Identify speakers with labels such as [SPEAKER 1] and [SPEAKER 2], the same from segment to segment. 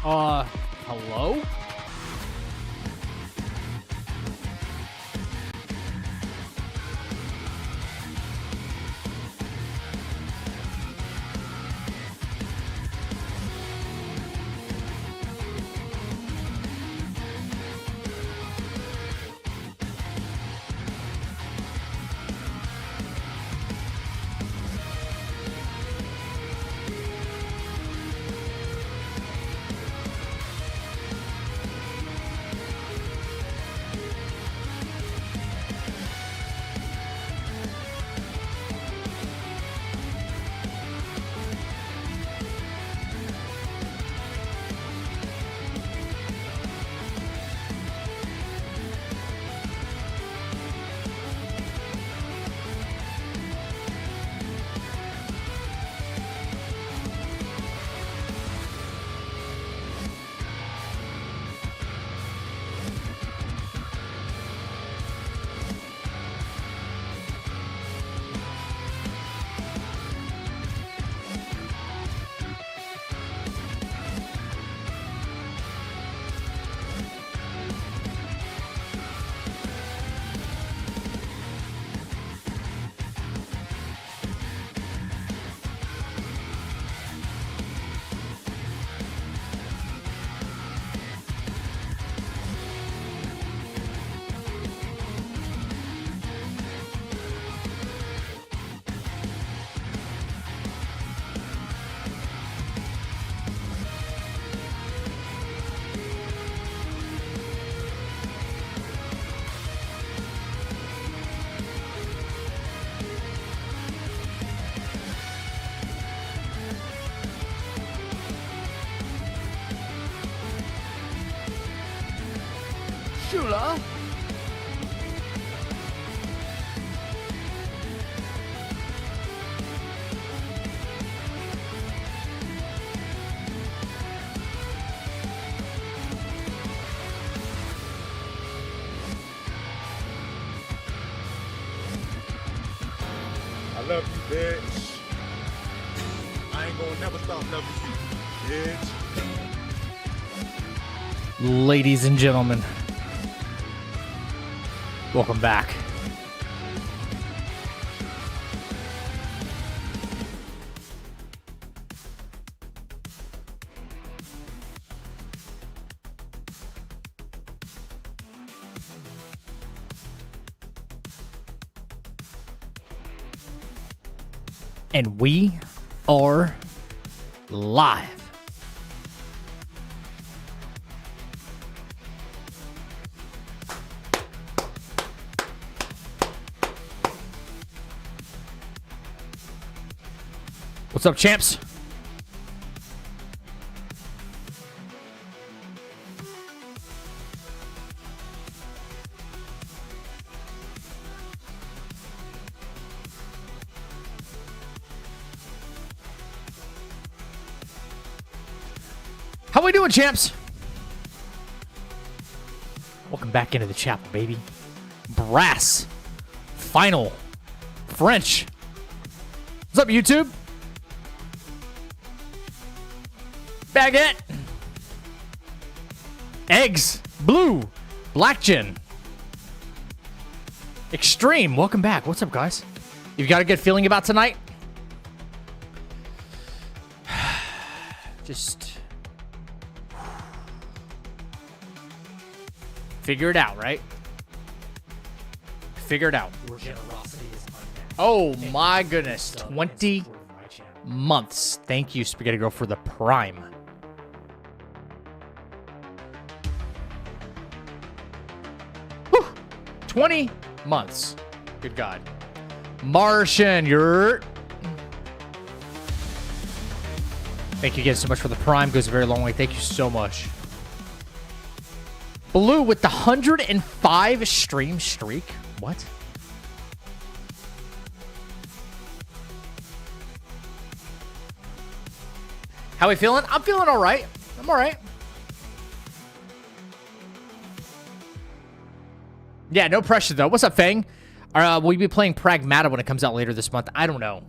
[SPEAKER 1] Hello? Shula?
[SPEAKER 2] I love you, bitch. I ain't gonna never stop loving you, bitch.
[SPEAKER 1] Ladies and gentlemen, welcome back. And we are live. What's up, champs? How we doing, champs? Welcome back into the chapel, baby. Brass. Final. French. What's up, YouTube? Baguette. Eggs. Blue. Black gin. Extreme. Welcome back. What's up, guys? You've got a good feeling about tonight? Just figure it out, right? Figure it out. Oh my goodness. 20 months. Thank you, Spaghetti Girl, for the prime. Whew. 20 months. Good God. Martian, you're... Thank you again so much for the prime. Goes a very long way. Thank you so much. Blue with the 105 stream streak. What? How we feeling? I'm feeling all right. I'm all right. Yeah, no pressure, though. What's up, Fang? Will you be playing Pragmata when it comes out later this month? I don't know.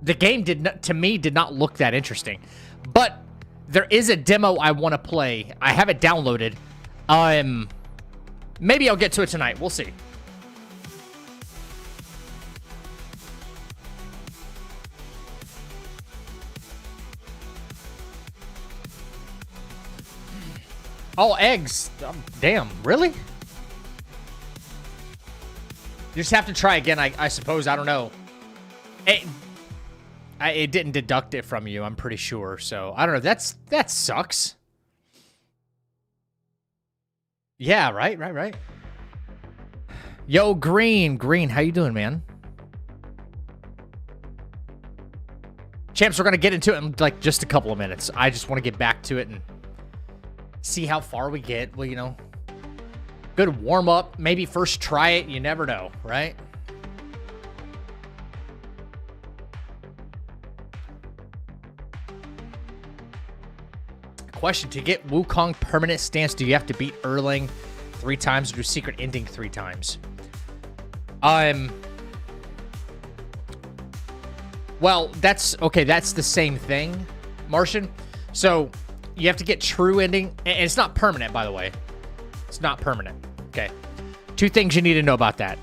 [SPEAKER 1] The game to me did not look that interesting. But There is a demo I want to play. I have it downloaded. Maybe I'll get to it tonight. We'll see. Oh, eggs. Damn, really? You just have to try again, I suppose. I don't know. It didn't deduct it from you, I'm pretty sure. So, I don't know. That sucks. Yeah, right. Yo, Green, how you doing, man? Champs, we're going to get into it in, like, just a couple of minutes. I just want to get back to it and see how far we get. Well, you know, good warm-up. Maybe first try it. You never know, right? Question, to get Wukong permanent stance, do you have to beat Erlang 3 times or do secret ending 3 times? Well, that's the same thing, Martian. So, you have to get true ending, and it's not permanent, by the way. It's not permanent. Okay. 2 things you need to know about that.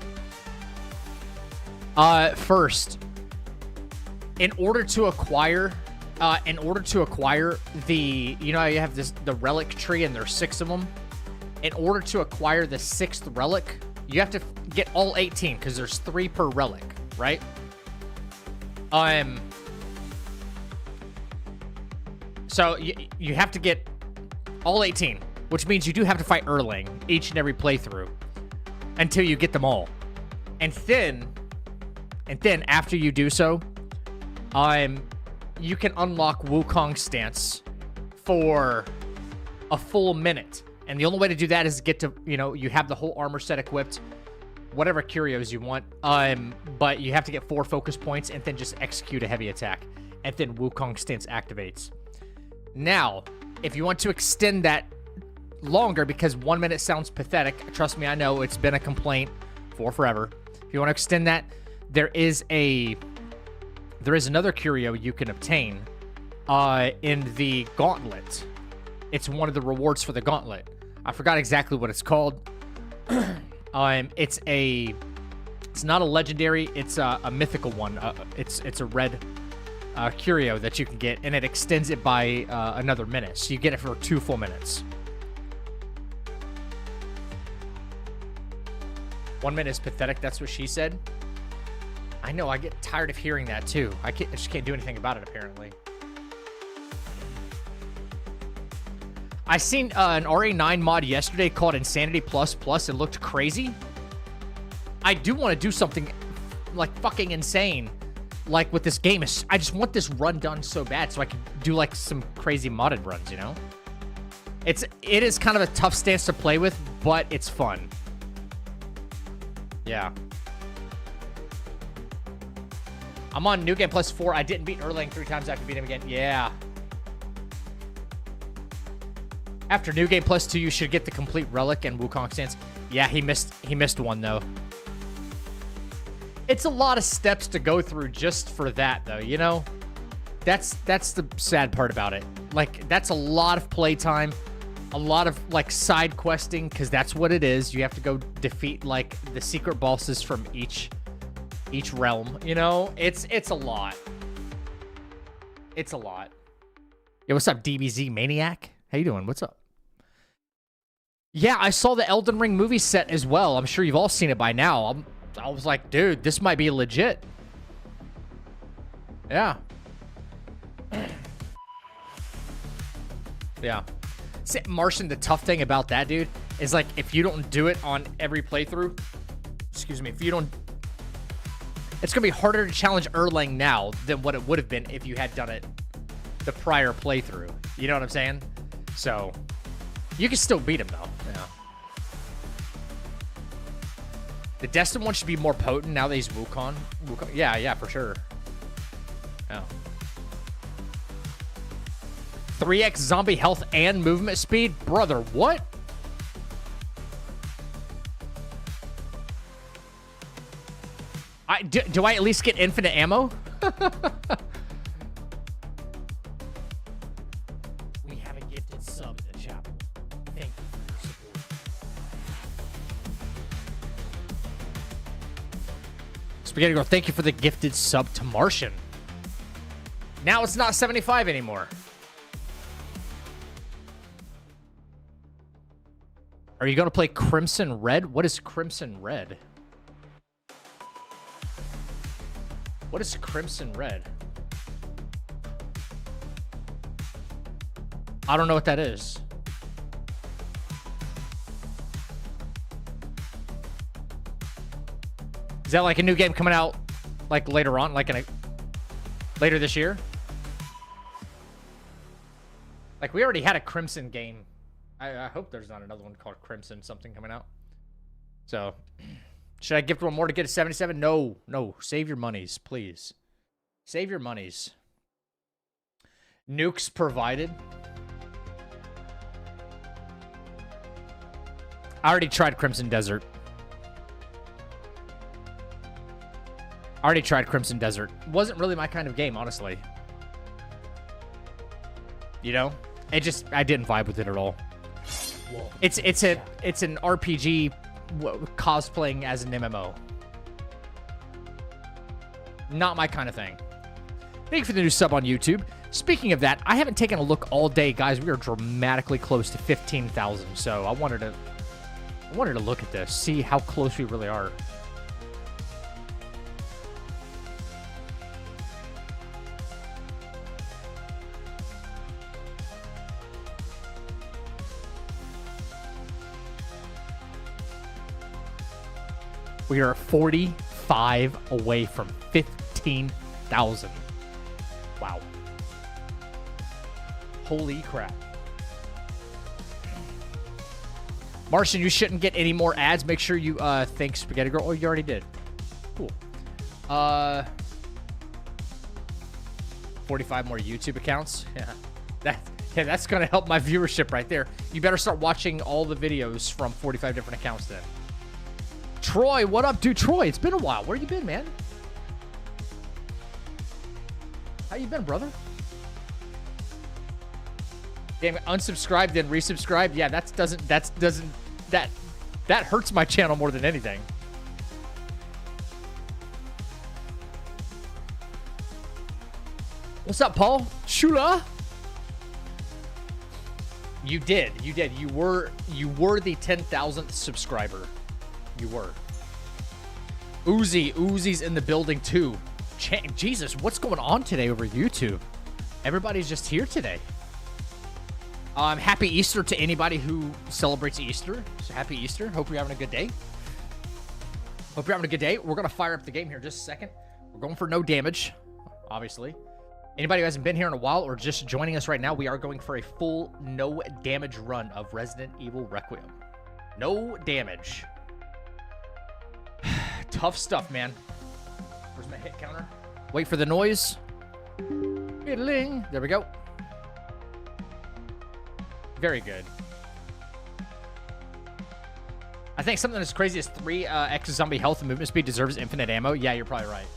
[SPEAKER 1] First, in order to acquire the, you know, you have the relic tree and there's 6 of them. In order to acquire the 6th relic, you have to get all 18 because there's 3 per relic, right? So you have to get all 18, which means you do have to fight Erlang each and every playthrough until you get them all. And then after you do so, you can unlock Wukong stance for a full minute. And the only way to do that is to get to, you know, you have the whole armor set equipped, whatever curios you want. But you have to get 4 focus points and then just execute a heavy attack. And then Wukong stance activates. Now, if you want to extend that longer, because 1 minute sounds pathetic, trust me, I know it's been a complaint for forever. If you want to extend that, there is another curio you can obtain in the gauntlet. It's one of the rewards for the gauntlet. I forgot exactly what it's called. It's not a legendary, it's a mythical one. It's a red curio that you can get, and it extends it by another minute. So you get it for 2 full minutes. 1 minute is pathetic, that's what she said. I know, I get tired of hearing that too. I just can't do anything about it, apparently. I seen an RA9 mod yesterday called Insanity Plus Plus. It looked crazy. I do want to do something like fucking insane, like with this game. I just want this run done so bad so I can do like some crazy modded runs, you know? It is kind of a tough stance to play with, but it's fun. Yeah. I'm on New Game Plus 4. I didn't beat Erlang 3 times. I have to beat him again. Yeah. After New Game Plus 2, you should get the complete relic and Wukong stance. Yeah, he missed one, though. It's a lot of steps to go through just for that, though, you know? That's the sad part about it. Like, that's a lot of playtime, a lot of, like, side questing, because that's what it is. You have to go defeat, like, the secret bosses from each realm, you know? It's a lot. It's a lot. Yo, what's up, DBZ Maniac? How you doing? What's up? Yeah, I saw the Elden Ring movie set as well. I'm sure you've all seen it by now. I was like, dude, this might be legit. Yeah. Yeah. See, Martian, the tough thing about that, dude, is like, if you don't do it on every playthrough, excuse me, if you don't, it's going to be harder to challenge Erlang now than what it would have been if you had done it the prior playthrough. You know what I'm saying? So, you can still beat him, though. Yeah. The Destin one should be more potent now that he's Wukong. Yeah, for sure. Oh. 3x zombie health and movement speed? Brother, what? Do I at least get infinite ammo? Spaghetti Girl, thank you for the gifted sub to Martian. Now it's not 75 anymore. Are you going to play Crimson Red? What is Crimson Red? What is Crimson Red? I don't know what that is. Is that like a new game coming out like later on, like later this year? Like we already had a Crimson game. I hope there's not another one called Crimson something coming out. So, should I gift one more to get a 77? No, no. Save your monies, please. Save your monies. Nukes provided. I already tried Crimson Desert. Wasn't really my kind of game, honestly. You know? I didn't vibe with it at all. Whoa. It's an RPG cosplaying as an MMO. Not my kind of thing. Thank you for the new sub on YouTube. Speaking of that, I haven't taken a look all day, guys. We are dramatically close to 15,000. So I wanted to look at this, see how close we really are. We are 45 away from 15,000. Wow. Holy crap. Martian, you shouldn't get any more ads. Make sure you thank Spaghetti Girl. Oh, you already did. Cool. 45 more YouTube accounts. Yeah. That's going to help my viewership right there. You better start watching all the videos from 45 different accounts then. Troy, what up, dude? Troy, it's been a while. Where you been, man? How you been, brother? Damn, unsubscribed then resubscribed. Yeah, that hurts my channel more than anything. What's up, Paul? Shula? You did. You were the 10,000th subscriber. You were. Uzi's in the building too. Jesus, what's going on today over YouTube? Everybody's just here today. Happy Easter to anybody who celebrates Easter. So happy Easter. Hope you're having a good day. We're going to fire up the game here in just a second. We're going for no damage, obviously. Anybody who hasn't been here in a while or just joining us right now, we are going for a full no damage run of Resident Evil Requiem. No damage. Tough stuff, man. Where's my hit counter? Wait for the noise. Fiddling. There we go. Very good. I think something as crazy as 3x zombie health and movement speed deserves infinite ammo. Yeah, you're probably right.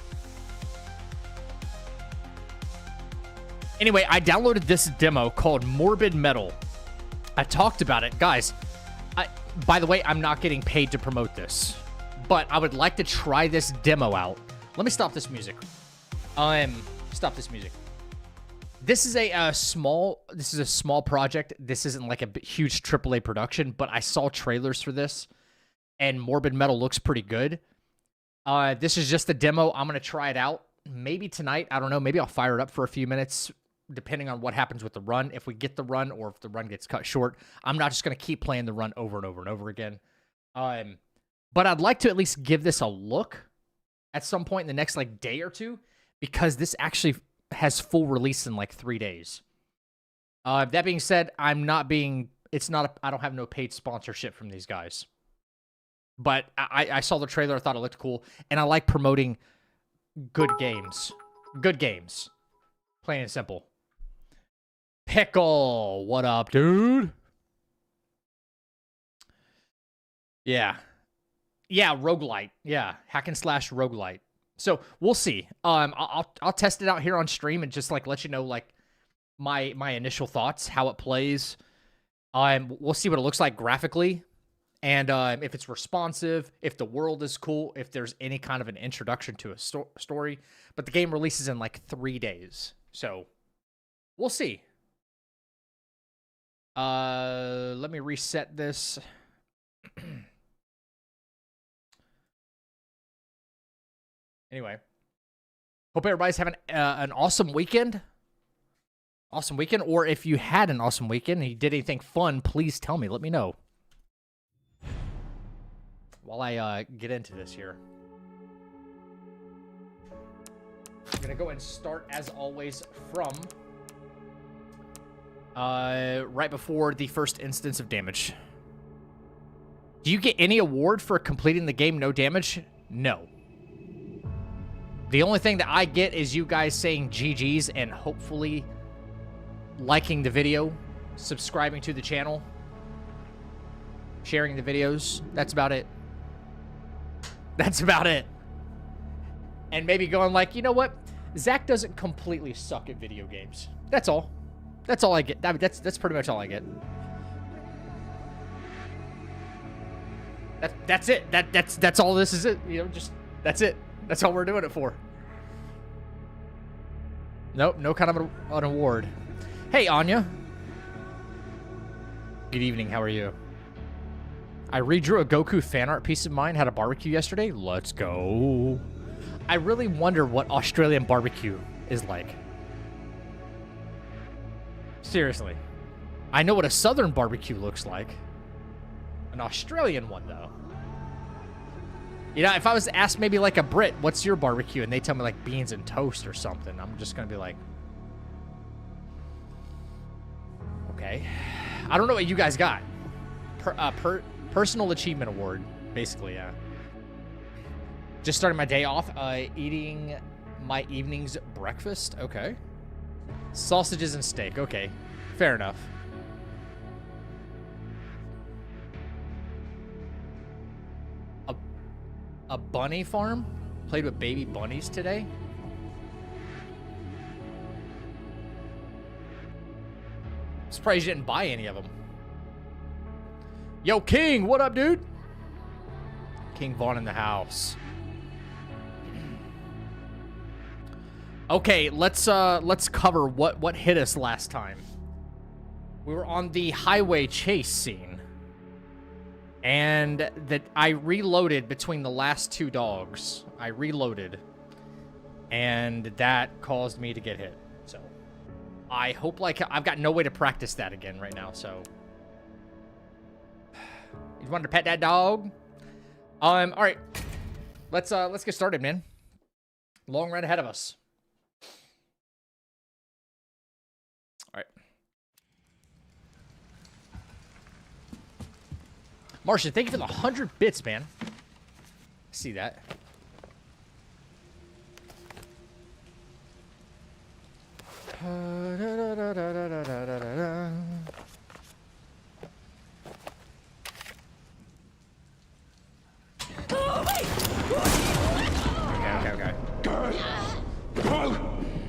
[SPEAKER 1] Anyway, I downloaded this demo called Morbid Metal. I talked about it. Guys, by the way, I'm not getting paid to promote this, but I would like to try this demo out. Let me stop this music. Stop this music. This is a small project. This isn't like a huge AAA production, but I saw trailers for this, and Morbid Metal looks pretty good. This is just a demo. I'm going to try it out. Maybe tonight. I don't know. Maybe I'll fire it up for a few minutes, depending on what happens with the run. If we get the run or if the run gets cut short, I'm not just going to keep playing the run over and over and over again. But I'd like to at least give this a look at some point in the next like day or two, because this actually has full release in like 3 days. That being said, I don't have no paid sponsorship from these guys. But I saw the trailer, I thought it looked cool, and I like promoting good games. Good games. Plain and simple. Pickle, what up, dude? Yeah. Yeah, roguelite. Yeah, hack and slash roguelite. So we'll see. I'll test it out here on stream and just like let you know like my initial thoughts, how it plays. We'll see what it looks like graphically, And if it's responsive, if the world is cool, if there's any kind of an introduction to a story. But the game releases in like 3 days. So we'll see. Let me reset this. Anyway, hope everybody's having an awesome weekend. Awesome weekend. Or if you had an awesome weekend and you did anything fun, please tell me. Let me know. While I get into this here. I'm going to go and start, as always, from right before the first instance of damage. Do you get any award for completing the game no damage? No. The only thing that I get is you guys saying GG's and hopefully liking the video, subscribing to the channel, sharing the videos. That's about it. That's about it. And maybe going like, you know what? Zach doesn't completely suck at video games. That's all. That's all I get. That's pretty much all I get. That's it. That's all this is. It. You know, just that's it. That's all we're doing it for. Nope, no kind of an award. Hey, Anya. Good evening. How are you? I redrew a Goku fan art piece of mine. Had a barbecue yesterday. Let's go. I really wonder what Australian barbecue is like. Seriously. I know what a southern barbecue looks like. An Australian one, though. You know, if I was asked maybe like a Brit, what's your barbecue? And they tell me like beans and toast or something. I'm just going to be like, okay. I don't know what you guys got. Personal Achievement Award, basically, yeah. Just starting my day off, eating my evening's breakfast. Okay. Sausages and steak. Okay. Fair enough. A bunny farm? Played with baby bunnies today? Surprised you didn't buy any of them. Yo, King, what up, dude? King Vaughn in the house. Okay, let's cover what hit us last time. We were on the highway chase scene. And that I reloaded between the last 2 dogs. I reloaded. And that caused me to get hit. So I hope like I've got no way to practice that again right now, so you wanted to pet that dog? All right. Let's get started, man. Long run ahead of us. All right. Martian, thank you for the 100 bits, man. See that.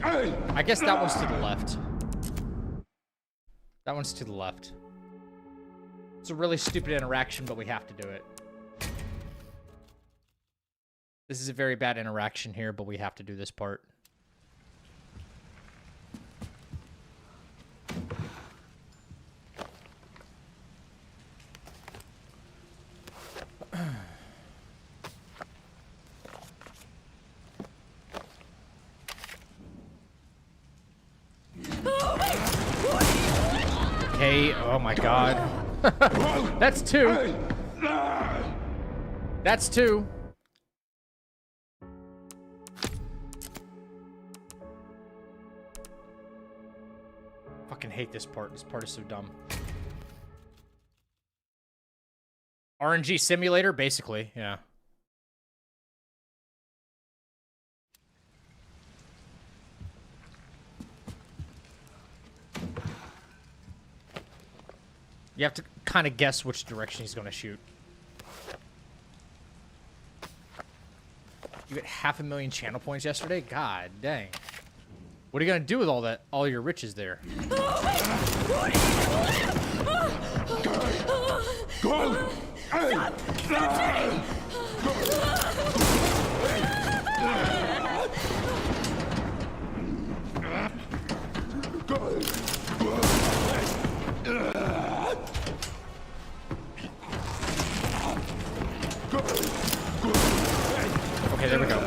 [SPEAKER 1] Okay. I guess that one's to the left. That one's to the left. It's a really stupid interaction, but we have to do it. This is a very bad interaction here, but we have to do this part. Okay, oh my god. That's 2. That's 2. Fucking hate this part. This part is so dumb. RNG simulator, basically, yeah. You have to kind of guess which direction he's going to shoot. You got 500,000 channel points yesterday? God dang. What are you going to do with all your riches there? Okay, there we go.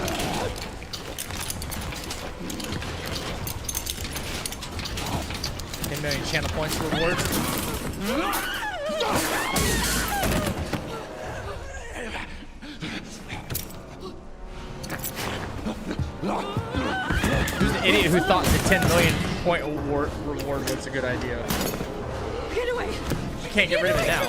[SPEAKER 1] $10 million channel points reward. Who's the idiot who thought the 10 million point reward was a good idea?
[SPEAKER 3] Get away!
[SPEAKER 1] You can't get rid of it now.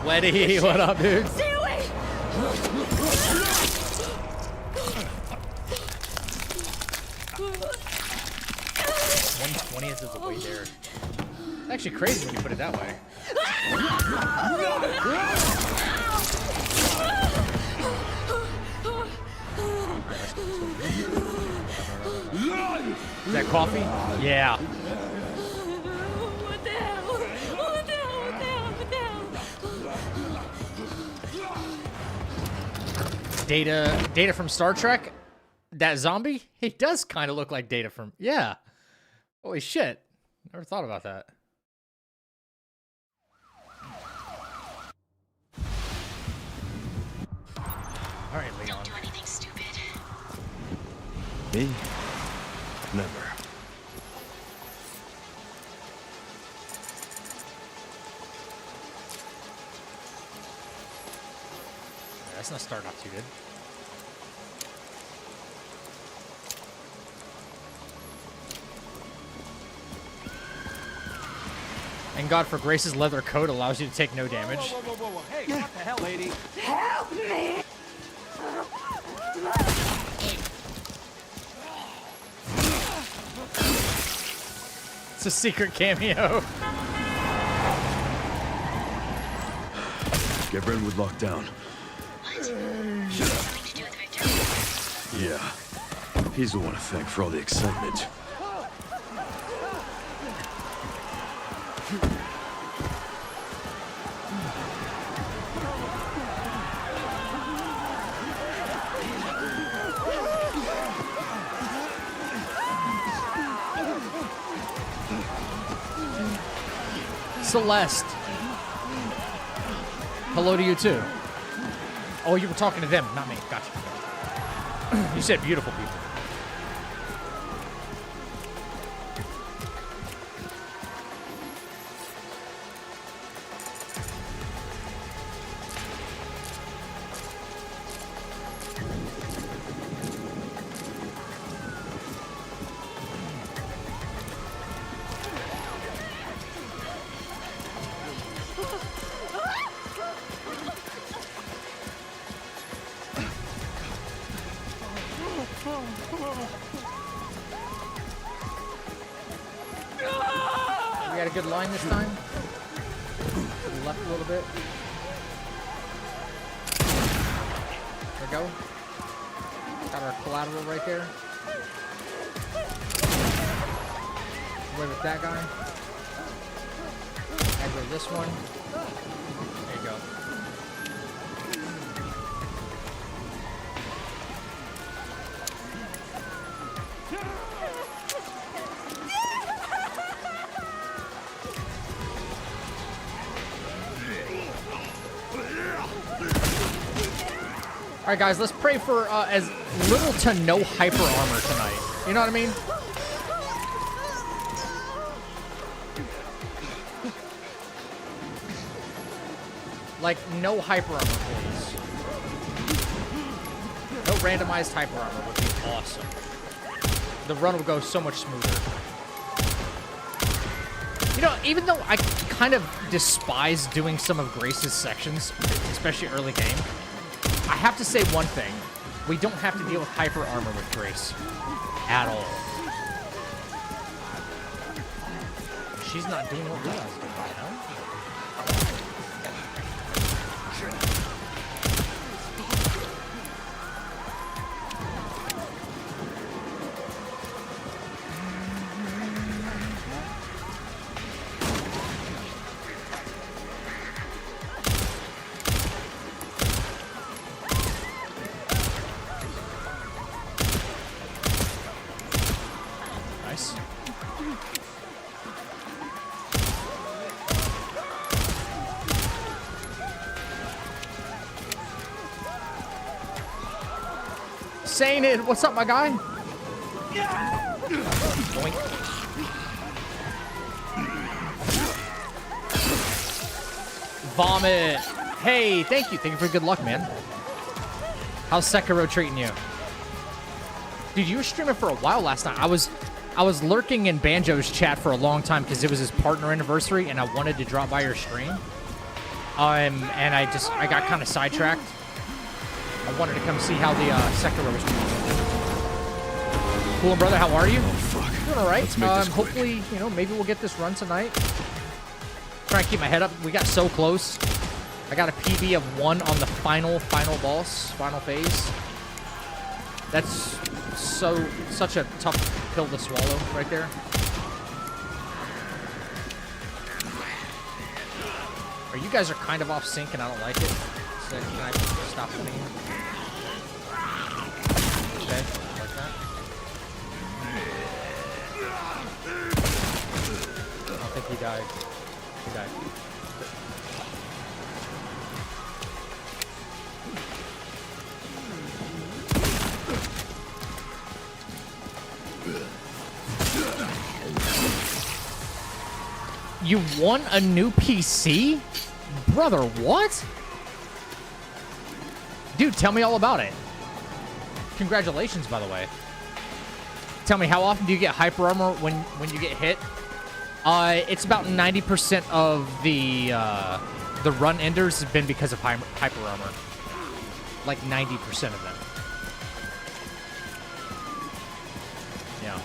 [SPEAKER 1] Letty, what up, dude?
[SPEAKER 3] Stay away!
[SPEAKER 1] 120th is the way there. It's actually crazy when you put it that way. Is that coffee? Yeah.
[SPEAKER 3] What the hell? What the hell? What the hell? What the hell?
[SPEAKER 1] Data from Star Trek? That zombie? He does kind of look like Data from... Yeah. Holy shit. Never thought about that. All right, Leon.
[SPEAKER 3] Don't do anything stupid.
[SPEAKER 4] Me? Never.
[SPEAKER 1] Yeah, that's not starting off too good. Thank God for Grace's leather coat allows you to take no damage.
[SPEAKER 5] Whoa. Hey, what the hell, lady?
[SPEAKER 3] Help me!
[SPEAKER 1] It's a secret cameo.
[SPEAKER 4] Get Redwood locked down.
[SPEAKER 3] What? Something to do with Victor?
[SPEAKER 4] Yeah. He's the one to thank for all the excitement.
[SPEAKER 1] Celeste. Hello to you too. Oh, you were talking to them, not me. Gotcha. You said beautiful people. We got a good line this time. Left a little bit. There we go. Got our collateral right there. Away with that guy. Aggro this one. There you go. All right, guys, let's pray for as little to no hyper armor tonight. You know what I mean? Like, no hyper armor, please. No randomized hyper armor would be awesome. The run would go so much smoother. You know, even though I kind of despise doing some of Grace's sections, especially early game, I have to say one thing. We don't have to deal with hyper armor with Grace. At all. She's not doing what Leon's doing, you know? Sainted, what's up, my guy? Boink. Vomit. Hey, thank you. Thank you for good luck, man. How's Sekiro treating you? Dude, you were streaming for a while last night. I was lurking in Banjo's chat for a long time because it was his partner anniversary, and I wanted to drop by your stream. And I got kind of sidetracked. I wanted to come see how the Sekiro was treating. Cool, brother. How are you?
[SPEAKER 4] Oh, fuck.
[SPEAKER 1] Doing all right.
[SPEAKER 4] Let's make this quick.
[SPEAKER 1] Hopefully, you know, maybe we'll get this run tonight. Try and keep my head up. We got so close. I got a PB of 1 on the final boss, final phase. That's such a tough pill to swallow right there. Or you guys are kind of off sync and I don't like it. So can I stop winning? Okay, like that. I don't think he died. He died. You won a new PC? Brother, what? Dude, tell me all about it. Congratulations, by the way. Tell me, how often do you get hyper armor when you get hit? It's about 90% of the run enders have been because of hyper armor. Like 90% of them. Yeah.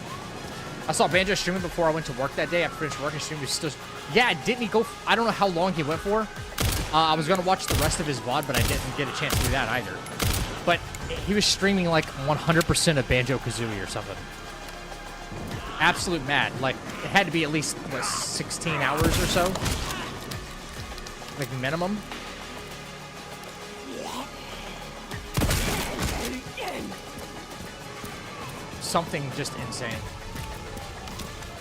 [SPEAKER 1] I saw Banjo streaming before I went to work that day. After finished work, and streamed. He was still... Yeah, didn't he go... I don't know how long he went for. I was going to watch the rest of his VOD, but I didn't get a chance to do that either. But he was streaming like 100% of Banjo-Kazooie or something. Absolute mad. Like, it had to be at least, what, 16 hours or so? Like, minimum? Something just insane.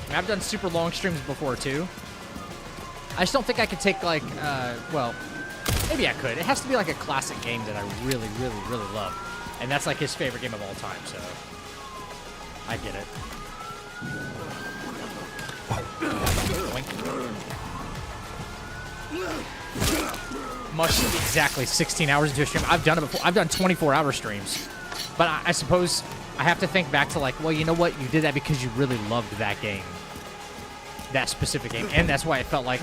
[SPEAKER 1] I mean, I've done super long streams before, too. I just don't think I could take, like, well, maybe I could. It has to be, like, a classic game that I really, really, really love. And that's, like, his favorite game of all time, so I get it. Much exactly 16 hours into a stream. I've done it before. I've done 24-hour streams. But I suppose I have to think back to, like, well, you know what? You did that because you really loved that game. That specific game. And that's why it felt like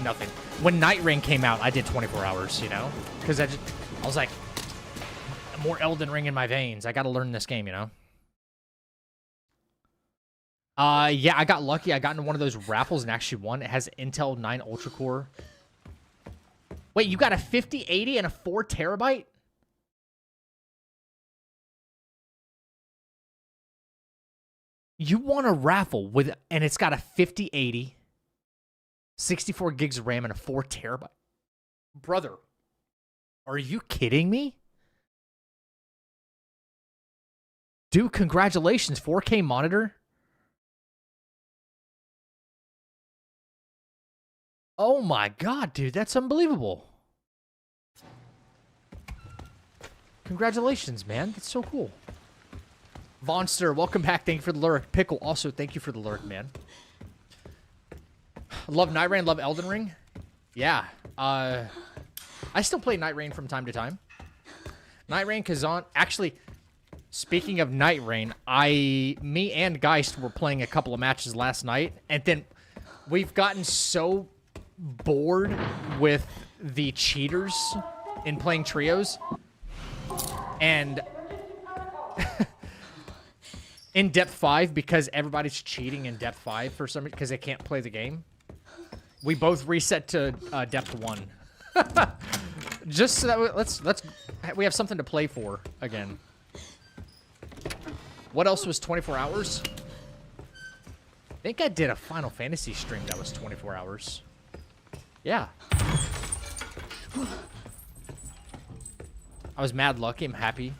[SPEAKER 1] nothing. When Night Ring came out, I did 24 hours, you know? Because I was like, more Elden Ring in my veins. I got to learn this game, you know? Yeah, I got lucky. I got into one of those raffles and actually won. It has Intel 9 Ultra Core. Wait, you got a 5080 and a 4 terabyte? You won a raffle with, and it's got a 5080, 64 gigs of RAM, and a 4 terabyte. Brother, are you kidding me? Dude, congratulations. 4K monitor. Oh my god, dude, that's unbelievable. Congratulations, man. That's so cool. Vonster, welcome back. Thank you for the lurk. Pickle, also thank you for the lurk, man. Love Night Rain, love Elden Ring. Yeah. I still play Night Rain from time to time. Night Rain, Kazan. Actually, speaking of Night Rain, me and Geist were playing a couple of matches last night, and then we've gotten so bored with the cheaters in playing trios, and in depth 5, because everybody's cheating in depth 5 for some reason because they can't play the game. We both reset to depth 1, just so that we have something to play for again. What else was 24 hours? I think I did a Final Fantasy stream that was 24 hours. Yeah. I was mad lucky. I'm happy.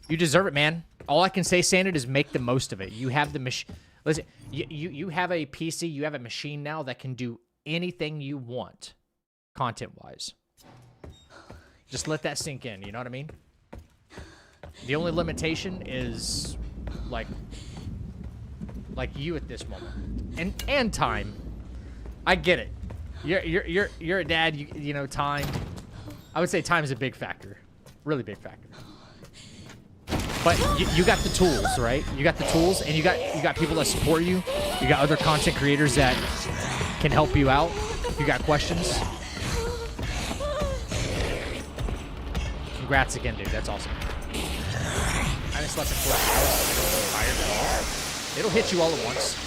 [SPEAKER 1] You deserve it, man. All I can say, Sanded, is make the most of it. You have the machine. Listen, you have a PC. You have a machine now that can do anything you want, content-wise. Just let that sink in. You know what I mean? The only limitation is like you at this moment, and time. I get it. You're a dad. You know, time. I would say time is a big factor, really big factor. But you got the tools, right? You got the tools, and you got people that support you. You got other content creators that can help you out. If you got questions. Congrats again, dude. That's awesome. I just let the fire. It'll hit you all at once.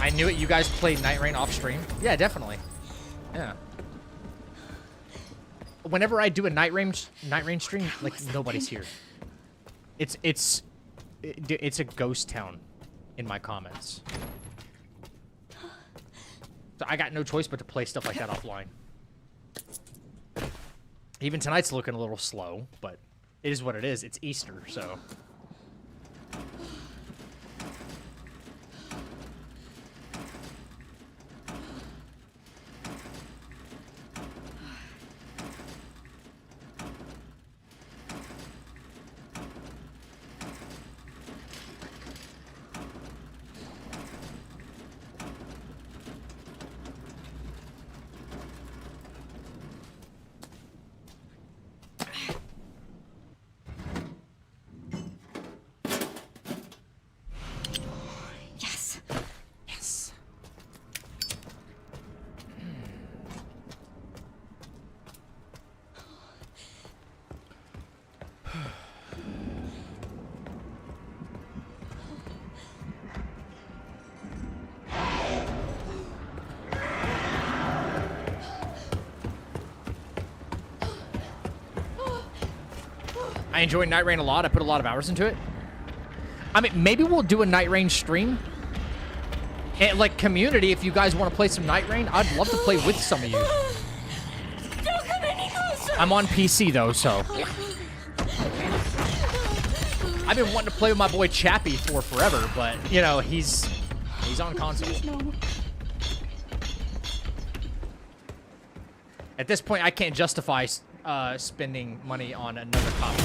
[SPEAKER 1] I knew it. You guys played Night Rain off stream. Yeah, definitely. Yeah. Whenever I do a Night Rain stream, like nobody's here. It's a ghost town in my comments. So I got no choice but to play stuff like that offline. Even tonight's looking a little slow, but it is what it is. It's Easter, so.
[SPEAKER 3] Yes. Yes.
[SPEAKER 1] I enjoy Night Rain a lot. I put a lot of hours into it. I mean, maybe we'll do a Night Rain stream. And, like, community, if you guys want to play some Night Rain, I'd love to play with some of you.
[SPEAKER 3] Don't come any closer.
[SPEAKER 1] I'm on PC, though, so. I've been wanting to play with my boy Chappie for forever, but, you know, he's on console.
[SPEAKER 3] No.
[SPEAKER 1] At this point, I can't justify spending money on another copy.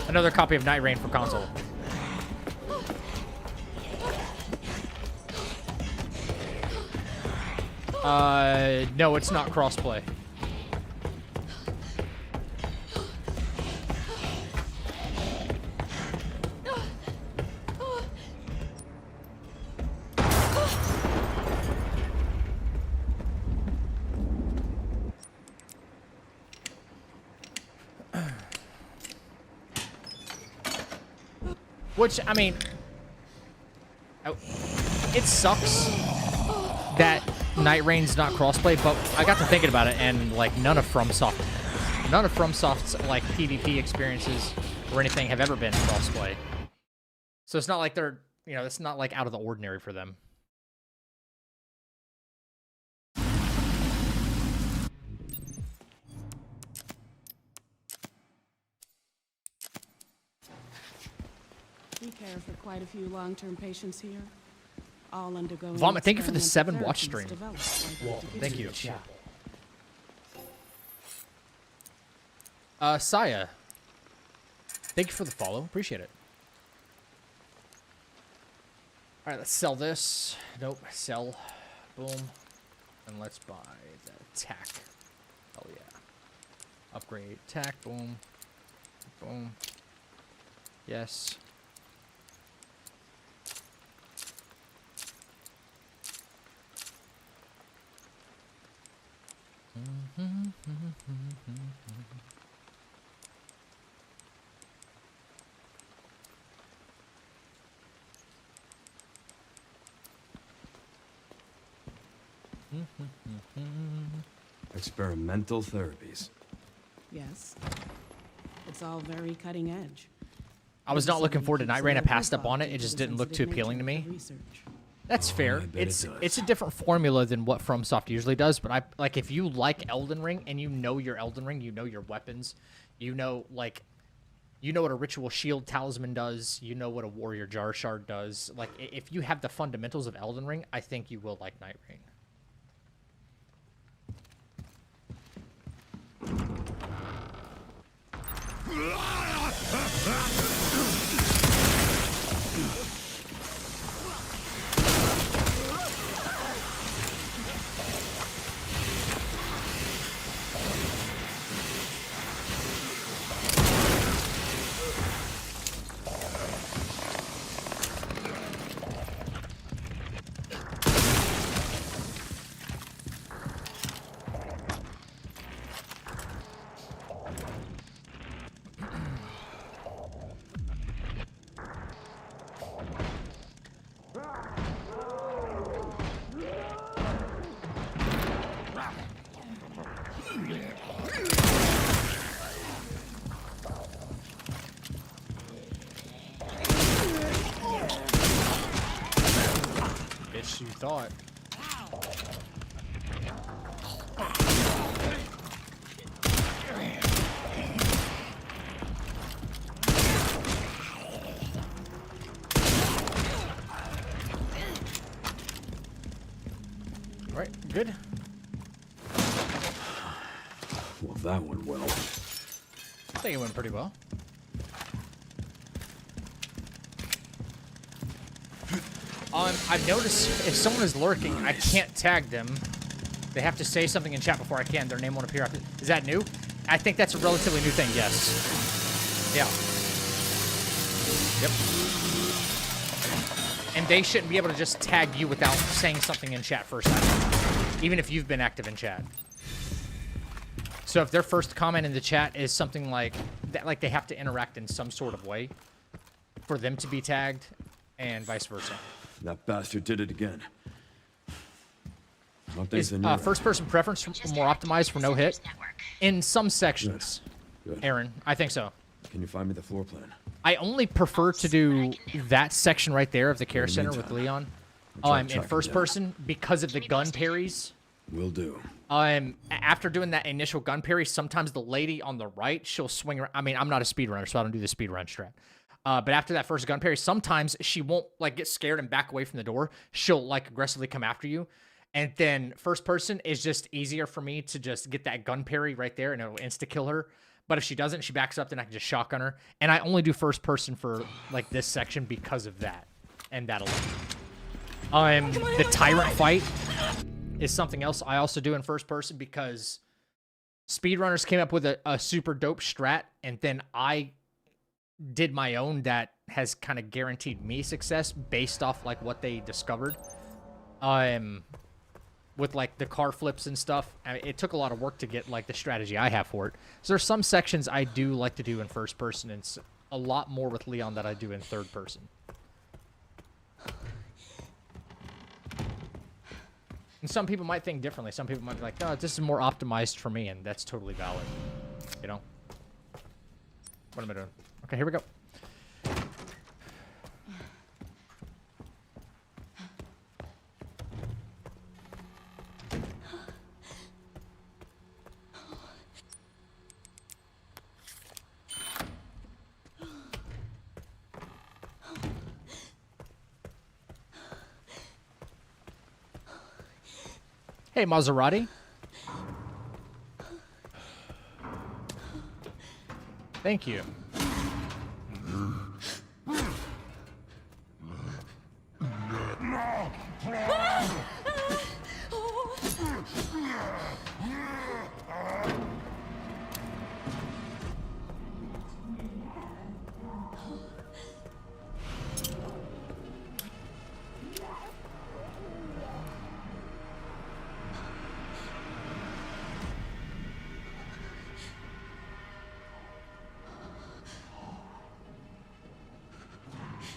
[SPEAKER 1] Another copy of Night Rain for console. No, it's not crossplay. Which, I mean, it sucks that Night Rain's not crossplay, but I got to thinking about it, and like none of FromSoft's like PvP experiences or anything have ever been crossplay. So it's not like they're, you know, it's not like out of the ordinary for them.
[SPEAKER 6] We care for quite a few long-term patients here, all undergoing.
[SPEAKER 1] Vomit, thank you for the
[SPEAKER 6] experimental
[SPEAKER 1] 7 watch
[SPEAKER 6] therapies
[SPEAKER 1] stream.
[SPEAKER 6] developed by the
[SPEAKER 1] Thank you.
[SPEAKER 6] Yeah.
[SPEAKER 1] Saya, thank you for the follow. Appreciate it. All right, let's sell this. Nope, sell. Boom. And let's buy the tack. Oh, yeah. Upgrade tack. Boom. Boom. Yes.
[SPEAKER 4] Experimental therapies.
[SPEAKER 6] Yes. It's all very cutting edge.
[SPEAKER 1] I was not looking forward to Night Rain. I passed up on it. It just didn't look too appealing to me. That's fair.
[SPEAKER 4] I bet it
[SPEAKER 1] It's
[SPEAKER 4] does.
[SPEAKER 1] a different formula than what FromSoft usually does, but I like if you like Elden Ring and you know your Elden Ring, you know your weapons, you know what a ritual shield talisman does, you know what a warrior jar shard does. Like if you have the fundamentals of Elden Ring, I think you will like Night Rain. Bitch, you thought. All right, good.
[SPEAKER 4] Well, that went well.
[SPEAKER 1] I think it went pretty well. I've noticed if someone is lurking, I can't tag them. They have to say something in chat before I can. Their name won't appear. Is that new? I think that's a relatively new thing, yes. Yeah. Yep. And they shouldn't be able to just tag you without saying something in chat first time, even if you've been active in chat. So if their first comment in the chat is something like that, like they have to interact in some sort of way for them to be tagged, and vice versa.
[SPEAKER 4] That bastard did it again.
[SPEAKER 1] Is first-person preference more optimized for no hit? In some sections.
[SPEAKER 4] Good.
[SPEAKER 1] Aaron, I think so.
[SPEAKER 4] Can you find me the floor plan?
[SPEAKER 1] I only prefer to do that section right there of the care center with Leon. In first person because of the gun parries.
[SPEAKER 4] Will do.
[SPEAKER 1] After doing that initial gun parry, sometimes the lady on the right, she'll swing around. I mean, I'm not a speedrunner, so I don't do the speedrun strat. But after that first gun parry, sometimes she won't like get scared and back away from the door. She'll like aggressively come after you. And then first person is just easier for me to just get that gun parry right there and it'll insta-kill her. But if she doesn't, she backs up, then I can just shotgun her. And I only do first person for like this section because of that. And that'll the tyrant fight is something else I also do in first person because speedrunners came up with a super dope strat, and then I did my own that has kind of guaranteed me success based off like what they discovered. With like the car flips and stuff. I mean, it took a lot of work to get like the strategy I have for it. So there's some sections I do like to do in first person, and a lot more with Leon that I do in third person. And some people might think differently. Some people might be like, "No, this is more optimized for me," and that's totally valid. You know? What am I doing? Okay, here we go. Hey, Maserati. Thank you.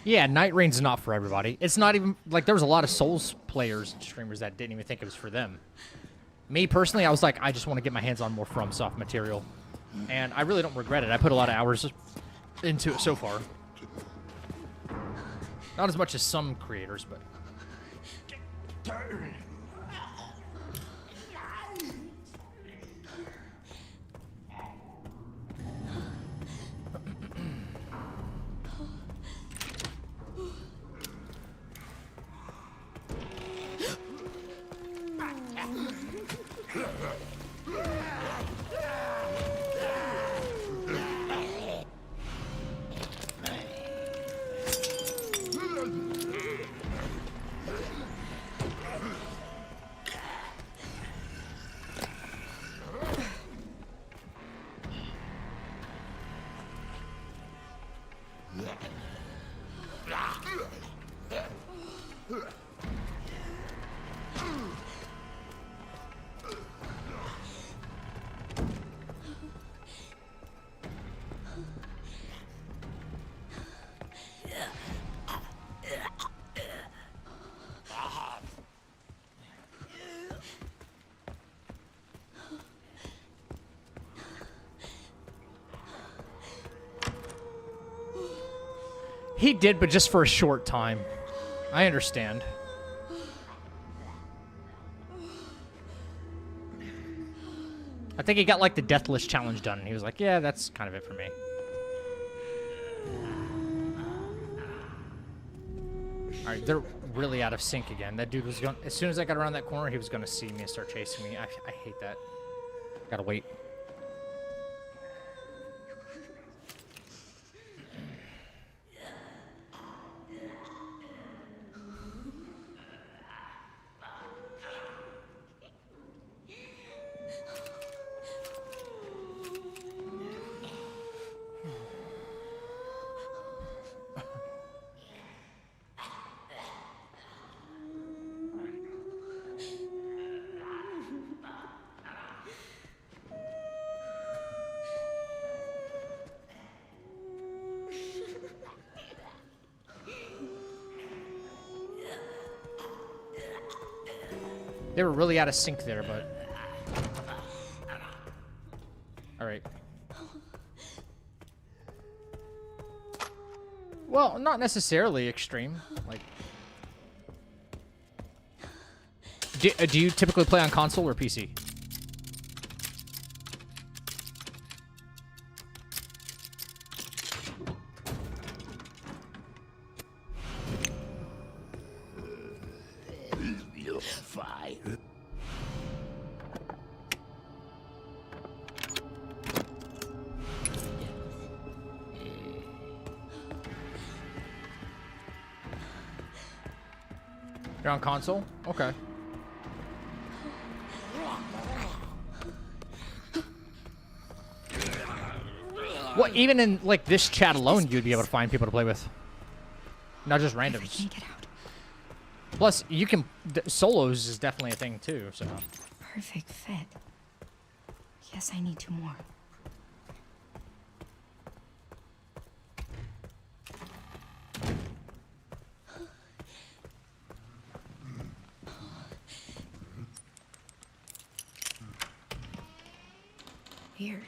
[SPEAKER 1] Yeah, Night Rain's not for everybody. It's not even, like, there was a lot of Souls players and streamers that didn't even think it was for them. Me, personally, I was like, I just want to get my hands on more FromSoft material. And I really don't regret it. I put a lot of hours into it so far. Not as much as some creators, but... He did, but just for a short time. I understand. I think he got like the Deathless challenge done, and he was like, yeah, that's kind of it for me. Alright, they're really out of sync again. That dude was going, as soon as I got around that corner, he was going to see me and start chasing me. I hate that. Gotta wait. They were really out of sync there, but... Alright. Well, not necessarily extreme. Like... Do you typically play on console or PC? You're on console? Okay. Well, even in like this chat alone, you'd be able to find people to play with, not just randoms.
[SPEAKER 3] Get out.
[SPEAKER 1] Plus, you can solos is definitely a thing too. So
[SPEAKER 3] Perfect fit. Yes, I need 2 more. Weird.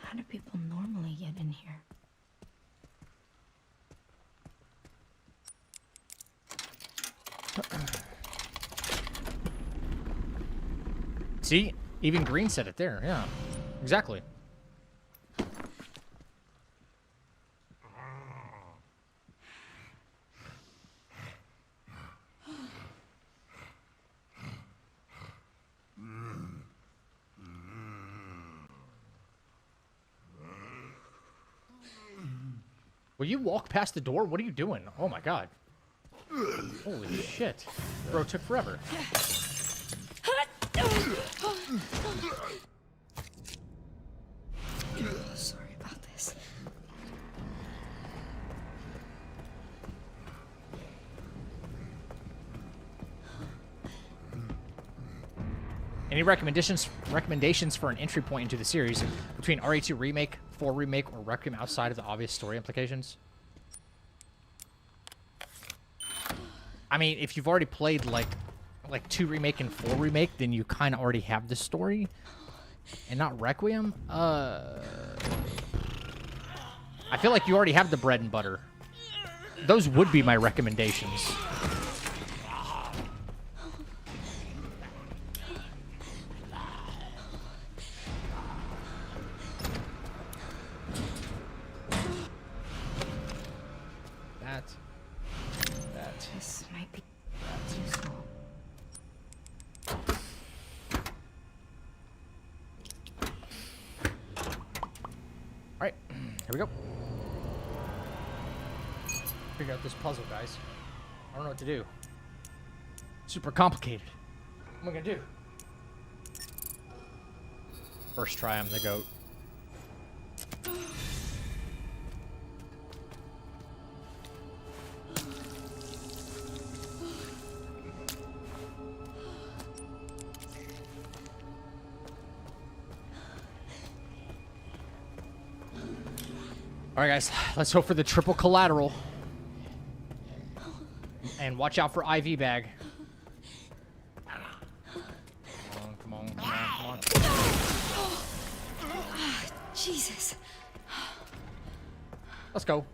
[SPEAKER 3] How do people normally get in here?
[SPEAKER 1] see, even Green said it there. Yeah, exactly. Will you walk past the door? What are you doing? Oh my god. Holy shit. Bro, it took forever.
[SPEAKER 3] Sorry about this.
[SPEAKER 1] Any recommendations for an entry point into the series between RE2 Remake, 4 Remake, or Requiem outside of the obvious story implications? I mean, if you've already played like 2 Remake and 4 Remake, then you kind of already have the story, and not Requiem. I feel like you already have the bread and butter. Those would be my recommendations.
[SPEAKER 3] This might be useful.
[SPEAKER 1] Alright, here we go. Figure out this puzzle, guys. I don't know what to do. Super complicated. What am I gonna do? First try, I'm the goat. All right, guys, let's hope for the triple collateral. And watch out for IV bag. Come on, come on, come on, come on.
[SPEAKER 3] Jesus.
[SPEAKER 1] Let's go.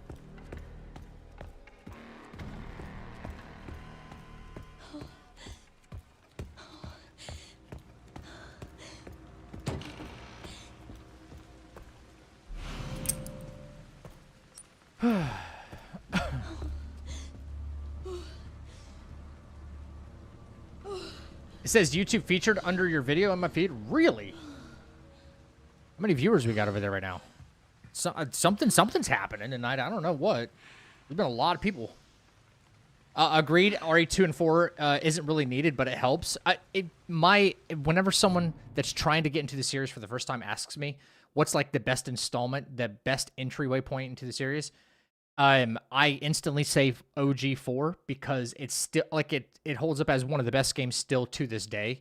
[SPEAKER 1] It says YouTube featured under your video on my feed. Really? How many viewers we got over there right now? Something's happening tonight. I don't know what. There's been a lot of people. Agreed. RE2 and 4 isn't really needed, but it helps. Whenever someone that's trying to get into the series for the first time asks me what's like the best installment, the best entryway point into the series, I instantly say OG4 because it's still like it holds up as one of the best games still to this day,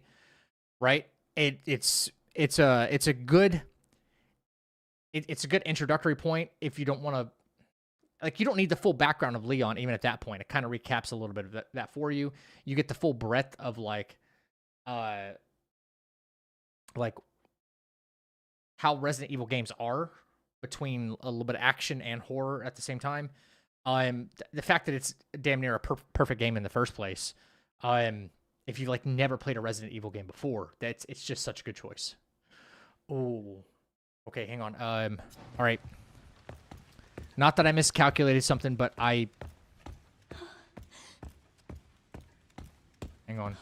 [SPEAKER 1] right? It's a good introductory point if you don't want to, like, you don't need the full background of Leon even at that point. It kind of recaps a little bit of that for you. You get the full breadth of like how Resident Evil games are, between a little bit of action and horror at the same time. The fact that it's damn near a perfect game in the first place. If you like never played a Resident Evil game before, it's just such a good choice. Oh, okay, hang on. All right. Not that I miscalculated something, but hang on.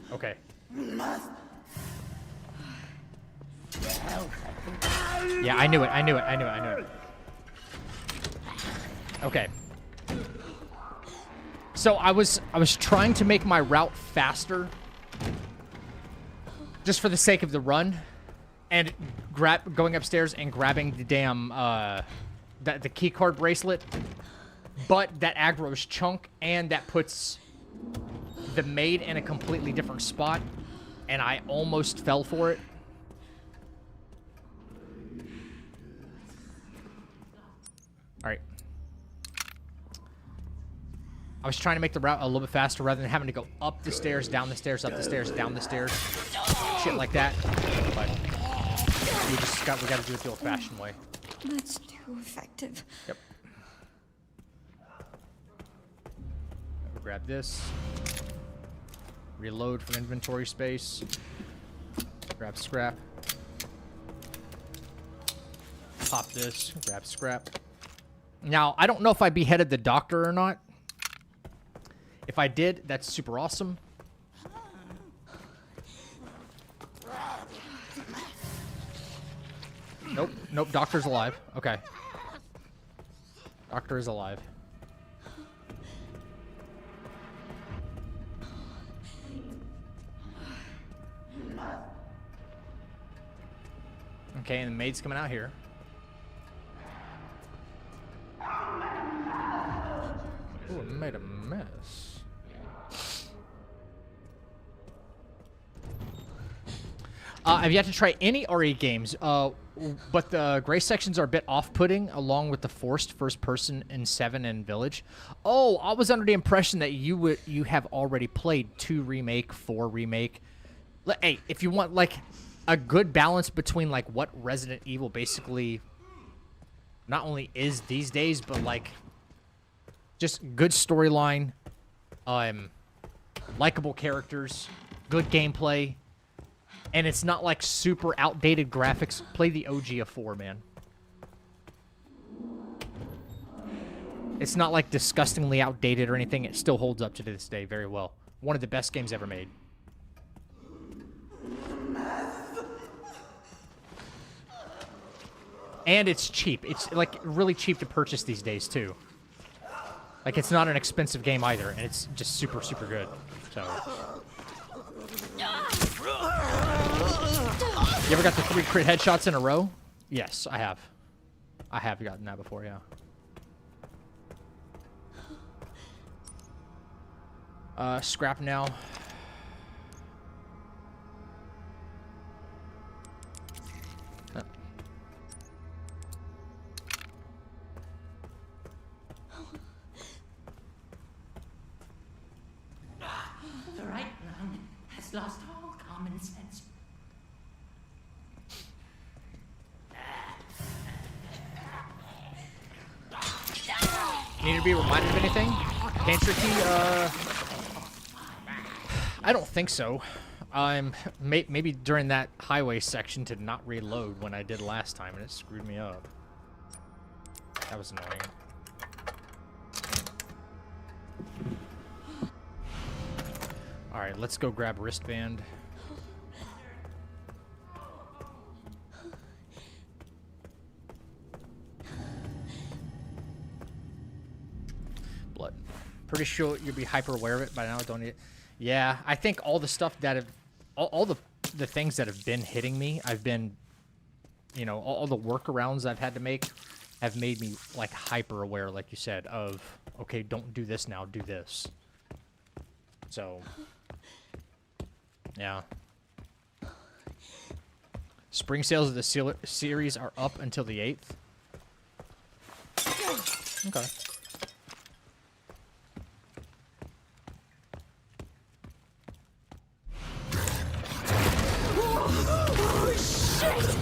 [SPEAKER 1] Okay. Yeah, I knew it. Okay. So I was trying to make my route faster, just for the sake of the run, and going upstairs and grabbing the damn the key card bracelet, but that aggro's chunk, and that puts the maid in a completely different spot, and I almost fell for it. All right. I was trying to make the route a little bit faster rather than having to go up the stairs, down the stairs, up the stairs, down the stairs, shit like that. But we got to do it the old-fashioned way.
[SPEAKER 3] That's too effective.
[SPEAKER 1] Yep. Grab this. Reload for inventory space. Grab scrap. Pop this. Grab scrap. Now, I don't know if I beheaded the doctor or not. If I did, that's super awesome. Nope. Nope. Doctor's alive. Okay. Doctor is alive. Okay, and the maid's coming out here. Ooh, it made a mess. I've yet to try any RE games, but the gray sections are a bit off-putting, along with the forced first person in 7 and Village. Oh, I was under the impression that you have already played 2 Remake, 4 Remake. Hey, if you want, like, a good balance between, like, what Resident Evil basically not only is these days, but, like, just good storyline, likable characters, good gameplay, and it's not, like, super outdated graphics. Play the OG of 4, man. It's not, like, disgustingly outdated or anything. It still holds up to this day very well. One of the best games ever made. And it's cheap. It's, like, really cheap to purchase these days, too. Like, it's not an expensive game either, and it's just super, super good. So... You ever got the 3 crit headshots in a row? Yes, I have. I have gotten that before, yeah. Scrap now. Need to be reminded of anything? Pantry key? I don't think so. Maybe during that highway section to not reload when I did last time, and it screwed me up. That was annoying. All right, let's go grab wristband. Blood. Pretty sure you'll be hyper aware of it by now, don't you? Yeah, I think all the stuff that have, all the things that have been hitting me, I've been, you know, all the workarounds I've had to make have made me like hyper aware, like you said, of okay, don't do this now, do this. So, yeah. Spring sales of the series are up until the 8th. Okay.
[SPEAKER 3] Oh, shit!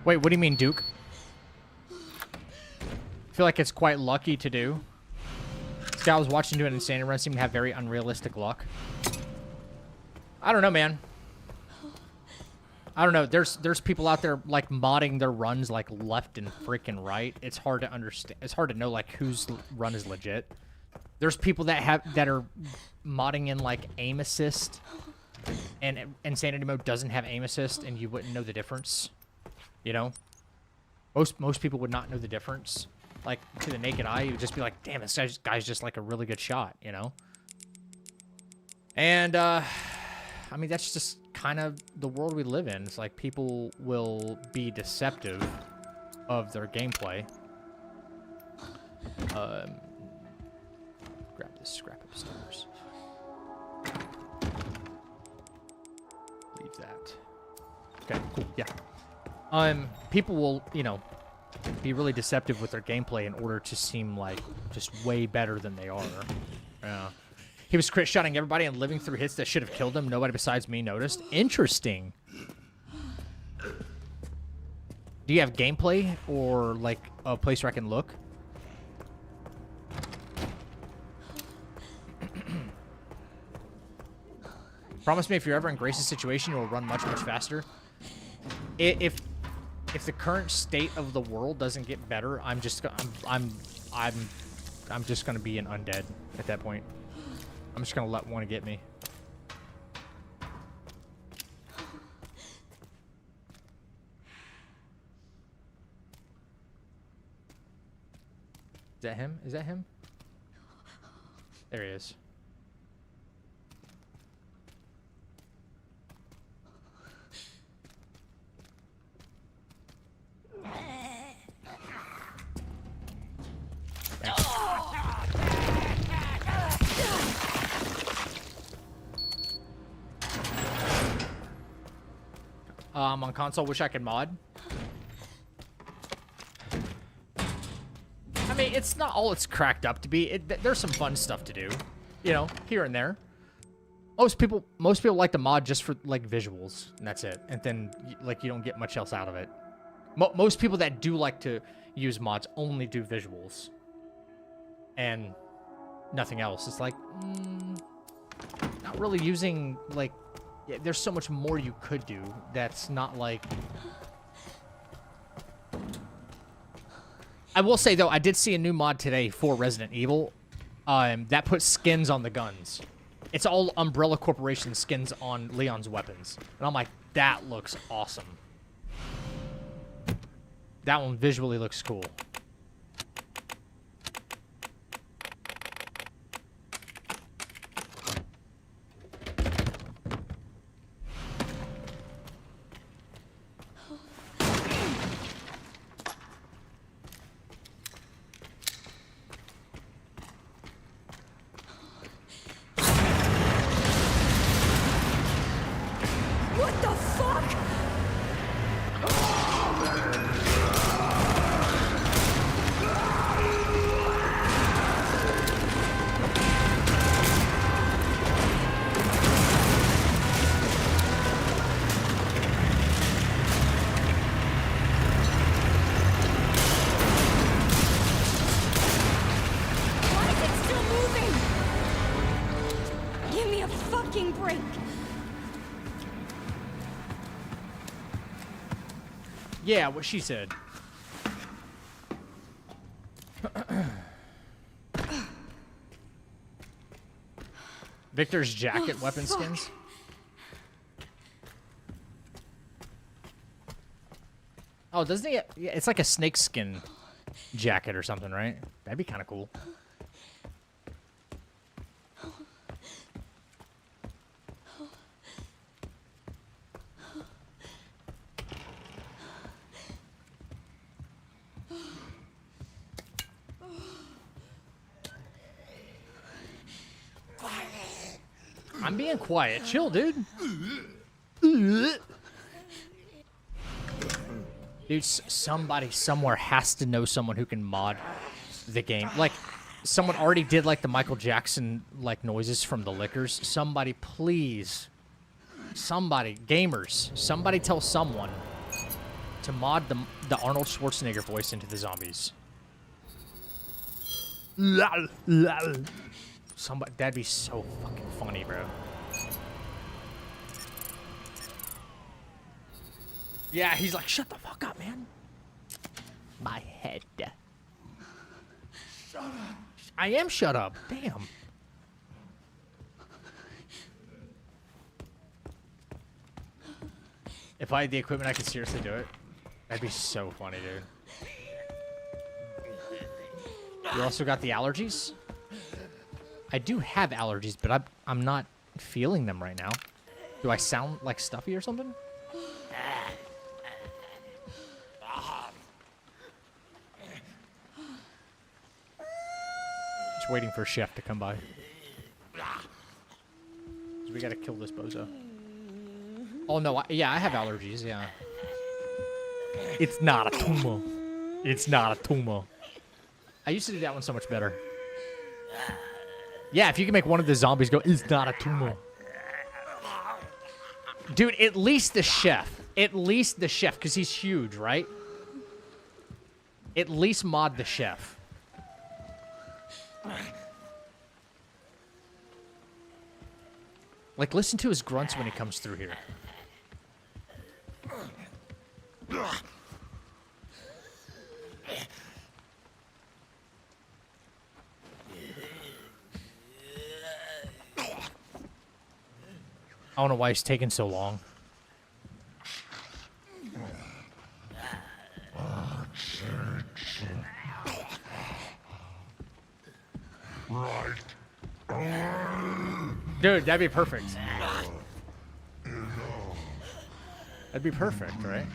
[SPEAKER 1] Wait, what do you mean, Duke? I feel like it's quite lucky to do. This guy I was watching do an insanity run seemed to have very unrealistic luck. I don't know, man. I don't know. There's people out there like modding their runs like left and freaking right. It's hard to understand. It's hard to know like whose run is legit. There's people that are modding in like aim assist, and insanity mode doesn't have aim assist, and you wouldn't know the difference. You know, most people would not know the difference. Like to the naked eye, you would just be like, "Damn, this guy's just like a really good shot," you know. And I mean, that's just kind of the world we live in. It's like people will be deceptive of their gameplay. Grab this scrap upstairs. Leave that. Okay, cool. Yeah. People will, you know, be really deceptive with their gameplay in order to seem like just way better than they are. Yeah. He was crit shotting everybody and living through hits that should have killed him. Nobody besides me noticed. Interesting. Do you have gameplay or like a place where I can look? Promise me if you're ever in Grace's situation, you will run much, much faster. If the current state of the world doesn't get better, I'm just gonna be an undead at that point. I'm just gonna let one get me. Is that him? Is that him? There he is. On console, wish I could mod. I mean, it's not all it's cracked up to be. There's some fun stuff to do, you know, here and there. Most people like to mod just for like visuals, and that's it. And then like you don't get much else out of it. Most people that do like to use mods only do visuals and nothing else. It's like not really using like. Yeah, there's so much more you could do that's not like... I will say, though, I did see a new mod today for Resident Evil that puts skins on the guns. It's all Umbrella Corporation skins on Leon's weapons. And I'm like, that looks awesome. That one visually looks cool. Yeah, what she said. Victor's jacket weapon skins. Oh, doesn't he? Yeah, it's like a snake skin jacket or something, right? That'd be kind of cool. I'm being quiet. Chill, dude. Dude, somebody somewhere has to know someone who can mod the game. Like, someone already did, like, the Michael Jackson, like, noises from the Lickers. Somebody, please. Somebody. Gamers. Somebody tell someone to mod the Arnold Schwarzenegger voice into the zombies. Somebody. That'd be so fucking funny, bro. Yeah, he's like, shut the fuck up, man. My head. Shut up. I am shut up. Damn. If I had the equipment, I could seriously do it. That'd be so funny, dude. You also got the allergies? I do have allergies, but I'm not feeling them right now. Do I sound like stuffy or something? Just waiting for Chef to come by. So we gotta kill this bozo. Oh no, yeah, I have allergies, yeah. It's not a tumor. It's not a tumor. I used to do that one so much better. Yeah, if you can make one of the zombies go, it's not a tumor. Dude, at least the chef. At least the chef, because he's huge, right? At least mod the chef. Like, listen to his grunts when he comes through here. I don't know why he's taking so long. Dude, that'd be perfect. That'd be perfect, right?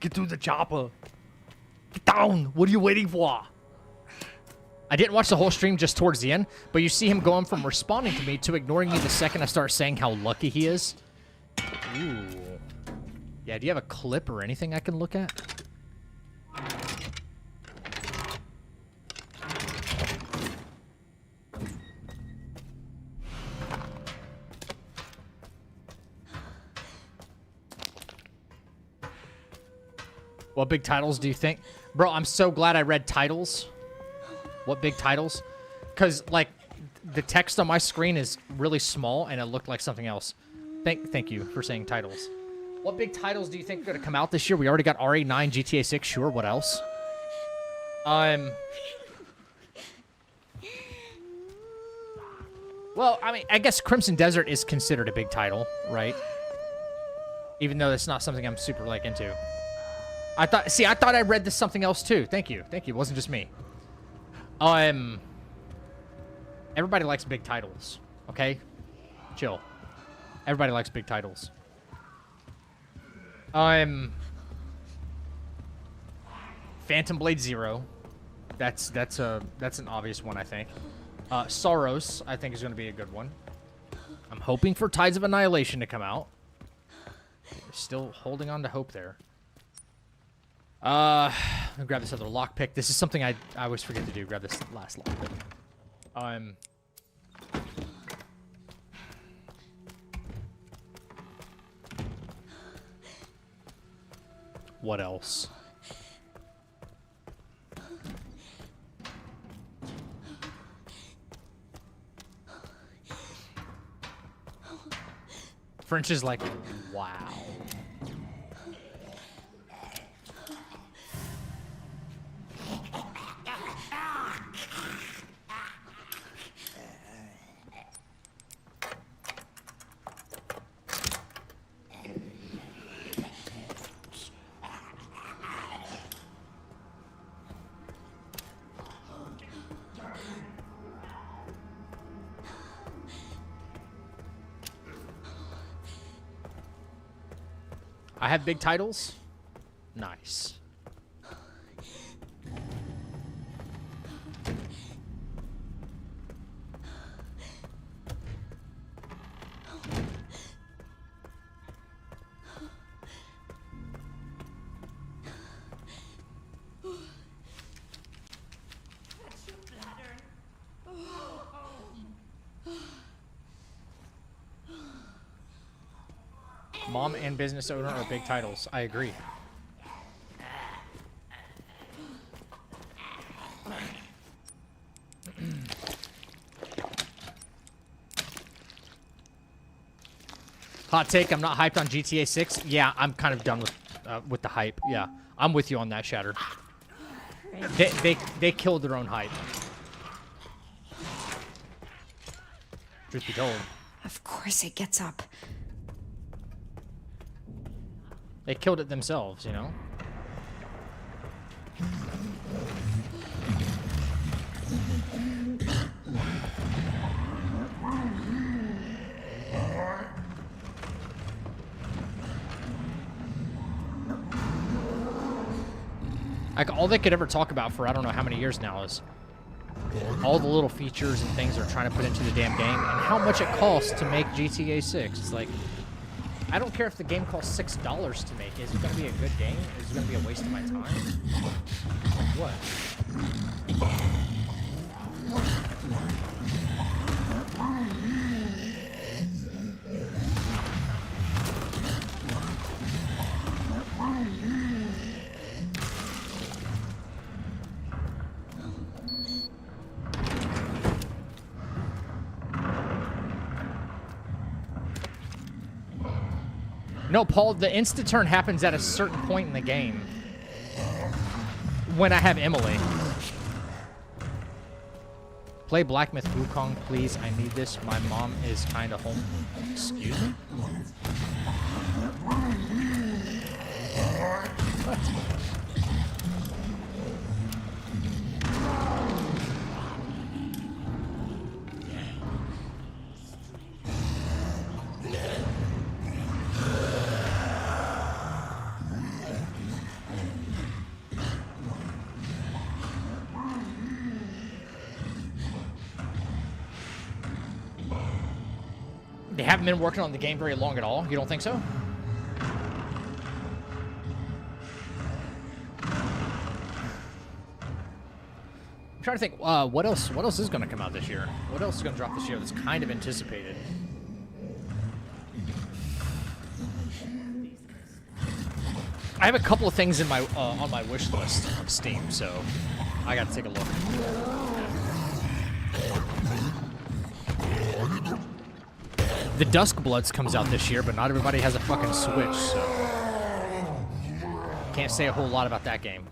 [SPEAKER 1] Get through the chopper. Get down. What are you waiting for? I didn't watch the whole stream just towards the end, but you see him going from responding to me to ignoring me the second I start saying how lucky he is. Ooh. Yeah, do you have a clip or anything I can look at? What big titles do you think? Bro, I'm so glad I read titles. What big titles? Because, like, the text on my screen is really small, and it looked like something else. Thank you for saying titles. What big titles do you think are going to come out this year? We already got RE9, GTA 6, sure. What else? Well, I mean, I guess Crimson Desert is considered a big title, right? Even though it's not something I'm super, like, into. I thought I read this something else too. Thank you. It wasn't just me. Everybody likes big titles, okay? Chill. Everybody likes big titles. Phantom Blade Zero. That's an obvious one, I think. Soros, I think, is going to be a good one. I'm hoping for Tides of Annihilation to come out. Still holding on to hope there. grab this other lockpick. This is something I always forget to do. Grab this last lockpick. What else? French is like, wow. I have big titles. Nice. Mom and business owner are big titles. I agree. Hot take, I'm not hyped on GTA 6. Yeah, I'm kind of done with the hype. Yeah, I'm with you on that, Shatter. They killed their own hype. Truth be told.
[SPEAKER 3] Of course it gets up.
[SPEAKER 1] They killed it themselves, you know? Like, all they could ever talk about for I don't know how many years now is all the little features and things they're trying to put into the damn game and how much it costs to make GTA 6. It's like, I don't care if the game costs $6 to make. Is it going to be a good game? Is it going to be a waste of my time? What? No, Paul, the insta-turn happens at a certain point in the game. When I have Emily. Play Black Myth Wukong, please. I need this. My mom is kind of home. Excuse me? What? They haven't been working on the game very long at all. You don't think so? I'm trying to think. What else? What else is going to come out this year? What else is going to drop this year that's kind of anticipated? I have a couple of things in my on my wish list on Steam, so I got to take a look. The Duskbloods comes out this year, but not everybody has a fucking Switch, so can't say a whole lot about that game.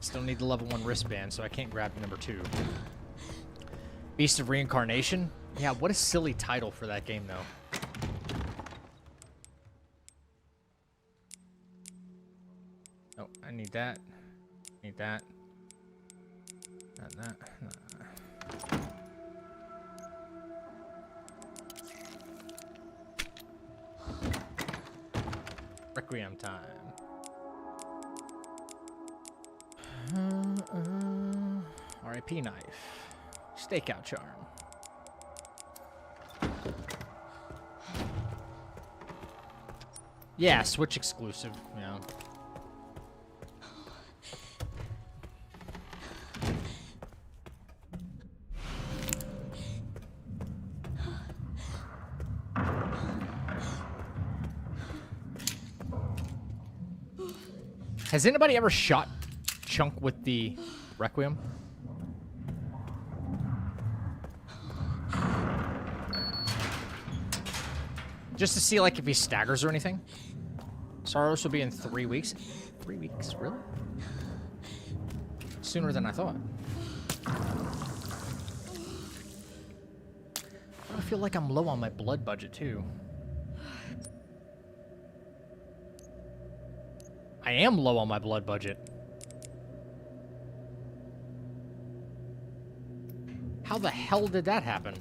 [SPEAKER 1] Still need the level 1 wristband, so I can't grab number 2. Beast of Reincarnation? Yeah, what a silly title for that game, though. Oh, I need that. Need that. Not that. Not that. Requiem time. R.I.P. knife. Stakeout charm. Yeah, Switch exclusive. Yeah. Has anybody ever shot Chunk with the Requiem? Just to see, like, if he staggers or anything. Saros will be in 3 weeks. 3 weeks? Really? Sooner than I thought. I feel like I'm low on my blood budget, too. I am low on my blood budget. How the hell did that happen?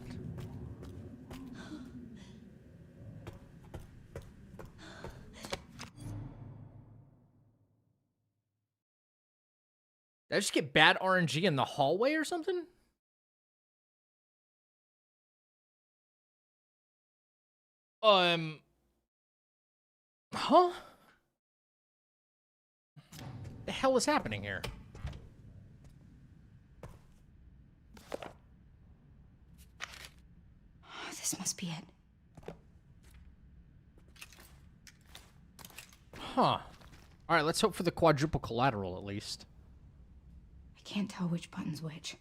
[SPEAKER 1] Did I just get bad RNG in the hallway or something? Huh? The hell is happening here?
[SPEAKER 3] This must be it.
[SPEAKER 1] Huh. All right, let's hope for the quadruple collateral at least.
[SPEAKER 3] I can't tell which button's which.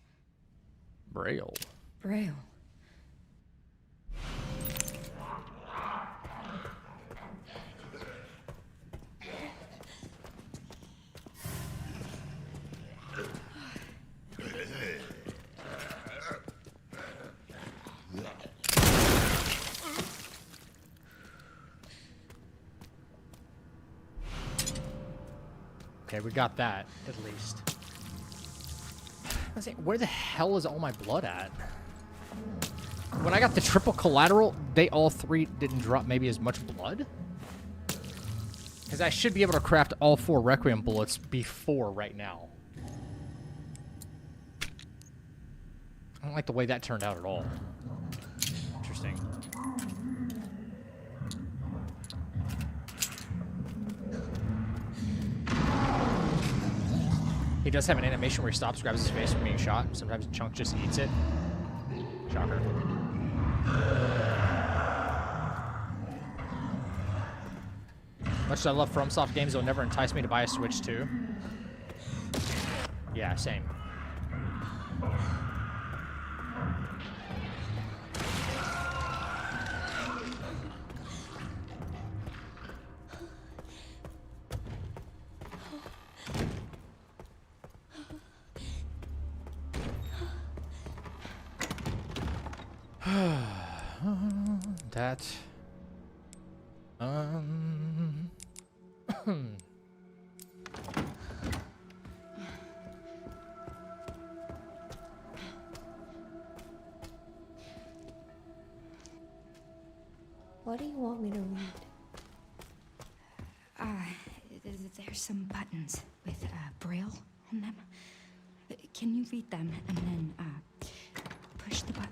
[SPEAKER 1] Braille.
[SPEAKER 3] Braille.
[SPEAKER 1] Okay, we got that, at least. I was saying, where the hell is all my blood at? When I got the triple collateral, they all three didn't drop maybe as much blood? Because I should be able to craft all 4 Requiem bullets before right now. I don't like the way that turned out at all. Interesting. He does have an animation where he stops, grabs his face from being shot. Sometimes Chunk just eats it. Shocker. Much as I love FromSoft games, they'll never entice me to buy a Switch 2. Yeah, same. That.
[SPEAKER 3] What do you want me to read? There's some buttons with Braille on them. Can you read them and then push the button?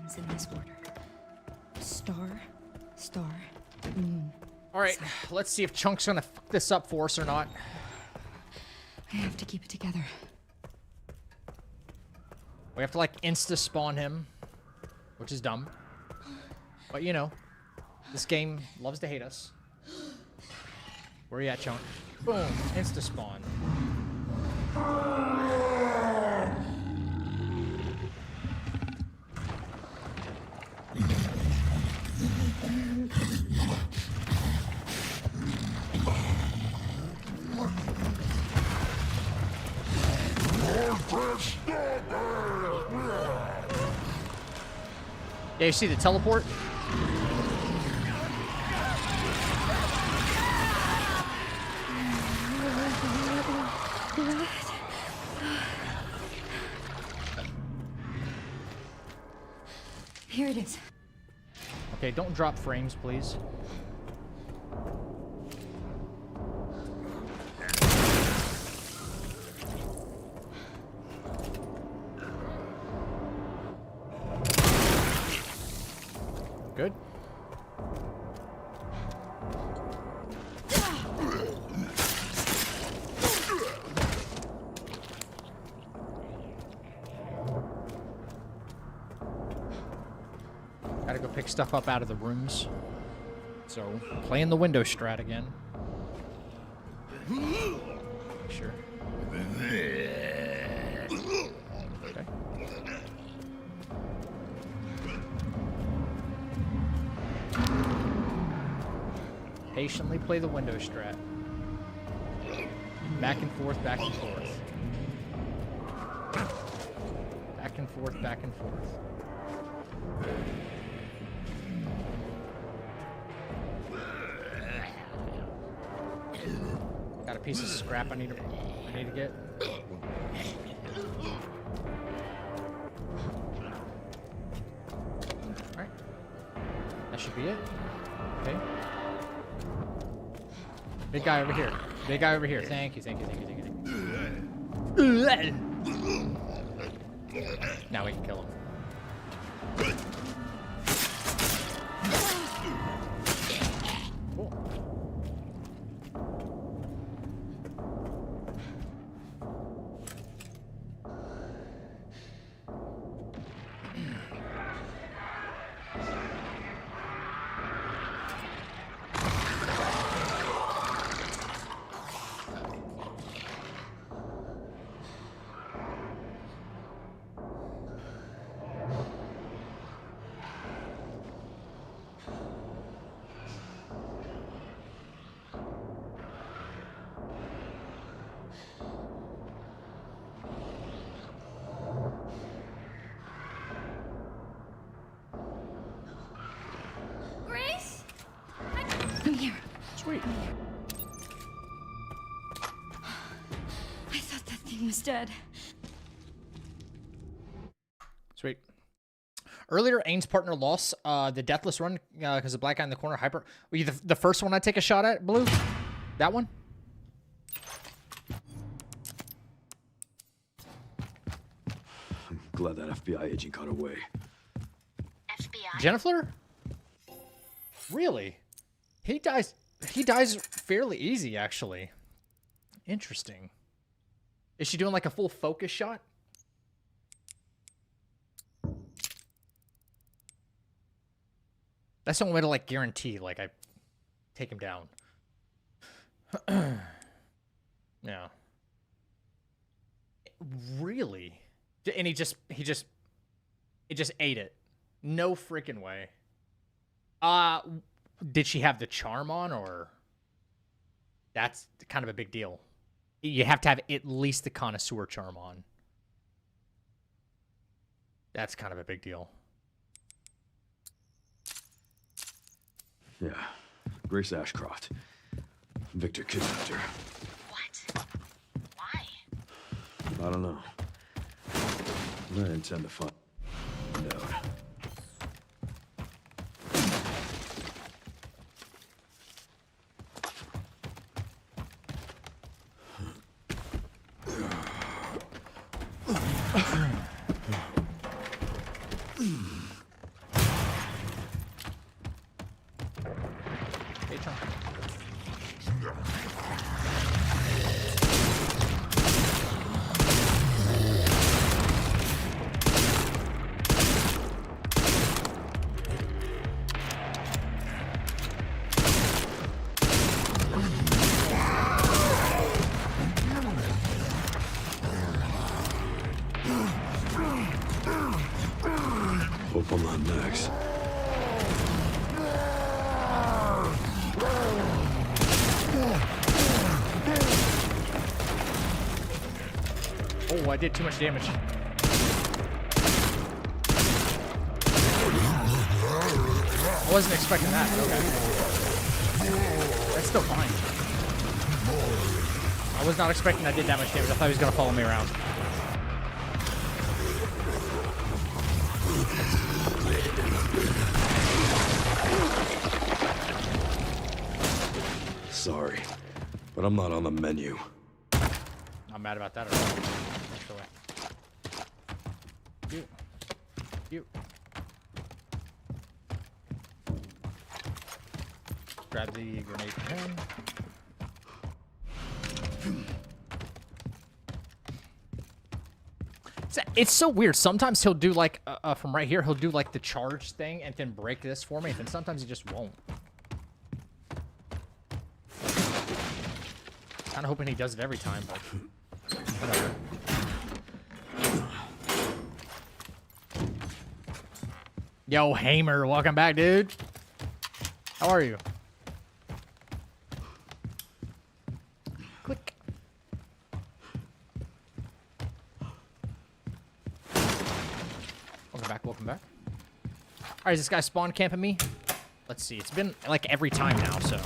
[SPEAKER 3] It's in this order. Star, star, moon.
[SPEAKER 1] All right, let's see if Chunk's gonna fuck this up for us or not.
[SPEAKER 3] I have to keep it together.
[SPEAKER 1] We have to, like, insta-spawn him, which is dumb. But, you know, this game loves to hate us. Where you at, Chunk? Boom, insta-spawn. Yeah, you see the teleport?
[SPEAKER 3] Here it is.
[SPEAKER 1] Okay, don't drop frames, please. Good. Gotta go pick stuff up out of the rooms. So, playing the window strat again. Sure. Okay. Patiently play the window strat. Back and forth, back and forth. Back and forth, back and forth. Got a piece of scrap I need to get. Alright. That should be it. Okay. Big guy over here. Big guy over here. Thank you, thank you, thank you, thank you, thank you. Now we can kill him. Cool.
[SPEAKER 3] Grace? I'm here.
[SPEAKER 1] Sweet.
[SPEAKER 3] I thought that thing was dead.
[SPEAKER 1] Sweet. Earlier, Aang's partner lost the Deathless run because the black guy in the corner, Hyper. Were you the first one I take a shot at, Blue? That one?
[SPEAKER 4] I'm glad that FBI agent got away.
[SPEAKER 7] FBI?
[SPEAKER 1] Jennifer? Really? He dies fairly easy, actually. Interesting. Is she doing like a full focus shot? That's the only way to like guarantee like I take him down. Yeah. Really? And he just ate it. No freaking way. Did she have the charm on, or that's kind of a big deal? You have to have at least the connoisseur charm on. That's kind of a big deal.
[SPEAKER 4] Yeah. Grace Ashcroft. Victor kidnapped her.
[SPEAKER 7] What? Why?
[SPEAKER 4] I don't know. I intend to find out.
[SPEAKER 1] Hey, Chunk.
[SPEAKER 4] Hope I'm not next.
[SPEAKER 1] Oh, I did too much damage. I wasn't expecting that, but okay. That's still fine. I was not expecting I did that much damage. I thought he was going to follow me around.
[SPEAKER 4] Sorry, but I'm not on the menu.
[SPEAKER 1] Not mad about that at all. Actually. You. grab the grenade from him. It's so weird. Sometimes he'll do like, from right here, he'll do like the charge thing and then break this for me, and then sometimes he just won't. Kind of hoping he does it every time, but whatever. Yo, Hamer, welcome back, dude. How are you? Click. Welcome back, welcome back. Alright, is this guy spawn camping me? Let's see, it's been like every time now, so.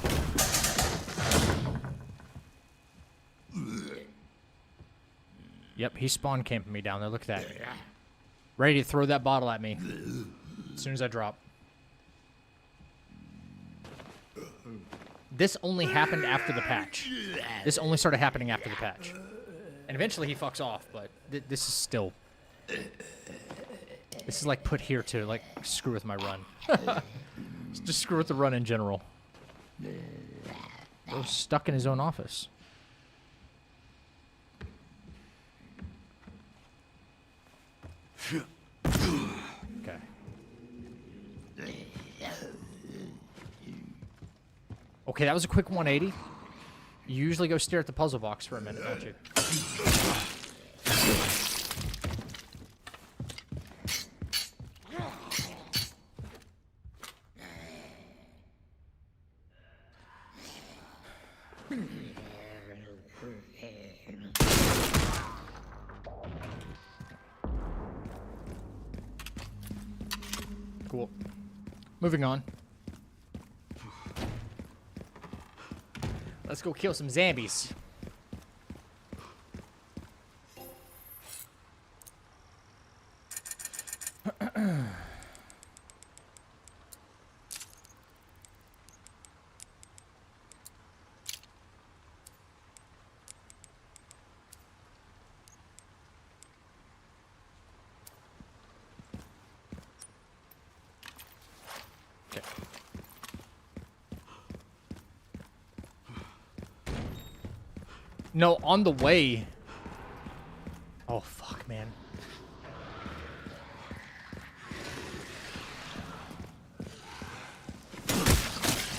[SPEAKER 1] Yep, he's spawn camping me down there, look at that. Ready to throw that bottle at me as soon as I drop. This only happened after the patch. This only started happening after the patch. And eventually he fucks off, but this is still... This is like put here to like screw with my run. Just screw with the run in general. Bro's stuck in his own office. Okay. Okay, that was a quick 180. You usually go stare at the puzzle box for a minute, don't you? Cool. Moving on. Let's go kill some zombies. Okay. No, on the way. Oh, fuck, man.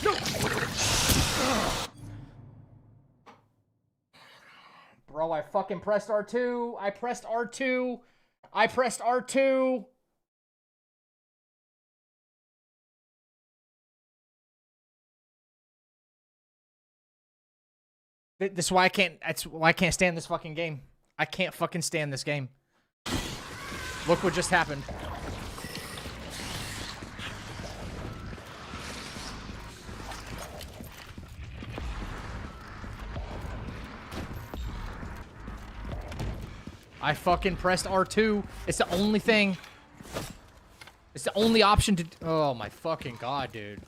[SPEAKER 1] No! Bro, I fucking pressed R2. I pressed R2. I pressed R2. This is why I can't. That's why I can't stand this fucking game. I can't fucking stand this game. Look what just happened. I fucking pressed R2. It's the only thing. It's the only option to. Oh my fucking god, dude.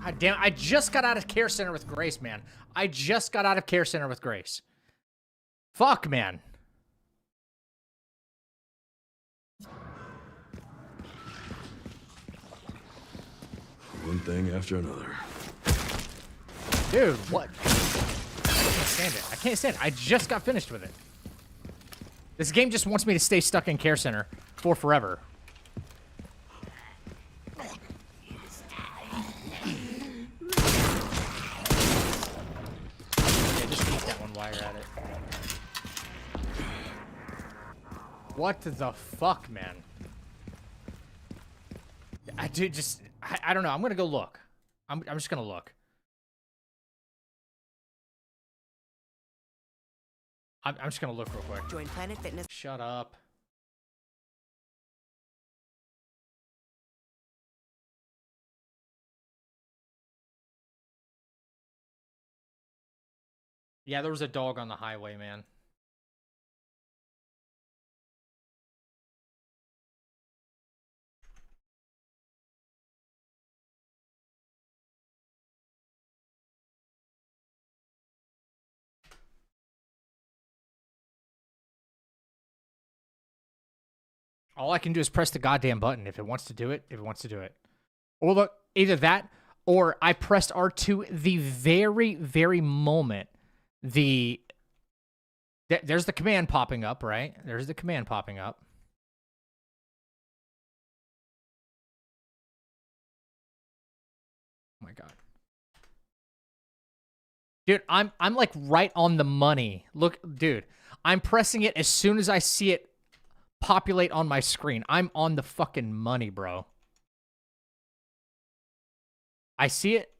[SPEAKER 1] God damn, I just got out of Care Center with Grace, man. I just got out of Care Center with Grace. Fuck, man.
[SPEAKER 4] One thing after another.
[SPEAKER 1] Dude, what? I can't stand it. I can't stand it. I just got finished with it. This game just wants me to stay stuck in Care Center for forever. While you're at it. What the fuck, man? I don't know. I'm gonna go look. I'm just gonna look. I'm just gonna look real quick.
[SPEAKER 8] Join Planet Fitness.
[SPEAKER 1] Shut up. Yeah, there was a dog on the highway, man. All I can do is press the goddamn button. If it wants to do it, if it wants to do it. Or look, either that, or I pressed R2 the very, very moment there's the command popping up, right? There's the command popping up. Oh my god. Dude, I'm like right on the money. Look, dude, I'm pressing it as soon as I see it populate on my screen. I'm on the fucking money, bro. I see it.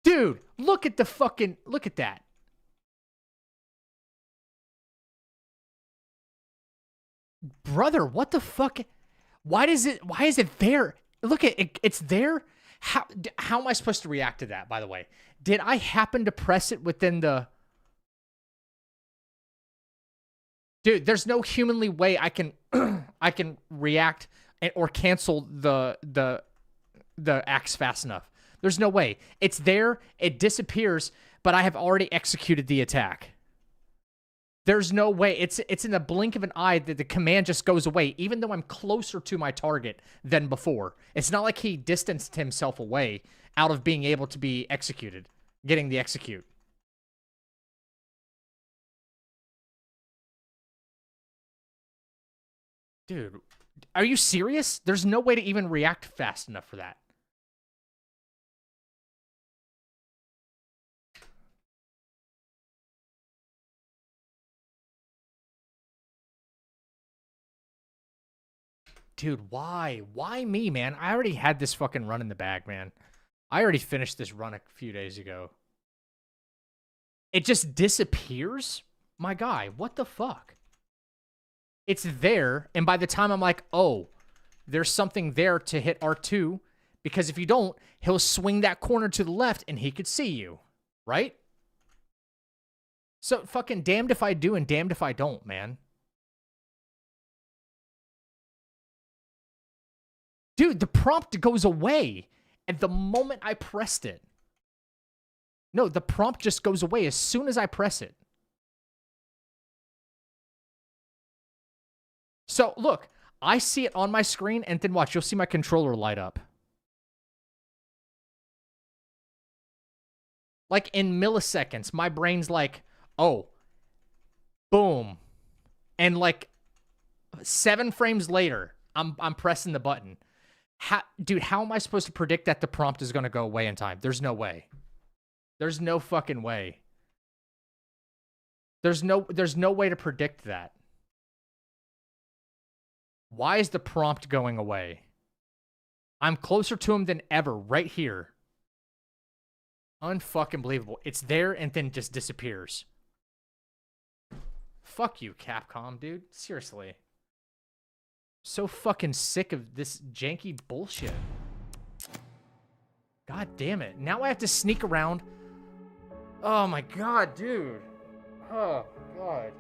[SPEAKER 1] Dude, look at the fucking, look at that. Brother, what the fuck? Why is it there? Look at it, it's there. How am I supposed to react to that, by the way? Did I happen to press it within the... Dude, there's no humanly way I can I can react or cancel the axe fast enough. There's no way. It's there, it disappears, but I have already executed the attack. There's no way. It's in the blink of an eye that the command just goes away, even though I'm closer to my target than before. It's not like he distanced himself away out of being able to be executed, getting the execute. Dude, are you serious? There's no way to even react fast enough for that. Dude, why? Why me, man? I already had this fucking run in the bag, man. I already finished this run a few days ago. It just disappears? My guy, what the fuck? It's there, and by the time I'm like, oh, there's something there to hit R2, because if you don't, he'll swing that corner to the left and he could see you, right? So fucking damned if I do and damned if I don't, man. Dude, the prompt goes away at the moment I pressed it. No, the prompt just goes away as soon as I press it. So, look, I see it on my screen, and then watch, you'll see my controller light up. Like, in milliseconds, my brain's like, oh, boom. And, like, 7 frames later, I'm pressing the button. Dude, how am I supposed to predict that the prompt is going to go away in time? There's no way. There's no fucking way. There's no way to predict that. Why is the prompt going away? I'm closer to him than ever right here. Unfucking believable. It's there and then just disappears. Fuck you, Capcom, dude. Seriously. So fucking sick of this janky bullshit. God damn it. Now I have to sneak around. Oh my god, dude. Oh god.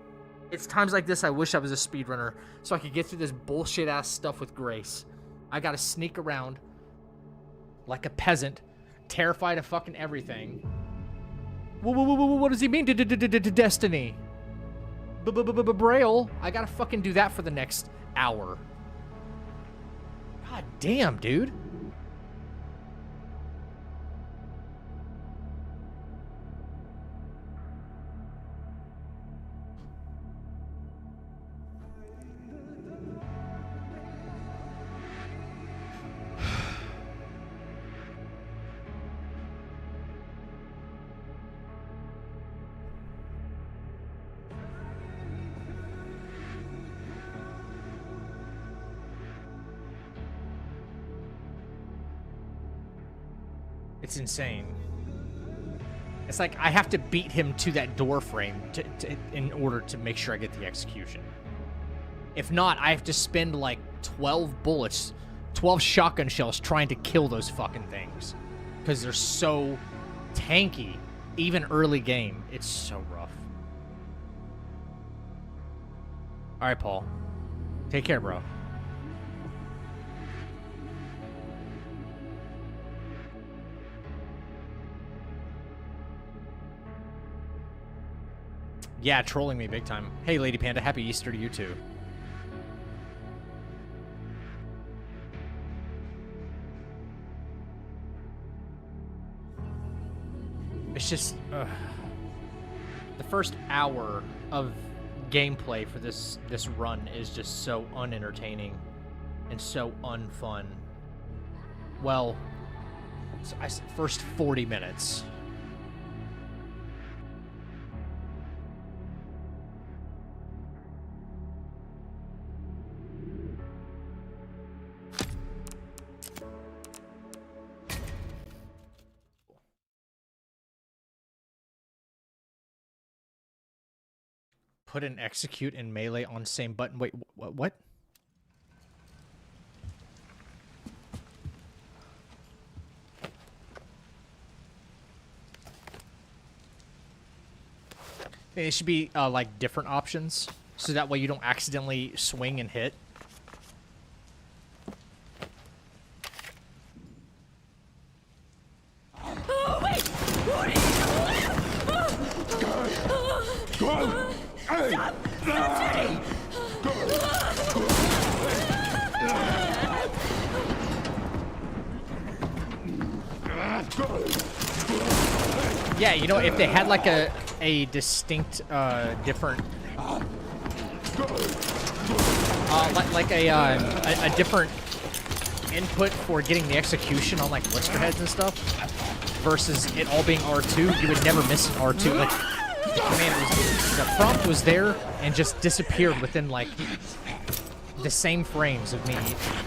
[SPEAKER 1] It's times like this I wish I was a speedrunner so I could get through this bullshit ass stuff with grace. I gotta sneak around like a peasant, terrified of fucking everything. What does he mean, Destiny? Braille? I gotta fucking do that for the next hour. God damn, dude. It's insane. It's like I have to beat him to that door frame in order to make sure I get the execution. If not, I have to spend like 12 bullets, 12 shotgun shells trying to kill those fucking things. Because they're so tanky, even early game. It's so rough. Alright, Paul. Take care, bro. Yeah, trolling me big time. Hey, Lady Panda, happy Easter to you too. It's just the first hour of gameplay for this run is just so unentertaining and so unfun. Well, first 40 minutes. Put an execute and melee on same button. Wait, what? It should be like different options, so that way you don't accidentally swing and hit.
[SPEAKER 6] Oh, wait! What are you doing?
[SPEAKER 2] Go! Hey!
[SPEAKER 6] Stop! Stop shooting!
[SPEAKER 1] Yeah, you know, if they had like a distinct different like a different input for getting the execution on like blister heads and stuff versus it all being R2, you would never miss an R2. Like the command was, the prompt was there and just disappeared within like the same frames of me,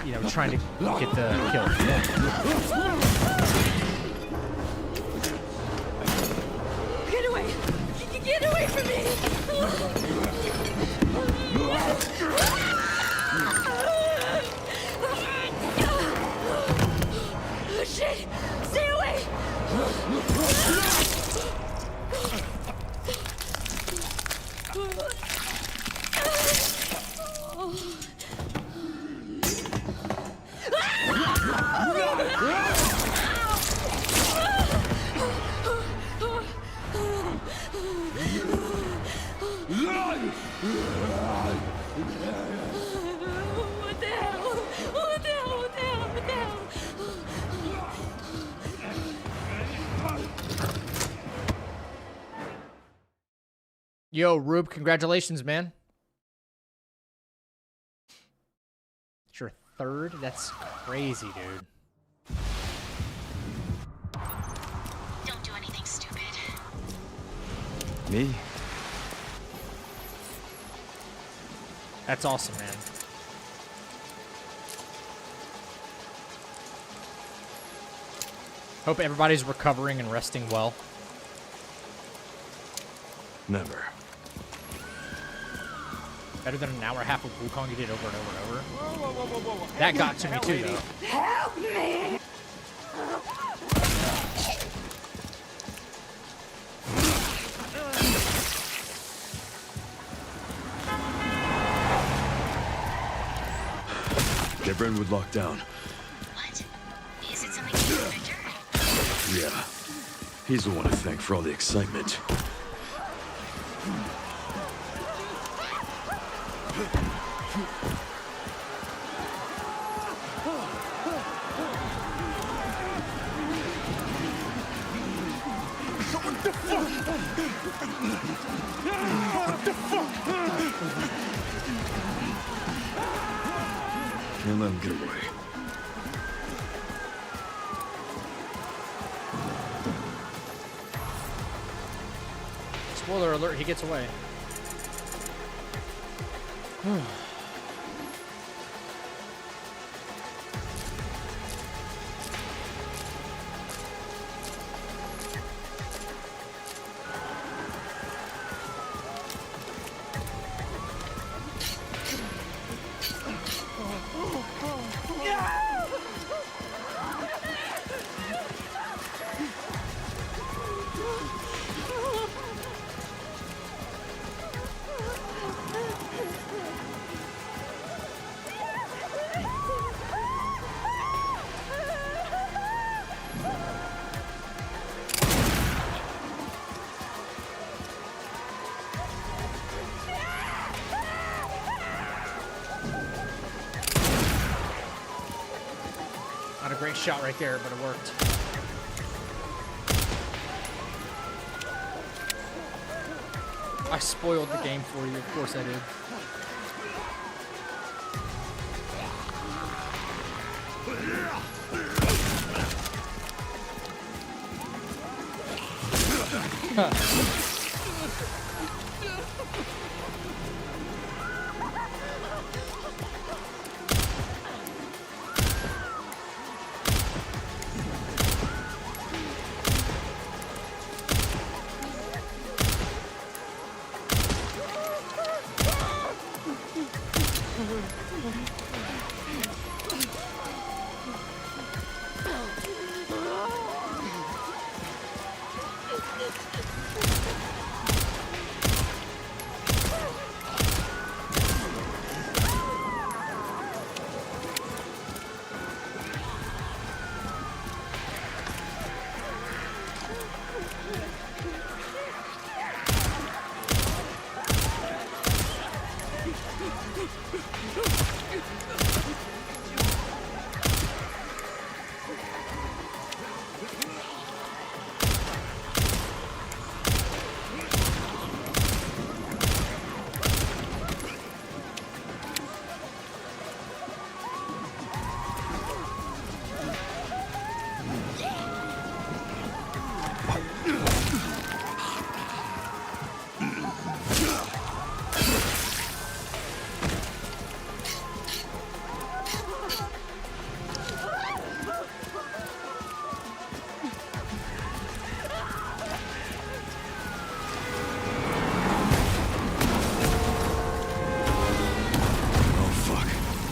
[SPEAKER 1] you know, trying to get the kill.
[SPEAKER 6] Get away! Get away from me! Oh, shit! Stay away! What the hell? What the hell? What the hell? What the hell?
[SPEAKER 1] Yo, Rube, congratulations, man. It's your third? That's crazy, dude.
[SPEAKER 7] Don't do anything stupid.
[SPEAKER 4] Me?
[SPEAKER 1] That's awesome, man. Hope everybody's recovering and resting well.
[SPEAKER 4] Never.
[SPEAKER 1] Better than an hour and a half of Wukong you did over and over and over.
[SPEAKER 5] Whoa, whoa, whoa, whoa, whoa.
[SPEAKER 1] That got to me too, though.
[SPEAKER 6] Help me!
[SPEAKER 4] Get Brentwood locked down.
[SPEAKER 7] What? Is it something to do with Victor?
[SPEAKER 4] Yeah. He's the one to thank for all the excitement. Can't let him get away.
[SPEAKER 1] Spoiler alert, he gets away. Not a great shot right there, but it worked. I spoiled the game for you. Of course I did.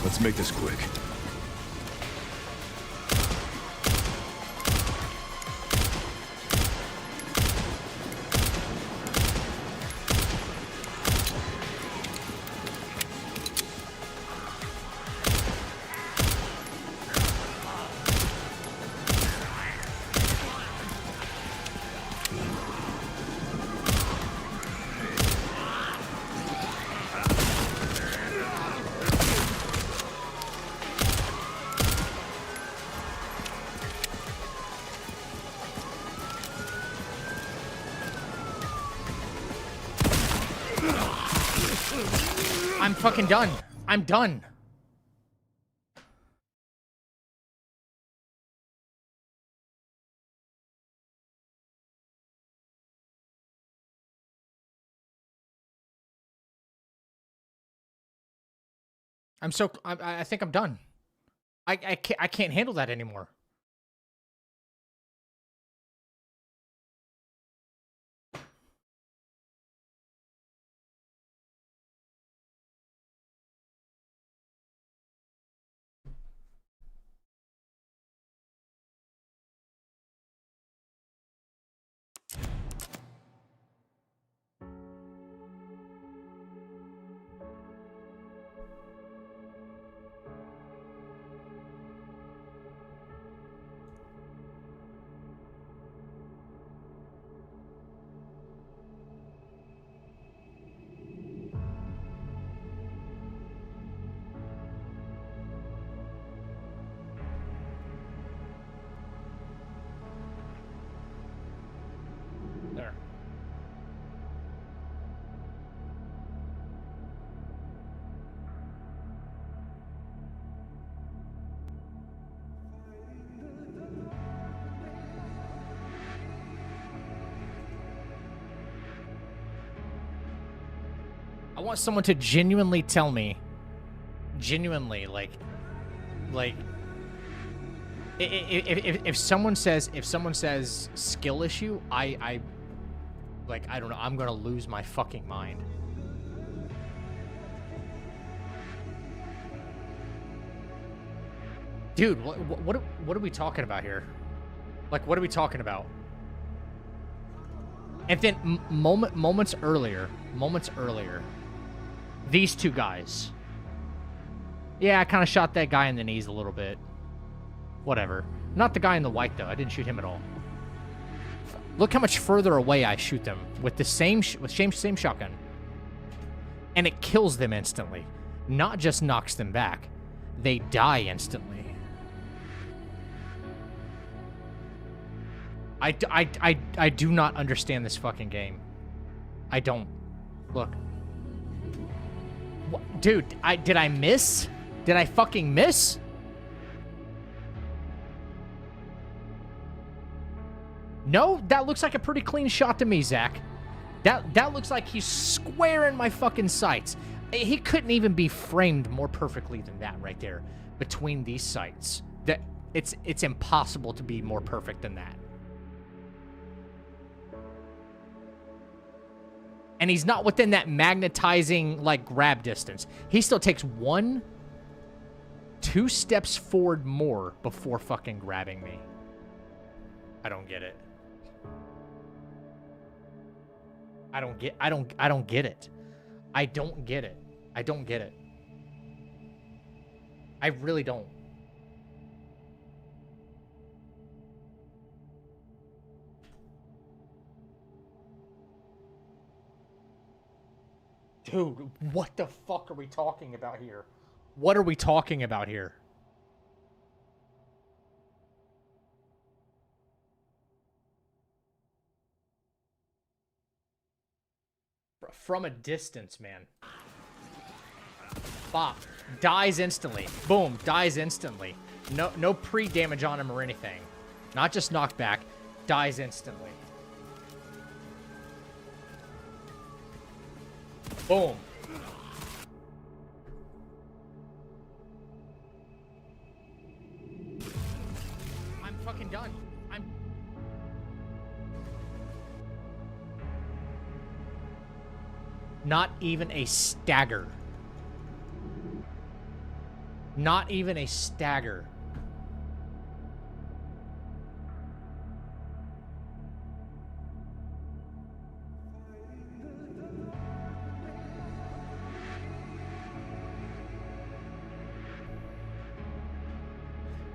[SPEAKER 4] Let's make this quick.
[SPEAKER 1] I'm fucking done. I'm done. I think I'm done. I can't handle that anymore. There. I want someone to genuinely tell me, genuinely, like, if someone says skill issue, I don't know, I'm gonna lose my fucking mind. Dude, what are we talking about here? Like, what are we talking about? And then moments earlier, these two guys. Yeah, I kind of shot that guy in the knees a little bit. Whatever. Not the guy in the white, though. I didn't shoot him at all. Look how much further away I shoot them with the same shotgun. And it kills them instantly. Not just knocks them back. They die instantly. I do not understand this fucking game. I don't. Look. Dude, did I miss? Did I fucking miss? No, that looks like a pretty clean shot to me, Zach. That looks like he's square in my fucking sights. He couldn't even be framed more perfectly than that right there between these sights. That it's impossible to be more perfect than that. And he's not within that magnetizing, like, grab distance. He still takes 1, 2 steps forward more before fucking grabbing me. I don't get it. I don't get it. I don't get it. I don't get it. I really don't. Dude, what the fuck are we talking about here? What are we talking about here? From a distance, man. Bop. Dies instantly. Boom. Dies instantly. No pre-damage on him or anything. Not just knockback. Dies instantly. Boom. I'm fucking done. Not even a stagger. Not even a stagger.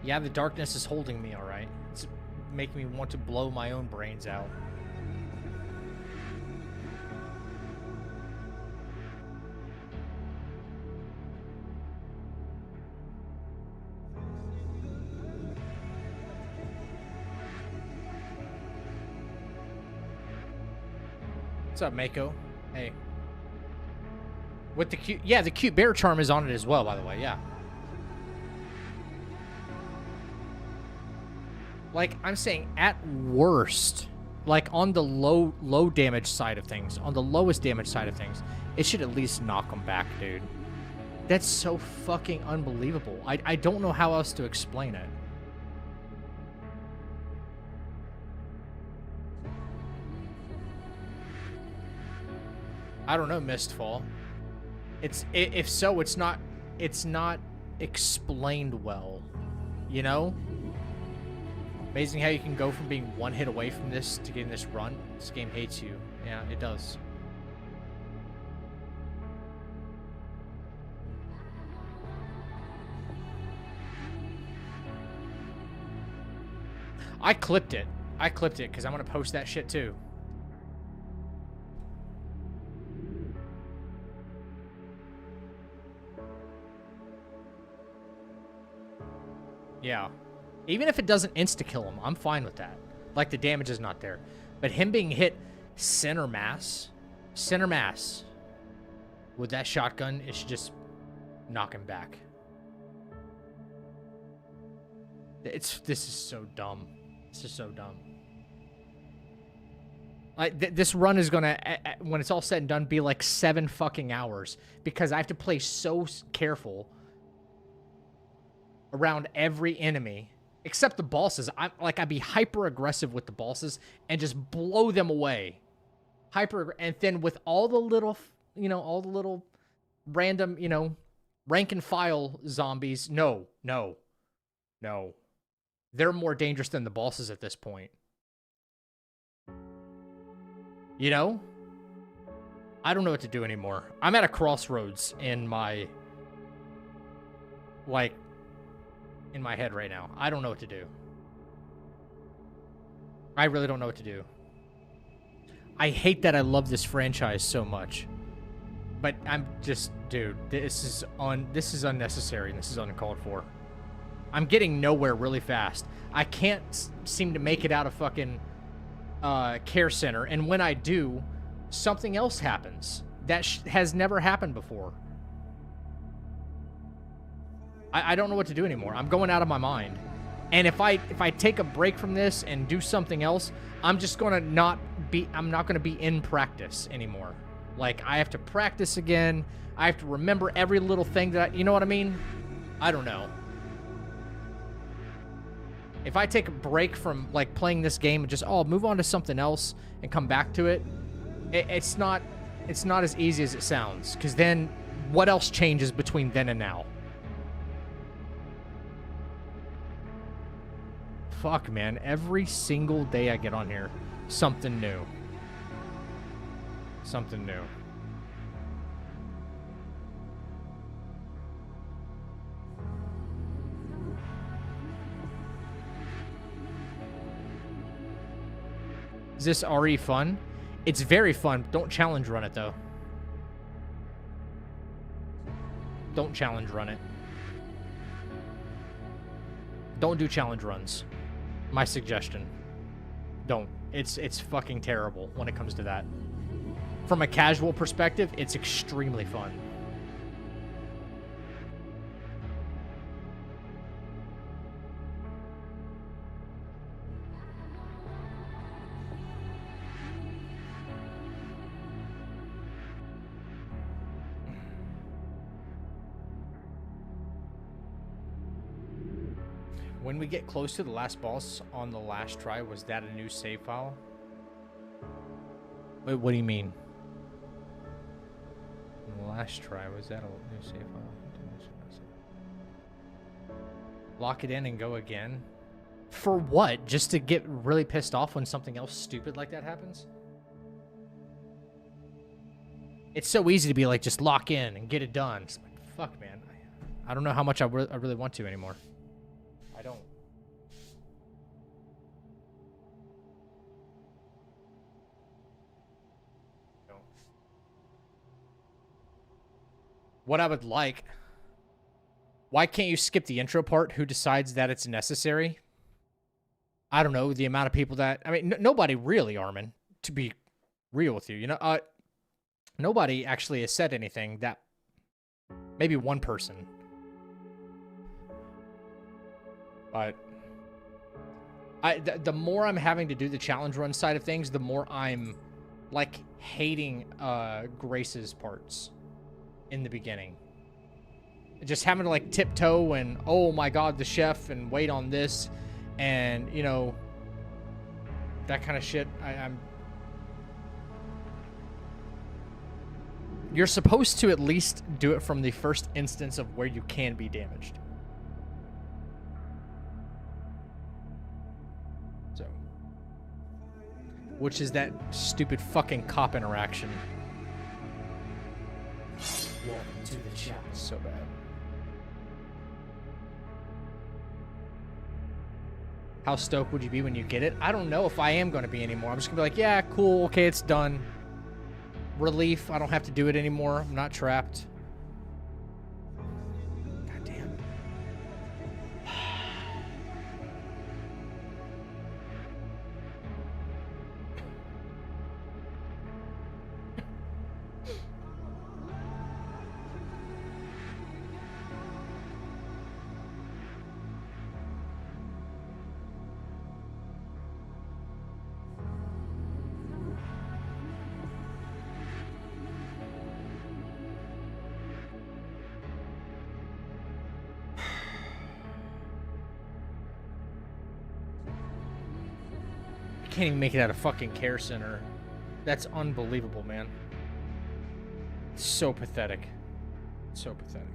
[SPEAKER 1] Yeah, the darkness is holding me, all right. It's making me want to blow my own brains out. What's up, Mako? Hey. With the cute... Yeah, the cute bear charm is on it as well, by the way. Yeah. Like, I'm saying, at worst, like, on the low damage side of things, on the lowest damage side of things, it should at least knock them back, dude. That's so fucking unbelievable. I don't know how else to explain it. I don't know, Mistfall. If so, it's not explained well, you know? Amazing how you can go from being one hit away from this to getting this run. This game hates you. Yeah, it does. I clipped it. Because I'm going to post that shit too. Yeah. Even if it doesn't insta-kill him, I'm fine with that. Like, the damage is not there. But him being hit center mass, with that shotgun, it should just knock him back. This is so dumb. This is so dumb. Like, this run is gonna, when it's all said and done, be like 7 fucking hours. Because I have to play so careful around every enemy. Except the bosses. I'd be hyper aggressive with the bosses and just blow them away. And then with all the little, all the little random, rank and file zombies. No. They're more dangerous than the bosses at this point. I don't know what to do anymore. I'm at a crossroads in my, in my head right now. I don't know what to do. I really don't know what to do. I hate that I love this franchise so much. But I'm just, dude, this is unnecessary and this is uncalled for. I'm getting nowhere really fast. I can't seem to make it out of fucking care center, and when I do, something else happens That has never happened before. I don't know what to do anymore. I'm going out of my mind. And if I take a break from this and do something else, I'm not going to be in practice anymore. Like, I have to practice again. I have to remember every little thing you know what I mean? I don't know. If I take a break from, like, playing this game and just, move on to something else and come back to it, it's not as easy as it sounds. Because then, what else changes between then and now? Fuck, man. Every single day I get on here, something new. Something new. Is this RE fun? It's very fun. Don't challenge run it, though. Don't challenge run it. Don't do challenge runs. My suggestion. Don't. It's fucking terrible when it comes to that. From a casual perspective, it's extremely fun. When we get close to the last boss on the last try, was that a new save file? Wait, what do you mean? On the last try, was that a new save file? Lock it in and go again? For what? Just to get really pissed off when something else stupid like that happens? It's so easy to be like, just lock in and get it done. It's like, fuck, man. I don't know how much I really want to anymore. I don't. What I would like. Why can't you skip the intro part? Who decides that it's necessary? I don't know. The amount of people that... I mean, nobody really, Armin, to be real with you. You know, nobody actually has said anything that... Maybe one person. But the more I'm having to do the challenge run side of things, the more I'm like hating Grace's parts in the beginning. Just having to like tiptoe and oh my god, the chef, and wait on this, and you know, that kind of shit. You're supposed to at least do it from the first instance of where you can be damaged. So, which is that stupid fucking cop interaction. Welcome to the chat. So bad. How stoked would you be when you get it? I don't know if I am going to be anymore. I'm just going to be like, yeah, cool, okay, it's done. Relief, I don't have to do it anymore. I'm not trapped. God damn. Can't even make it out of fucking care center. That's unbelievable, man. So pathetic. So pathetic.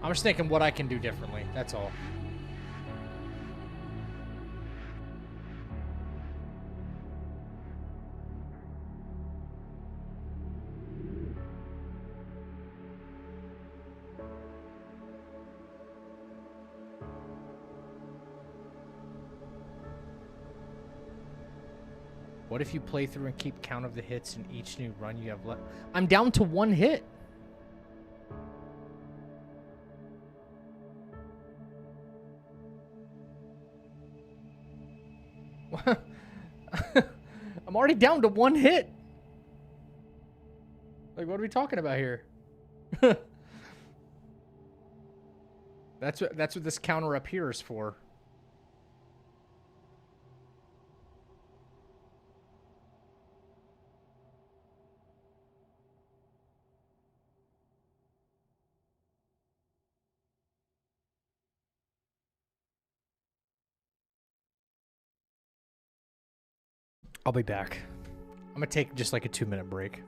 [SPEAKER 1] I'm just thinking what I can do differently. That's all. What if you play through and keep count of the hits in each new run you have left? I'm down to 1 hit. already down to 1 hit. Like, what are we talking about here? That's what this counter up here is for. I'll be back. I'm gonna take just like a 2-minute break.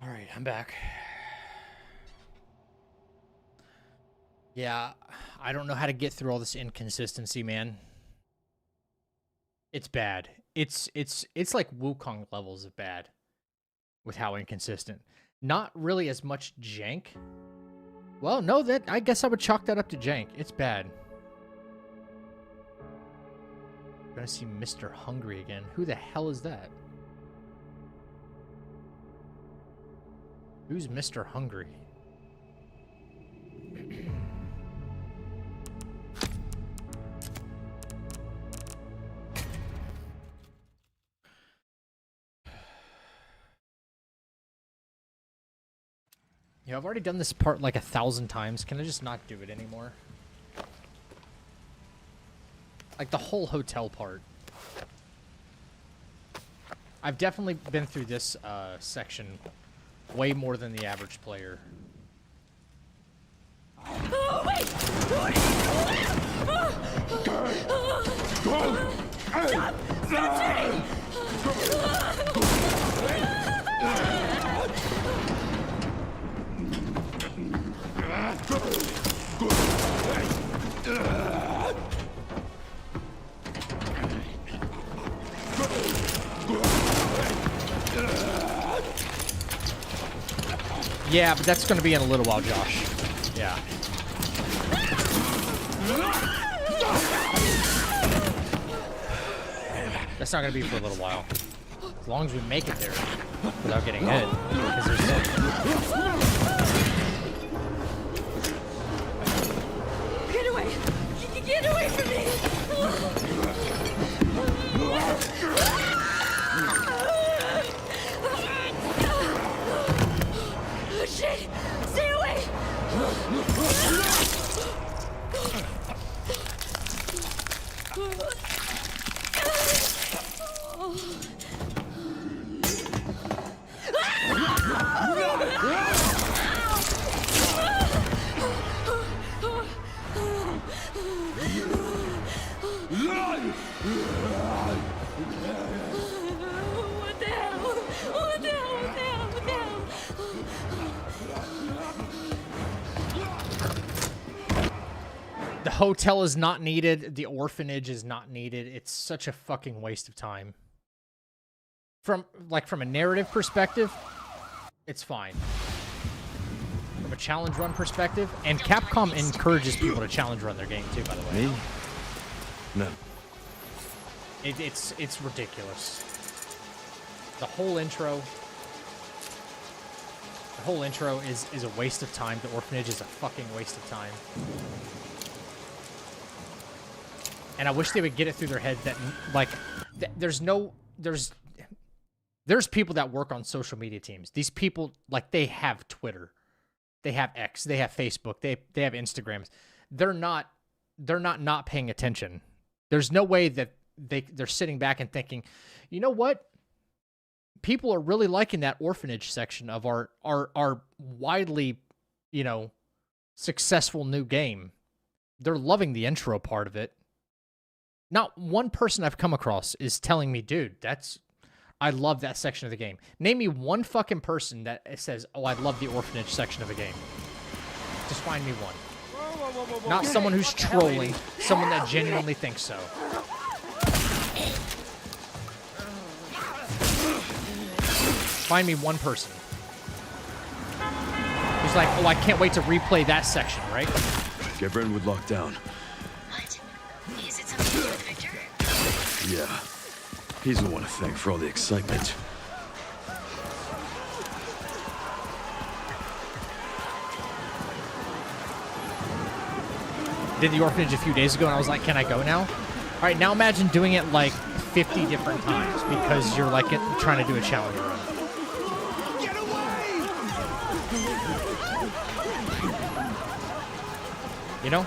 [SPEAKER 1] All right, I'm back. Yeah, I don't know how to get through all this inconsistency, man. It's bad. It's like Wukong levels of bad with how inconsistent. Not really as much jank. Well, no, that I guess I would chalk that up to jank. It's bad. I'm gonna see Mr. Hungry again. Who the hell is that? Who's Mr. Hungry? Yeah, I've already done this part like 1,000 times. Can I just not do it anymore? Like the whole hotel part. I've definitely been through this section way more than the average player.
[SPEAKER 6] Oh, wait! Stop! Stop shooting!
[SPEAKER 1] Yeah, but that's going to be in a little while, Josh. Yeah. That's not gonna be for a little while. As long as we make it there without getting hit. Because there's...
[SPEAKER 3] Get away! Get away from me! Oh, shit! Stay away! What the hell? What the hell? What the hell? What the hell?
[SPEAKER 1] The hotel is not needed. The orphanage is not needed. It's such a fucking waste of time. From a narrative perspective, it's fine. From a challenge run perspective, and Capcom encourages people to challenge run their game too, by the way.
[SPEAKER 4] Me? No.
[SPEAKER 1] It's ridiculous. The whole intro is a waste of time. The orphanage is a fucking waste of time. And I wish they would get it through their head that, like, there's people that work on social media teams. These people, like, they have Twitter, they have X, they have Facebook, they have Instagrams. They're not paying attention. There's no way that they're sitting back and thinking, you know what? People are really liking that orphanage section of our widely, successful new game. They're loving the intro part of it. Not one person I've come across is telling me, dude, I love that section of the game. Name me one fucking person that says, oh, I love the orphanage section of the game. Just find me one. Not someone who's trolling, someone that genuinely thinks so. Find me one person who's like, oh, I can't wait to replay that section, right?
[SPEAKER 4] Get Brentwood locked down.
[SPEAKER 7] What? Is it something to do with Victor?
[SPEAKER 4] Yeah. He's the one to thank for all the excitement.
[SPEAKER 1] Did the orphanage a few days ago, and I was like, can I go now? All right, now imagine doing it like 50 different times because you're like trying to do a challenge run.
[SPEAKER 2] Get away!
[SPEAKER 1] You know?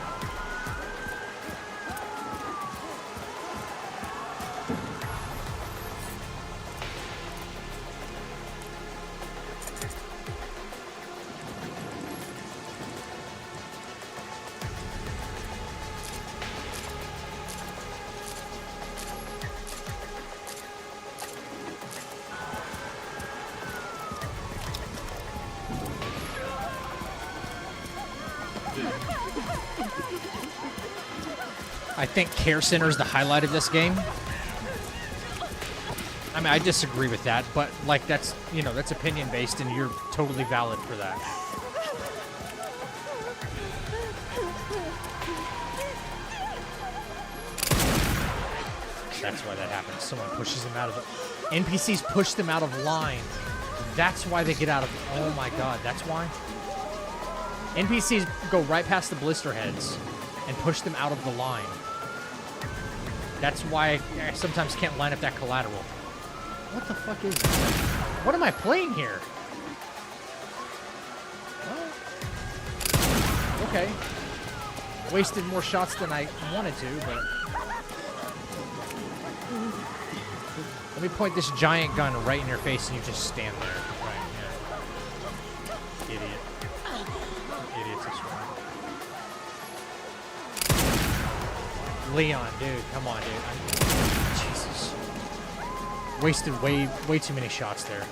[SPEAKER 1] I think Care Center is the highlight of this game. I mean, I disagree with that, but like that's opinion based, and you're totally valid for that. That's why that happens. Someone pushes them out of the... NPCs push them out of line. That's why they get out of... Oh my god, that's why? NPCs go right past the blister heads and push them out of the line. That's why I sometimes can't line up that collateral. What the fuck is this? What am I playing here? Well, okay. Wasted more shots than I wanted to, but... Let me point this giant gun right in your face and you just stand there. Right, yeah. Idiot. Idiots, I swear. Leon, dude, come on, dude. Jesus. Wasted way too many shots there.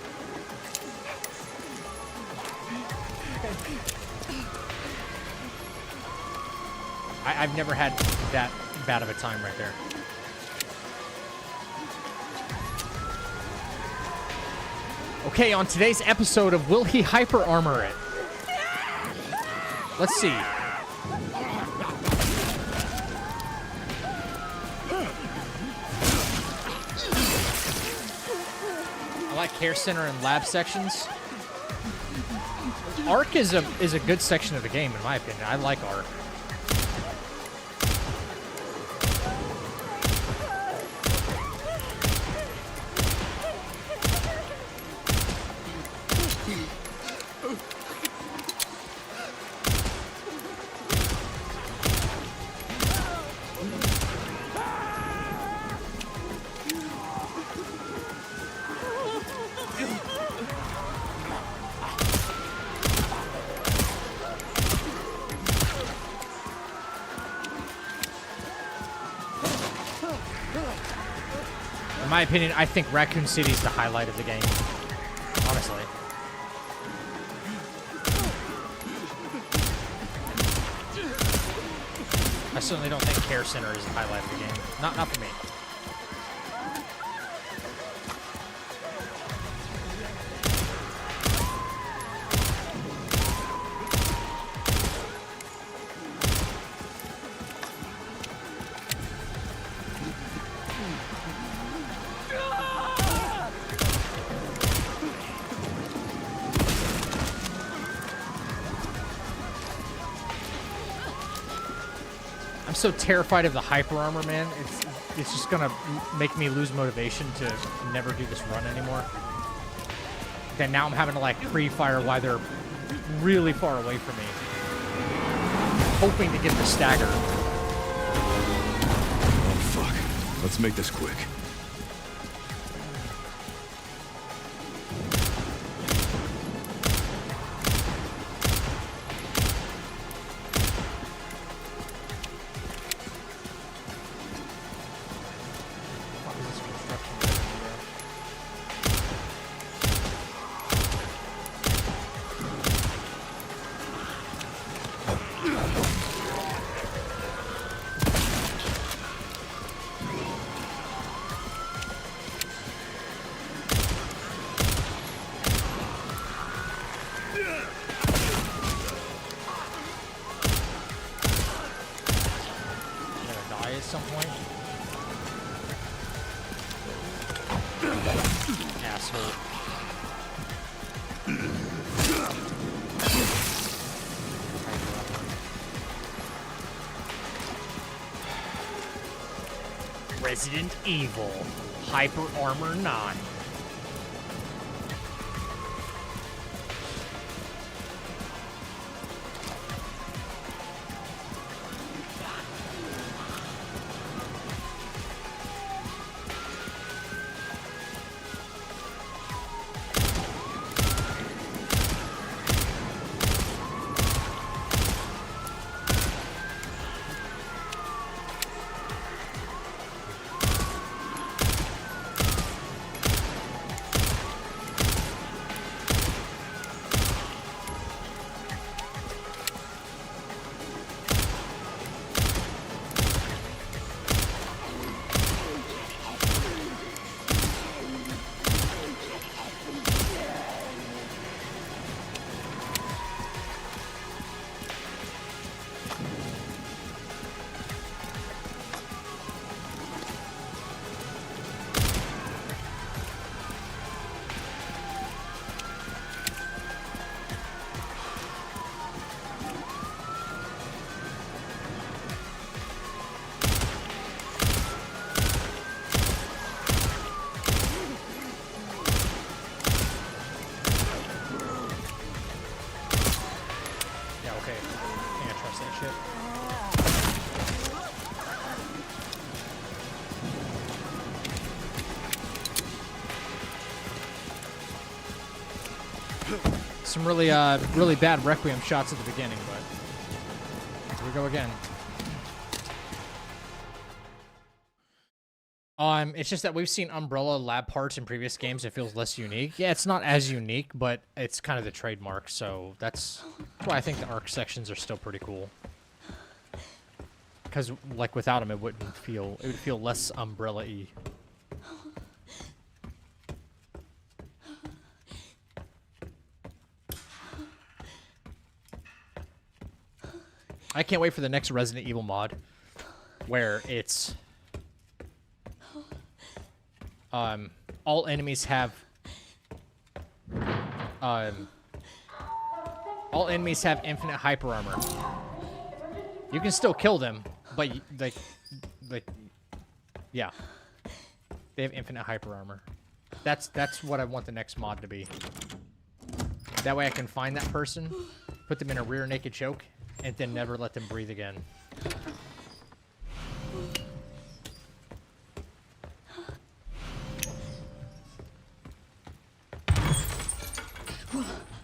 [SPEAKER 1] I've never had that bad of a time right there. Okay, on today's episode of Will He Hyper Armor It? Let's see. care center and lab sections. Arc is a good section of the game, in my opinion. I like Arc. In my opinion, I think Raccoon City is the highlight of the game. Honestly. I certainly don't think Care Center is the highlight of the game. Not for me. I'm so terrified of the hyper armor, man. It's just gonna make me lose motivation to never do this run anymore. Then now I'm having to like pre-fire while they're really far away from me, hoping to get the stagger.
[SPEAKER 4] Oh, fuck. Let's make this quick. Some point. Asshole. Resident Evil Hyper Armor 9. Some really bad Requiem shots at the beginning, but here we go again. It's just that we've seen Umbrella lab parts in previous games. It feels less unique. Yeah, it's not as unique, but it's kind of the trademark, so that's why I think the Arc sections are still pretty cool. Because, like, without them, it would feel less Umbrella-y. I can't wait for the next Resident Evil mod, where it's all enemies have
[SPEAKER 1] all enemies have infinite hyper armor. You can still kill them, but yeah, they have infinite hyper armor. That's what I want the next mod to be. That way I can find that person, put them in a rear naked choke, and then never let them breathe again.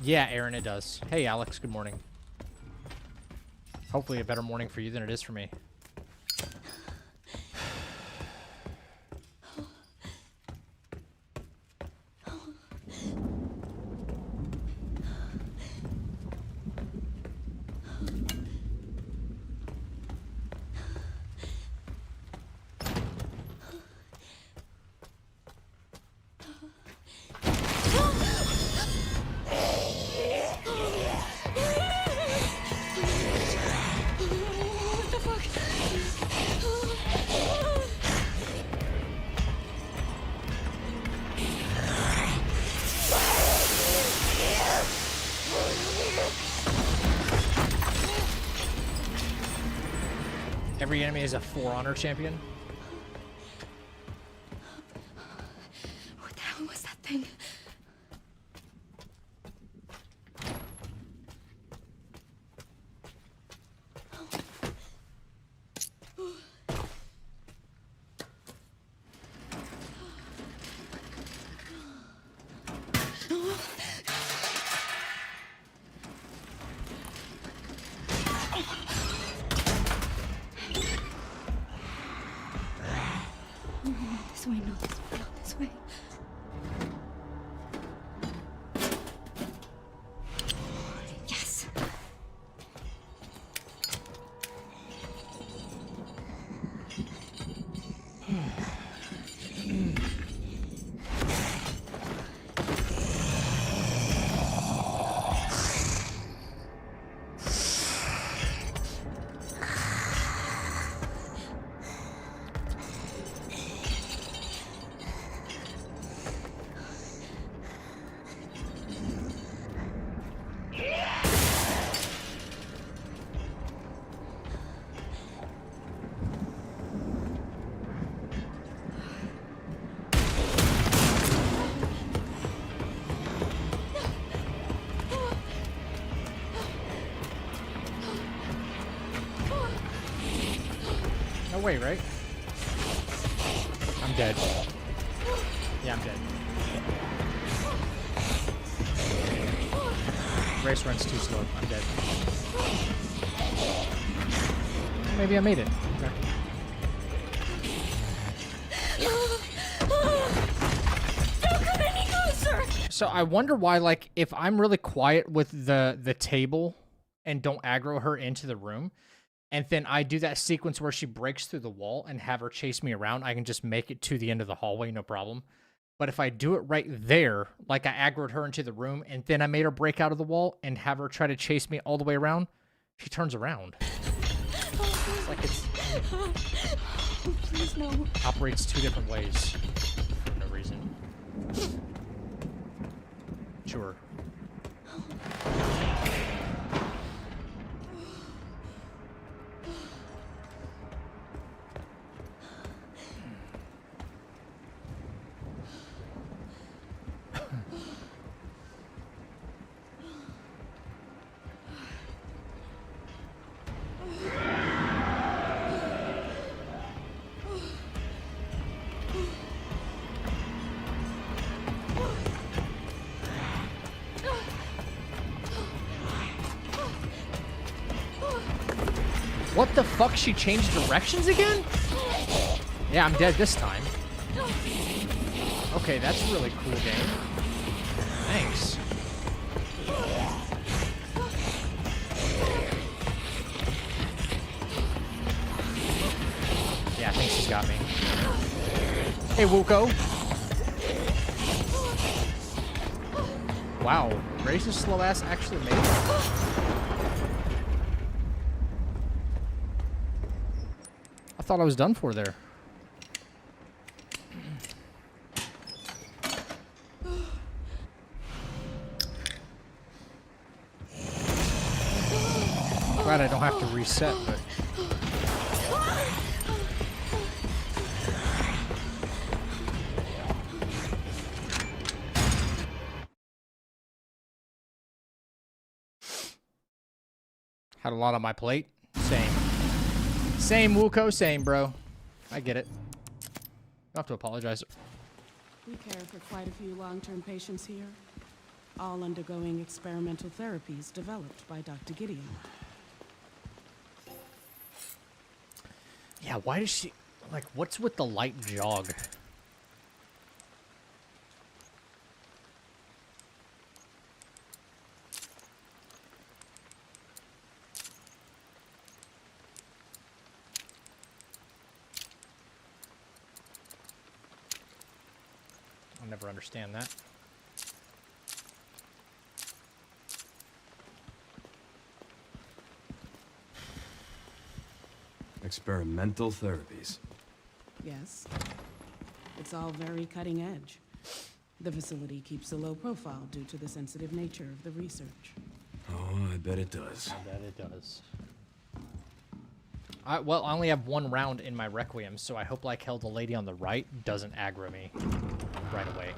[SPEAKER 1] Yeah, Aaron, it does. Hey, Alex, good morning. Hopefully a better morning for you than it is for me. Every enemy is a For Honor champion.
[SPEAKER 3] What the hell was that thing? This way, not this way, not this way. Yes.
[SPEAKER 1] No way, right? I'm dead. Yeah, I'm dead. Race run's too slow. I'm dead. Maybe I made it. Okay.
[SPEAKER 3] Don't come any closer!
[SPEAKER 1] So I wonder why, like, if I'm really quiet with the table and don't aggro her into the room, and then I do that sequence where she breaks through the wall and have her chase me around, I can just make it to the end of the hallway, no problem. But if I do it right there, like I aggroed her into the room, and then I made her break out of the wall and have her try to chase me all the way around, she turns around. It's like it's
[SPEAKER 3] Oh, please, no.
[SPEAKER 1] operates two different ways for no reason. Sure. What the fuck? She changed directions again? Yeah, I'm dead this time. Okay, that's a really cool game. Thanks. Yeah, I think she's got me. Hey, Wuko. Wow, Grace's slow ass actually made it. I thought I was done for there. Glad I don't have to reset, but... Had a lot on my plate. Same. Same, Wuko, same, bro. I get it. Don't have to apologize.
[SPEAKER 6] We care for quite a few long-term patients here, all undergoing experimental therapies developed by Dr. Gideon.
[SPEAKER 1] Yeah, why does she... Like, what's with the light jog? I'll never understand that.
[SPEAKER 8] Experimental therapies.
[SPEAKER 6] Yes. It's all very cutting edge. The facility keeps a low profile due to the sensitive nature of the research.
[SPEAKER 8] Oh, I bet it does.
[SPEAKER 1] I bet it does. Well, I only have one round in my Requiem, so I hope like hell the lady on the right doesn't aggro me right away.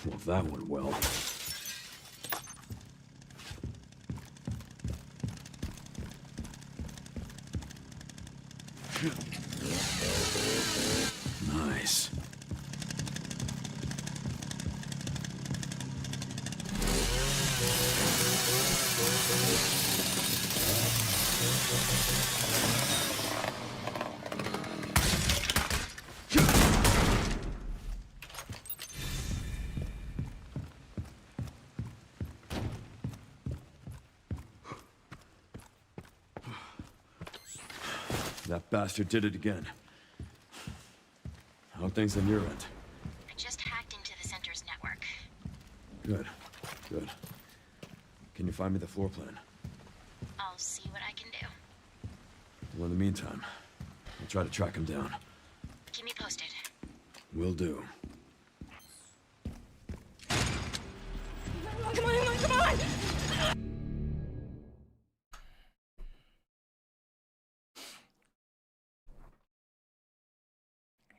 [SPEAKER 8] Well, that went well. Nice. That bastard did it again. How are things on your end?
[SPEAKER 7] I just hacked into the center's network.
[SPEAKER 8] Good, good. Can you find me the floor plan?
[SPEAKER 7] I'll see what I can do.
[SPEAKER 8] Well, in the meantime, I'll try to track him down.
[SPEAKER 7] Keep me posted.
[SPEAKER 8] Will do.
[SPEAKER 6] Come on, come on!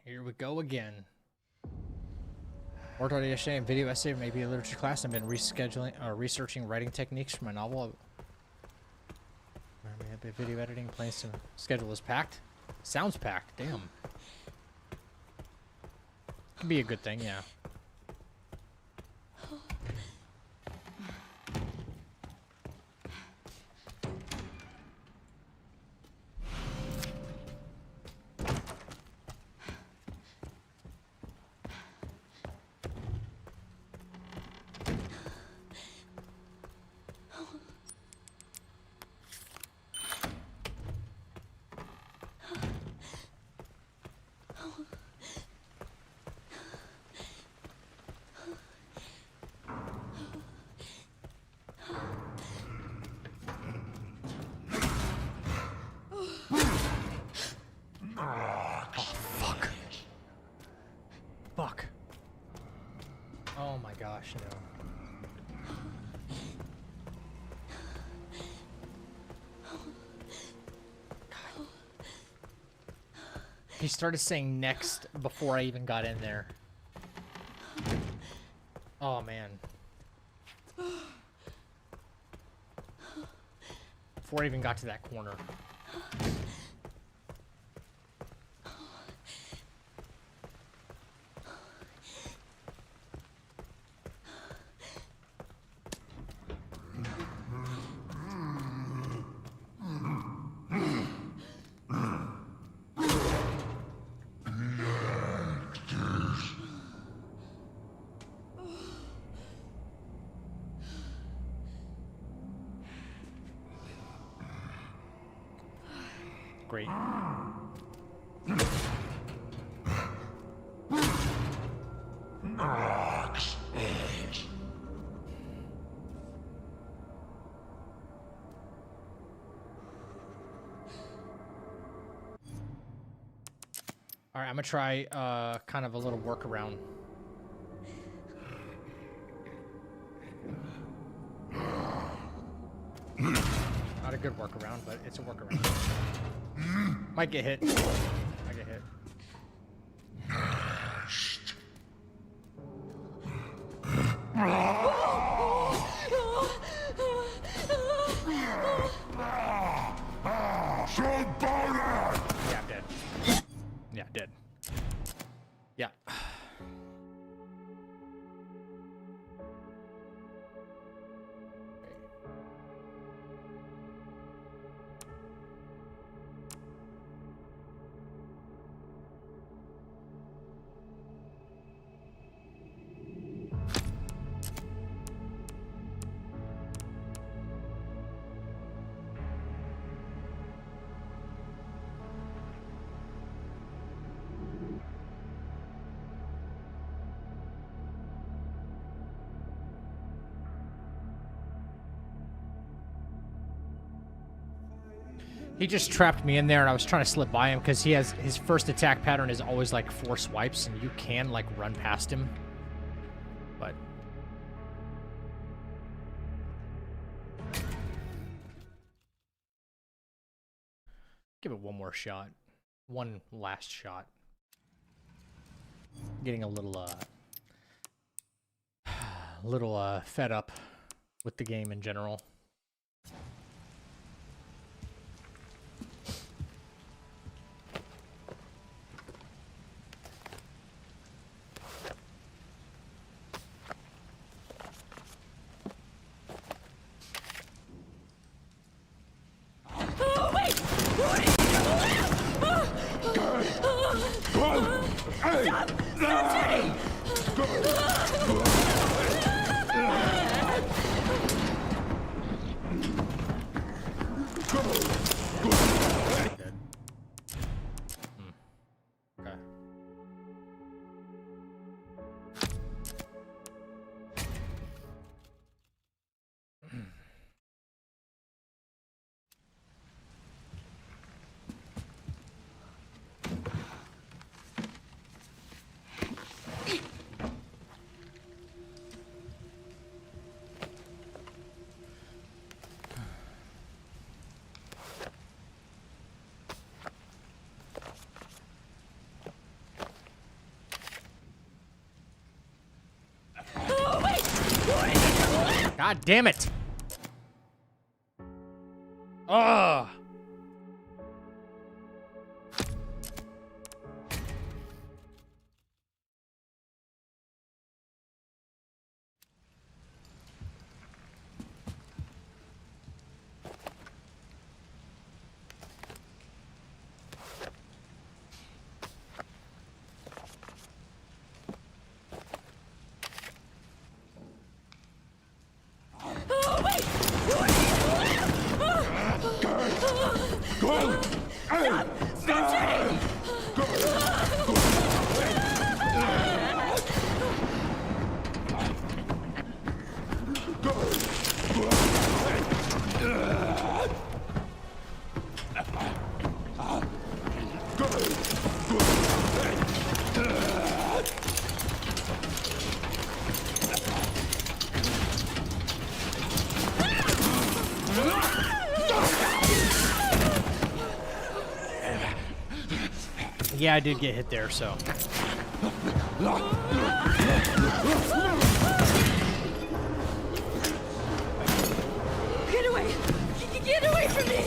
[SPEAKER 1] Here we go again. Worked on it yesterday in video essay, maybe a literature class. I've been rescheduling or researching writing techniques for my novel. Video editing plans to schedule is packed. Sounds packed. Damn. Could be a good thing, yeah. He started saying next before I even got in there. Oh, man. Before I even got to that corner. Great. All right, I'm gonna try kind of a little workaround. Not a good workaround, but it's a workaround. Might get hit. Might get hit. Yeah, I'm dead. Yeah, dead. Yeah. He just trapped me in there, and I was trying to slip by him because he has his first attack pattern is always like 4 swipes, and you can like run past him. But give it one more shot, one last shot. Getting a little fed up with the game in general. God damn it! Ugh! Yeah, I did get hit there, so.
[SPEAKER 3] Get away! Get away from me!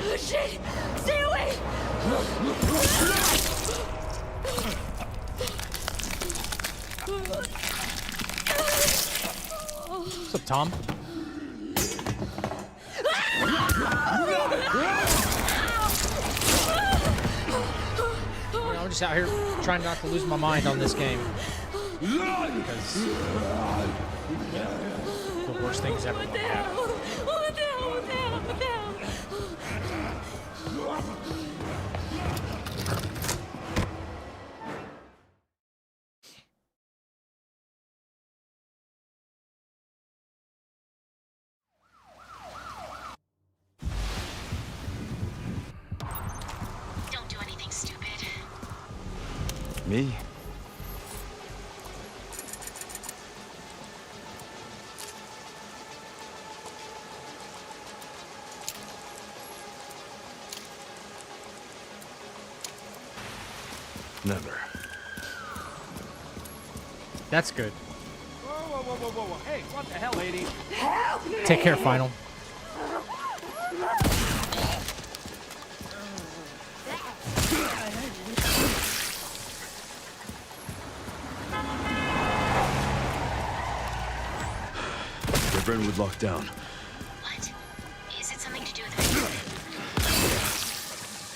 [SPEAKER 3] Oh, shit! Stay away!
[SPEAKER 1] What's up, Tom? I'm just out here trying not to lose my mind on this game. Because, you know, the worst things ever
[SPEAKER 3] What the hell?
[SPEAKER 1] happen.
[SPEAKER 3] What the hell? What the hell? What the hell?
[SPEAKER 7] Don't do anything stupid.
[SPEAKER 8] Me? Never.
[SPEAKER 1] That's good.
[SPEAKER 5] Whoa, whoa, whoa, whoa, whoa, whoa. Hey, what the hell, lady?
[SPEAKER 1] Take care, Final.
[SPEAKER 8] Their Brentwood locked down.
[SPEAKER 7] What? Is it something to do with her?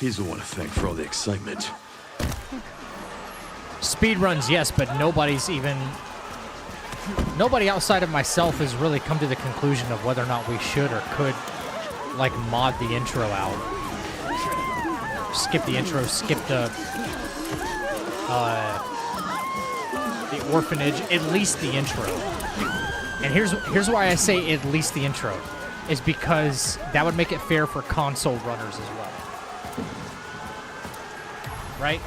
[SPEAKER 8] He's the one to thank for all the excitement.
[SPEAKER 1] Speed runs, yes, but nobody outside of myself has really come to the conclusion of whether or not we should or could, like, mod the intro out. Skip the intro, skip the orphanage, at least the intro. And here's why I say at least the intro, is because that would make it fair for console runners as well. Right?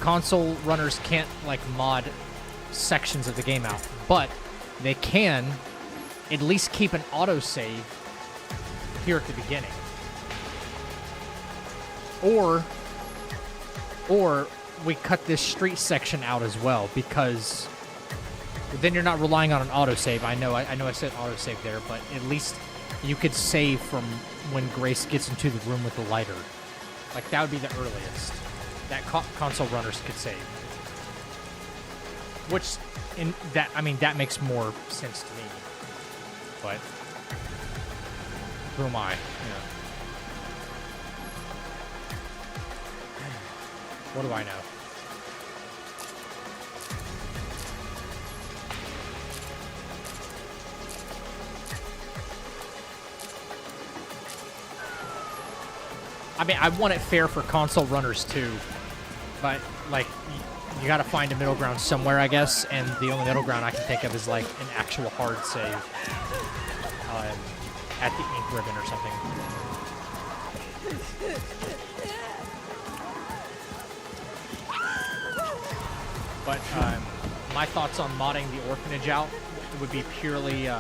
[SPEAKER 1] Console runners can't, like, mod sections of the game out, but they can at least keep an autosave here at the beginning. Or we cut this street section out as well, because then you're not relying on an autosave. I know I said autosave there, but at least you could save from when Grace gets into the room with the lighter. Like, that would be the earliest that console runners could save. Which, that makes more sense to me. But who am I? Yeah. What do I know? I mean, I want it fair for console runners too, but, like, you gotta find a middle ground somewhere, I guess, and the only middle ground I can think of is, like, an actual hard save at the ink ribbon or something. But my thoughts on modding the orphanage out would be purely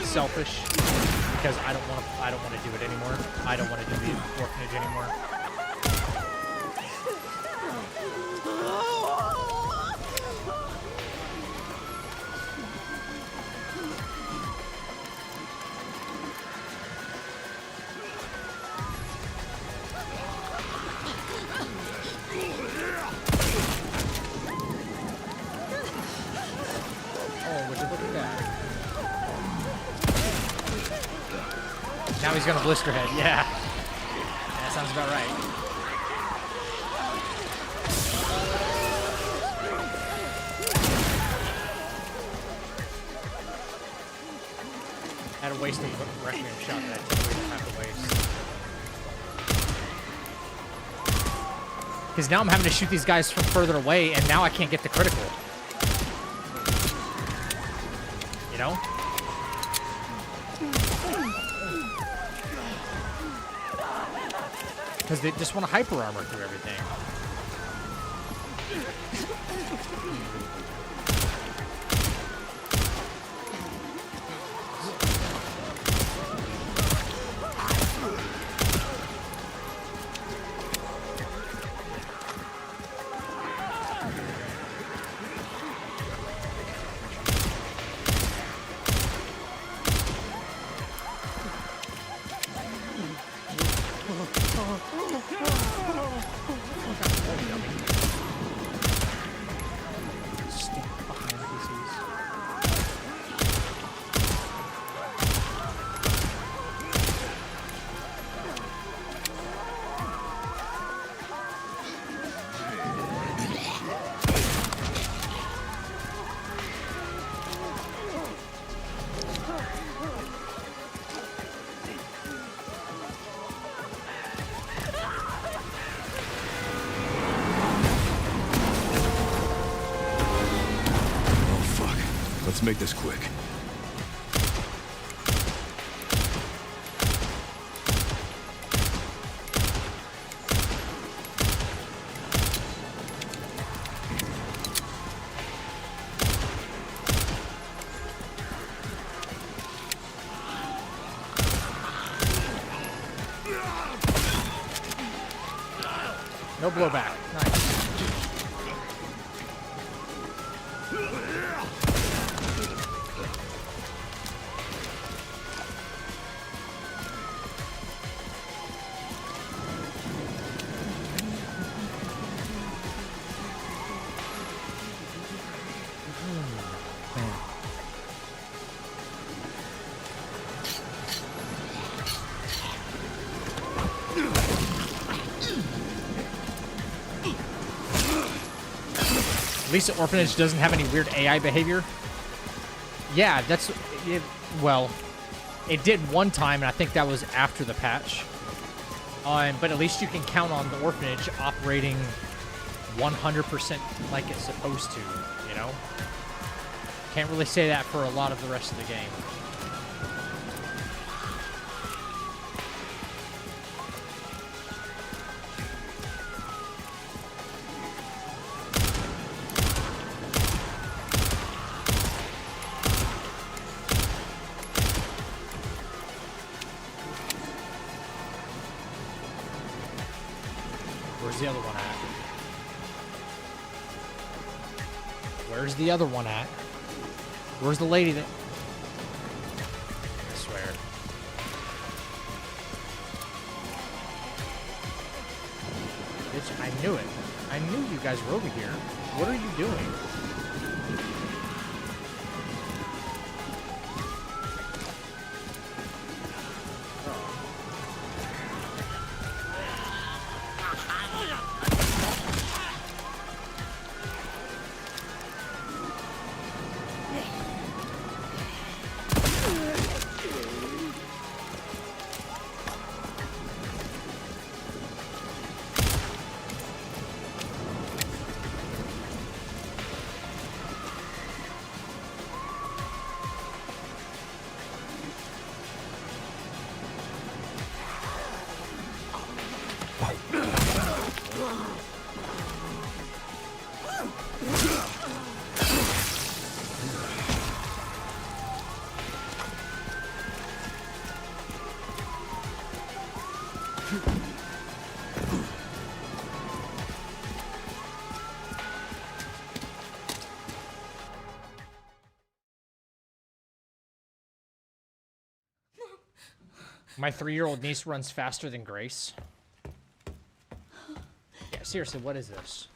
[SPEAKER 1] selfish, because I don't want to do it anymore. I don't want to do the orphanage anymore. Oh, would you look at that? Now he's gonna blister head. Yeah. That sounds about right. Had a waste of requiem shot that I didn't have to waste. Because now I'm having to shoot these guys from further away, and now I can't get the critical. You know? Because they just want to hyper armor through everything.
[SPEAKER 8] Let's make this quick.
[SPEAKER 1] No blowback. Nice. At least the Orphanage doesn't have any weird AI behavior. Yeah, that's... well, it did one time, and I think that was after the patch. But at least you can count on the Orphanage operating 100% like it's supposed to, you know? Can't really say that for a lot of the rest of the game. Where's the other one at? Where's the other one at? Where's the lady that... I swear. Bitch, I knew it. I knew you guys were over here. What are you doing? My 3-year-old niece runs faster than Grace. Yeah, seriously, what is this?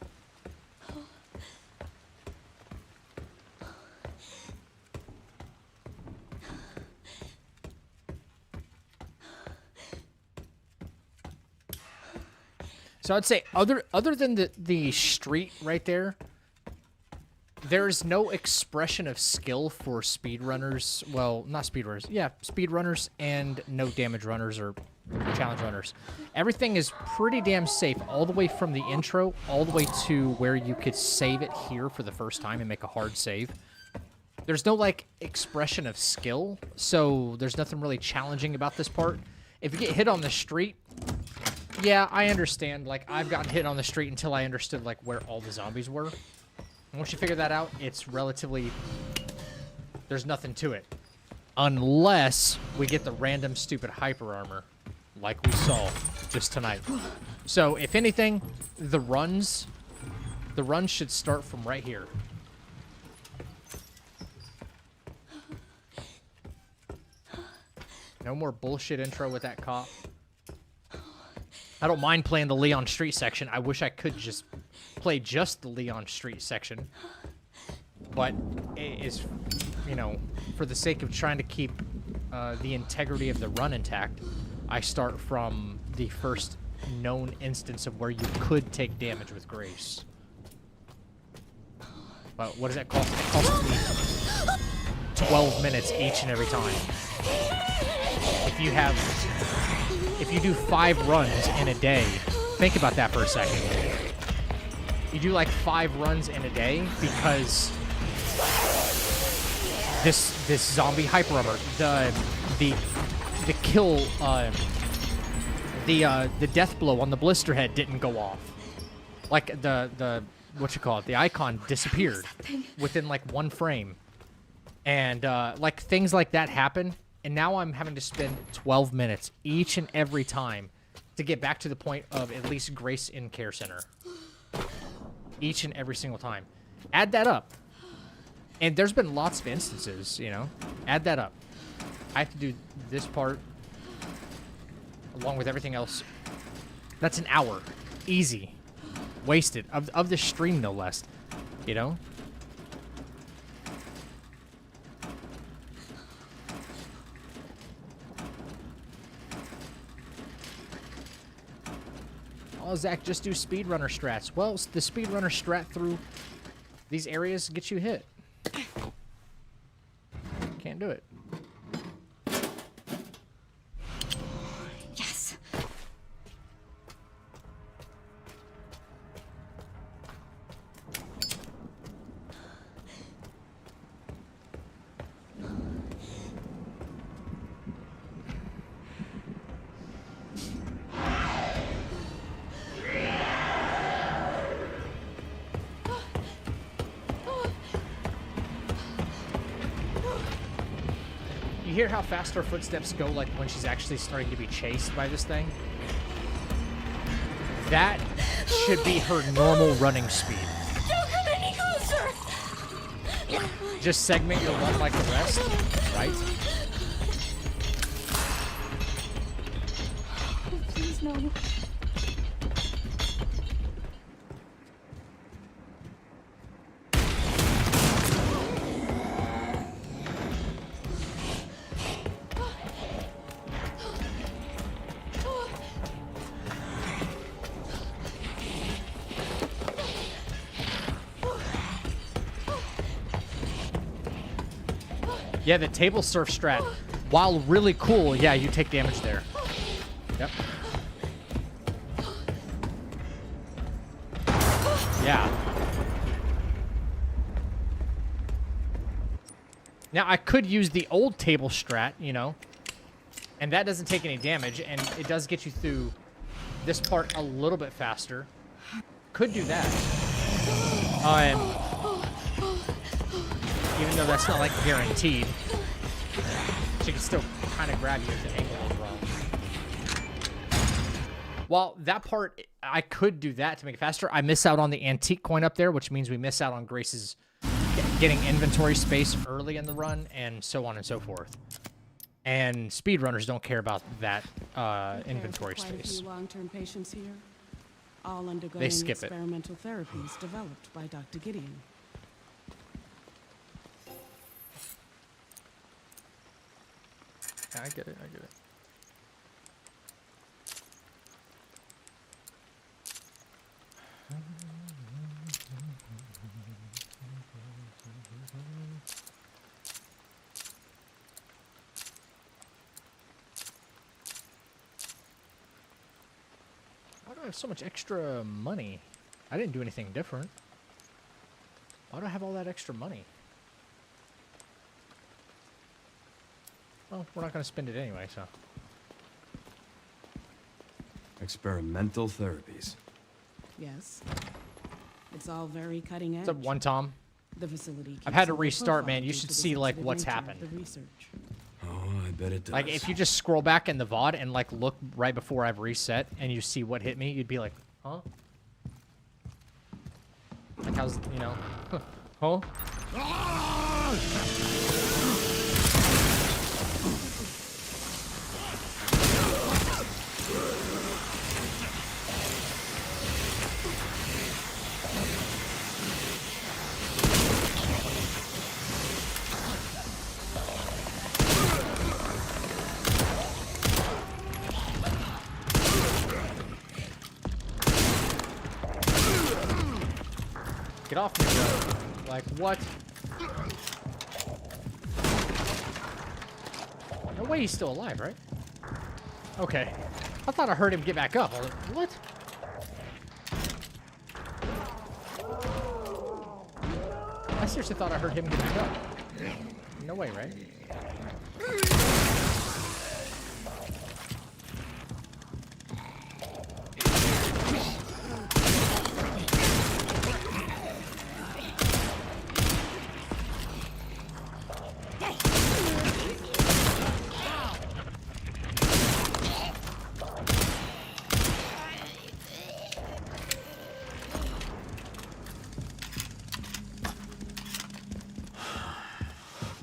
[SPEAKER 1] So I'd say other than the street right there, there's no expression of skill for speedrunners. Well, not speedrunners. Yeah, speedrunners and no damage runners or challenge runners. Everything is pretty damn safe all the way from the intro all the way to where you could save it here for the first time and make a hard save. There's no, like, expression of skill, so there's nothing really challenging about this part. If you get hit on the street, Yeah, I understand. Like, I've gotten hit on the street until I understood, like, where all the zombies were. And once you figure that out, it's relatively... There's nothing to it. Unless we get the random stupid hyper armor, like we saw just tonight. So, if anything, the runs should start from right here. No more bullshit intro with that cop. I don't mind playing the Leon Street section. I wish I could just play just the Leon Street section. But it is, you know, for the sake of trying to keep the integrity of the run intact, I start from the first known instance of where you could take damage with Grace. But what does that cost? It costs me 12 minutes each and every time. If you do 5 runs in a day, think about that for a second. You do like 5 runs in a day because this zombie hyper armor, the kill, the death blow on the blister head didn't go off. Like the what you call it, the icon disappeared within like 1 frame, and like things like that happen. And now I'm having to spend 12 minutes each and every time to get back to the point of at least Grace in Care Center. Each and every single time. Add that up. And there's been lots of instances, you know. Add that up. I have to do this part along with everything else. That's an hour. Easy. Wasted. Of the stream, no less. You know? Oh, Zach, just do speedrunner strats. Well, the speedrunner strat through these areas gets you hit. Can't do it.
[SPEAKER 3] Yes.
[SPEAKER 1] You hear how fast her footsteps go, like when she's actually starting to be chased by this thing? That should be her normal running speed.
[SPEAKER 3] Don't come any closer!
[SPEAKER 1] Just segment your run like the rest, right?
[SPEAKER 3] Oh, please, no.
[SPEAKER 1] Yeah, the table surf strat, while really cool, yeah, you take damage there. Yep. Yeah. Now, I could use the old table strat, you know, and that doesn't take any damage, and it does get you through this part a little bit faster. Could do that. Even though that's not, like, guaranteed. She can still kind of grab you if the angle is wrong. While that part, I could do that to make it faster. I miss out on the antique coin up there, which means we miss out on Grace's getting inventory space early in the run, and so on and so forth. And speedrunners don't care about that inventory
[SPEAKER 6] Quite a
[SPEAKER 1] space.
[SPEAKER 6] few long-term patients here, all undergoing
[SPEAKER 1] They skip it.
[SPEAKER 6] experimental therapies developed by Dr. Gideon.
[SPEAKER 1] I get it, I get it. Why do I have so much extra money? I didn't do anything different. Why do I have all that extra money? Well, we're not going to spend it anyway, so.
[SPEAKER 8] Experimental therapies.
[SPEAKER 6] Yes. It's all very cutting edge.
[SPEAKER 1] What's up, One Tom?
[SPEAKER 6] The facility
[SPEAKER 1] I've had
[SPEAKER 6] keeps
[SPEAKER 1] to
[SPEAKER 6] a low
[SPEAKER 1] restart,
[SPEAKER 6] profile
[SPEAKER 1] man. You
[SPEAKER 6] due
[SPEAKER 1] should
[SPEAKER 6] to the
[SPEAKER 1] see, like,
[SPEAKER 6] sensitive
[SPEAKER 1] what's
[SPEAKER 6] nature of
[SPEAKER 1] happened.
[SPEAKER 6] the research.
[SPEAKER 8] Oh, I bet it does.
[SPEAKER 1] Like, if you just scroll back in the VOD and, like, look right before I've reset and you see what hit me, you'd be like, huh? Like, how's, you know, huh? Get off me, bro. Like, what? No way he's still alive, right? Okay. I thought I heard him get back up. I was like, what? I seriously thought I heard him get back up. No way, right?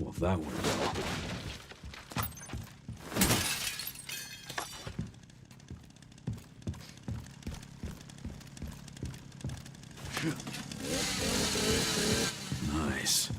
[SPEAKER 8] Well, that went well. Nice.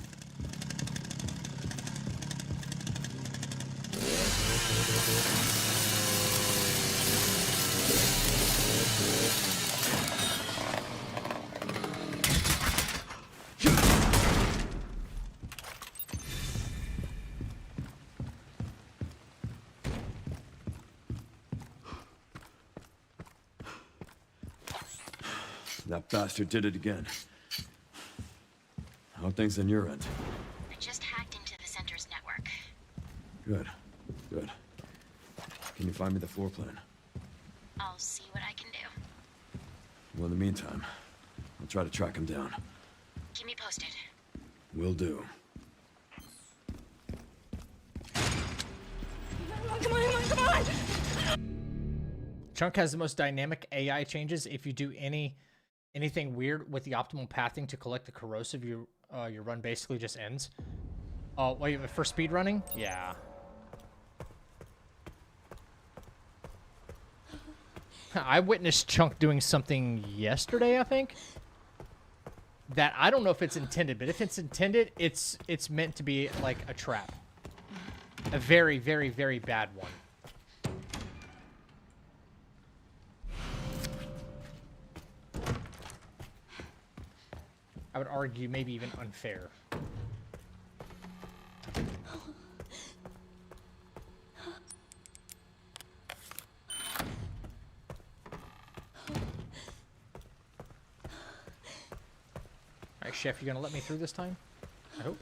[SPEAKER 8] That bastard did it again. How are things on your end?
[SPEAKER 7] I just hacked into the center's network.
[SPEAKER 8] Good. Good. Can you find me the floor plan?
[SPEAKER 7] I'll see what I can do.
[SPEAKER 8] Well, in the meantime, I'll try to track him down.
[SPEAKER 7] Keep me posted.
[SPEAKER 8] Will do.
[SPEAKER 1] Chunk has the most dynamic AI changes. If you do anything weird with the optimal pathing to collect the corrosive, your run basically just ends. Oh, wait, for speed running? Yeah. I witnessed Chunk doing something yesterday, I think. That I don't know if it's intended, but if it's intended, it's meant to be like a trap. A very, very, very bad one. I would argue maybe even unfair. Alright, Chef, you gonna let me through this time? I hope.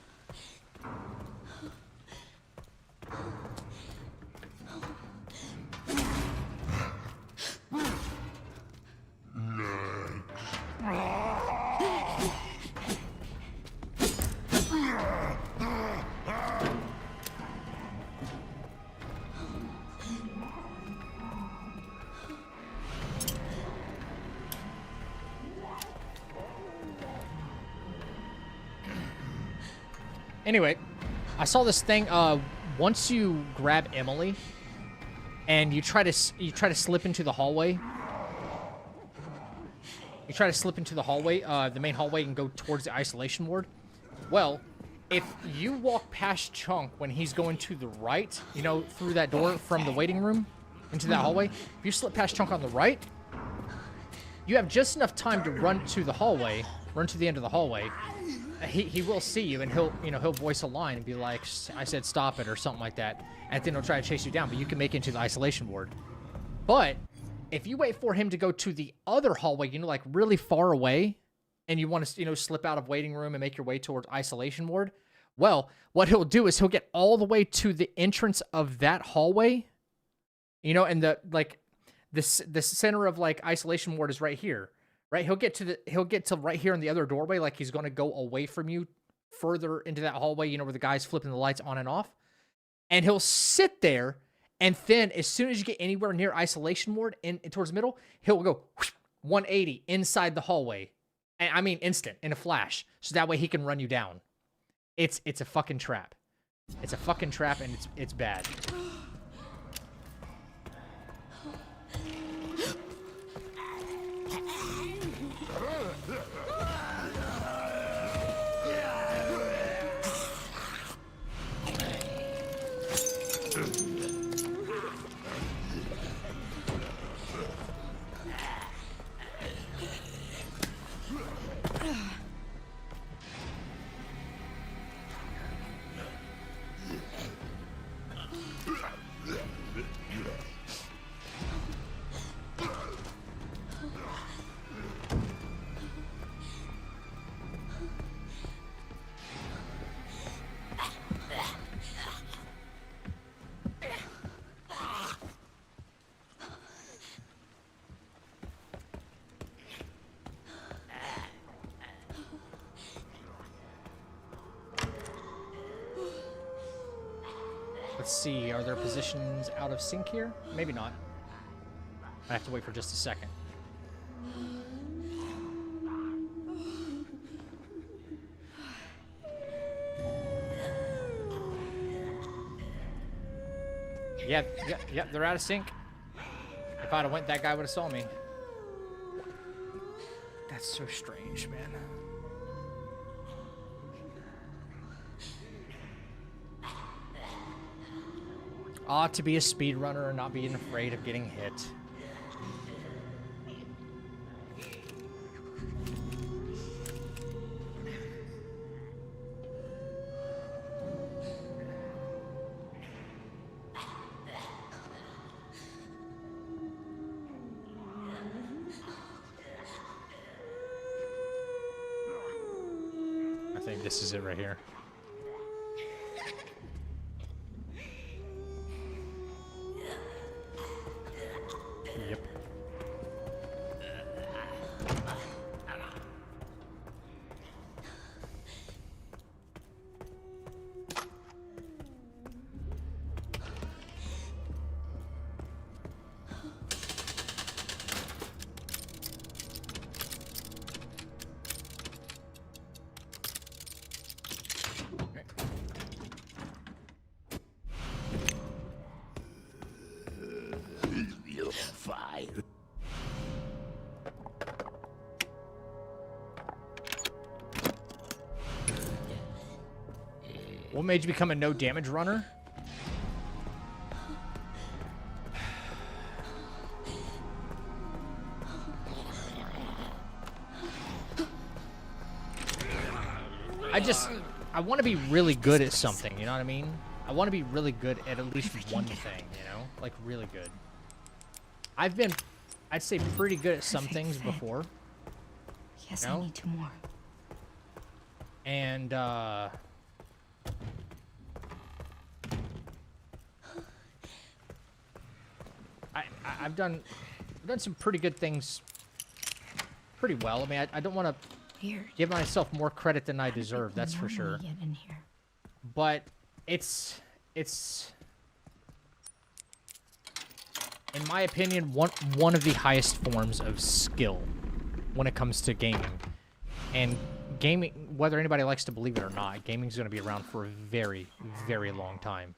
[SPEAKER 1] Anyway, I saw this thing. Once you grab Emily, and you try to slip into the hallway. You try to slip into the hallway, the main hallway, and go towards the isolation ward. Well, if you walk past Chunk when he's going to the right, you know, through that door from the waiting room into that hallway, if you slip past Chunk on the right, you have just enough time to run to the hallway, run to the end of the hallway. He will see you, and he'll voice a line and be like, I said stop it, or something like that, and then he'll try to chase you down, but you can make it into the isolation ward. But if you wait for him to go to the other hallway, you know, like really far away, and you want to, you know, slip out of waiting room and make your way towards isolation ward, well, what he'll do is he'll get all the way to the entrance of that hallway, you know, and the center of like isolation ward is right here, right? He'll get to right here in the other doorway, like he's gonna go away from you further into that hallway, you know, where the guy's flipping the lights on and off. And he'll sit there, and then as soon as you get anywhere near isolation ward in towards the middle, he'll go 180 inside the hallway. And I mean instant, in a flash. So that way he can run you down. It's a fucking trap. It's a fucking trap, and it's bad. Let's see, are there positions out of sync here? Maybe not. I have to wait for just a second. Yeah, they're out of sync. If I'd have went, that guy would have saw me. That's so strange, man. Ought to be a speedrunner and not being afraid of getting hit. I think this is it right here. Yep. What made you become a no damage runner? I want to be really good at something, you know what I mean? I want to be really good at least one thing, you know? Like, really good. I've been, I'd say, pretty good at some things before.
[SPEAKER 3] Yes,
[SPEAKER 1] you know?
[SPEAKER 3] I need 2 more.
[SPEAKER 1] And, I've done some pretty good things pretty well. I mean, I don't want to give myself more credit than I deserve, that's for sure.
[SPEAKER 3] Get in here.
[SPEAKER 1] But it's in my opinion one of the highest forms of skill when it comes to gaming. And gaming, whether anybody likes to believe it or not, gaming's going to be around for a very, very long time.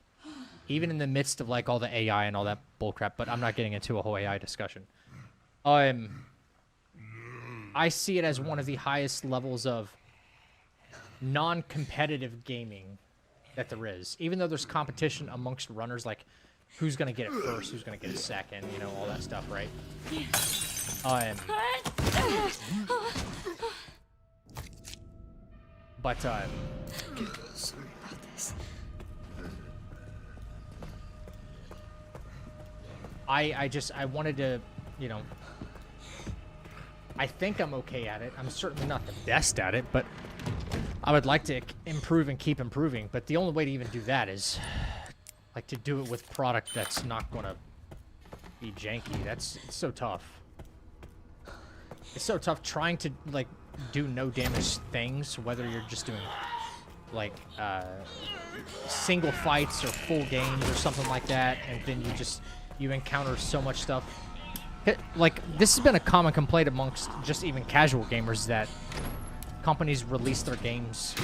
[SPEAKER 1] Even in the midst of like all the AI and all that bullcrap, but I'm not getting into a whole AI discussion. I see it as one of the highest levels of non-competitive gaming that there is. Even though there's competition amongst runners, like who's gonna get it first, who's gonna get it second, you know, all that stuff, right? But
[SPEAKER 3] Sorry about this.
[SPEAKER 1] I wanted to, you know, I think I'm okay at it. I'm certainly not the best at it, but I would like to improve and keep improving. But the only way to even do that is, like, to do it with product that's not gonna be janky. It's so tough. It's so tough trying to like do no damage things, whether you're just doing like single fights or full games or something like that, and then you encounter so much stuff. Like, this has been a common complaint amongst just even casual gamers, that companies release their games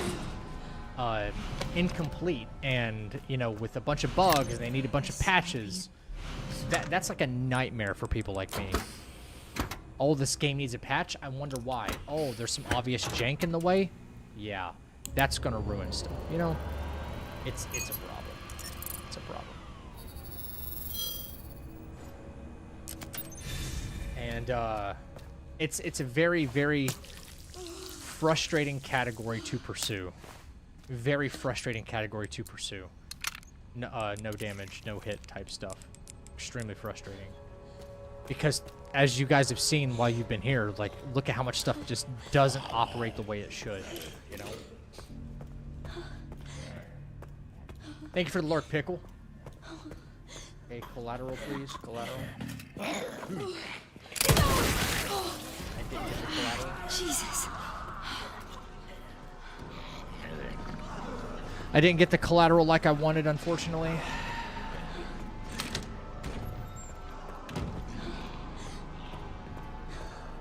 [SPEAKER 1] incomplete, and, you know, with a bunch of bugs, and they need a bunch of patches. That's like a nightmare for people like me. Oh, this game needs a patch? I wonder why. Oh, there's some obvious jank in the way? Yeah, that's gonna ruin stuff, you know? It's a problem. It's a problem. And it's a very, very frustrating category to pursue. Very frustrating category to pursue. No damage, no hit type stuff. Extremely frustrating. Because as you guys have seen while you've been here, like, look at how much stuff just doesn't operate the way it should, you know? Thank you for the Lord Pickle. Okay, collateral, please. Collateral. I didn't get the collateral.
[SPEAKER 3] Jesus.
[SPEAKER 1] I didn't get the collateral like I wanted, unfortunately.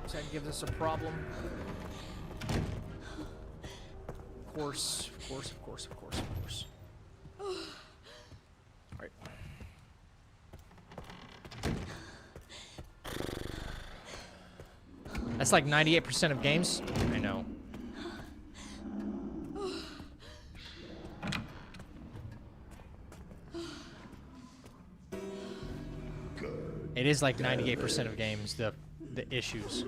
[SPEAKER 1] Does that give us a problem? Of course, of course, of course, of course, of course. Alright. That's like 98% of games. I know. It is like 98% of games, the issues.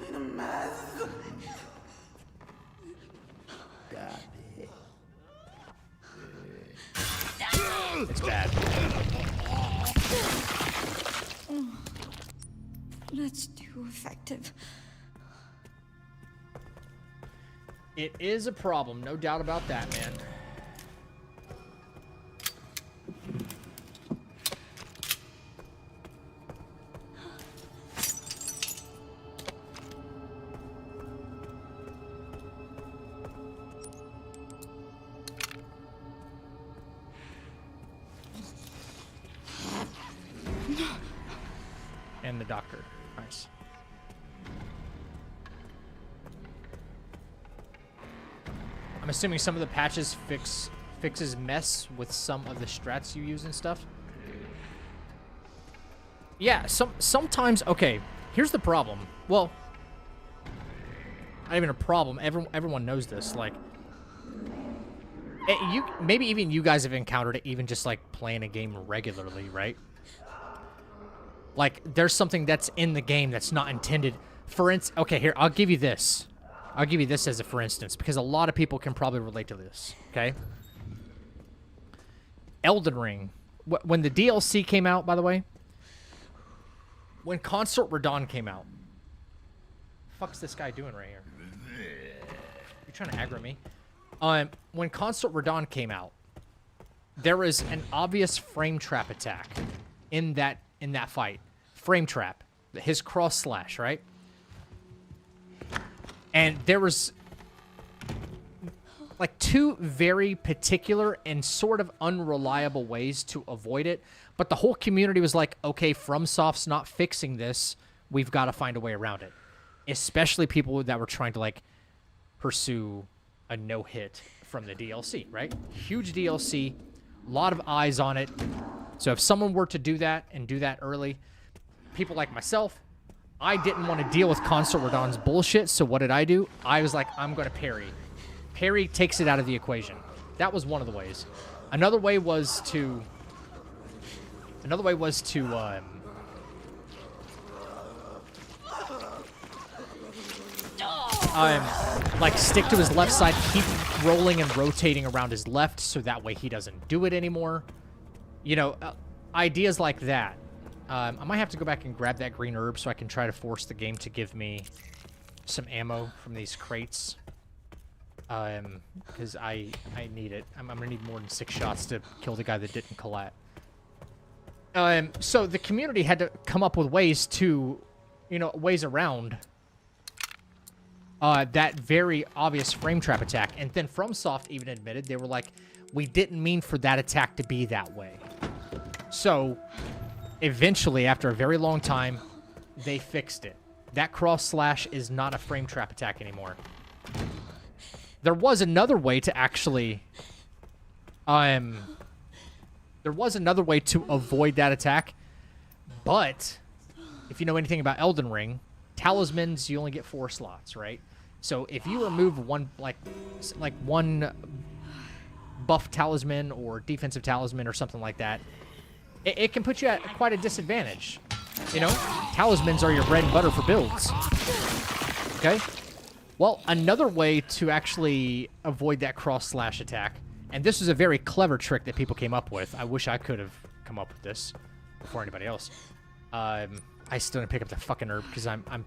[SPEAKER 1] It's bad.
[SPEAKER 3] That's too effective.
[SPEAKER 1] It is a problem, no doubt about that, man. And the doctor. Nice. I'm assuming some of the patches fixes mess with some of the strats you use and stuff. Yeah, sometimes. Okay, here's the problem. Well, not even a problem. Everyone knows this. Like, maybe even you guys have encountered it, even just like playing a game regularly, right? Like, there's something that's in the game that's not intended. For instance, okay, here, I'll give you this. I'll give you this as a for instance, because a lot of people can probably relate to this, okay? Elden Ring. When the DLC came out, by the way, when Consort Radon came out, fuck's this guy doing right here? You trying to aggro me? When Consort Radon came out, there was an obvious frame trap attack in that fight. Frame trap. His cross slash, right? And there was like two very particular and sort of unreliable ways to avoid it. But the whole community was like, okay, FromSoft's not fixing this. We've got to find a way around it. Especially people that were trying to like pursue a no-hit from the DLC, right? Huge DLC, a lot of eyes on it. So if someone were to do that and do that early, people like myself, I didn't want to deal with Consort Radon's bullshit, so what did I do? I was like, I'm going to parry. Parry takes it out of the equation. That was one of the ways. Another way was to like stick to his left side, keep rolling and rotating around his left, so that way he doesn't do it anymore. You know, ideas like that. I might have to go back and grab that green herb so I can try to force the game to give me some ammo from these crates. Because I need it. I'm gonna need more than 6 shots to kill the guy that didn't collat. So the community had to come up with ways to, ways around that very obvious frame trap attack. And then FromSoft even admitted, they were like, we didn't mean for that attack to be that way. So eventually, after a very long time, they fixed it. That cross slash is not a frame trap attack anymore. There was another way to actually, there was another way to avoid that attack, but if you know anything about Elden Ring, talismans, you only get 4 slots, right? So if you remove one, like one buff talisman or defensive talisman or something like that, it can put you at quite a disadvantage. Talismans are your bread and butter for builds. Okay? Well, another way to actually avoid that cross-slash attack, and this is a very clever trick that people came up with. I wish I could have come up with this before anybody else. I still didn't pick up the fucking herb because I'm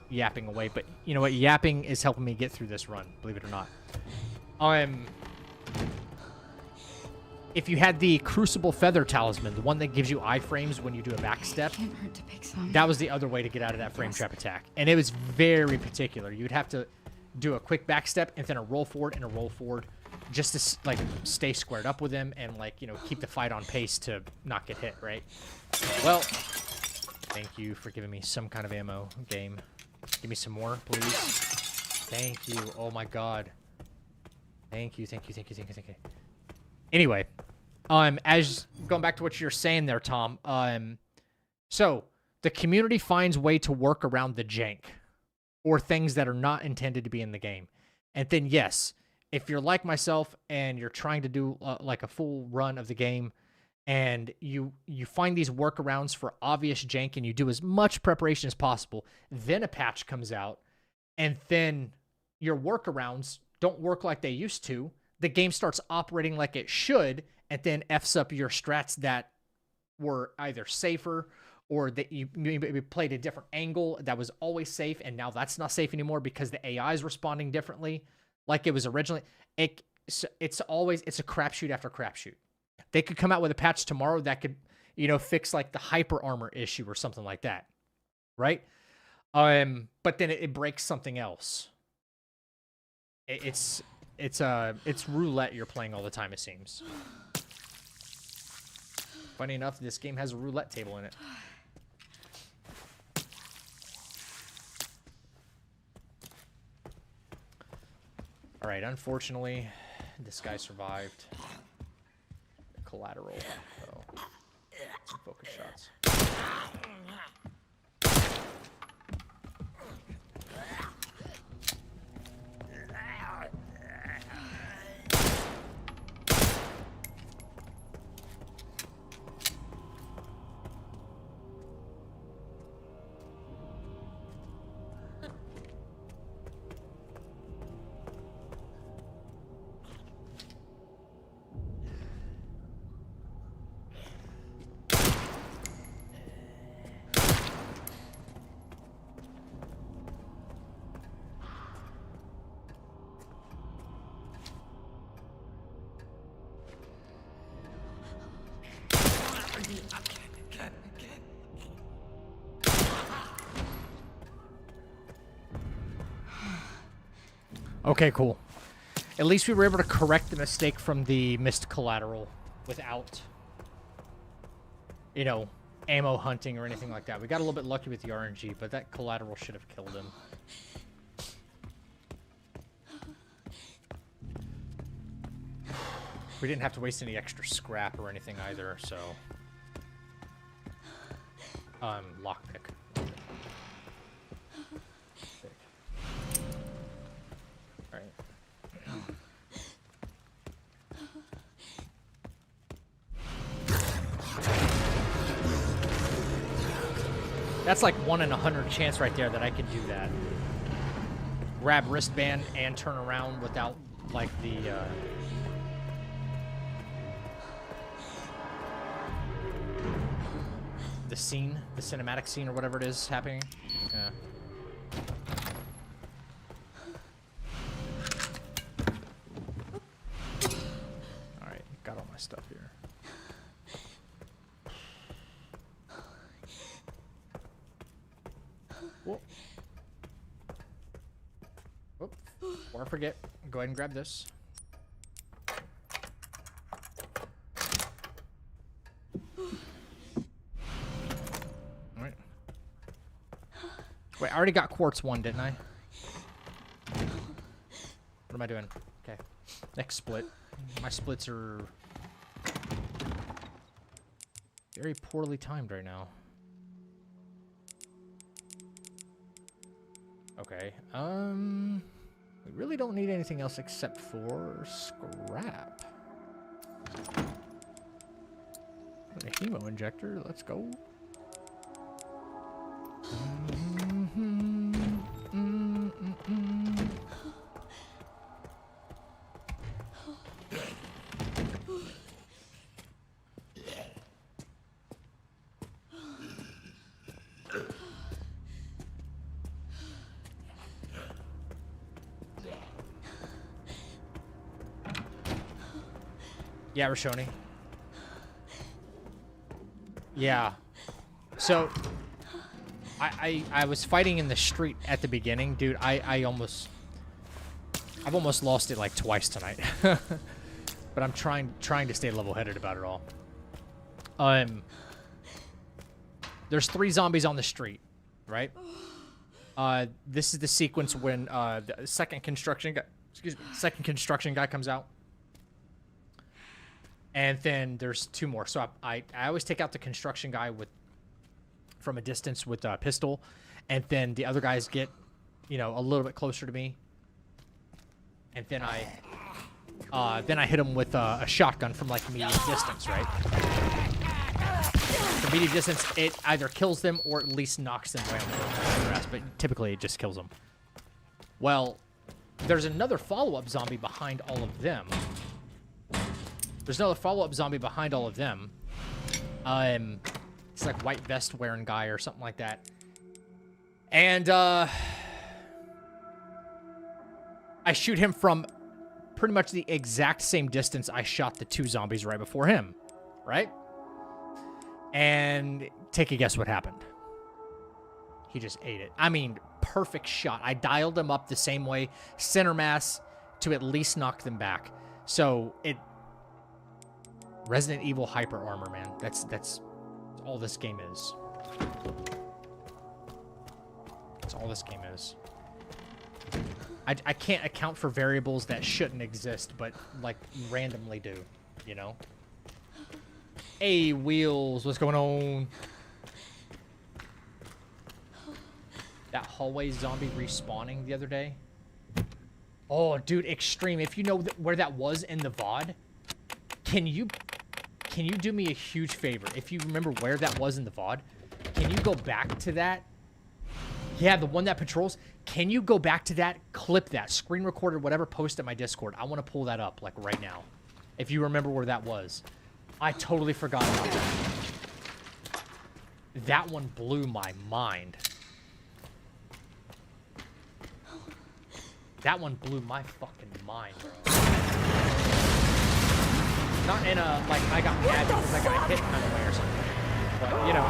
[SPEAKER 1] yapping away. But you know what? Yapping is helping me get through this run, believe it or not. If you had the Crucible Feather Talisman, the one that gives you iframes when you do a backstep,
[SPEAKER 3] Can't hurt to pick some.
[SPEAKER 1] that was the other way to get out of that frame trap attack. And it was very particular. You'd have to do a quick backstep and then a roll forward and a roll forward just to, like, stay squared up with him and, like, keep the fight on pace to not get hit, right? Well, thank you for giving me some kind of ammo, game. Give me some more, please. Thank you. Oh, my God. Thank you, thank you, thank you, thank you, thank you. Anyway, as going back to what you're saying there, Tom, so the community finds way to work around the jank or things that are not intended to be in the game. And then, yes, if you're like myself and you're trying to do like a full run of the game and you find these workarounds for obvious jank and you do as much preparation as possible, then a patch comes out and then your workarounds don't work like they used to. The game starts operating like it should, and then F's up your strats that were either safer or that you maybe played a different angle that was always safe, and now that's not safe anymore because the AI is responding differently like it was originally. It's a crapshoot after crapshoot. They could come out with a patch tomorrow that could, fix like the hyper armor issue or something like that, right? But then it breaks something else. It's roulette you're playing all the time, it seems. Funny enough, this game has a roulette table in it. Alright, unfortunately, this guy survived. Collateral, though. Some focus shots. Okay, cool. At least we were able to correct the mistake from the missed collateral without, ammo hunting or anything like that. We got a little bit lucky with the RNG, but that collateral should have killed him. We didn't have to waste any extra scrap or anything either, so... lockpick. Alright. That's like 1 in 100 chance right there that I can do that. Grab wristband and turn around without, like, the scene, the cinematic scene or whatever it is happening. Yeah. Alright, got all my stuff here. Before I forget, go ahead and grab this. Alright. Wait, I already got quartz 1, didn't I? What am I doing? Okay. Next split. My splits are very poorly timed right now. Okay. We really don't need anything else except for scrap. A hemo injector. Let's go. Yeah, Rashoni. Yeah. So, I was fighting in the street at the beginning, dude. I've almost lost it like twice tonight. But I'm trying to stay level-headed about it all. There's 3 zombies on the street, right? This is the sequence when the second construction guy comes out. And then there's 2 more. So I always take out the construction guy from a distance with a pistol, and then the other guys get, you know, a little bit closer to me, and then I hit them with a shotgun from like medium distance, right? From medium distance, it either kills them or at least knocks them away on their ass, but typically it just kills them. Well, there's another follow-up zombie behind all of them. There's another follow-up zombie behind all of them. It's like white vest wearing guy or something like that. And I shoot him from pretty much the exact same distance I shot the 2 zombies right before him, right? And take a guess what happened. He just ate it. I mean, perfect shot. I dialed them up the same way, center mass, to at least knock them back. So it... Resident Evil hyper armor, man. That's all this game is. That's all this game is. I can't account for variables that shouldn't exist, but like randomly do, you know? Hey, Wheels, what's going on? That hallway zombie respawning the other day. Oh, dude, extreme. If you know where that was in the VOD, can you do me a huge favor? If you remember where that was in the VOD, can you go back to that? Yeah, the one that patrols. Can you go back to that, clip that, screen record or whatever, post at my Discord? I want to pull that up, like, right now. If you remember where that was. I totally forgot about that. That one blew my mind. That one blew my fucking mind, bro. Not in a, like, I got mad because I got hit kind of way or something. But, you know.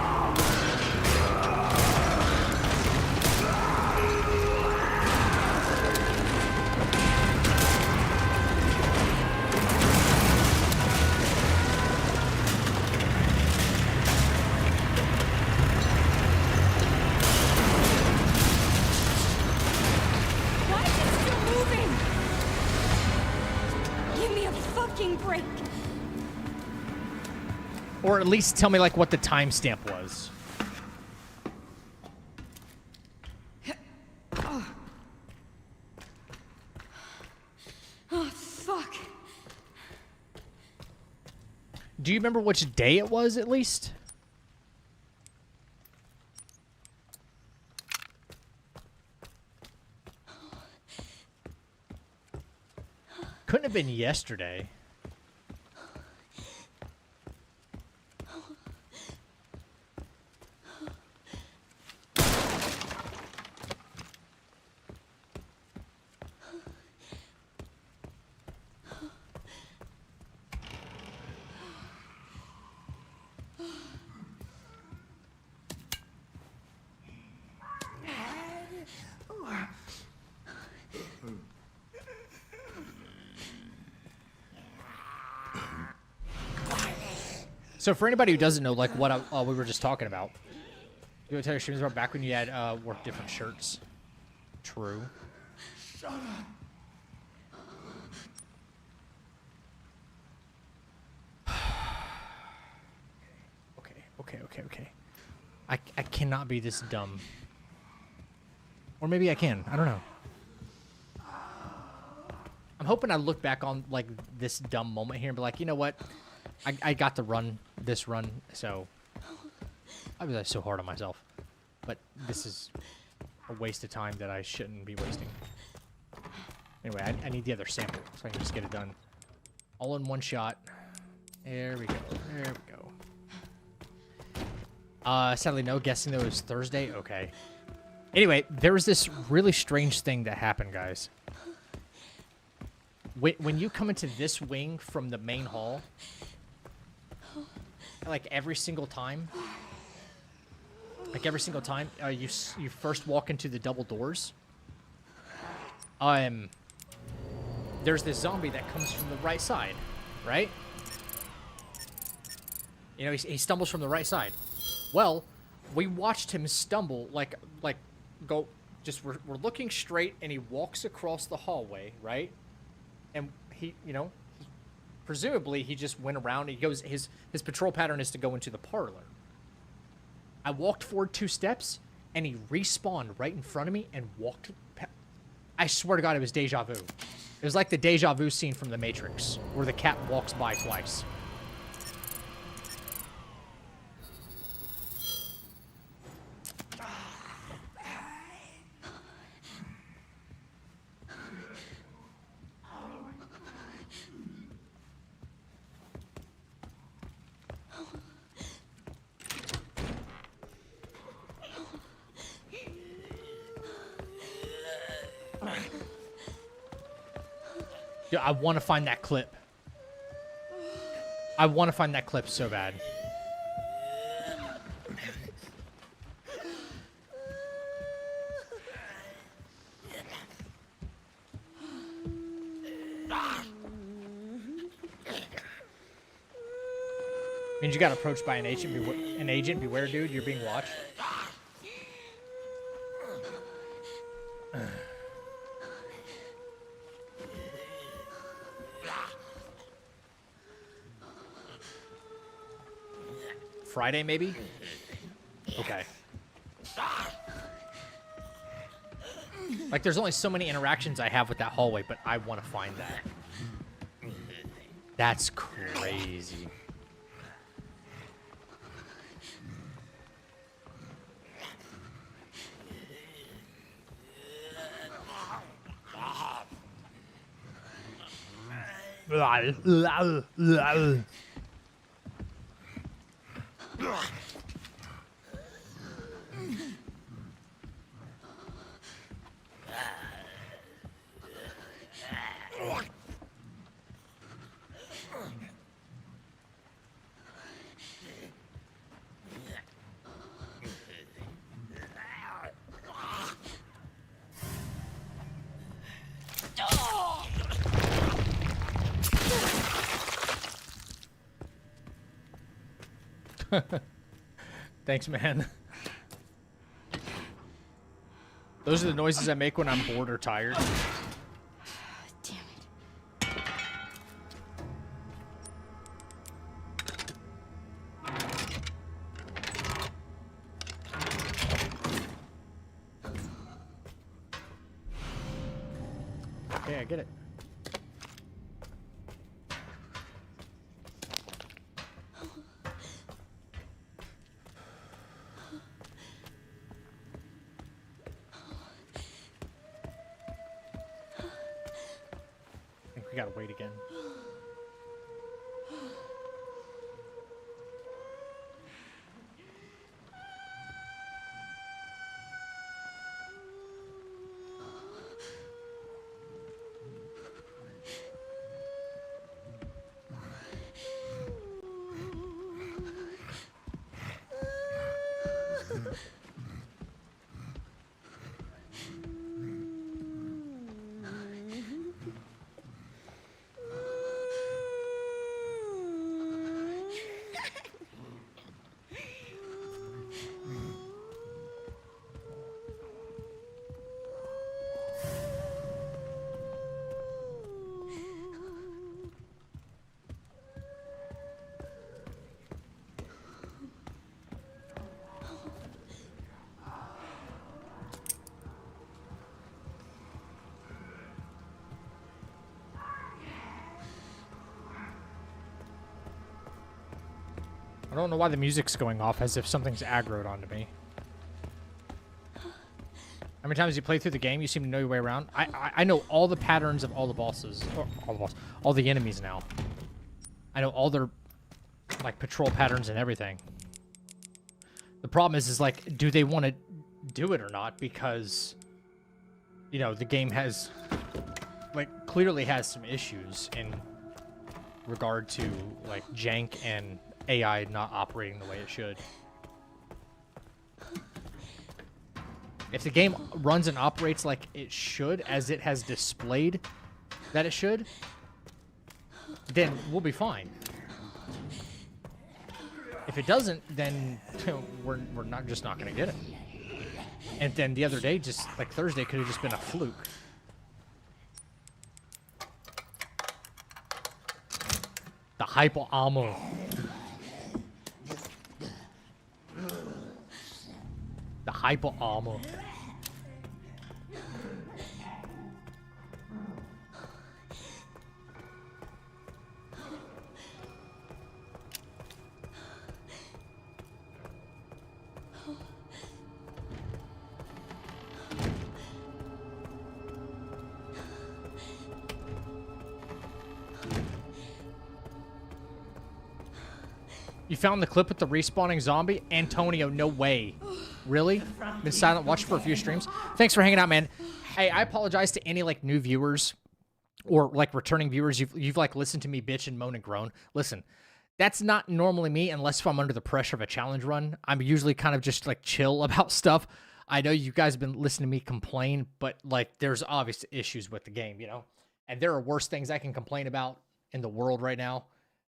[SPEAKER 3] Why is it still moving? Give me a fucking break.
[SPEAKER 1] Or at least tell me, like, what the timestamp was.
[SPEAKER 3] Oh, fuck.
[SPEAKER 1] Do you remember which day it was, at least? Couldn't have been yesterday. So for anybody who doesn't know, like what we were just talking about, you want to tell your streams about back when you had wore different shirts. True. Okay. I cannot be this dumb. Or maybe I can. I don't know. I'm hoping I look back on like this dumb moment here and be like, you know what? I got to run this run, so I was so hard on myself. But this is a waste of time that I shouldn't be wasting. Anyway, I need the other sample so I can just get it done. All in one shot. There we go. There we go. Sadly, no. Guessing that it was Thursday? Okay. Anyway, there was this really strange thing that happened, guys. When you come into this wing from the main hall, like every single time, you first walk into the double doors. There's this zombie that comes from the right side, right? You know, he stumbles from the right side. Well, we watched him stumble, like go, just we're looking straight, and he walks across the hallway, right? And he, you know, presumably he just went around. He goes, his patrol pattern is to go into the parlor. I walked forward 2 steps, and he respawned right in front of me and walked. I swear to God, it was deja vu. It was like the deja vu scene from The Matrix, where the cat walks by twice. Dude, I want to find that clip. I want to find that clip so bad. Means you got approached by an agent. Beware, dude. You're being watched. Friday, maybe? Okay. Like, there's only so many interactions I have with that hallway, but I want to find that. That's crazy. Thanks, man. Those are the noises I make when I'm bored or tired.
[SPEAKER 3] Damn it.
[SPEAKER 1] Okay, I get it. We gotta wait again. I don't know why the music's going off as if something's aggroed onto me. How many times you play through the game, you seem to know your way around? I know all the patterns of all the bosses. Or all the enemies now. I know all their, like, patrol patterns and everything. The problem is like, do they want to do it or not? Because, you know, the game has, like, clearly has some issues in regard to, like, jank and AI not operating the way it should. If the game runs and operates like it should, as it has displayed that it should, then we'll be fine. If it doesn't, then we're not not gonna get it. And then the other day, just like Thursday, could have just been a fluke. The hyper armor. The hyper armor. You found the clip with the respawning zombie? Antonio, no way. Really? Been silent watching for a few streams. Thanks for hanging out, man. Hey, I apologize to any, like, new viewers or, like, returning viewers. You've like, listened to me bitch and moan and groan. Listen, that's not normally me unless if I'm under the pressure of a challenge run. I'm usually kind of just, like, chill about stuff. I know you guys have been listening to me complain, but, like, there's obvious issues with the game, you know? And there are worse things I can complain about in the world right now.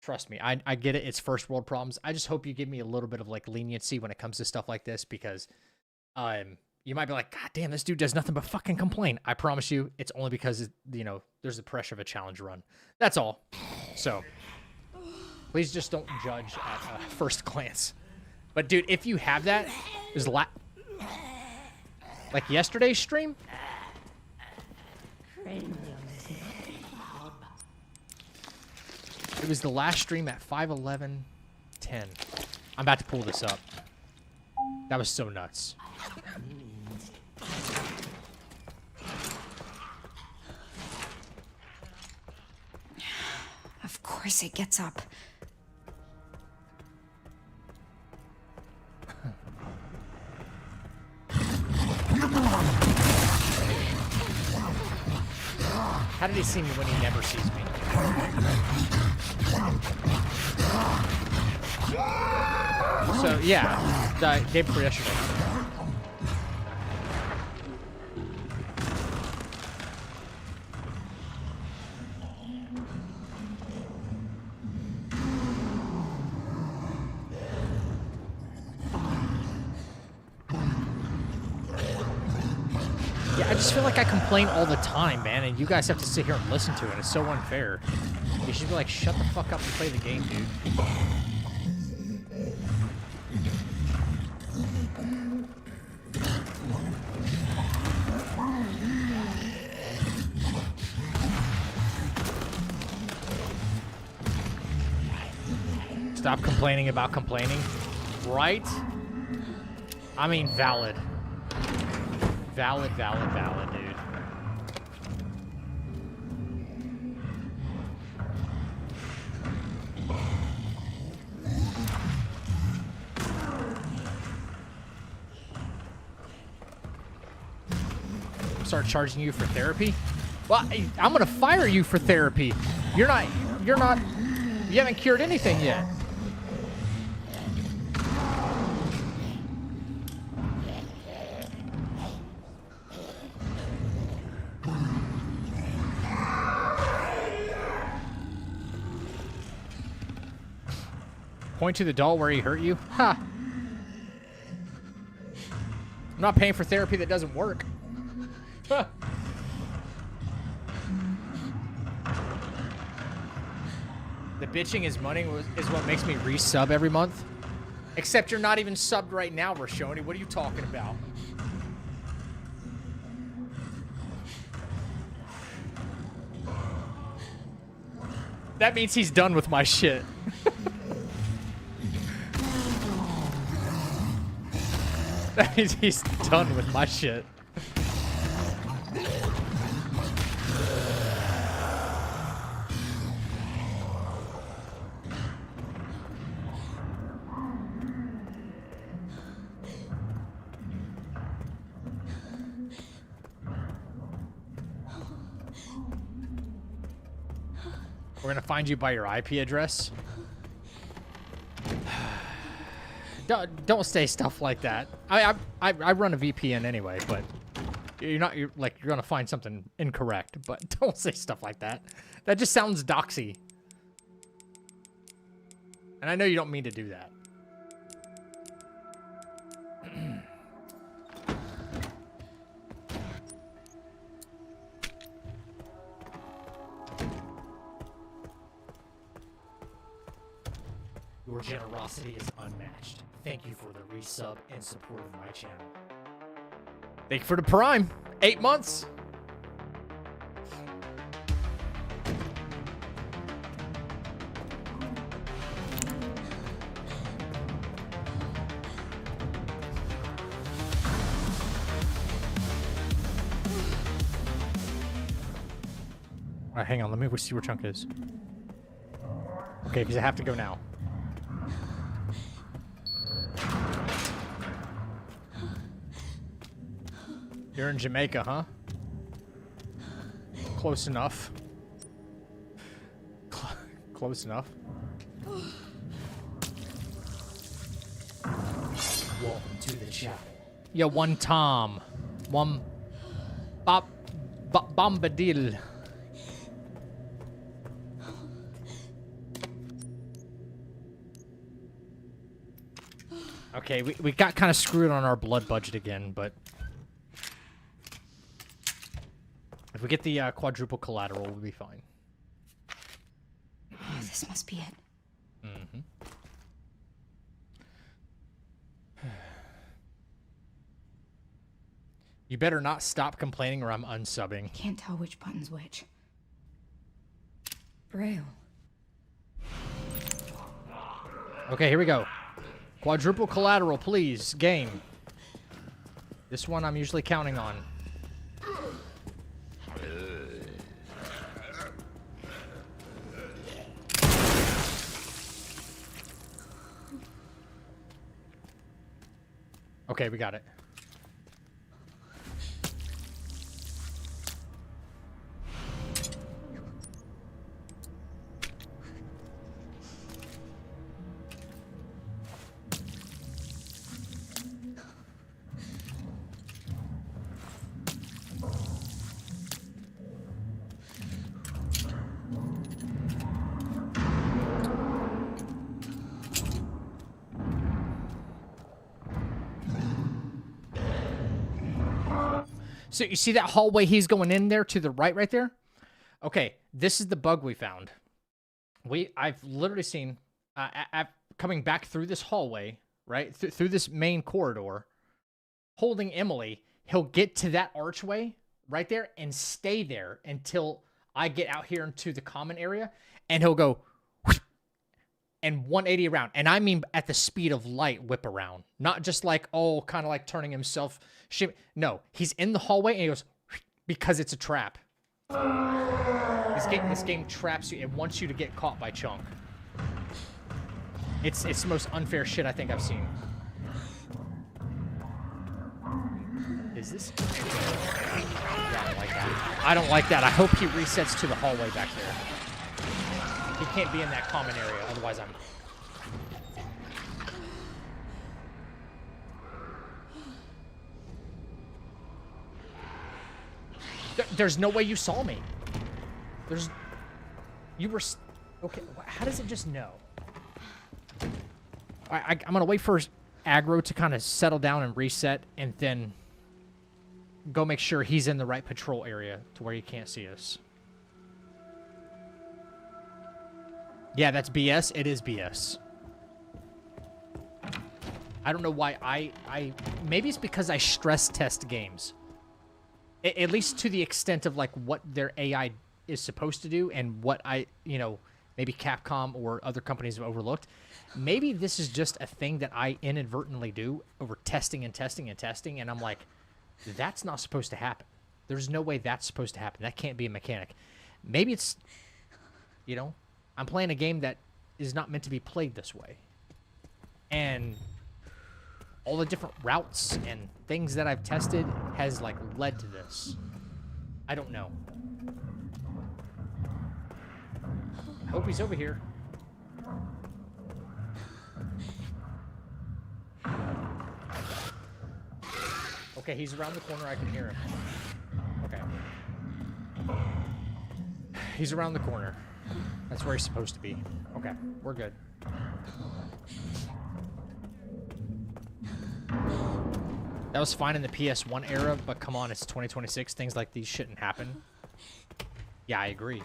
[SPEAKER 1] Trust me, I get it. It's first world problems. I just hope you give me a little bit of, like, leniency when it comes to stuff like this, because you might be like, God damn, this dude does nothing but fucking complain. I promise you, it's only because, you know, there's the pressure of a challenge run. That's all. So please just don't judge at first glance. But dude, if you have that, is like yesterday's stream. It was the last stream at 5:11:10. I'm about to pull this up. That was so nuts.
[SPEAKER 3] Of course it gets up.
[SPEAKER 1] How did he see me when he never sees me? So, yeah, the day before yesterday. Yeah, I just feel like I complain all the time, man, and you guys have to sit here and listen to it. It's so unfair. You should be like, shut the fuck up and play the game, dude. Stop complaining about complaining. Right? I mean, valid. Valid, dude. Start charging you for therapy? Well, I'm gonna fire you for therapy. You haven't cured anything yet. Point to the doll where he hurt you? Ha! I'm not paying for therapy that doesn't work. Huh. The bitching is money is what makes me resub every month. Except you're not even subbed right now, Rashoni. What are you talking about? That means he's done with my shit. He's done with my shit. We're gonna find you by your IP address. Don't say stuff like that. I run a VPN anyway, but you're gonna find something incorrect. But don't say stuff like that. That just sounds doxy. And I know you don't mean to do that. Your generosity is unmatched. Thank you for the resub and support of my channel. Thank you for the Prime. 8 months. All right, hang on. Let me see where Chunk is. Okay, because I have to go now. You're in Jamaica, huh? Close enough. Close enough. Welcome to the chapel. Yeah, one Tom. One Bombadil. Okay, we got kind of screwed on our blood budget again, but if we get the quadruple collateral, we'll be fine.
[SPEAKER 3] Oh, this must be it.
[SPEAKER 1] Mm-hmm. You better not stop complaining or I'm unsubbing.
[SPEAKER 3] Can't tell which button's which. Braille.
[SPEAKER 1] Okay, here we go. Quadruple collateral, please. Game. This one I'm usually counting on. Okay, we got it. So you see that hallway he's going in there to the right there? Okay, this is the bug we found. I've literally seen, coming back through this hallway, right? Through this main corridor, holding Emily, he'll get to that archway right there and stay there until I get out here into the common area, and he'll go and 180 around. And I mean at the speed of light whip around. Not just like, oh, kind of like turning himself. No, he's in the hallway and he goes because it's a trap. This game traps you. It wants you to get caught by Chunk. It's the most unfair shit I think I've seen. Is this? Yeah, I don't like that. I don't like that. I hope he resets to the hallway back there. He can't be in that common area, otherwise I'm... There's no way you saw me. You were... Okay, how does it just know? I'm gonna wait for aggro to kind of settle down and reset, and then go make sure he's in the right patrol area to where he can't see us. Yeah, that's BS. It is BS. I don't know why maybe it's because I stress test games. At least to the extent of like what their AI is supposed to do and what maybe Capcom or other companies have overlooked. Maybe this is just a thing that I inadvertently do over testing and testing and testing, and I'm like, that's not supposed to happen. There's no way that's supposed to happen. That can't be a mechanic. Maybe it's, you know, I'm playing a game that is not meant to be played this way. And all the different routes and things that I've tested has, like, led to this. I don't know. I hope he's over here. Okay, he's around the corner. I can hear him. Okay. He's around the corner. That's where he's supposed to be. Okay, we're good. That was fine in the PS1 era, but come on, it's 2026. Things like these shouldn't happen. Yeah, I agree.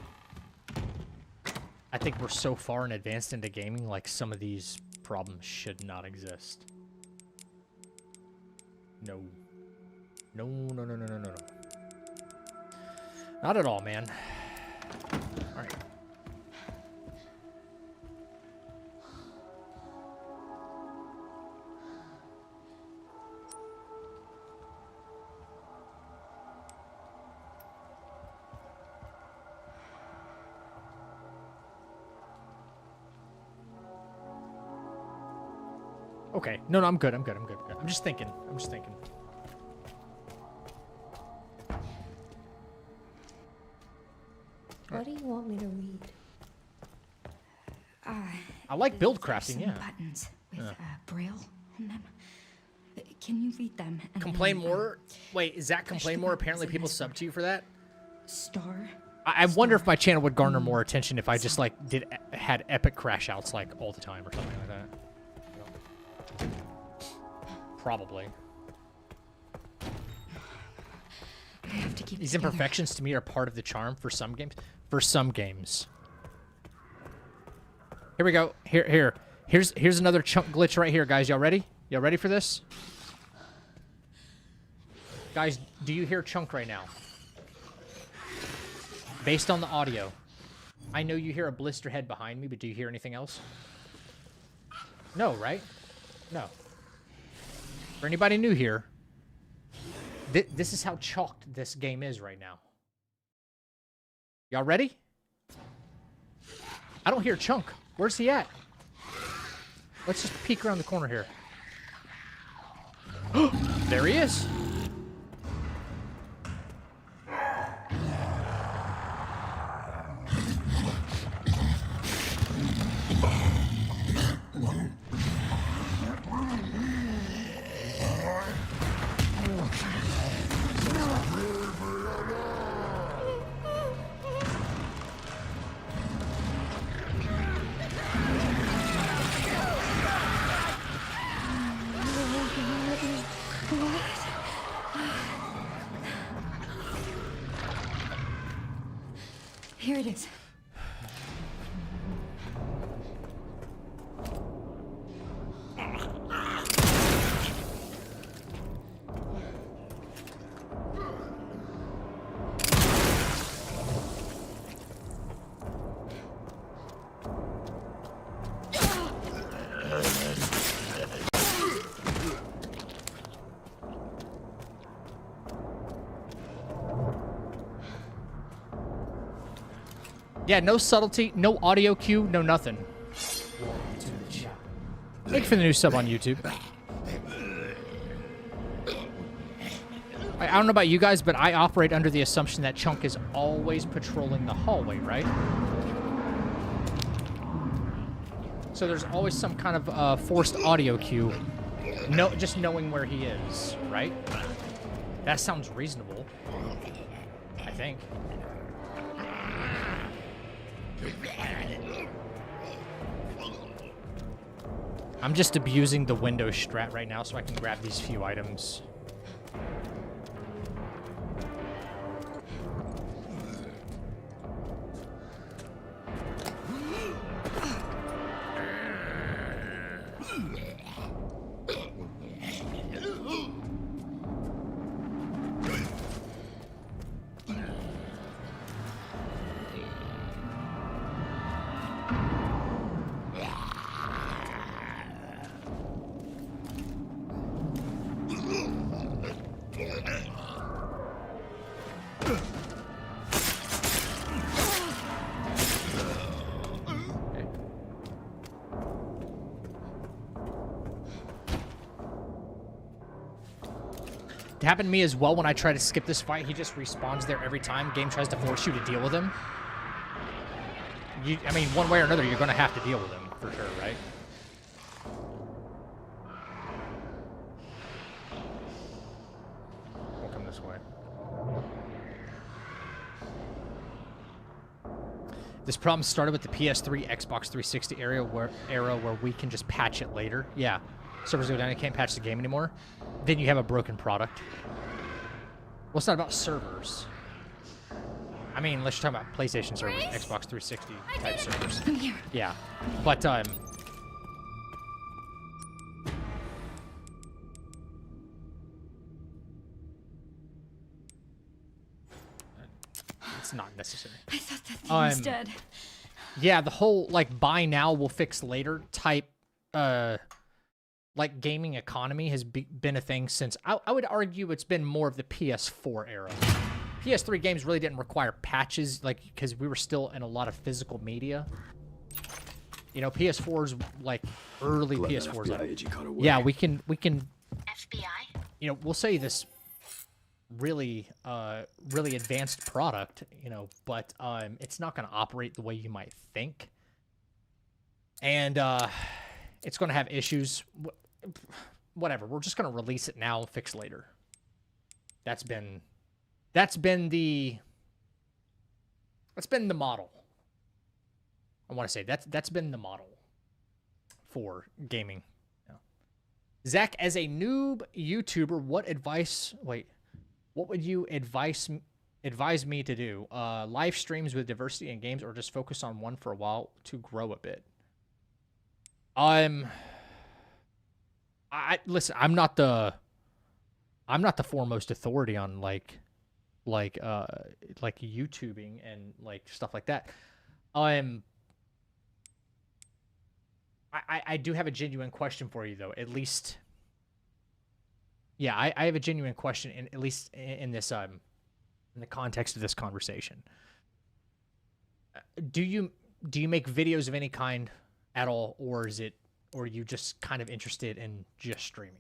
[SPEAKER 1] I think we're so far in advanced into gaming, like some of these problems should not exist. No. No, no, no, no, no, no, no. Not at all, man. All right. Okay. No, I'm good. I'm good. I'm good. I'm good. I'm just thinking. I'm just thinking.
[SPEAKER 3] What do you want me to read?
[SPEAKER 1] I like build
[SPEAKER 3] There's
[SPEAKER 1] crafting,
[SPEAKER 3] some
[SPEAKER 1] yeah.
[SPEAKER 3] buttons with Braille on them. Can you read them? And
[SPEAKER 1] Complain
[SPEAKER 3] then,
[SPEAKER 1] more? Wait, is that
[SPEAKER 3] push
[SPEAKER 1] complain
[SPEAKER 3] the
[SPEAKER 1] more?
[SPEAKER 3] buttons
[SPEAKER 1] Apparently
[SPEAKER 3] in
[SPEAKER 1] people
[SPEAKER 3] this
[SPEAKER 1] sub
[SPEAKER 3] one.
[SPEAKER 1] to you for that?
[SPEAKER 3] Star.
[SPEAKER 1] I wonder if my channel would garner more attention if I just, like, had epic crash outs, like, all the time or something like that. Probably.
[SPEAKER 3] I have to keep
[SPEAKER 1] These
[SPEAKER 3] it together.
[SPEAKER 1] imperfections to me are part of the charm for some games. For some games. Here we go. Here's another chunk glitch right here, guys. Y'all ready? Y'all ready for this? Guys, do you hear chunk right now? Based on the audio. I know you hear a blister head behind me, but do you hear anything else? No, right? No. For anybody new here, this is how chalked this game is right now. Y'all ready? I don't hear Chunk. Where's he at? Let's just peek around the corner here. There he is.
[SPEAKER 3] Here it is.
[SPEAKER 1] Yeah, no subtlety, no audio cue, no nothing. Thank you for the new sub on YouTube. I don't know about you guys, but I operate under the assumption that Chunk is always patrolling the hallway, right? So there's always some kind of forced audio cue. No, just knowing where he is, right? That sounds reasonable. I think. I'm just abusing the Windows strat right now so I can grab these few items. It happened to me as well when I try to skip this fight. He just respawns there every time. Game tries to force you to deal with him. I mean, one way or another, you're going to have to deal with him, for sure, right? We'll come this way. This problem started with the PS3, Xbox 360 era where we can just patch it later. Yeah. Servers go down, you can't patch the game anymore. Then you have a broken product. Well, it's not about servers. I mean, unless you're talking about PlayStation servers, Xbox 360 type servers.
[SPEAKER 3] I'm here.
[SPEAKER 1] Yeah. But, it's not necessary.
[SPEAKER 3] I thought that thing was dead.
[SPEAKER 1] Yeah, the whole, like, buy now, we'll fix later type, like, gaming economy has been a thing since, I would argue it's been more of the PS4 era. PS3 games really didn't require patches, like, because we were still in a lot of physical media. You know, PS4's, like, early PS4's. Like, yeah, we can,
[SPEAKER 7] FBI?
[SPEAKER 1] you know, we'll say this really, really advanced product, you know, but, it's not going to operate the way you might think. And, it's going to have issues. Whatever. We're just going to release it now and fix later. That's been the model. I want to say that's been the model for gaming. Yeah. Zach, as a noob YouTuber, what would you advise me to do? Live streams with diversity in games, or just focus on one for a while to grow a bit? Listen, I'm not the foremost authority on like YouTubing and like stuff like that. I do have a genuine question for you though. At least, yeah, I have a genuine question, at least in this in the context of this conversation. Do you make videos of any kind at all, or are you just kind of interested in just streaming?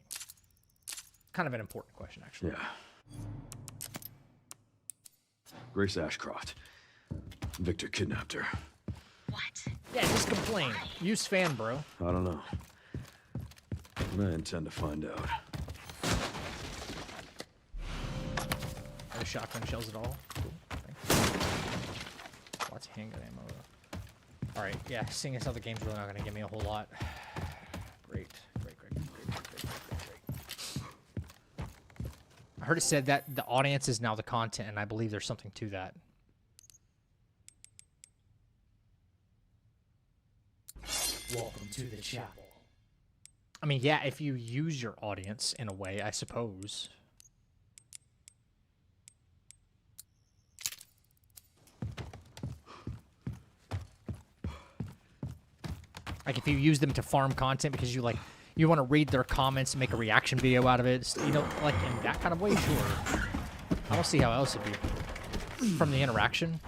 [SPEAKER 1] Kind of an important question, actually.
[SPEAKER 8] Yeah. Grace Ashcroft. Victor kidnapped her.
[SPEAKER 7] What?
[SPEAKER 1] Yeah, just complain. Use fan, bro.
[SPEAKER 8] I don't know. And I intend to find out.
[SPEAKER 1] No shotgun shells at all. Cool. Thanks. Lots of handgun ammo. Alright, yeah, seeing as how the game's really not going to give me a whole lot. Great. I heard it said that the audience is now the content, and I believe there's something to that. Welcome to the chapel. I mean, yeah, if you use your audience in a way, I suppose. Like, if you use them to farm content because you want to read their comments and make a reaction video out of it, you know, like in that kind of way, sure. I don't see how else it'd be from the interaction.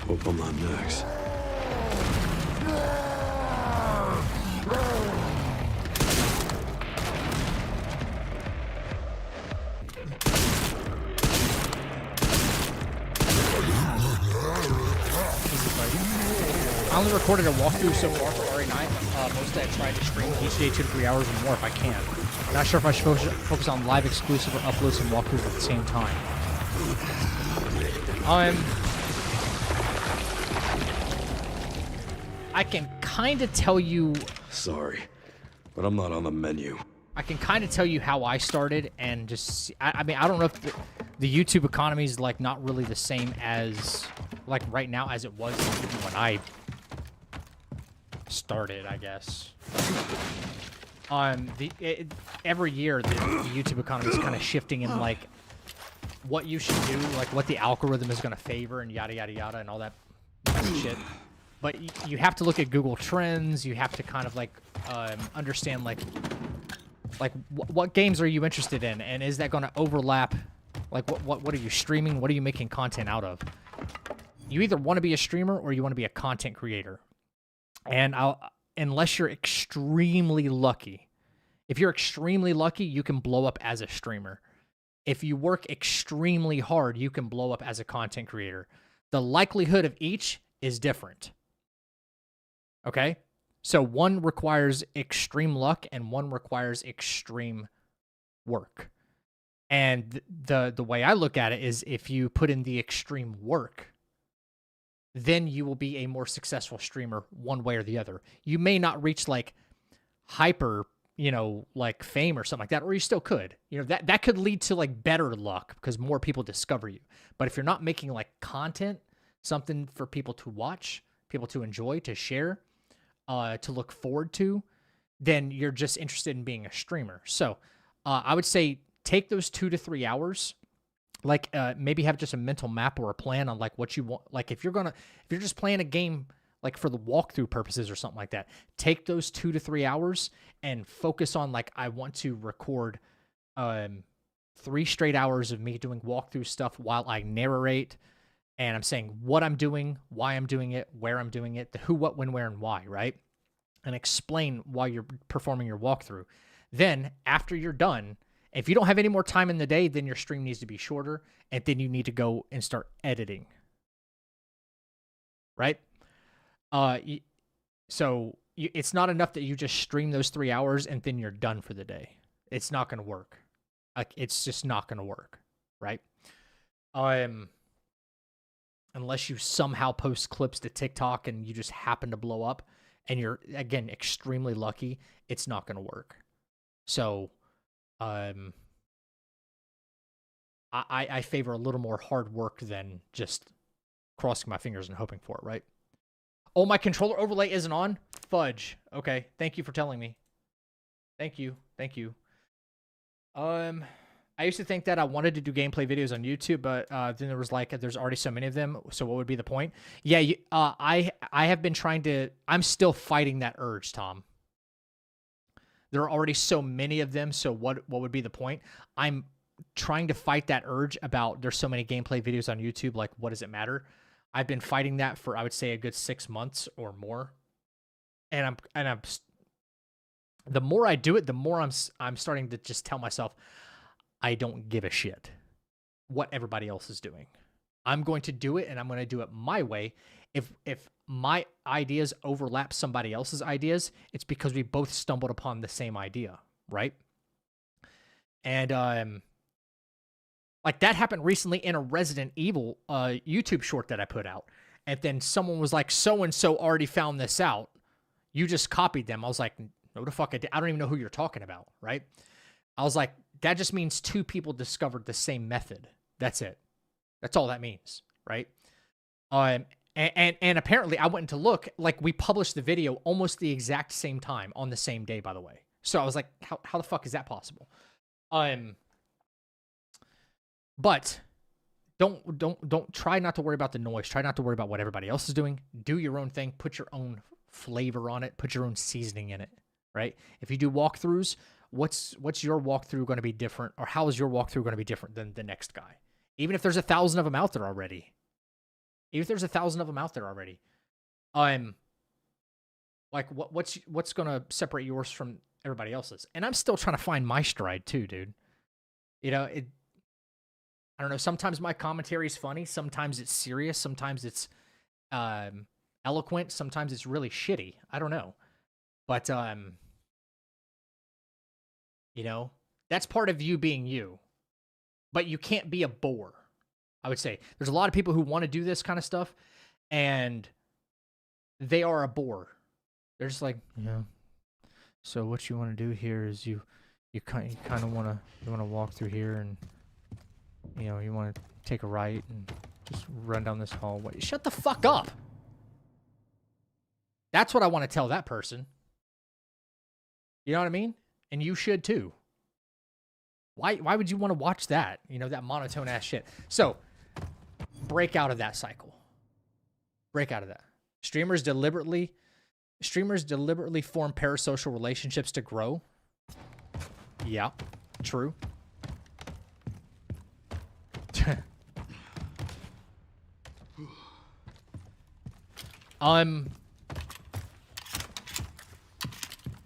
[SPEAKER 8] Hope I'm not next.
[SPEAKER 1] I only recorded a walkthrough so far for RA9. Mostly I tried to stream each day 2 to 3 hours or more if I can. Not sure if I should focus on live exclusive or upload some walkthroughs at the same time. I can kind of tell you...
[SPEAKER 8] Sorry, but I'm not on the menu.
[SPEAKER 1] I can kind of tell you how I started and just... I mean, I don't know if the YouTube economy is like not really the same as like right now as it was when I started, I guess. Every year the YouTube economy is kind of shifting in like what you should do, like what the algorithm is going to favor and yada yada yada and all that shit. But you have to look at Google Trends. You have to kind of like understand like what games are you interested in, and is that going to overlap? Like what are you streaming? What are you making content out of? You either want to be a streamer or you want to be a content creator. And unless you're extremely lucky, if you're extremely lucky, you can blow up as a streamer. If you work extremely hard, you can blow up as a content creator. The likelihood of each is different. Okay? So one requires extreme luck and one requires extreme work. And the way I look at it is if you put in the extreme work, then you will be a more successful streamer one way or the other. You may not reach like hyper, like fame or something like that, or you still could. That could lead to like better luck because more people discover you. But if you're not making like content, something for people to watch, people to enjoy, to share, to look forward to, then you're just interested in being a streamer. So I would say take those 2 to 3 hours, like maybe have just a mental map or a plan on like what you want. Like if you're just playing a game like for the walkthrough purposes or something like that, take those 2 to 3 hours and focus on like, I want to record 3 straight hours of me doing walkthrough stuff while I narrate. And I'm saying what I'm doing, why I'm doing it, where I'm doing it, the who, what, when, where, and why, right? And explain why you're performing your walkthrough. Then after you're done, if you don't have any more time in the day, then your stream needs to be shorter, and then you need to go and start editing. Right? It's not enough that you just stream those 3 hours and then you're done for the day. It's not going to work. Like, it's just not going to work. Right? Unless you somehow post clips to TikTok and you just happen to blow up and you're, again, extremely lucky, it's not going to work. So, I favor a little more hard work than just crossing my fingers and hoping for it, right? Oh, my controller overlay isn't on? Fudge. Okay, thank you for telling me. Thank you. I used to think that I wanted to do gameplay videos on YouTube, but then there was like, there's already so many of them, so what would be the point? Yeah, I have been trying to, I'm still fighting that urge, Tom. There are already so many of them, so what would be the point? I'm trying to fight that urge about there's so many gameplay videos on YouTube, like what does it matter? I've been fighting that for, I would say, a good 6 months or more. And I'm the more I do it, the more I'm starting to just tell myself, I don't give a shit what everybody else is doing. I'm going to do it, and I'm going to do it my way. If my ideas overlap somebody else's ideas, it's because we both stumbled upon the same idea, right? And like that happened recently in a Resident Evil YouTube short that I put out. And then someone was like, so-and-so already found this out. You just copied them. I was like, no, the fuck I did. I don't even know who you're talking about, right? I was like, that just means 2 people discovered the same method. That's it. That's all that means, right? And apparently I went to look, like we published the video almost the exact same time on the same day, by the way. So I was like, how the fuck is that possible? But don't try not to worry about the noise. Try not to worry about what everybody else is doing. Do your own thing. Put your own flavor on it. Put your own seasoning in it, right? If you do walkthroughs, what's your walkthrough going to be different, or how is your walkthrough going to be different than the next guy? Even if there's 1,000 of them out there already. Like what's going to separate yours from everybody else's? And I'm still trying to find my stride too, dude. I don't know. Sometimes my commentary is funny. Sometimes it's serious. Sometimes it's eloquent. Sometimes it's really shitty. I don't know. But, that's part of you being you. But you can't be a bore, I would say. There's a lot of people who want to do this kind of stuff, and they are a bore. They're just like, so what you want to do here is you kind of want to walk through here, and You know, you want to take a right and just run down this hallway. Shut the fuck up. That's what I want to tell that person. You know what I mean? And you should too. Why would you want to watch that? You know, that monotone ass shit. So, break out of that cycle. Break out of that. Streamers deliberately form parasocial relationships to grow. Yeah, true.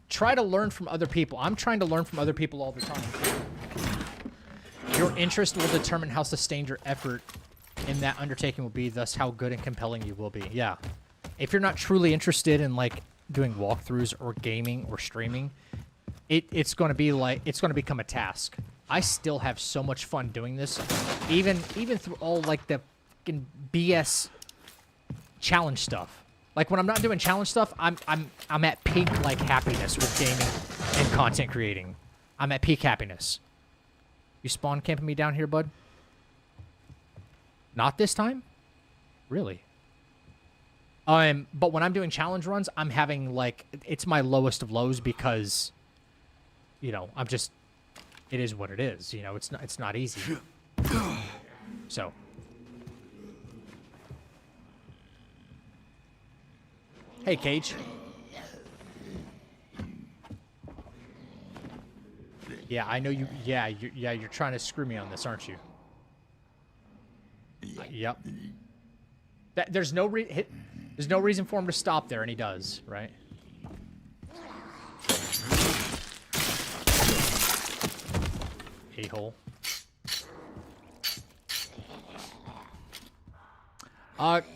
[SPEAKER 1] Try to learn from other people. I'm trying to learn from other people all the time. Your interest will determine how sustained your effort in that undertaking will be, thus how good and compelling you will be. Yeah. If you're not truly interested in like doing walkthroughs or gaming or streaming, it's going to be like, it's going to become a task. I still have so much fun doing this, even through all like the fucking BS challenge stuff. Like when I'm not doing challenge stuff, I'm at peak like happiness with gaming and content creating. I'm at peak happiness. You spawn camping me down here, bud? Not this time? Really? But when I'm doing challenge runs, I'm having like, it's my lowest of lows because, you know, I'm just, it is what it is. You know, it's not easy. So. Hey, Cage. Yeah, I know you. Yeah, you're trying to screw me on this, aren't you? Yep. There's no reason for him to stop there, and he does, right? A-hole.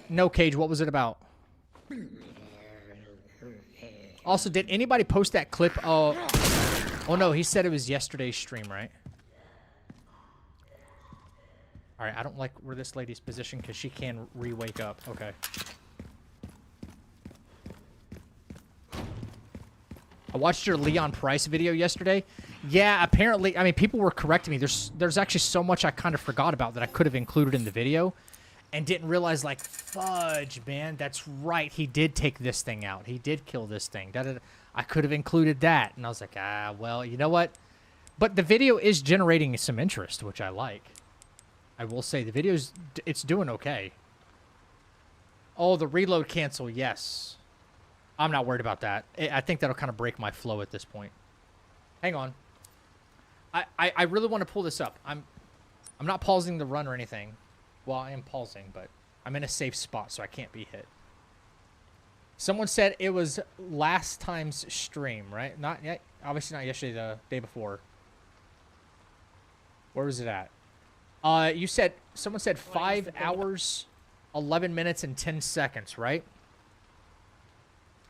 [SPEAKER 1] No, Cage. What was it about? Also, did anybody post that clip? Oh no, he said it was yesterday's stream, right? All right, I don't like where this lady's positioned because she can re-wake up. Okay. I watched your Leon Price video yesterday. Yeah, apparently, I mean, people were correcting me. There's actually so much I kind of forgot about that I could have included in the video and didn't realize, like, fudge, man. That's right. He did take this thing out. He did kill this thing. I could have included that. And I was like, well, you know what? But the video is generating some interest, which I like. I will say the video's, it's doing okay. Oh, the reload cancel, yes. I'm not worried about that. I think that'll kind of break my flow at this point. Hang on. I really want to pull this up. I'm not pausing the run or anything. Well, I am pausing, but I'm in a safe spot, so I can't be hit. Someone said it was last time's stream, right? Not yet. Obviously not yesterday, the day before. Where was it at? Someone said 5 hours, 11 minutes, and 10 seconds, right?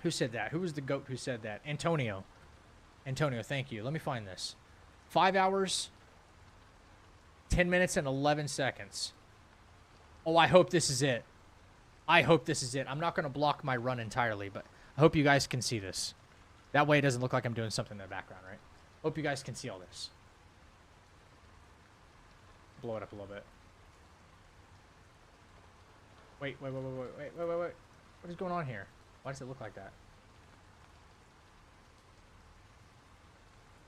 [SPEAKER 1] Who said that? Who was the goat who said that? Antonio. Antonio, thank you. Let me find this. 5 hours, 10 minutes, and 11 seconds. Oh, I hope this is it. I hope this is it. I'm not going to block my run entirely, but I hope you guys can see this. That way it doesn't look like I'm doing something in the background, right? Hope you guys can see all this. Blow it up a little bit. Wait. What is going on here? Why does it look like that?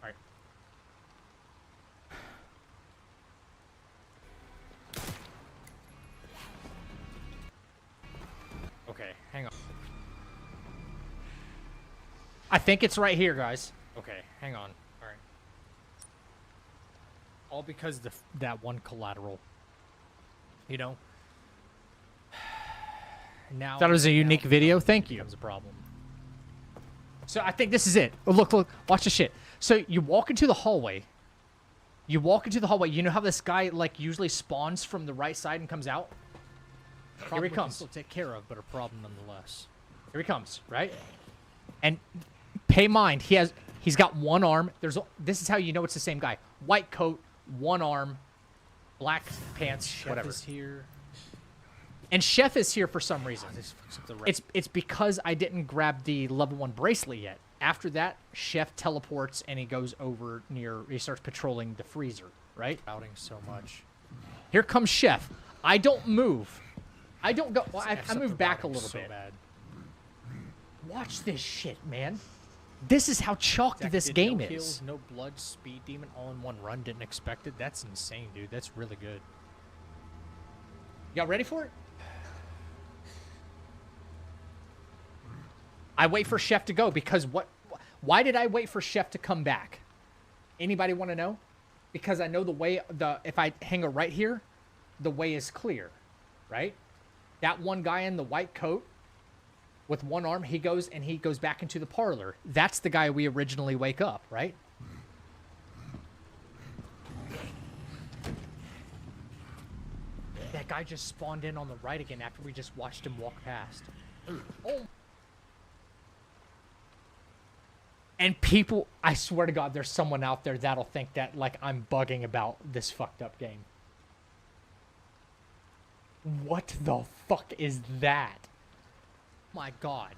[SPEAKER 1] All right. Okay, hang on. I think it's right here, guys. Okay, hang on. All right. All because that one collateral. You know? Now that was a unique video. Thank you. Becomes a problem. So I think this is it. Oh, look. Watch this shit. So you walk into the hallway. You know how this guy like usually spawns from the right side and comes out? Here he comes. Still take care of, but a problem nonetheless. Here he comes, right? And pay mind, he's got one arm. This is how you know it's the same guy. White coat, one arm, black pants, Chef whatever. Is here. And Chef is here for some reason. It's because I didn't grab the level 1 bracelet yet. After that, Chef teleports and he goes over near. He starts patrolling the freezer, right? Routing so much. Here comes Chef. I don't move. I don't go. Well, I
[SPEAKER 4] F's up
[SPEAKER 1] move
[SPEAKER 4] the
[SPEAKER 1] back a
[SPEAKER 4] routing
[SPEAKER 1] little
[SPEAKER 4] so
[SPEAKER 1] bit.
[SPEAKER 4] bad.
[SPEAKER 1] Watch this shit, man. This is how chalked
[SPEAKER 4] Zach
[SPEAKER 1] this
[SPEAKER 4] did
[SPEAKER 1] game
[SPEAKER 4] no
[SPEAKER 1] is.
[SPEAKER 4] Heals, no blood, speed demon, all in one run. Didn't expect it. That's insane, dude. That's really good.
[SPEAKER 1] Y'all ready for it? I wait for Chef to go because what? Why did I wait for Chef to come back? Anybody want to know? Because I know the way. If I hang a right here, the way is clear, right? That one guy in the white coat with one arm, he goes back into the parlor. That's the guy we originally wake up, right? That guy just spawned in on the right again after we just watched him walk past. Oh. And people, I swear to God, there's someone out there that'll think that, like, I'm bugging about this fucked up game. What the fuck is that? My God.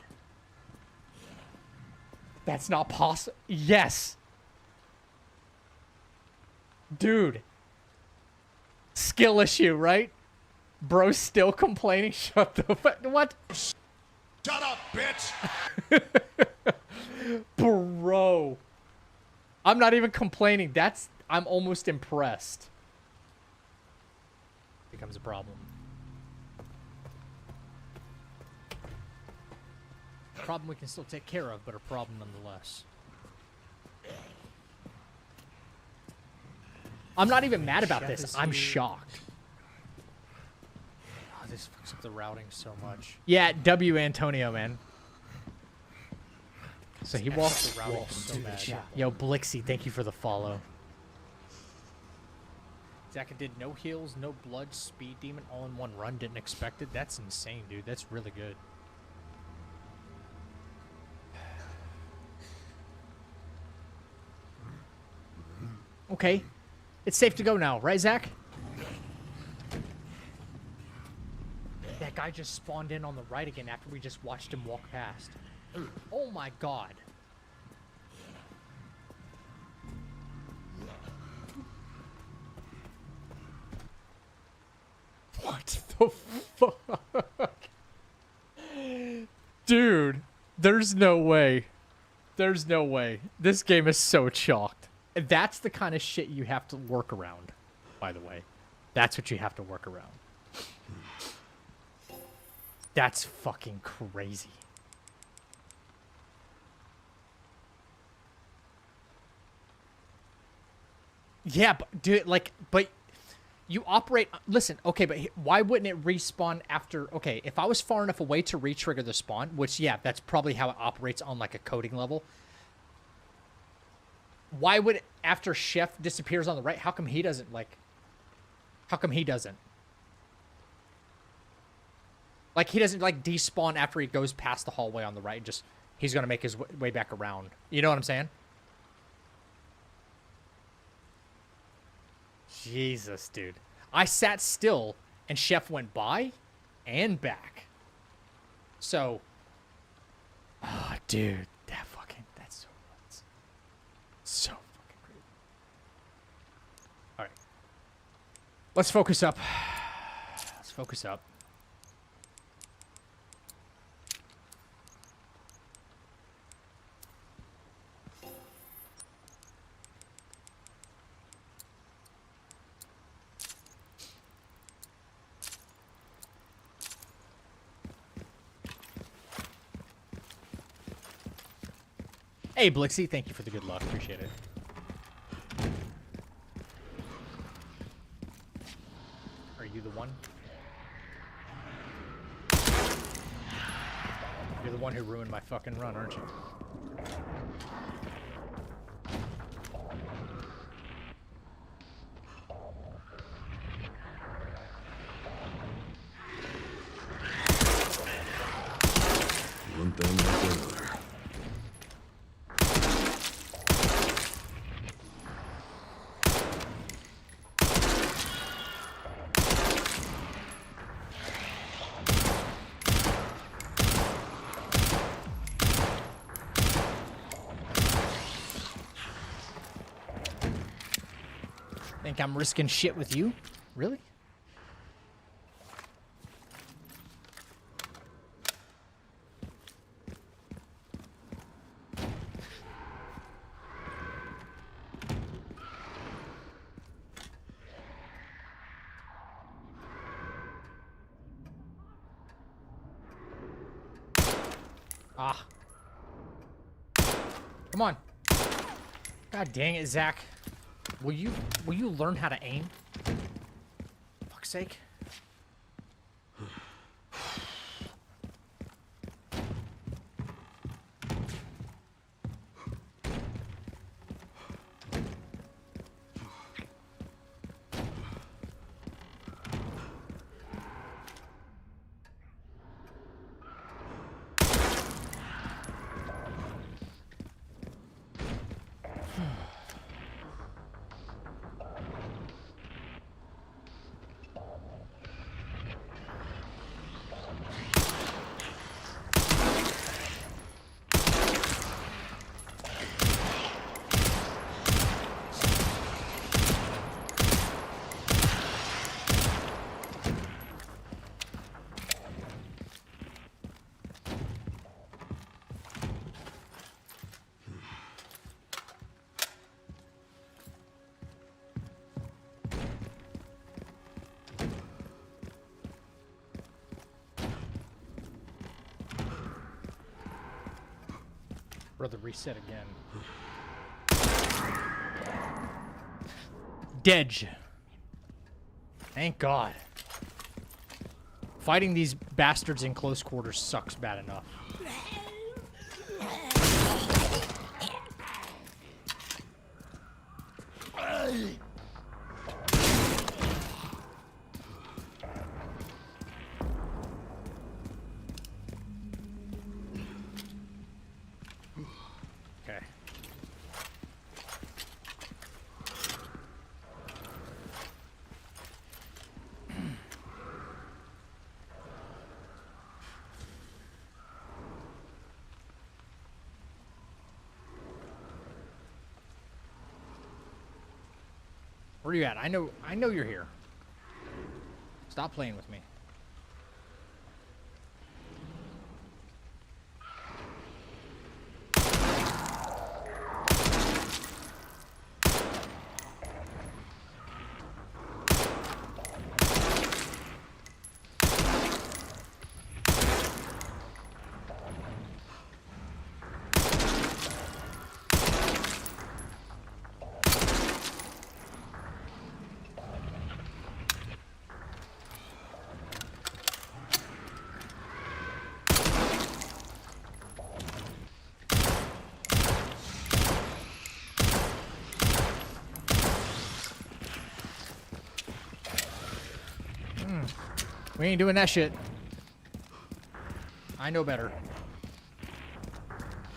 [SPEAKER 1] That's not possible. Yes. Dude. Skill issue, right? Bro's still complaining. Shut the fuck. What?
[SPEAKER 2] Shut up, bitch!
[SPEAKER 1] Bro. I'm not even complaining. I'm almost impressed. Becomes a problem. Problem we can still take care of, but a problem nonetheless. I'm not even mad about this. I'm shocked.
[SPEAKER 4] Oh, this fucks up the routing so much.
[SPEAKER 1] Yeah, W Antonio, man. So he walks
[SPEAKER 4] The routing so bad.
[SPEAKER 1] Yo, Blixie, thank you for the follow.
[SPEAKER 4] Zach did no heals, no blood, speed demon, all in one run. Didn't expect it. That's insane, dude. That's really good.
[SPEAKER 1] Okay. It's safe to go now, right, Zach? That guy just spawned in on the right again after we just watched him walk past. Oh my God. What the fuck? Dude, there's no way. There's no way. This game is so chalked. That's the kind of shit you have to work around, by the way. That's what you have to work around. That's fucking crazy. Yeah, but dude, but you operate. Listen, okay, but why wouldn't it respawn after? Okay, if I was far enough away to re-trigger the spawn, which yeah, that's probably how it operates on like a coding level. Why would after Chef disappears on the right? How come he doesn't like? How come he doesn't? Like he doesn't like despawn after he goes past the hallway on the right. Just he's gonna make his way back around. You know what I'm saying? Jesus, dude. I sat still and Chef went by and back. So, oh, dude, that's so nuts. So fucking crazy. All right. Let's focus up. Let's focus up. Hey, Blixie, thank you for the good luck. Appreciate it. Are you the one? You're the one who ruined my fucking run, aren't you?
[SPEAKER 8] One thing after another.
[SPEAKER 1] Think I'm risking shit with you? Really? Ah. Come on. God dang it, Zach. Will you learn how to aim? Fuck's sake. Brother, reset again. Dead. Thank God. Fighting these bastards in close quarters sucks bad enough. Okay. Where are you at? I know you're here. Stop playing with me. We ain't doing that shit. I know better.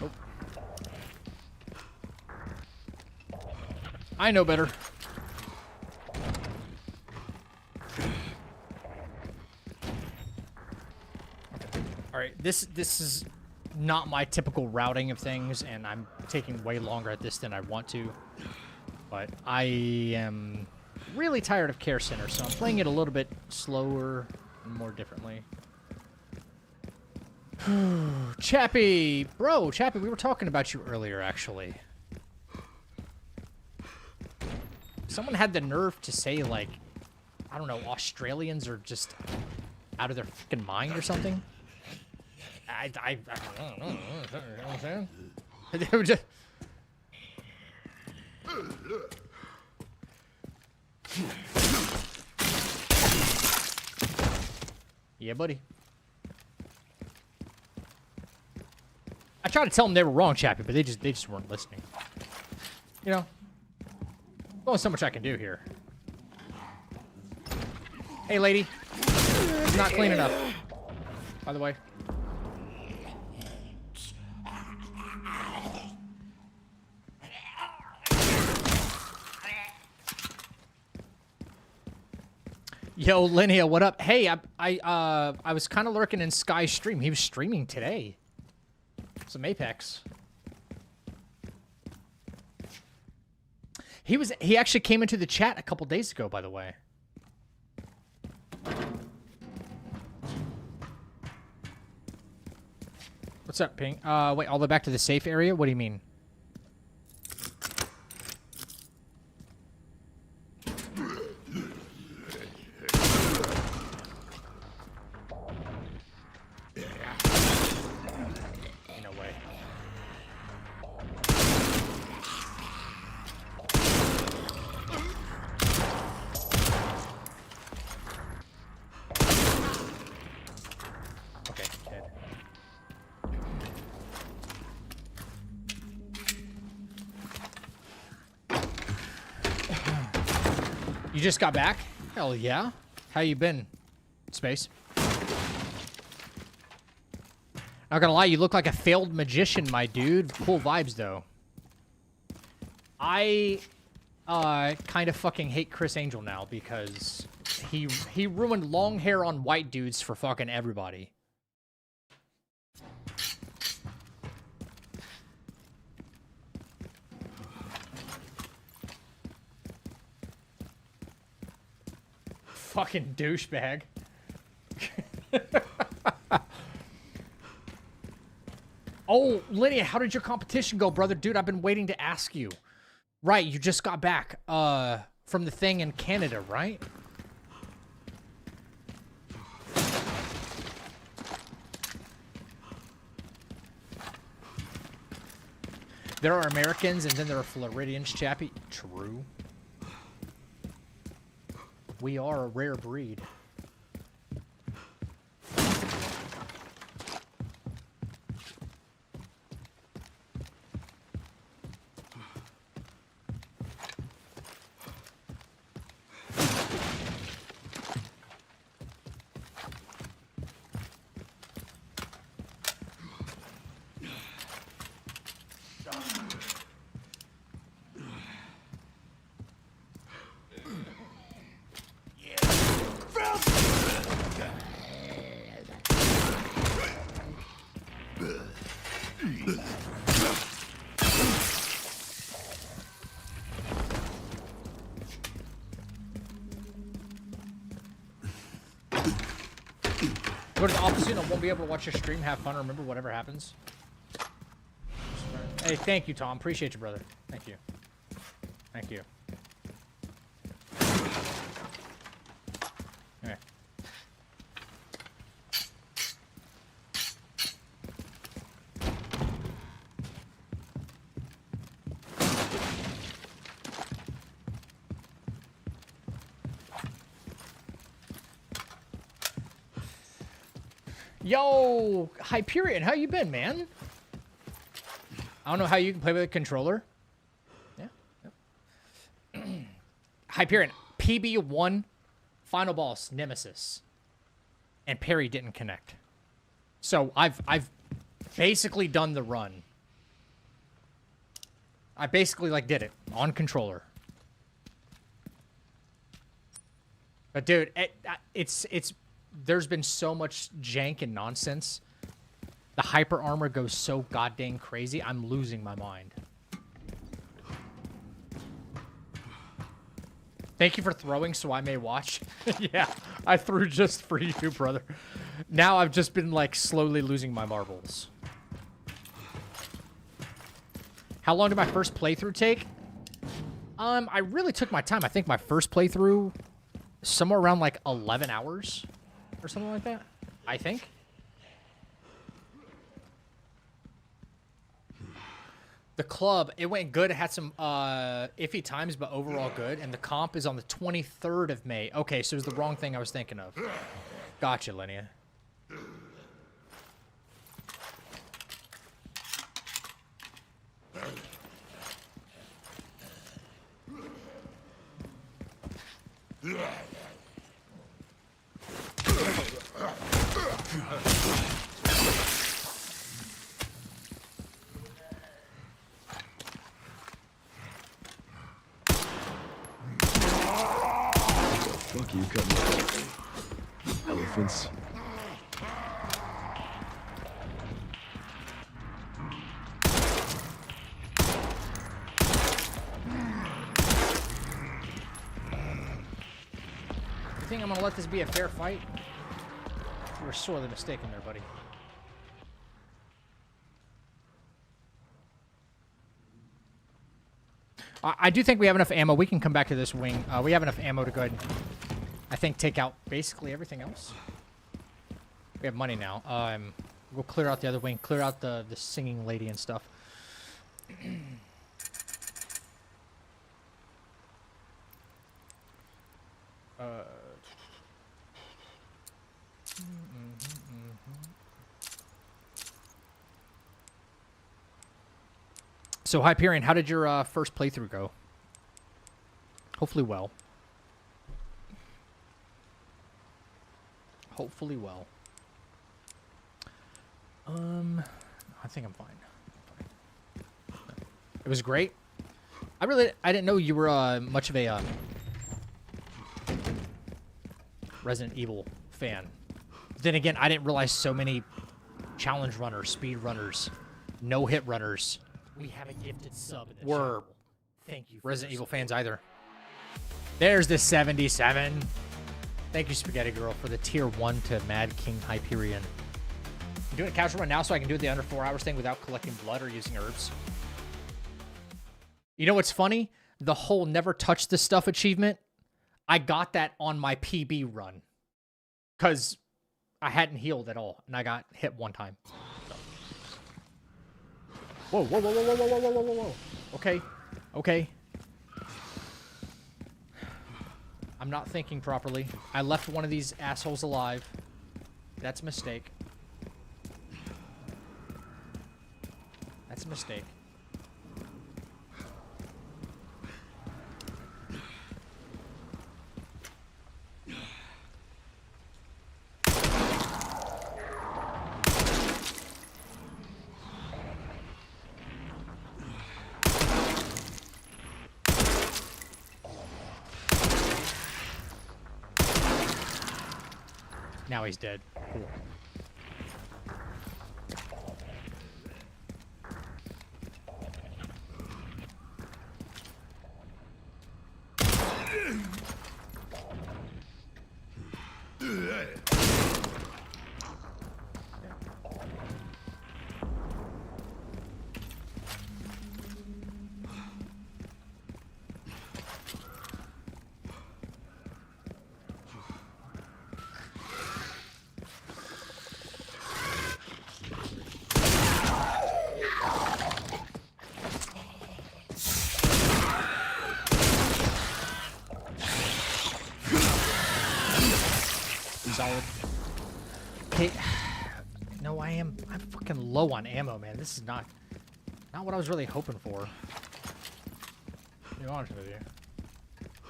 [SPEAKER 1] Oh. I know better. Okay. All right, this is not my typical routing of things, and I'm taking way longer at this than I want to. But I am really tired of Care Center, so I'm playing it a little bit slower and more differently. Chappie! Bro, Chappie, we were talking about you earlier, actually. Someone had the nerve to say, like, I don't know, Australians are just out of their freaking mind or something. I don't know. You know what I'm saying? They were just... Yeah, buddy. I tried to tell them they were wrong, Chappie, but they just weren't listening. You know, only so much I can do here. Hey, lady. It's not clean enough. By the way. Yo, Linnea, what up? Hey, I was kind of lurking in Sky's stream. He was streaming today. Some Apex. He actually came into the chat a couple days ago, by the way. What's up, Ping? Wait, all the way back to the safe area? What do you mean? You just got back? Hell yeah. How you been, Space? Not gonna lie, you look like a failed magician, my dude. Cool vibes, though. I kind of fucking hate Chris Angel now because he ruined long hair on white dudes for fucking everybody. Fucking douchebag. Oh, Lydia, how did your competition go, brother? Dude, I've been waiting to ask you. Right, you just got back from the thing in Canada, right? There are Americans and then there are Floridians, chappy. True. We are a rare breed. Go to the opposite and I won't be able to watch your stream, have fun, remember whatever happens. Hey, thank you, Tom. Appreciate you, brother. Thank you. Thank you. Okay. Yo, Hyperion, how you been, man? I don't know how you can play with a controller. Yeah. Hyperion, PB1, final boss, Nemesis. And Perry didn't connect. So I've basically done the run. I basically like did it on controller. But dude, it's there's been so much jank and nonsense. The hyper armor goes so goddamn crazy. I'm losing my mind. Thank you for throwing so I may watch. Yeah, I threw just for you, brother. Now I've just been like slowly losing my marbles. How long did my first playthrough take? I really took my time. I think my first playthrough somewhere around like 11 hours or something like that. I think. The club, it went good. It had some iffy times, but overall good. And the comp is on the 23rd of May. Okay, so it was the wrong thing I was thinking of. Gotcha, Linnea.
[SPEAKER 8] Fuck you, cutting elephants.
[SPEAKER 1] You think I'm gonna let this be a fair fight? You were sorely mistaken there, buddy. I do think we have enough ammo. We can come back to this wing. We have enough ammo to go ahead and, I think, take out basically everything else. We have money now. We'll clear out the other wing, clear out the singing lady and stuff. So, Hyperion, how did your first playthrough go? Hopefully well. Hopefully well. I think I'm fine. It was great. I didn't know you were much of a Resident Evil fan. Then again, I didn't realize so many challenge runners, speed runners, no-hit runners
[SPEAKER 4] We have a gifted sub in the
[SPEAKER 1] were
[SPEAKER 4] channel. Thank you. For
[SPEAKER 1] Resident
[SPEAKER 4] your
[SPEAKER 1] Evil
[SPEAKER 4] support.
[SPEAKER 1] fans either. There's the 77. Thank you, Spaghetti Girl, for the tier 1 to Mad King Hyperion. I'm doing a casual run now so I can do the under 4 hours thing without collecting blood or using herbs. You know what's funny? The whole never touch this stuff achievement, I got that on my PB run. Because I hadn't healed at all, and I got hit one time. Whoa, whoa, whoa, whoa, whoa, whoa, whoa, whoa, whoa, whoa. Okay, okay. I'm not thinking properly. I left one of these assholes alive. That's a mistake. That's a mistake. Now he's dead. Cool. Solid. Okay. No, I'm fucking low on ammo, man. This is not what I was really hoping for. To be honest with you.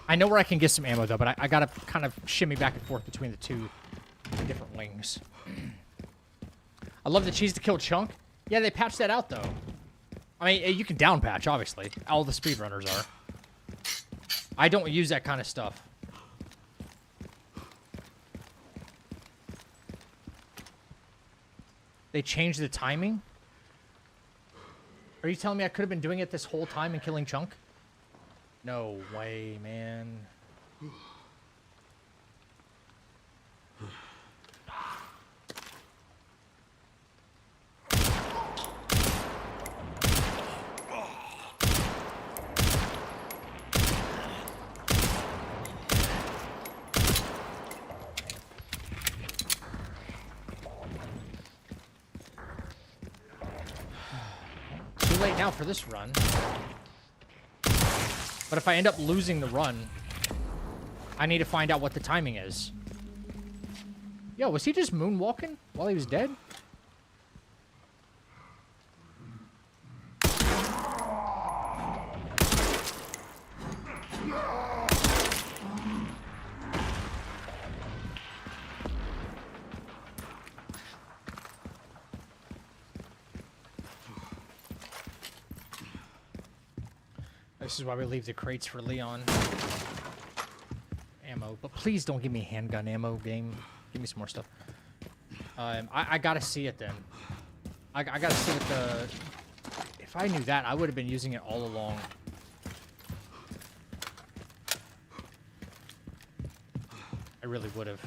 [SPEAKER 1] I know where I can get some ammo though, but I gotta kind of shimmy back and forth between the two different wings. I love the cheese to kill chunk. Yeah, they patched that out though. I mean, you can down patch, obviously. All the speedrunners are. I don't use that kind of stuff. They changed the timing? Are you telling me I could have been doing it this whole time and killing Chunk? No way, man. Too late now for this run. But if I end up losing the run, I need to find out what the timing is. Yo, was he just moonwalking while he was dead? This is why we leave the crates for Leon. Ammo. But please don't give me handgun ammo, game. Give me some more stuff. I gotta see it then. I gotta see what the... If I knew that, I would have been using it all along. I really would have.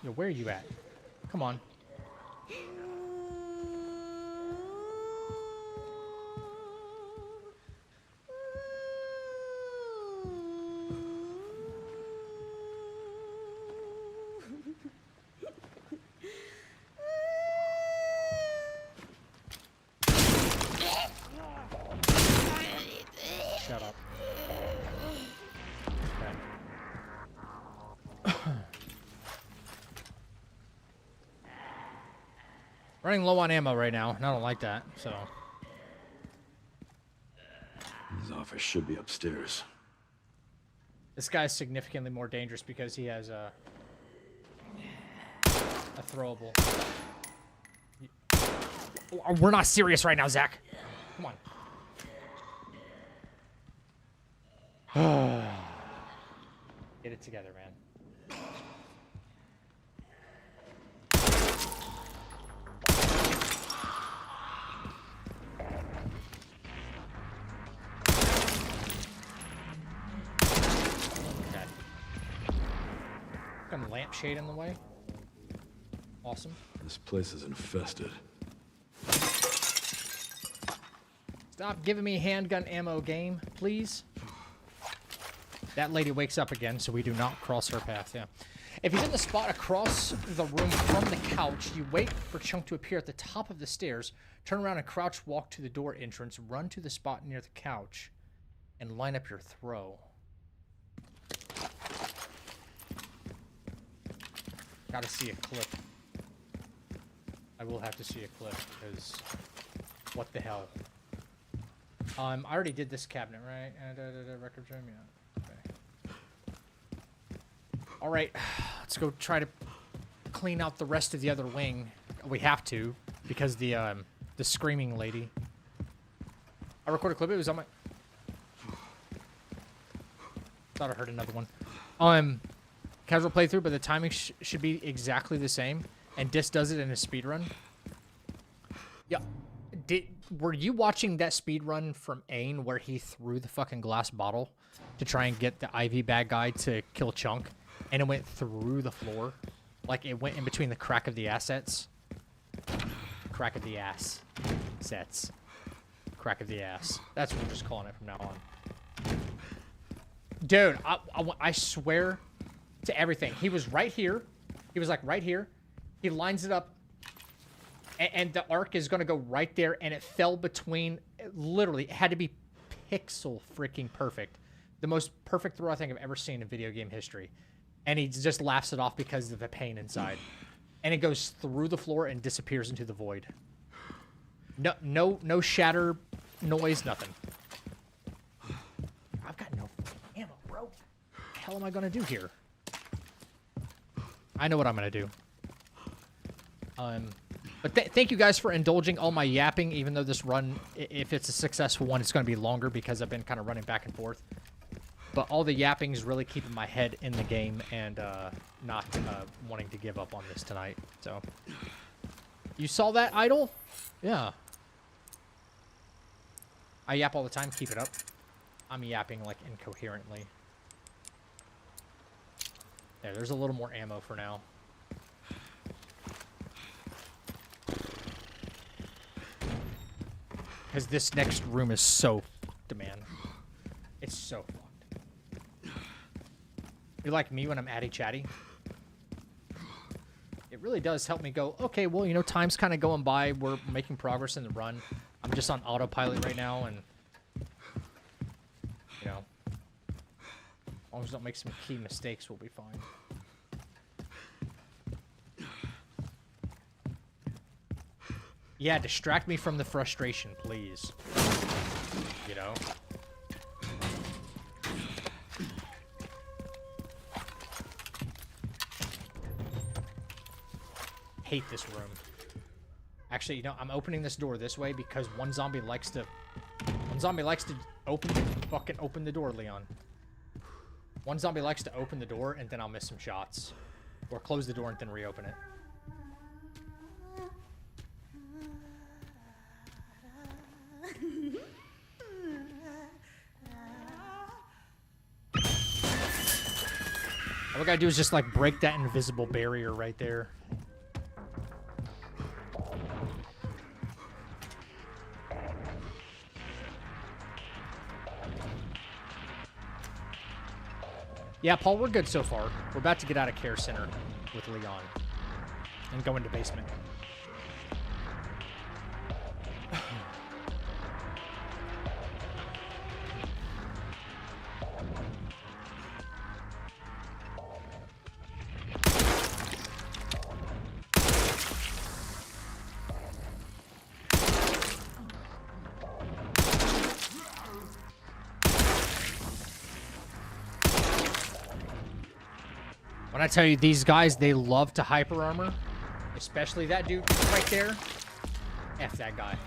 [SPEAKER 1] Yo, where are you at? Come on. Shut up. Okay. Running low on ammo right now, and I don't like that, so.
[SPEAKER 8] office should be upstairs.
[SPEAKER 1] This guy's significantly more dangerous because he has a throwable. We're not serious right now, Zach. Come on. Get it together, man. Got a lampshade in the way. Awesome.
[SPEAKER 8] This place is infested.
[SPEAKER 1] Stop giving me handgun ammo, game, please. That lady wakes up again, so we do not cross her path, yeah. If he's in the spot across the room from the couch, you wait for Chunk to appear at the top of the stairs, turn around and crouch walk to the door entrance, run to the spot near the couch, and line up your throw. Gotta see a clip. I will have to see a clip, because what the hell? I already did this cabinet, right? Record room, yeah. Okay. All right, let's go try to clean out the rest of the other wing. We have to, because the screaming lady. I recorded a clip. It was on my. Thought I heard another one. Casual playthrough, but the timing should be exactly the same. And Dis does it in a speed run. Yeah. Were you watching that speed run from Ain where he threw the fucking glass bottle to try and get the IV bad guy to kill Chunk, and it went through the floor, like it went in between the crack of the assets. Crack of the ass sets. Crack of the ass. That's what we're just calling it from now on. Dude, I swear to everything. He was right here. He was like right here. He lines it up. And the arc is going to go right there, and it fell between, literally, it had to be pixel freaking perfect. The most perfect throw I think I've ever seen in video game history. And he just laughs it off because of the pain inside. And it goes through the floor and disappears into the void. No shatter noise, nothing. I've got no ammo, bro. What the hell am I going to do here? I know what I'm going to do. But thank you guys for indulging all my yapping, even though this run, if it's a successful one, it's going to be longer because I've been kind of running back and forth. But all the yapping is really keeping my head in the game and not wanting to give up on this tonight. So, you saw that, Idol? Yeah. I yap all the time. Keep it up. I'm yapping, like, incoherently. There's a little more ammo for now. Because this next room is so fucked, man. It's so fucked. You're like me when I'm chatty. It really does help me go, okay, well, you know, time's kind of going by. We're making progress in the run. I'm just on autopilot right now, and, you know, as long as we don't make some key mistakes, we'll be fine. Yeah, distract me from the frustration, please. You know? Hate this room. Actually, you know, I'm opening this door this way because one zombie likes to open the door, Leon. One zombie likes to open the door and then I'll miss some shots. Or close the door and then reopen it. All we gotta do is just, like, break that invisible barrier right there. Yeah, Paul, we're good so far. We're about to get out of Care Center with Leon and go into basement. When I tell you these guys, they love to hyper armor, especially that dude right there. F that guy.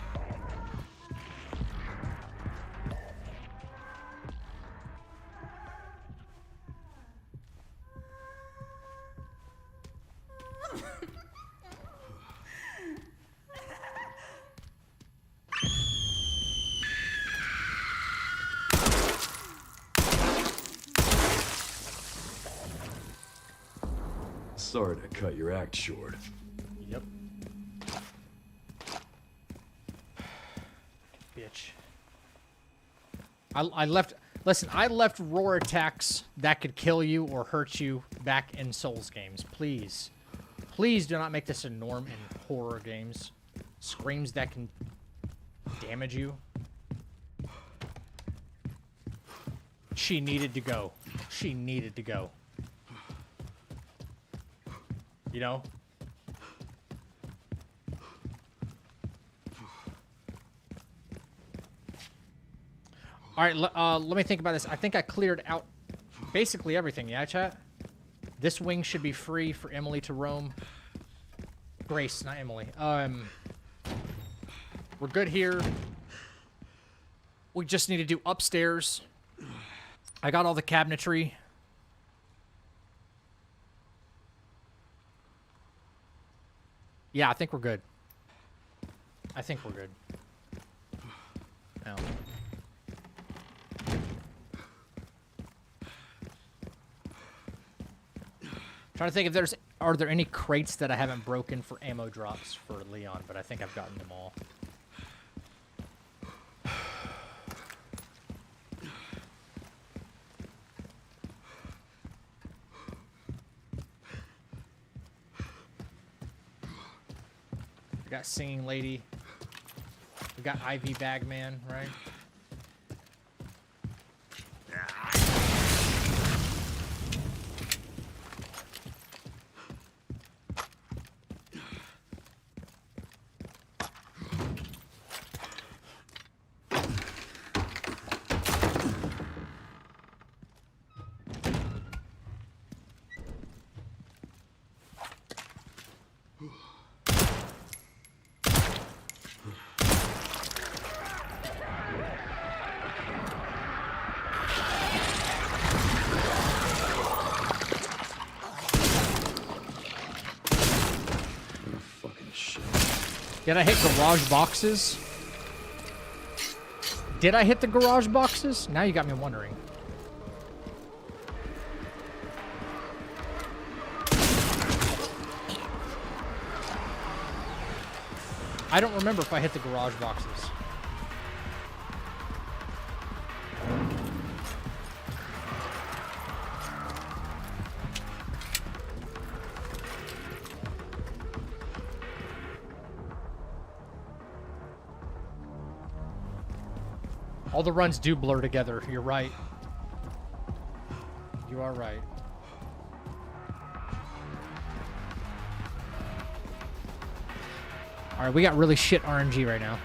[SPEAKER 8] Sorry to cut your act short.
[SPEAKER 1] Yep. Bitch. I left... Listen, I left roar attacks that could kill you or hurt you back in Souls games. Please. Please do not make this a norm in horror games. Screams that can damage you. She needed to go. She needed to go. You know? All right, let me think about this. I think I cleared out basically everything. Yeah, chat? This wing should be free for Emily to roam. Grace, not Emily. We're good here. We just need to do upstairs. I got all the cabinetry. Yeah, I think we're good. I think we're good. Now. Trying to think if are there any crates that I haven't broken for ammo drops for Leon, but I think I've gotten them all. We got Singing Lady. We got IV Bagman, right? Did I hit garage boxes? Did I hit the garage boxes? Now you got me wondering. I don't remember if I hit the garage boxes. All the runs do blur together. You're right. You are right. All right, we got really shit RNG right now.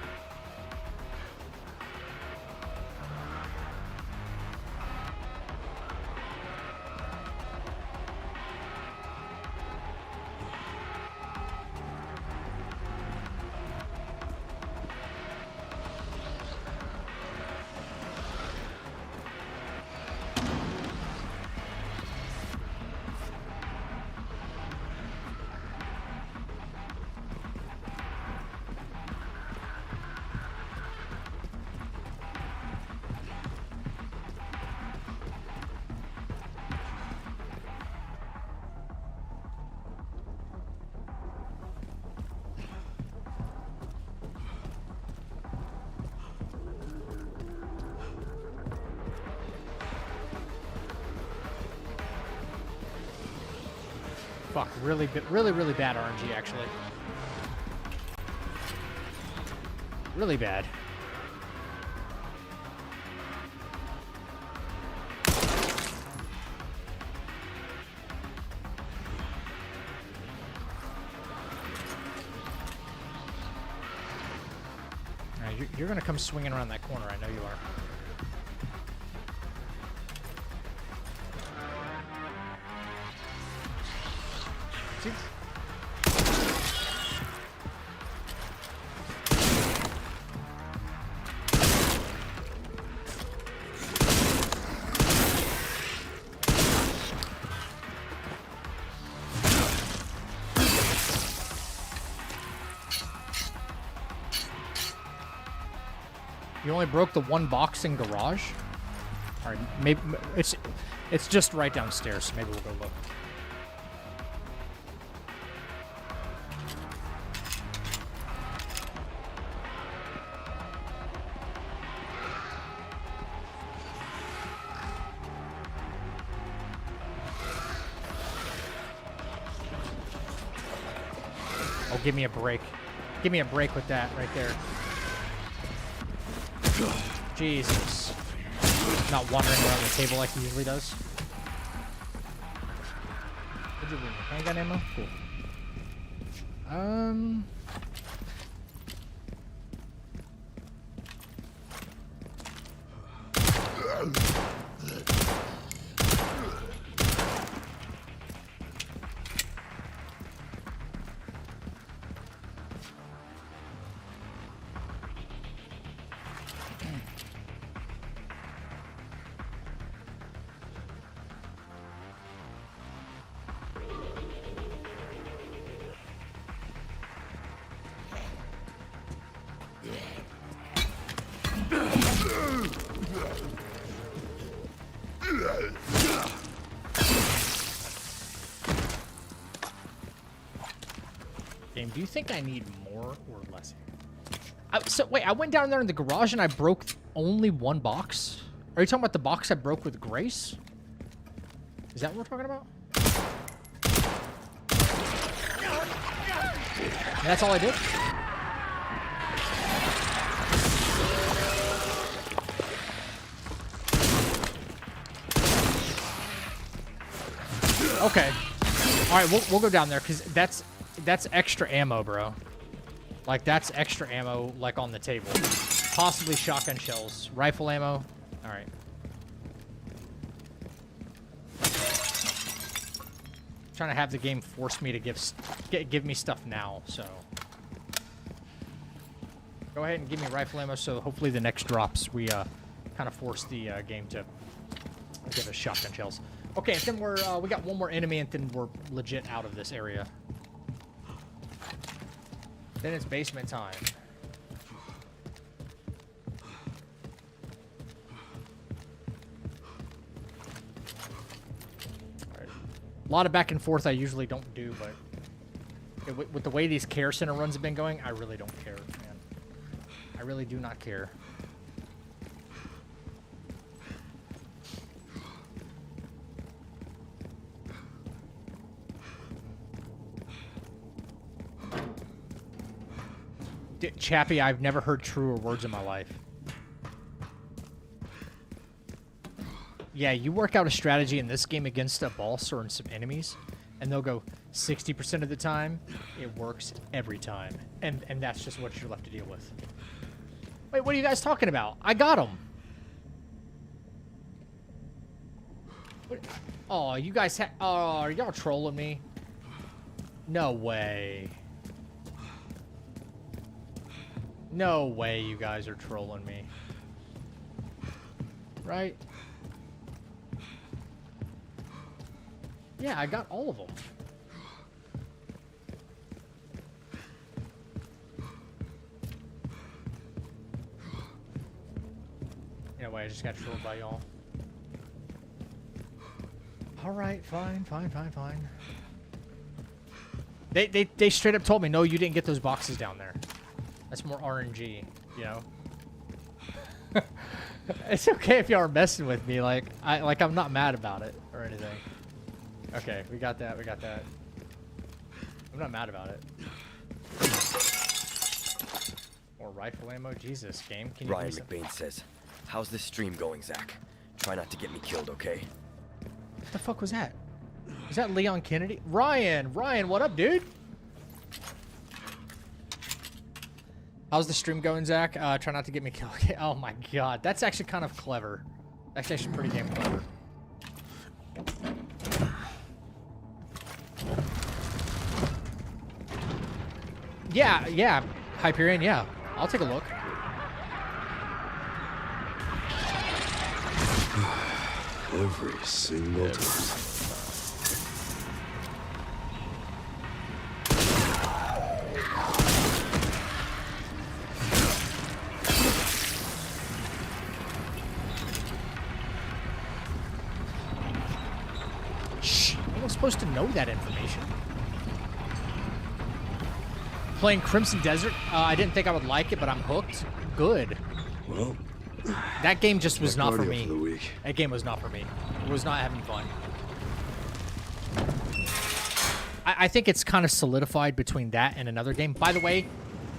[SPEAKER 1] Fuck, really bad RNG, actually. Really bad. All right, you're gonna come swinging around that corner, I know you are. See? You only broke the one box in garage? All right, maybe it's just right downstairs. So maybe we'll go look. Oh, give me a break. Give me a break with that right there. Jesus. Not wandering around the table like he usually does. What'd you bring me? Handgun ammo? Cool. Game, do you think I need more or less? So wait, I went down there in the garage and I broke only one box? Are you talking about the box I broke with Grace? Is that what we're talking about? And that's all I did? Okay. All right, we'll go down there because that's extra ammo, bro. Like, that's extra ammo, like, on the table. Possibly shotgun shells. Rifle ammo. All right. Trying to have the game force me to give me stuff now, so. Go ahead and give me rifle ammo, so hopefully the next drops, we kind of force the game to give us shotgun shells. Okay, then we got one more enemy, and then we're legit out of this area. Then it's basement time. Alright. A lot of back and forth I usually don't do, but with the way these care center runs have been going, I really don't care, man. I really do not care. Chappie, I've never heard truer words in my life. Yeah, you work out a strategy in this game against a boss or in some enemies, and they'll go 60% of the time, it works every time. And that's just what you're left to deal with. Wait, what are you guys talking about? I got him. What? Oh, you guys oh, are y'all trolling me? No way. No way you guys are trolling me. Right? Yeah, I got all of them. Anyway, I just got trolled by y'all. Alright, fine. They straight up told me, no, you didn't get those boxes down there. That's more RNG, you know? It's okay if y'all are messing with me. Like I'm not mad about it or anything. Okay, we got that. I'm not mad about it. More rifle ammo. Jesus, game. Can you
[SPEAKER 9] Ryan McBain says, "How's this stream going, Zach? Try not to get me killed, okay?"
[SPEAKER 1] What the fuck was that? Is that Leon Kennedy? Ryan, what up, dude? How's the stream going, Zach? Try not to get me killed. Oh my god, that's actually kind of clever. That's actually pretty damn clever. Yeah, Hyperion, yeah. I'll take a look.
[SPEAKER 8] Every single time.
[SPEAKER 1] Shh, I'm not supposed to know that information. Playing Crimson Desert, I didn't think I would like it, but I'm hooked. Good.
[SPEAKER 8] Well,
[SPEAKER 1] that game just was not for
[SPEAKER 8] cardio
[SPEAKER 1] me.
[SPEAKER 8] for the week.
[SPEAKER 1] That game was not for me. I was not having fun. I think it's kind of solidified between that and another game. By the way,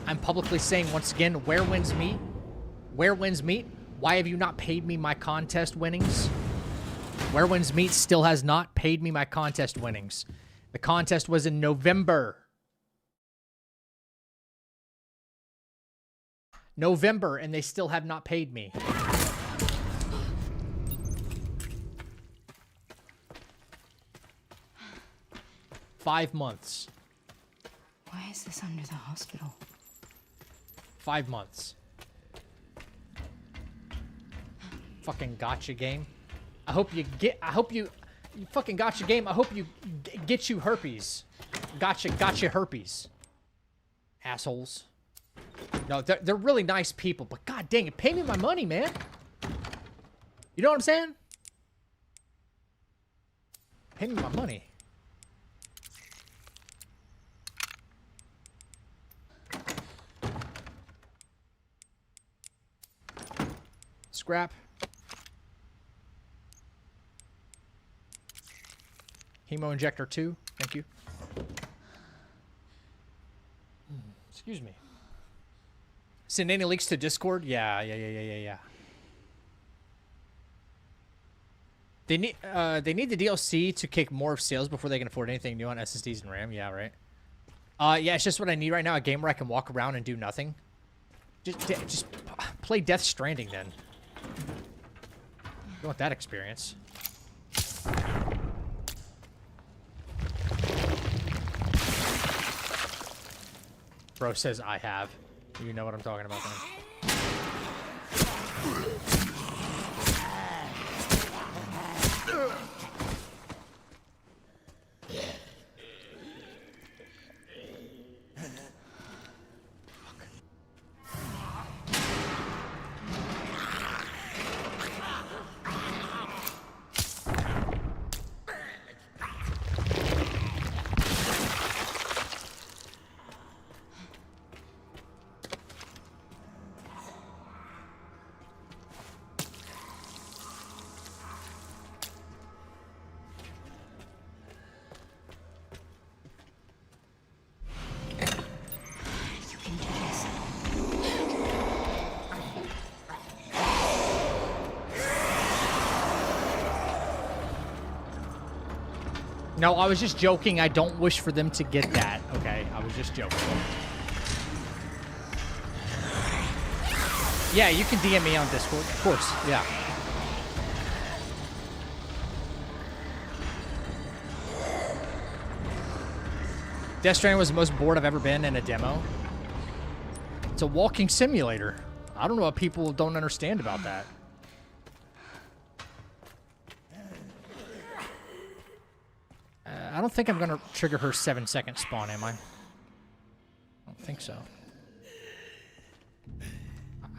[SPEAKER 1] I'm publicly saying once again, where wins meet? Where wins meet? Why have you not paid me my contest winnings? Where wins meet still has not paid me my contest winnings. The contest was in November. November, and they still have not paid me. $5 months.
[SPEAKER 3] Why is this under the hospital?
[SPEAKER 1] 5 months. Fucking gotcha game. I hope you fucking gotcha game. I hope you get you herpes. Gotcha herpes. Assholes. No, they're really nice people, but god dang it, pay me my money, man. You know what I'm saying? Pay me my money. Scrap. Hemo injector 2. Thank you. Excuse me. Send any links to Discord? Yeah. They need the DLC to kick more of sales before they can afford anything new on SSDs and RAM. Yeah, right. Yeah, it's just what I need right now. A game where I can walk around and do nothing. Just play Death Stranding then. You want that experience? Bro says I have. You know what I'm talking about then. No, I was just joking. I don't wish for them to get that. Okay, I was just joking. Yeah, you can DM me on Discord. Of course, yeah. Death Stranding was the most bored I've ever been in a demo. It's a walking simulator. I don't know what people don't understand about that. I don't think I'm going to trigger her 7-second spawn, am I? I don't think so.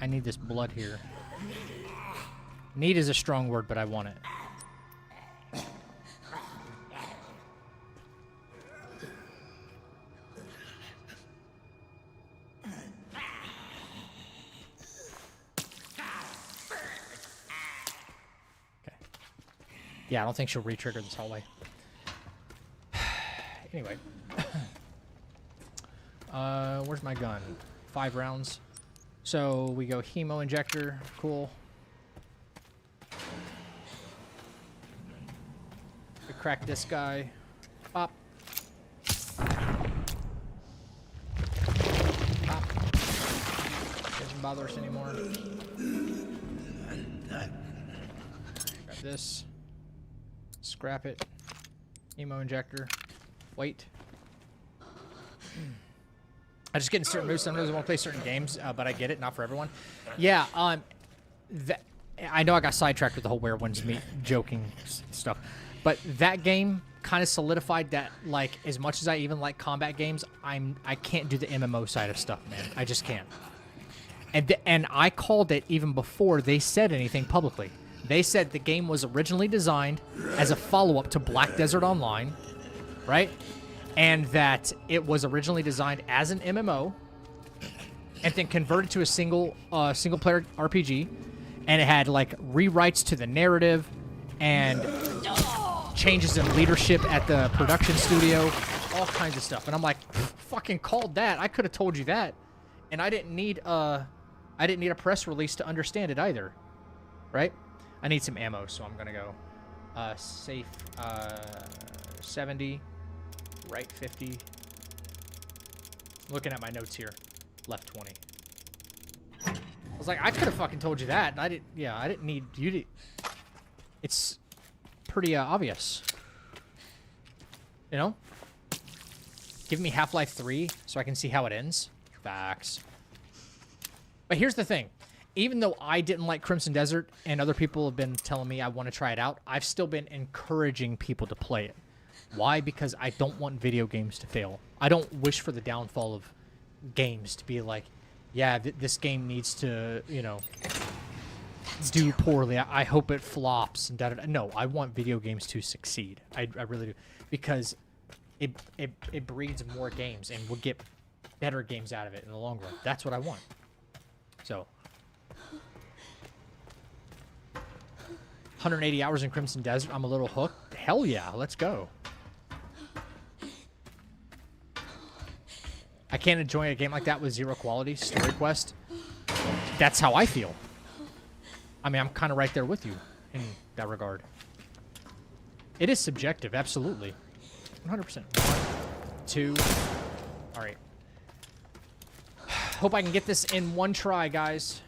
[SPEAKER 1] I need this blood here. Need is a strong word, but I want it. Okay. Yeah, I don't think she'll re-trigger this hallway. Anyway. Where's my gun? 5 rounds. So we go hemo injector. Cool. We crack this guy. Pop. Pop. Doesn't bother us anymore. Grab this. Scrap it. Hemo injector. Wait. I just get in certain moods. Sometimes I want to play certain games, but I get it. Not for everyone. Yeah. I know I got sidetracked with the whole where wins me joking stuff, but that game kind of solidified that, like, as much as I even like combat games, I can't do the MMO side of stuff, man. I just can't. And I called it even before they said anything publicly. They said the game was originally designed as a follow-up to Black Desert Online, right? And that it was originally designed as an MMO, and then converted to a single-player RPG. And it had, like, rewrites to the narrative and changes in leadership at the production studio, all kinds of stuff. And I'm like, fucking called that. I could have told you that. And I didn't need a press release to understand it either. Right? I need some ammo, so I'm going to go safe 70, right 50. Looking at my notes here. Left 20. I was like, I could have fucking told you that. And I didn't need you to. It's pretty obvious. You know? Give me Half-Life 3 so I can see how it ends. Facts. But here's the thing. Even though I didn't like Crimson Desert and other people have been telling me I want to try it out, I've still been encouraging people to play it. Why? Because I don't want video games to fail. I don't wish for the downfall of games to be like, yeah, this game needs to, you know, do poorly. I hope it flops and da-da-da. No, I want video games to succeed. I really do. Because it breeds more games and we'll get better games out of it in the long run. That's what I want. So 180 hours in Crimson Desert. I'm a little hooked. Hell yeah, let's go. I can't enjoy a game like that with zero quality. Story quest. That's how I feel. I mean, I'm kind of right there with you in that regard. It is subjective, absolutely. 100%. 1, 2. All right. Hope I can get this in one try, guys.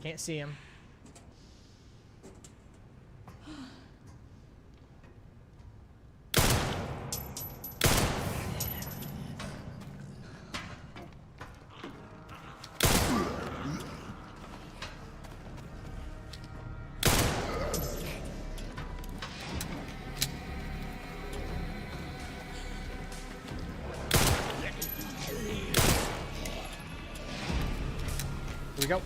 [SPEAKER 1] Can't see him. Here we go.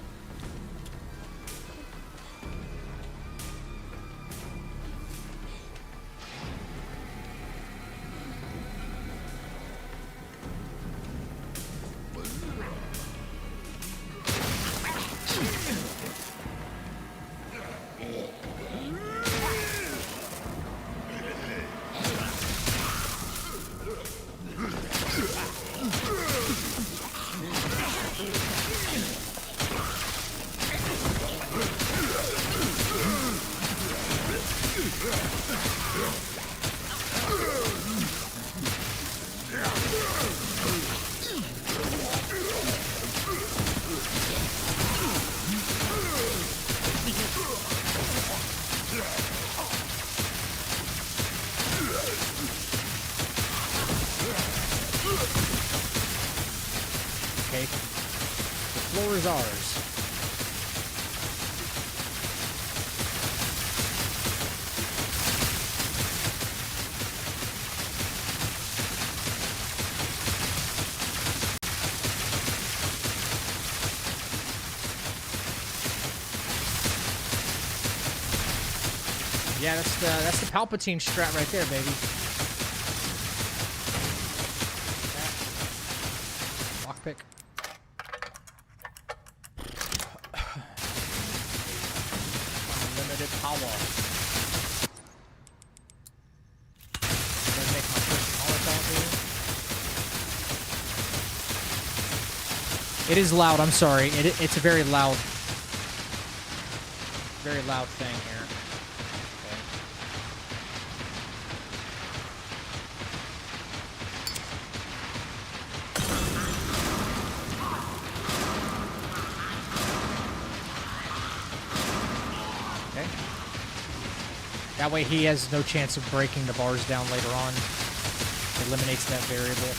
[SPEAKER 1] Okay. The floor is ours. Yeah, that's the Palpatine strat right there, baby. Lockpick. Unlimited power. Gonna make my first Molotov here. It is loud. I'm sorry. It's a very loud thing here. That way he has no chance of breaking the bars down later on. Eliminates that variable.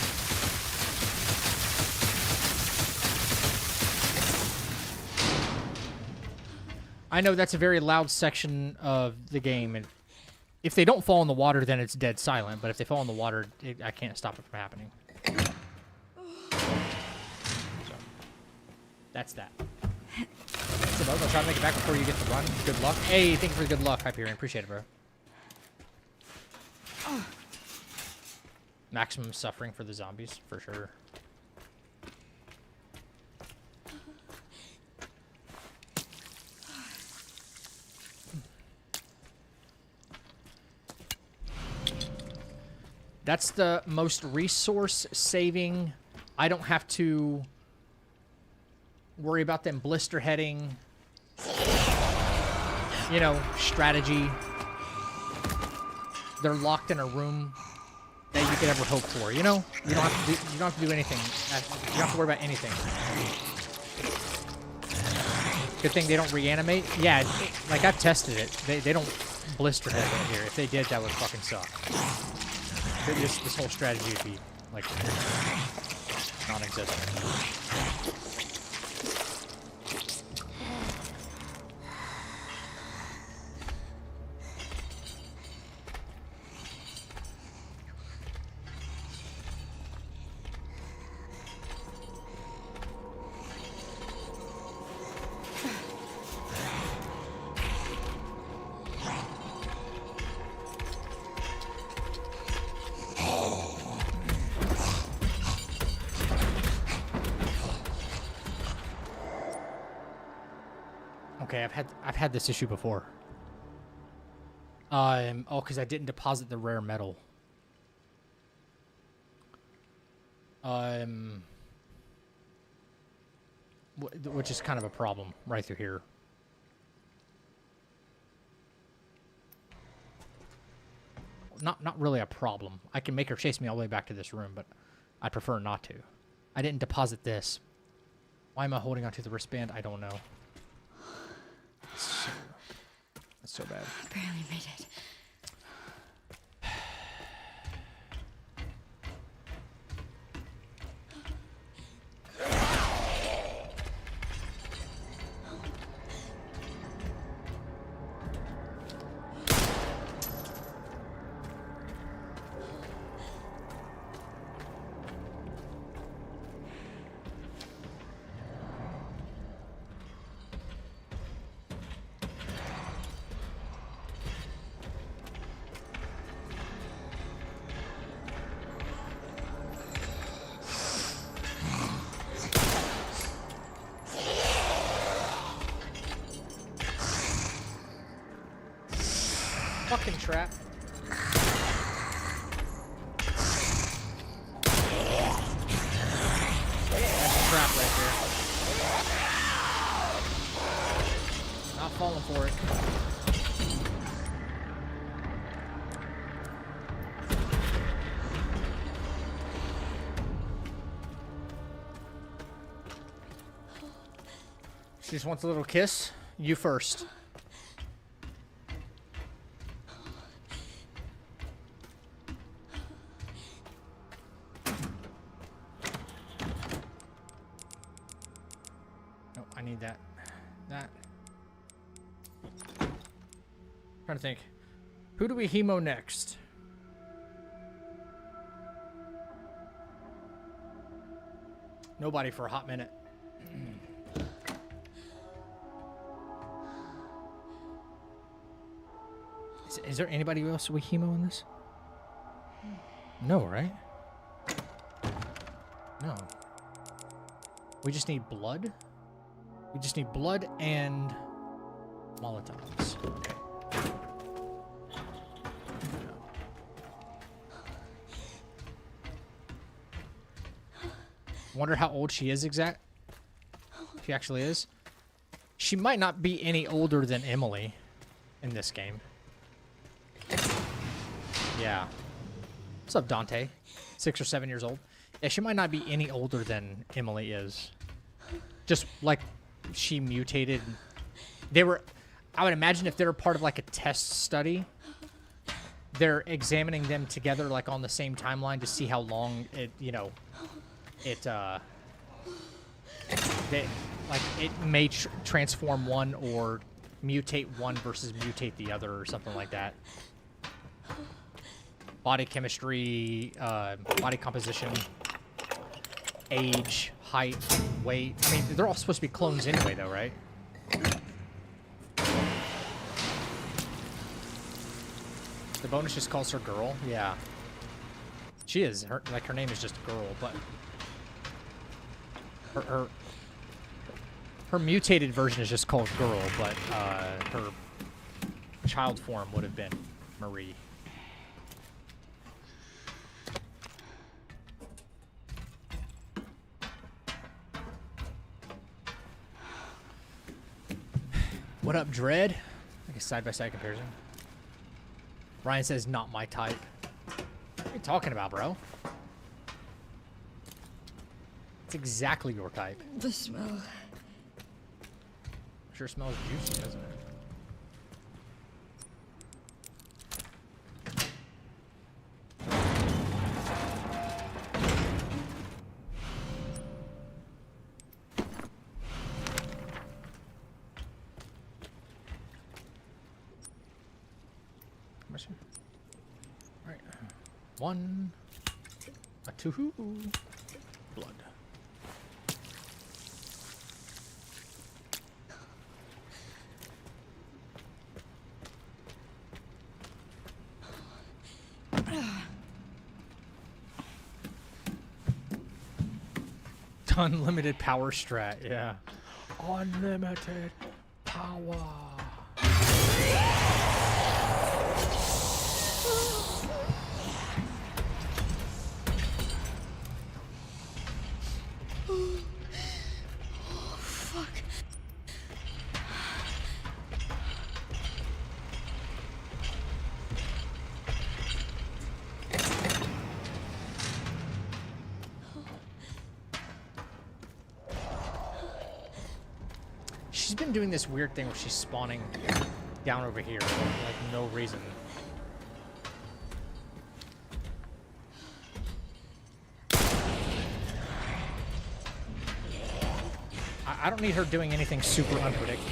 [SPEAKER 1] I know that's a very loud section of the game, and if they don't fall in the water, then it's dead silent. But if they fall in the water, I can't stop it from happening. So, that's that. So, I'll try to make it back before you get to run. Good luck. Hey, thank you for the good luck, Hyperion. Appreciate it, bro. Maximum suffering for the zombies, for sure. That's the most resource saving. I don't have to worry about them blister heading. You know, strategy. They're locked in a room that you could ever hope for. You know, you don't have to do anything. You don't have to worry about anything. Good thing they don't reanimate. Yeah, like I've tested it. They don't blister head right here. If they did, that would fucking suck. This whole strategy would be like non-existent. Okay, I've had this issue before. Oh, because I didn't deposit the rare metal. Which is kind of a problem right through here. Not really a problem. I can make her chase me all the way back to this room, but I prefer not to. I didn't deposit this. Why am I holding onto the wristband? I don't know. That's so bad.
[SPEAKER 3] I barely made it.
[SPEAKER 1] Fucking trap. That's a trap right there. Not falling for it. She just wants a little kiss. You first. I need that. Trying to think. Who do we hemo next? Nobody for a hot minute. Is there anybody else we hemo in this? No, right? No. We just need blood? We just need blood and Molotovs. Okay. Wonder how old she is exact. She actually is. She might not be any older than Emily in this game. Yeah. What's up, Dante? 6 or 7 years old. Yeah, she might not be any older than Emily is. Just like she mutated. They were, I would imagine if they were part of like a test study, they're examining them together, like, on the same timeline to see how long it, you know, it may transform one or mutate one versus mutate the other or something like that. Body chemistry, body composition, age, height, weight. I mean, they're all supposed to be clones anyway, though, right? The bonus just calls her girl. Yeah, she is. Her name is just girl, but her mutated version is just called girl, but her child form would have been Marie. What up, Dread? Like a side-by-side comparison. Ryan says, not my type. What are you talking about, bro? It's exactly your type.
[SPEAKER 3] The smell.
[SPEAKER 1] Sure smells juicy, doesn't it? All right. 1, a 2, blood. Unlimited power strat, yeah. Unlimited power. She's been doing this weird thing where she's spawning down over here for like no reason. I don't need her doing anything super unpredictable.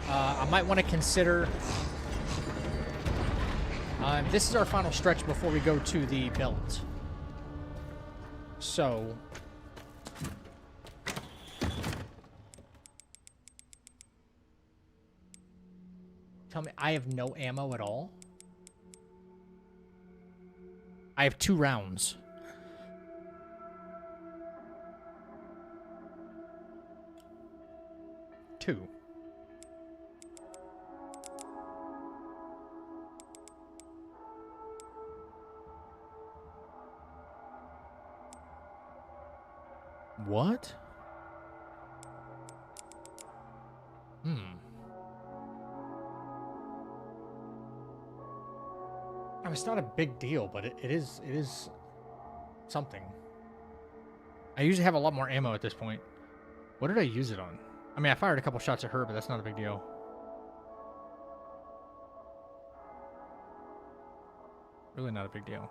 [SPEAKER 1] I might want to consider... this is our final stretch before we go to the belt. So... tell me, I have no ammo at all? I have 2 rounds. Two. What? I mean, it's not a big deal, but it is something. I usually have a lot more ammo at this point. What did I use it on? I mean, I fired a couple shots at her, but that's not a big deal. Really not a big deal.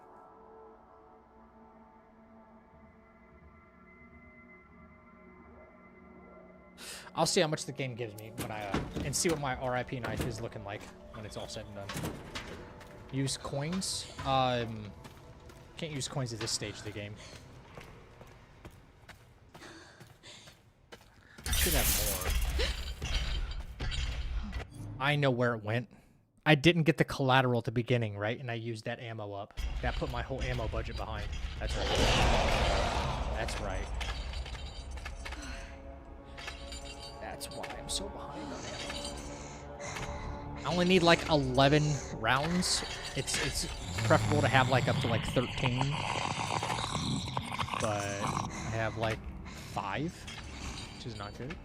[SPEAKER 1] I'll see how much the game gives me when I and see what my RIP knife is looking like when it's all said and done. Use coins. Can't use coins at this stage of the game. Should have more. I know where it went. I didn't get the collateral at the beginning, right? And I used that ammo up. That put my whole ammo budget behind. That's right. That's right. That's why I'm so behind on ammo. I only need like 11 rounds. It's preferable to have like up to like 13. But I have like 5, which is not good.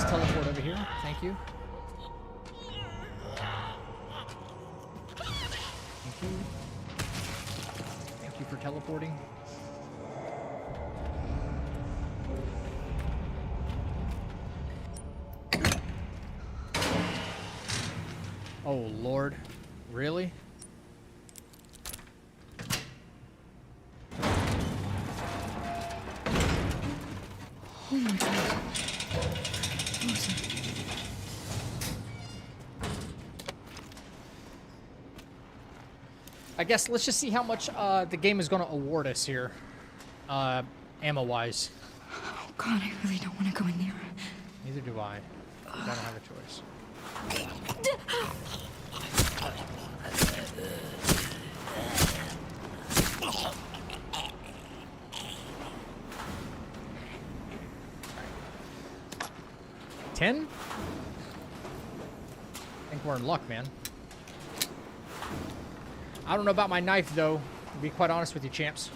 [SPEAKER 1] please teleport over here? Thank you. Thank you. Thank you for teleporting. Oh, Lord. Really?
[SPEAKER 3] Oh my god. Awesome.
[SPEAKER 1] I guess let's just see how much the game is going to award us here, ammo-wise.
[SPEAKER 3] Oh god, I really don't want to go in there.
[SPEAKER 1] Neither do I. I don't have a choice. $10? I think we're in luck, man. I don't know about my knife, though, to be quite honest with you, champs.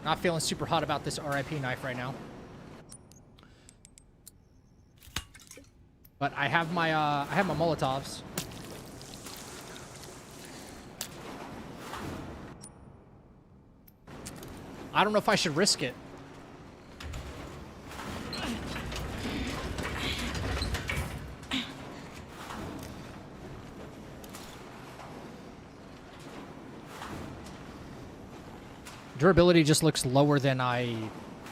[SPEAKER 1] Not feeling super hot about this RIP knife right now. But I have my Molotovs. I don't know if I should risk it. Durability just looks lower than I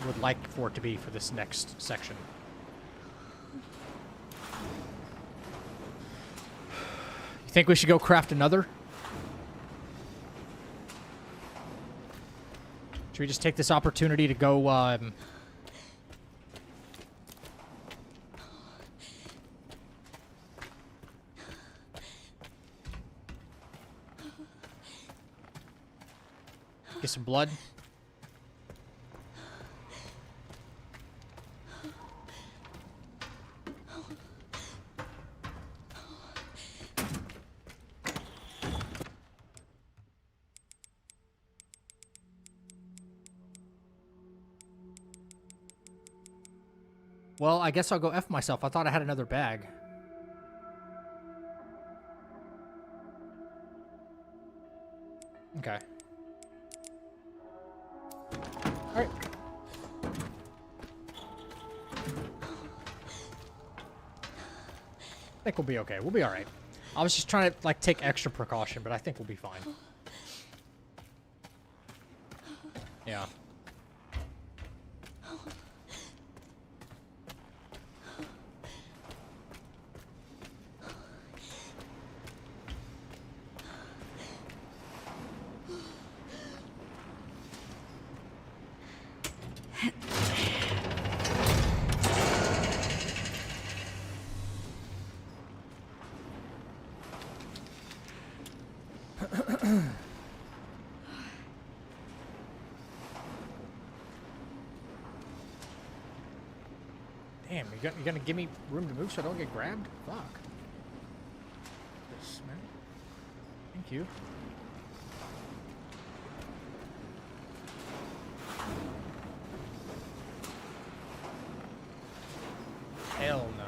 [SPEAKER 1] would like for it to be for this next section. You think we should go craft another? Should we just take this opportunity to go, get some blood? Well, I guess I'll go F myself. I thought I had another bag. Okay. Alright. I think we'll be okay. We'll be alright. I was just trying to, like, take extra precaution, but I think we'll be fine. Yeah. Damn, you're gonna give me room to move so I don't get grabbed? Fuck. This, man. Thank you. Hell no.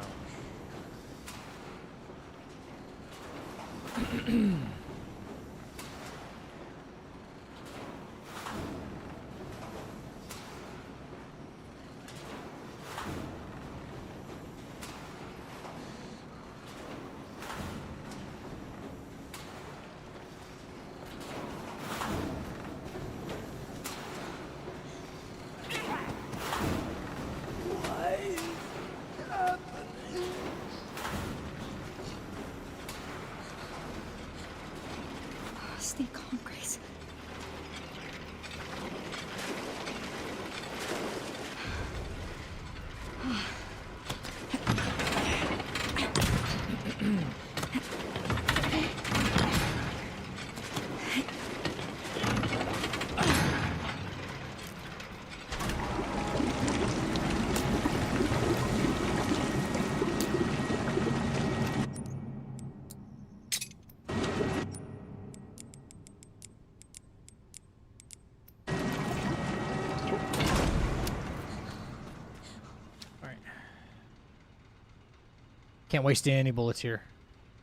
[SPEAKER 1] Can't waste any bullets here,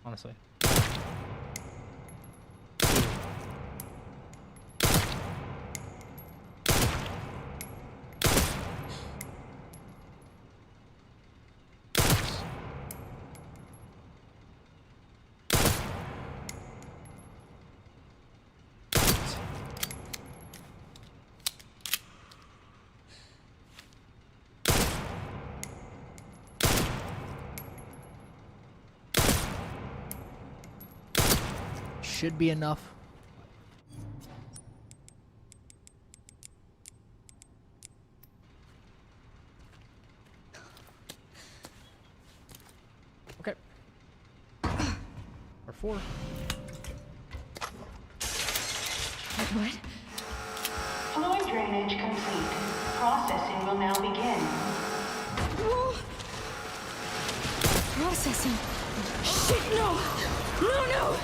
[SPEAKER 1] honestly. Should be enough. Okay. Or 4.
[SPEAKER 3] What?
[SPEAKER 7] Fluid drainage complete. Processing will now begin.
[SPEAKER 3] Processing. Shit, no! No, no!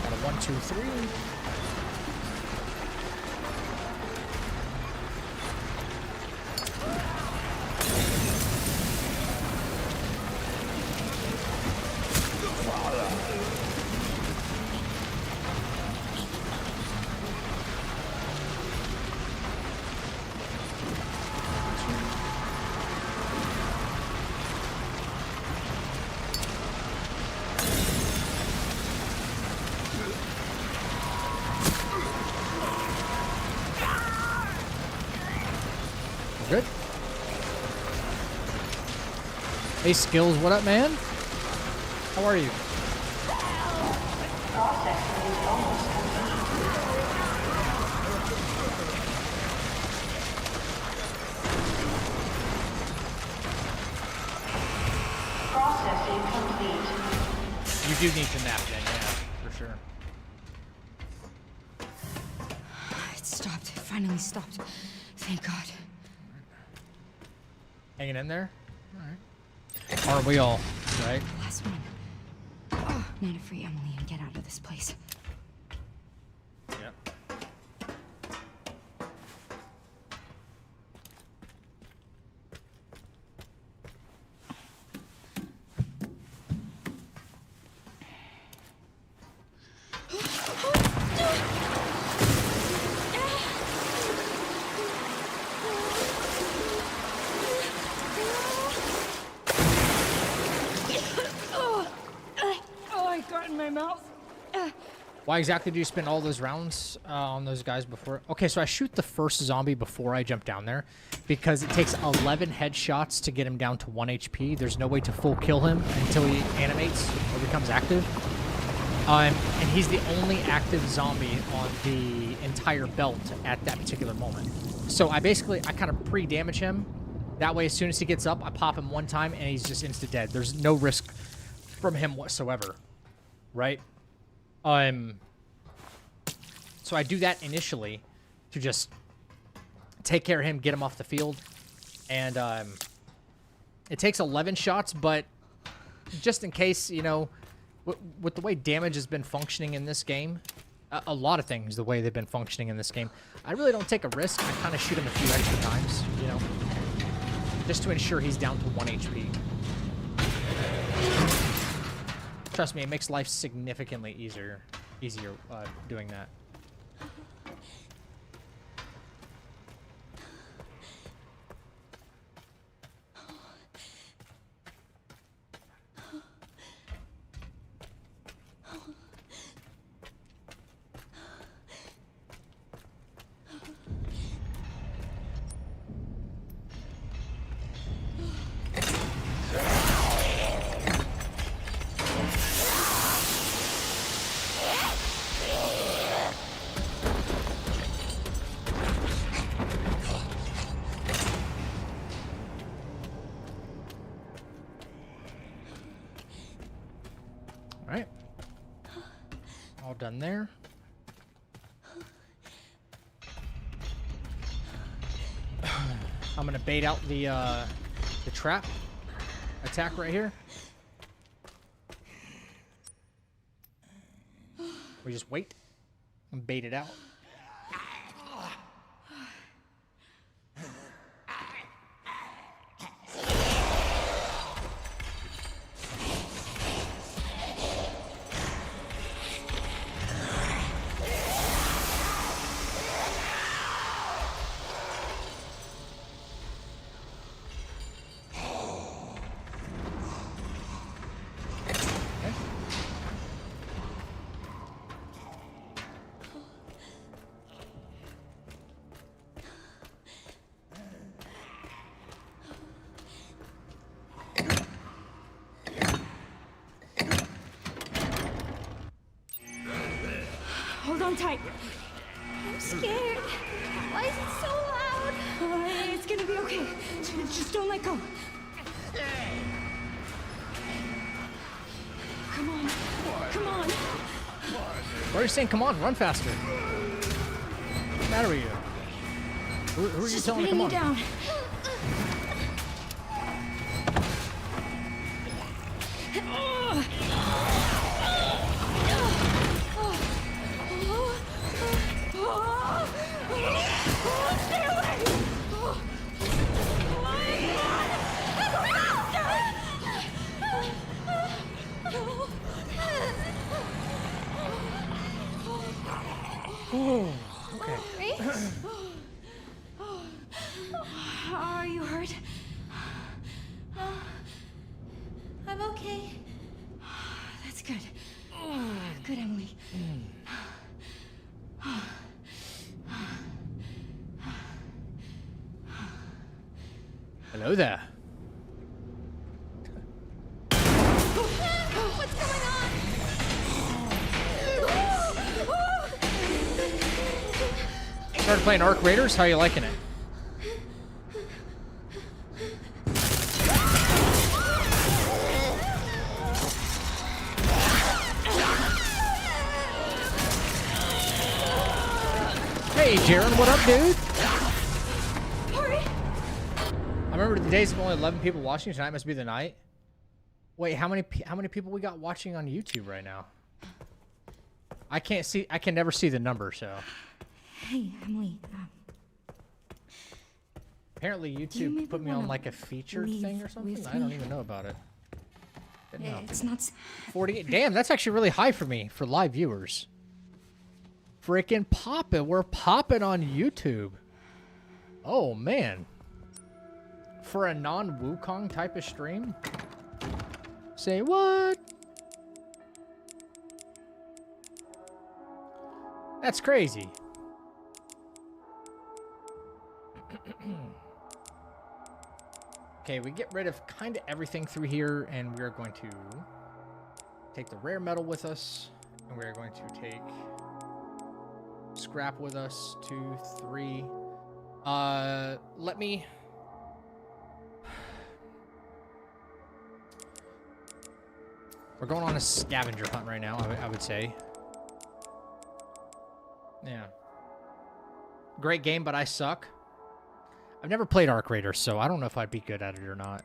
[SPEAKER 1] Got a 1, 2, 3. Good. Hey, Skills, what up, man? How are you?
[SPEAKER 7] Processing is almost complete. Processing complete.
[SPEAKER 1] You do need to nap then, yeah, for sure.
[SPEAKER 3] It stopped. It finally stopped. Thank God.
[SPEAKER 1] Hanging in there? Alright. Aren't we all, right?
[SPEAKER 3] Last one. Oh, now to free Emily and get out of this place.
[SPEAKER 1] Yep.
[SPEAKER 3] Oh, I got in my mouth.
[SPEAKER 1] Why exactly do you spend all those rounds on those guys before? Okay, so I shoot the first zombie before I jump down there because it takes 11 headshots to get him down to 1 HP. There's no way to full kill him until he animates or becomes active. And he's the only active zombie on the entire belt at that particular moment. So I kind of pre-damage him. That way, as soon as he gets up, I pop him one time and he's just insta-dead. There's no risk from him whatsoever, right? So I do that initially to just take care of him, get him off the field. And, it takes 11 shots, but just in case, you know, with the way damage has been functioning in this game, a lot of things, the way they've been functioning in this game, I really don't take a risk. I kind of shoot him a few extra times, you know, just to ensure he's down to 1 HP. Trust me, it makes life significantly easier doing that. All right. All done there. I'm gonna bait out the trap attack right here. We just wait and bait it out.
[SPEAKER 3] Hold on tight. I'm scared. Why is it so loud? It's gonna be okay. Just don't let go. Come on. Come on.
[SPEAKER 1] Why are you saying come on? Run faster. What's the matter with you? Who are you telling to come on?
[SPEAKER 3] Down.
[SPEAKER 1] Oh, okay.
[SPEAKER 3] Are you hurt? No. I'm okay. That's good. Good, Emily.
[SPEAKER 1] Hello there.
[SPEAKER 3] What's going on?
[SPEAKER 1] Started playing Arc Raiders. How you liking it? Hey, Jaron, what up, dude? I remember the days of only 11 people watching. Tonight must be the night. Wait, how many people we got watching on YouTube right now? I can't see. I can never see the number. So
[SPEAKER 3] Hey, Emily.
[SPEAKER 1] apparently
[SPEAKER 3] you
[SPEAKER 1] YouTube
[SPEAKER 3] maybe
[SPEAKER 1] put me on
[SPEAKER 3] wanna
[SPEAKER 1] like a featured
[SPEAKER 3] leave
[SPEAKER 1] thing or something.
[SPEAKER 3] with
[SPEAKER 1] I don't
[SPEAKER 3] me?
[SPEAKER 1] even know about it. Didn't know.
[SPEAKER 3] It's not.
[SPEAKER 1] 48. Damn, that's actually really high for me for live viewers. Freaking poppin'. We're popping on YouTube. Oh man. For a non-Wukong type of stream? Say what? That's crazy. Okay, we get rid of kind of everything through here, and we're going to take the rare metal with us, and we're going to take scrap with us. 2, 3. Let me... We're going on a scavenger hunt right now, I would say. Yeah. Great game, but I suck. I've never played Arc Raiders, so I don't know if I'd be good at it or not.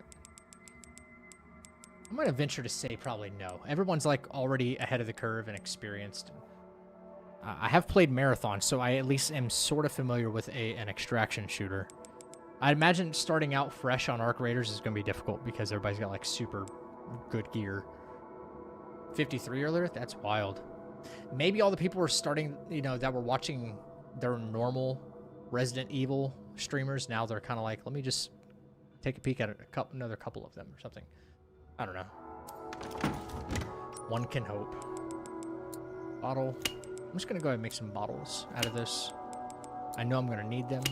[SPEAKER 1] I'm going to venture to say probably no. Everyone's like already ahead of the curve and experienced. I have played Marathon, so I at least am sort of familiar with an extraction shooter. I imagine starting out fresh on Arc Raiders is going to be difficult because everybody's got like super good gear. 53 earlier? That's wild. Maybe all the people were starting, you know, that were watching their normal Resident Evil streamers, now they're kind of like, let me just take a peek at another couple of them or something. I don't know. One can hope. Bottle. I'm just going to go ahead and make some bottles out of this. I know I'm going to need them.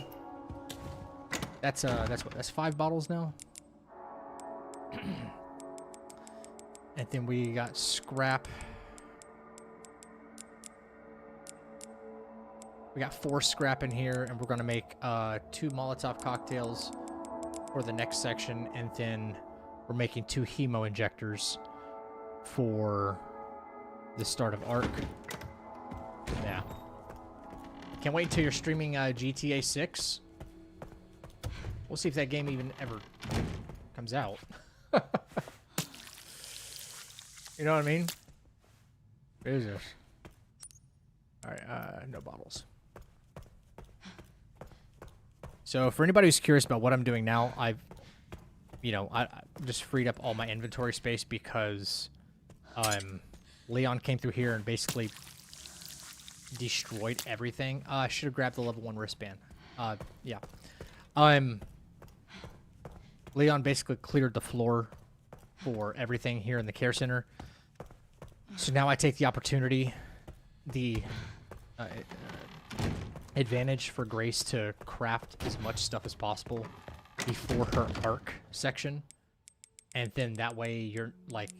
[SPEAKER 1] That's what? That's 5 bottles now? And then we got scrap. We got 4 scrap in here, and we're going to make 2 Molotov cocktails for the next section, and then we're making 2 hemo injectors for the start of Ark. Yeah. Can't wait until you're streaming GTA 6. We'll see if that game even ever comes out. You know what I mean? Jesus. Alright, no bottles. So for anybody who's curious about what I'm doing now, I just freed up all my inventory space because Leon came through here and basically destroyed everything. I should have grabbed the level 1 wristband. Yeah. Leon basically cleared the floor for everything here in the care center. So now I take the opportunity, the advantage for Grace to craft as much stuff as possible before her Ark section. And then that way you're like,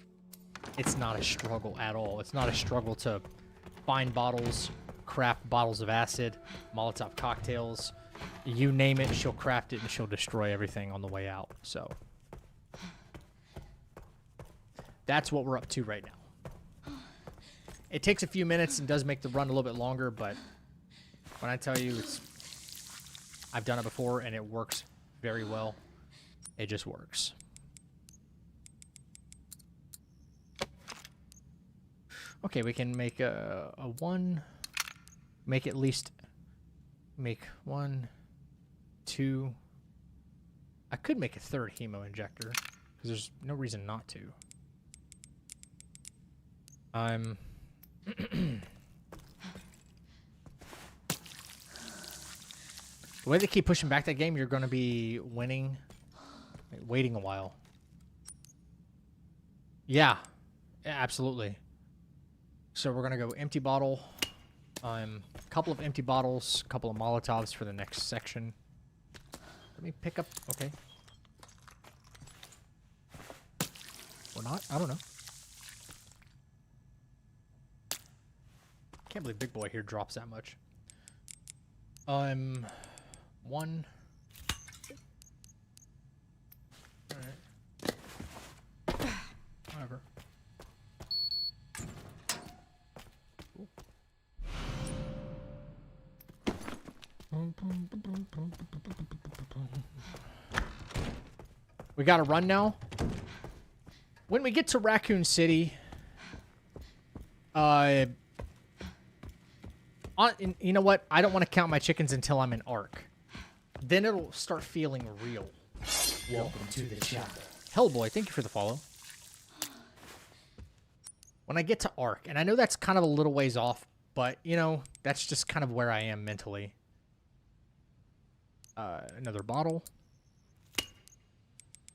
[SPEAKER 1] it's not a struggle at all. It's not a struggle to find bottles, craft bottles of acid, Molotov cocktails, you name it, she'll craft it and she'll destroy everything on the way out. So that's what we're up to right now. It takes a few minutes and does make the run a little bit longer, but when I tell you I've done it before and it works very well. It just works. Okay, we can make a one. Make at least. Make 1, 2. I could make a third hemo injector because there's no reason not to. The way they keep pushing back that game, you're going to be winning. Waiting a while. Yeah, absolutely. So we're going to go empty bottle. Couple of empty bottles, couple of Molotovs for the next section. Let me pick up. Okay. Or not? I don't know. Can't believe Big Boy here drops that much. 1. Alright. Whatever. We gotta run now. When we get to Raccoon City, you know what? I don't want to count my chickens until I'm in Ark. Then it'll start feeling real. Welcome to the channel. Hellboy, thank you for the follow. When I get to Ark, and I know that's kind of a little ways off, but, you know, that's just kind of where I am mentally. Another bottle.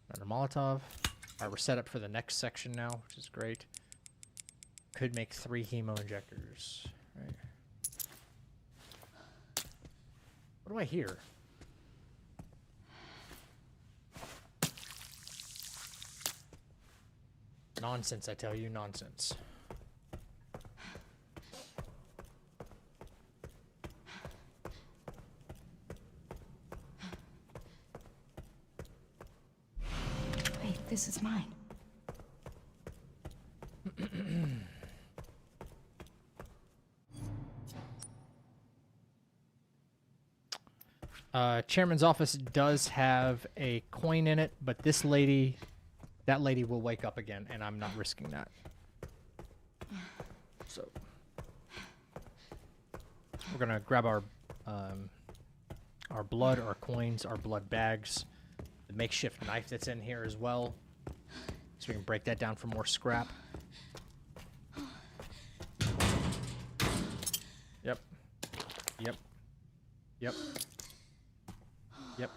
[SPEAKER 1] Another Molotov. Alright, we're set up for the next section now, which is great. Could make 3 hemo injectors. Right. What do I hear? Nonsense, I tell you, nonsense.
[SPEAKER 3] Wait, this is mine.
[SPEAKER 1] Chairman's office does have a coin in it, but this lady, that lady will wake up again, and I'm not risking that. So we're gonna grab our blood, our coins, our blood bags, the makeshift knife that's in here as well, so we can break that down for more scrap. Yep. Yep. Yep. Yep.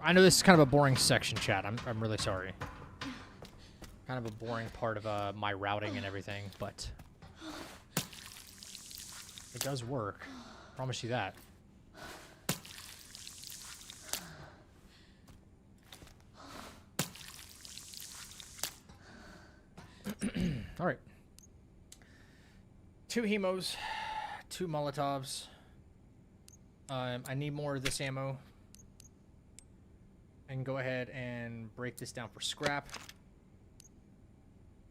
[SPEAKER 1] I know this is kind of a boring section, chat. I'm really sorry. Kind of a boring part of my routing and everything, but It does work. Promise you that. All right. 2 hemos, 2 Molotovs. I need more of this ammo. I can go ahead and break this down for scrap.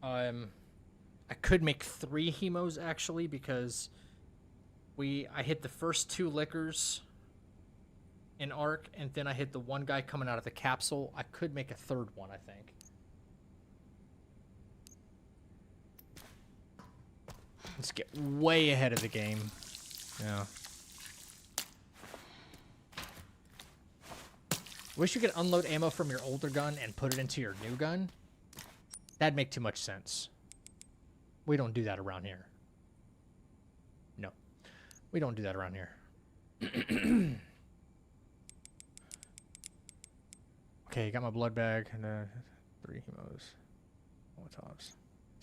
[SPEAKER 1] I could make 3 hemos actually because I hit the first 2 liquors in Ark, and then I hit the one guy coming out of the capsule. I could make a 3rd one, I think. Let's get way ahead of the game. Yeah. Wish you could unload ammo from your older gun and put it into your new gun. That'd make too much sense. We don't do that around here. No. We don't do that around here. Okay, got my blood bag and 3 hemos. Molotovs.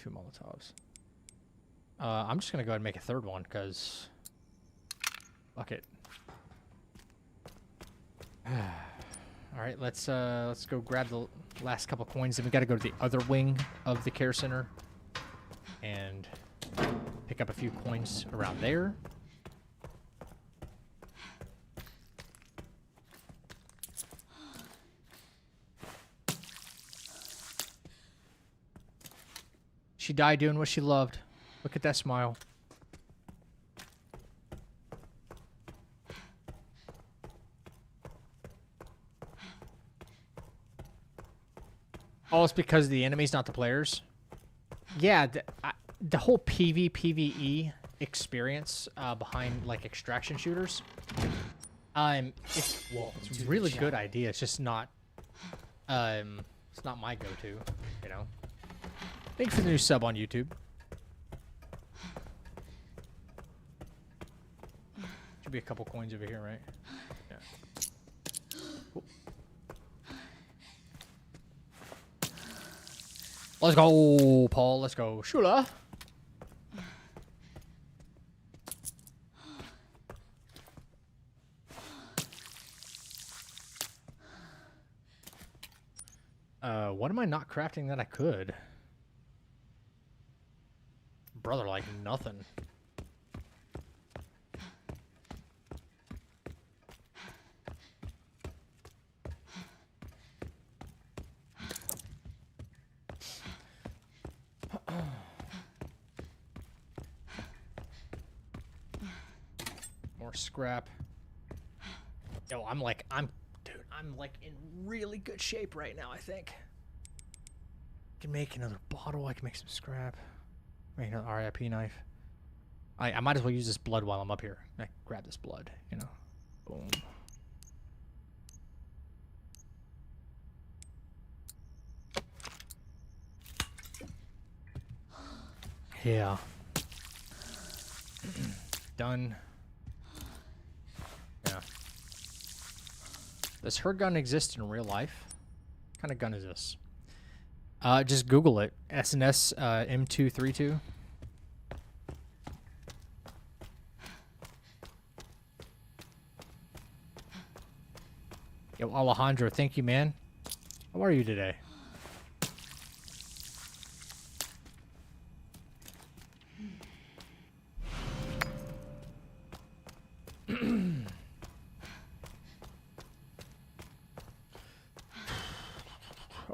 [SPEAKER 1] 2 Molotovs. I'm just gonna go ahead and make a 3rd one, because fuck it. Alright, let's go grab the last couple coins, then we gotta go to the other wing of the care center and pick up a few coins around there. She died doing what she loved. Look at that smile. Oh, it's because the enemies, not the players? Yeah, the whole PvE experience behind, like, extraction shooters, it's a really good idea. It's just not, it's not my go-to, you know? Thanks for the new sub on YouTube. Should be a couple coins over here, right? Yeah. Cool. Let's go, Paul. Let's go. Shula. What am I not crafting that I could? Brother, like nothing. More scrap. Yo, I'm like in really good shape right now, I think. I can make another bottle, I can make some scrap. Make another RIP knife. I might as well use this blood while I'm up here. I grab this blood, you know. Boom. Yeah. Done. Yeah. Does her gun exist in real life? What kind of gun is this? Just Google it. SNS M232. Yo, Alejandro, thank you, man. How are you today?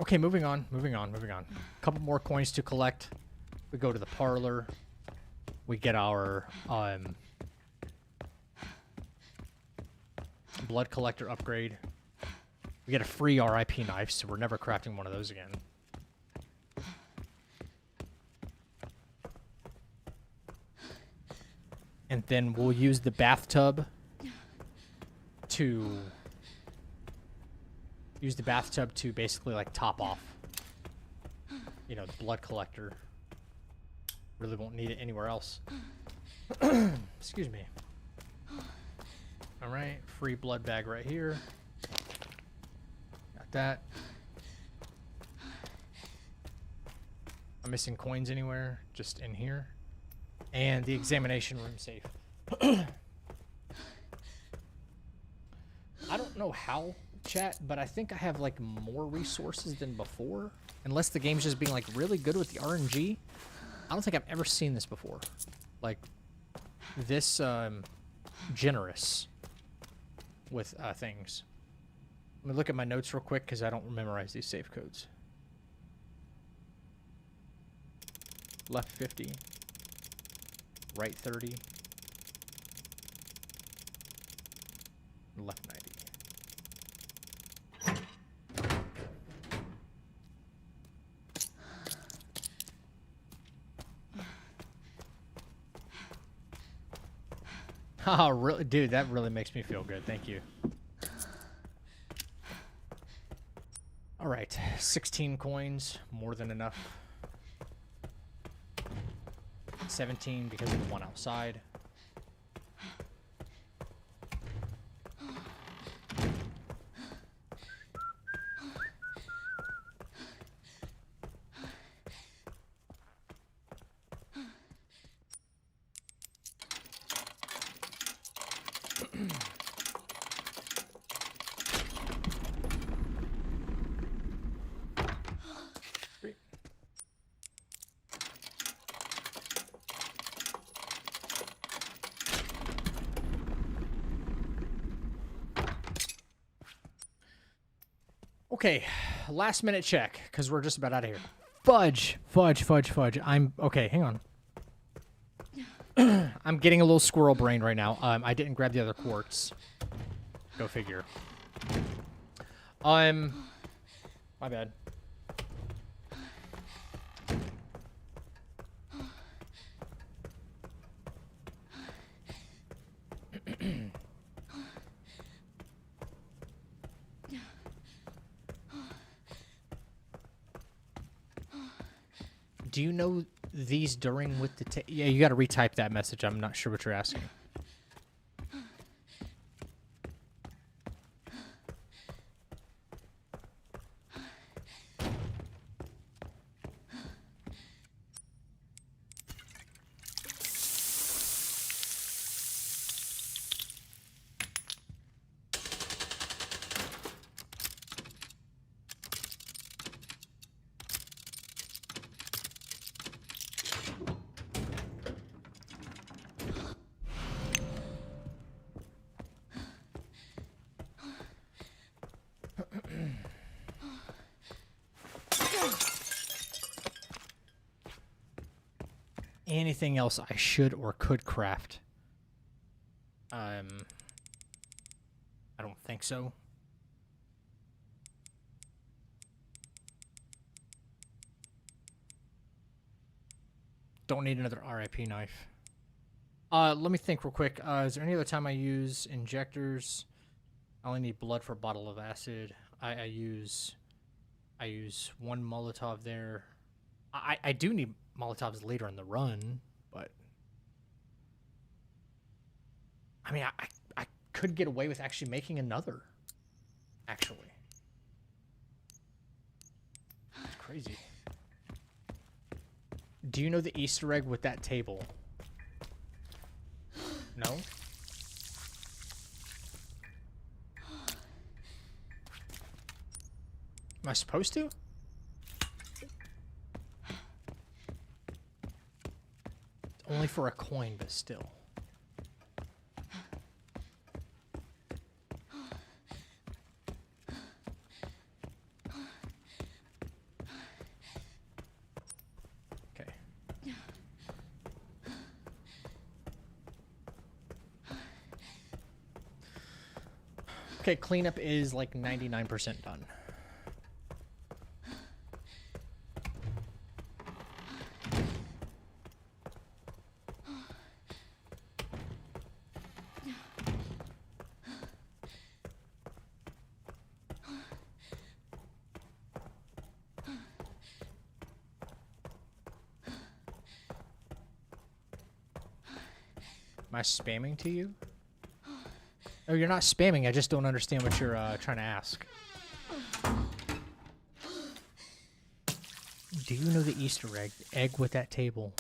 [SPEAKER 1] Okay, moving on. A couple more coins to collect. We go to the parlor. We get our blood collector upgrade. We get a free RIP knife, so we're never crafting one of those again. And then we'll use the bathtub to basically like top off, you know, the blood collector. Really won't need it anywhere else. Excuse me. All right, free blood bag right here. Got that. I'm missing coins anywhere, just in here. And the examination room safe. I don't know how, chat, but I think I have like more resources than before. Unless the game's just being like really good with the RNG. I don't think I've ever seen this before. Like this generous with things. Let me look at my notes real quick because I don't memorize these save codes. Left 50. Right 30. Left 90. Oh, really? Dude, that really makes me feel good. Thank you. All right, 16 coins, more than enough. 17 because of the one outside. Okay, last minute check, because we're just about out of here. Fudge. I'm, okay, hang on. I'm getting a little squirrel brain right now. I didn't grab the other quartz. Go figure. My bad. Do you know these during with the yeah, you got to retype that message. I'm not sure what you're asking. Anything else I should or could craft? I don't think so. Don't need another RIP knife. Let me think real quick. Is there any other time I use injectors? I only need blood for a bottle of acid. I use one Molotov there. I do need Molotovs later in the run, but I mean, I could get away with actually making another. Actually, it's crazy. Do you know the Easter egg with that table? No? Am I supposed to? Only for a coin, but still. Okay. Okay, cleanup is like 99% done. Am I spamming to you? Oh, you're not spamming. I just don't understand what you're trying to ask. Do you know the Easter egg? Egg with that table.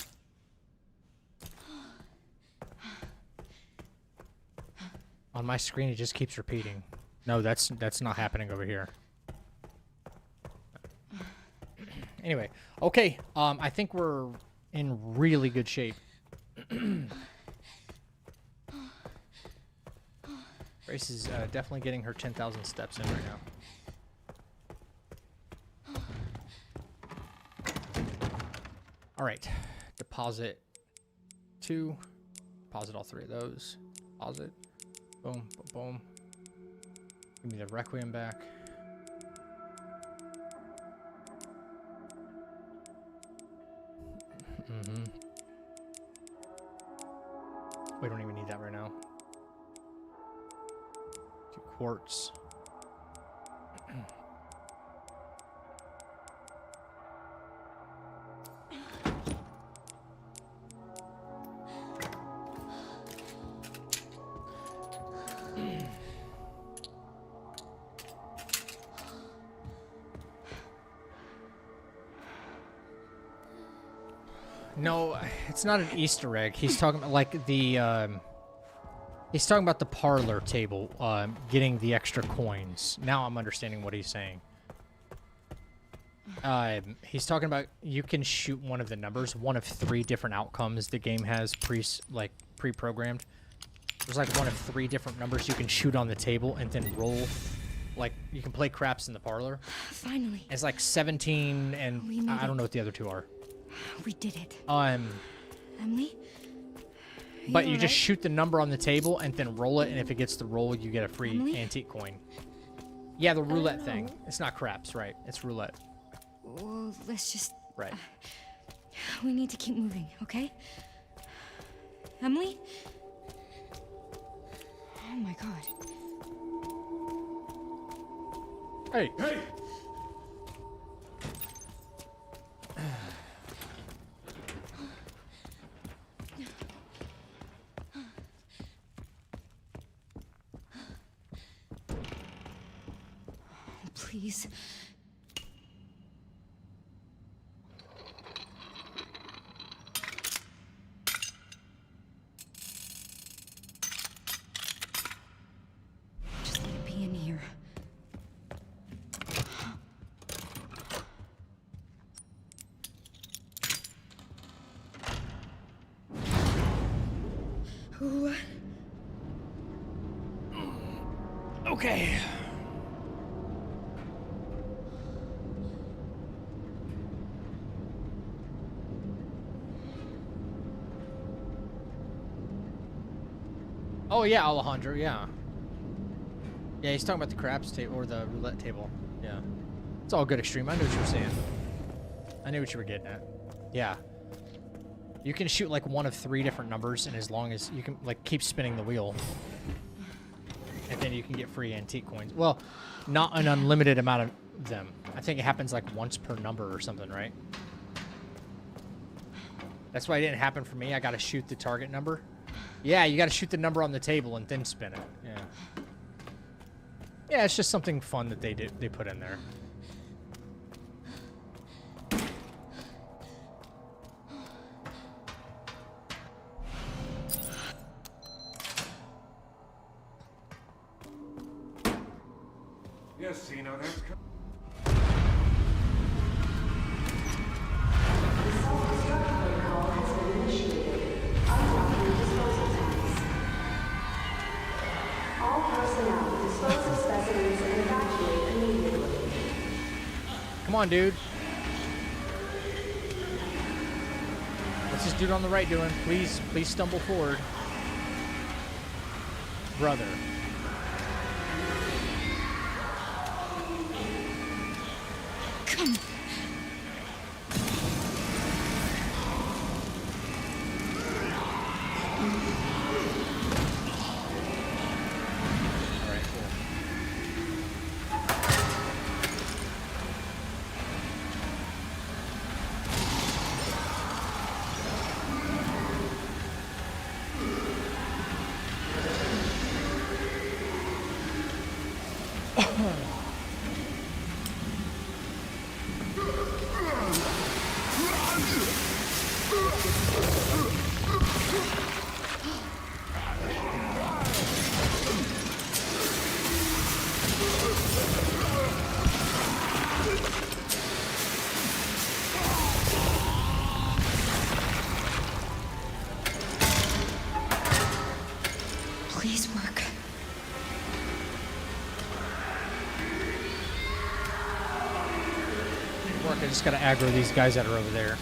[SPEAKER 1] On my screen, it just keeps repeating. No, that's not happening over here. Anyway, okay. I think we're in really good shape. Grace is definitely getting her 10,000 steps in right now. All right, deposit 2. Deposit all 3 of those. Deposit. Boom, boom, boom. Give me the Requiem back. We don't even need that right now. 2 quartz. No, it's not an Easter egg. He's talking about like the he's talking about the parlor table, getting the extra coins. Now I'm understanding what he's saying. He's talking about you can shoot one of the numbers, one of 3 different outcomes the game has pre-programmed. There's like one of 3 different numbers you can shoot on the table and then roll. Like you can play craps in the parlor.
[SPEAKER 3] Finally.
[SPEAKER 1] It's like 17 and I don't know what the other 2 are.
[SPEAKER 3] We did it.
[SPEAKER 1] But
[SPEAKER 3] Emily?
[SPEAKER 1] you
[SPEAKER 3] all
[SPEAKER 1] just
[SPEAKER 3] right?
[SPEAKER 1] shoot the number on the table and then roll it, and if it gets the roll, you get a free
[SPEAKER 3] Emily?
[SPEAKER 1] antique coin. Yeah, the roulette thing. It's not craps, right? It's roulette.
[SPEAKER 3] Well, let's just...
[SPEAKER 1] Right.
[SPEAKER 3] We need to keep moving, okay? Emily? Oh my god.
[SPEAKER 1] Hey!
[SPEAKER 2] Hey!
[SPEAKER 3] Please. Just let it be in here. What?
[SPEAKER 1] Okay. Oh yeah, Alejandro, yeah. Yeah, he's talking about the craps table or the roulette table. Yeah. It's all good, Extreme. I knew what you were saying. I knew what you were getting at. Yeah. You can shoot like one of 3 different numbers, and as long as you can like keep spinning the wheel. And then you can get free antique coins. Well, not an unlimited amount of them. I think it happens like once per number or something, right? That's why it didn't happen for me. I gotta shoot the target number. Yeah, you gotta shoot the number on the table and then spin it. Yeah. Yeah, it's just something fun that they put in there.
[SPEAKER 2] Yes, Cena, that's...
[SPEAKER 1] Come on, dude. What's this dude on the right doing? Please stumble forward. Brother.
[SPEAKER 3] Come.
[SPEAKER 1] All right, cool.
[SPEAKER 3] Please work.
[SPEAKER 1] Work. I just gotta aggro these guys that are over there.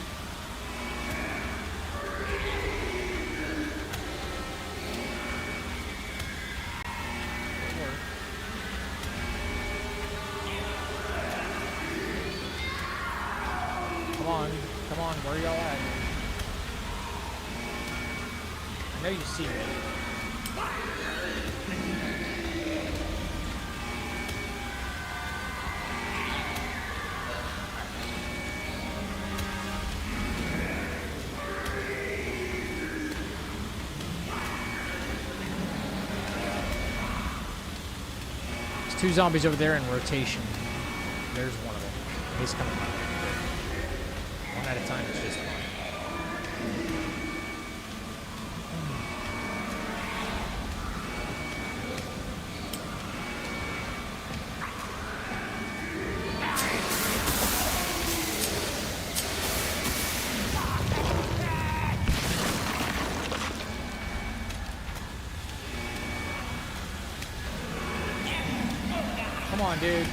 [SPEAKER 1] Come on, where y'all at? I know you see me. There's 2 zombies over there in rotation. There's one of them. He's coming up. One at a time is just fine. Come on, dude.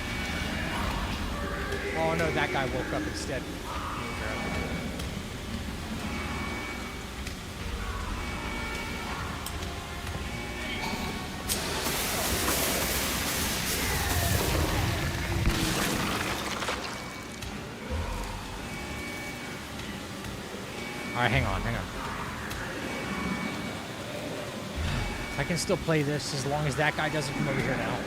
[SPEAKER 1] Oh no, that guy woke up instead. Alright, hang on. I can still play this as long as that guy doesn't come over here now.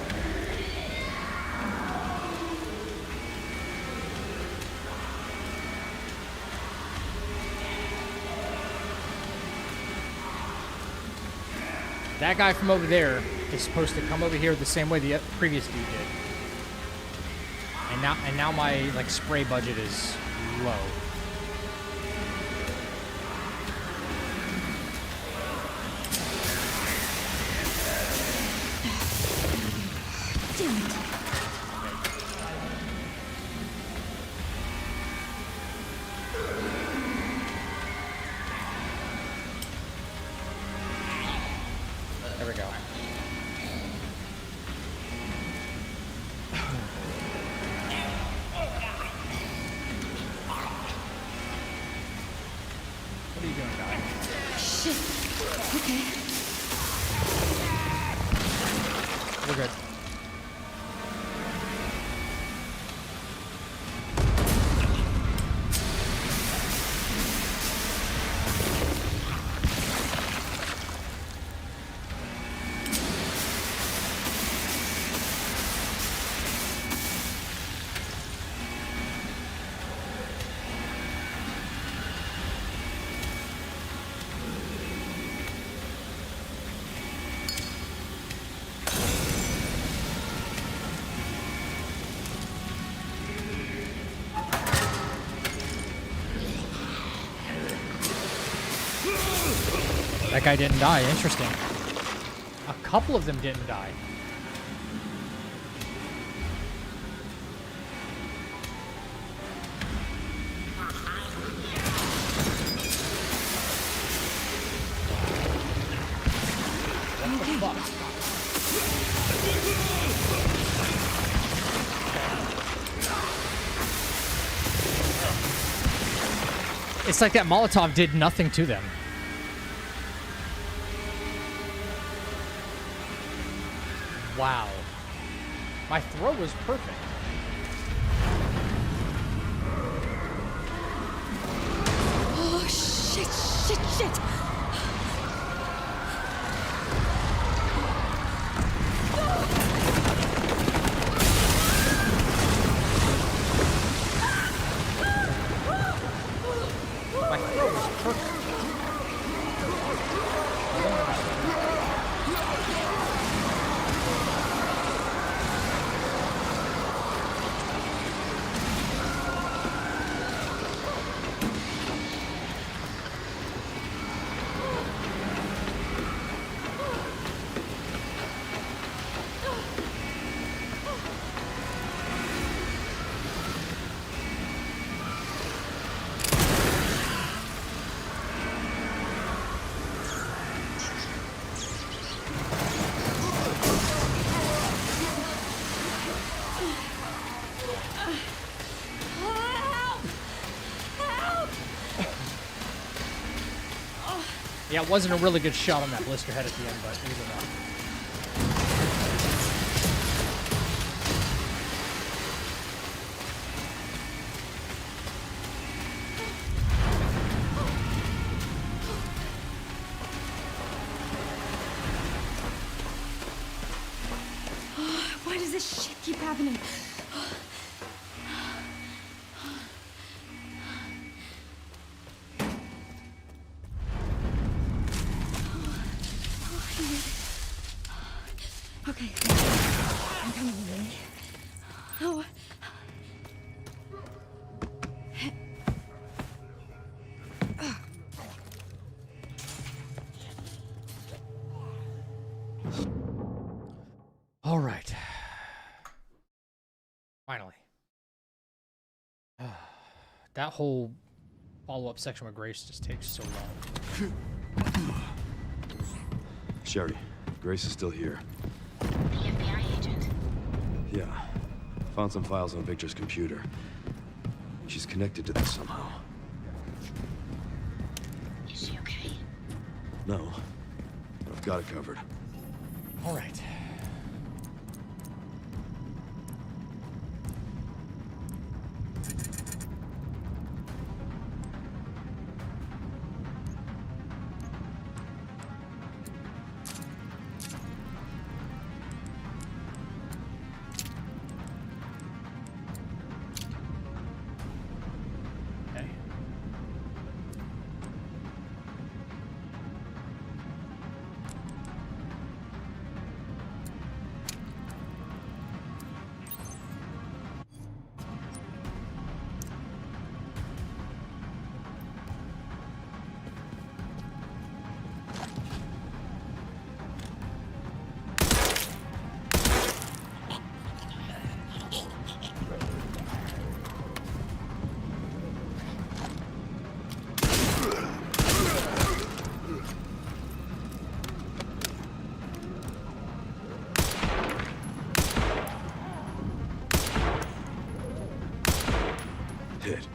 [SPEAKER 1] That guy from over there is supposed to come over here the same way the previous dude did. And now my like spray budget is low.
[SPEAKER 3] Damn it.
[SPEAKER 1] There we go. What are you doing, guy?
[SPEAKER 3] Shit. Okay.
[SPEAKER 1] We're good. That guy didn't die. Interesting. A couple of them didn't die. What the fuck? It's like that Molotov did nothing to them. Wow. My throw was perfect.
[SPEAKER 3] Oh, shit.
[SPEAKER 1] My throw was perfect. I don't understand. Yeah, it wasn't a really good shot on that blister head at the end, but either way.
[SPEAKER 3] Why does this shit keep happening? Okay. I'm coming, Lily. Oh.
[SPEAKER 1] All right. Finally. That whole follow-up section with Grace just takes so long.
[SPEAKER 8] Sherry, Grace is still here.
[SPEAKER 7] The FBI agent.
[SPEAKER 8] Yeah. Found some files on Victor's computer. She's connected to this somehow.
[SPEAKER 7] Is she okay?
[SPEAKER 8] No. But I've got it covered.
[SPEAKER 1] All right. Okay.
[SPEAKER 8] Hit.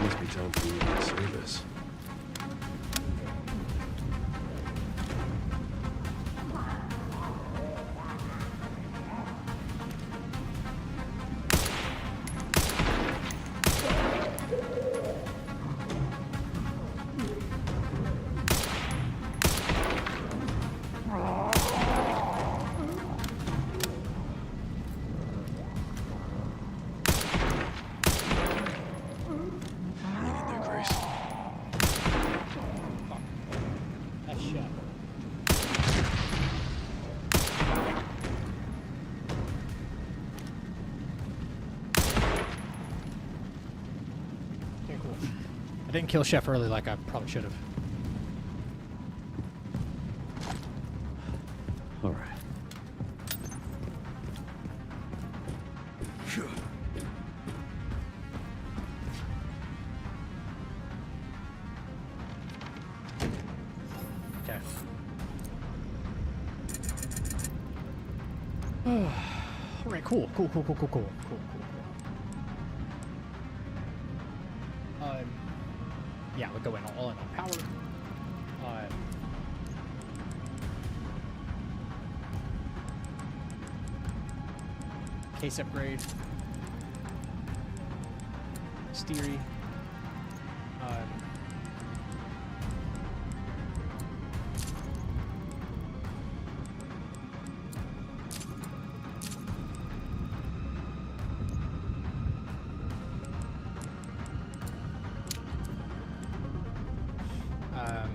[SPEAKER 8] Must be time for you to service. Hang in there, Grace.
[SPEAKER 1] That's shot. Okay, cool. I didn't kill Chef early like I probably should have.
[SPEAKER 8] All right.
[SPEAKER 1] Okay. All right, cool. Yeah, we'll go in all in on power. Case upgrade. Steery.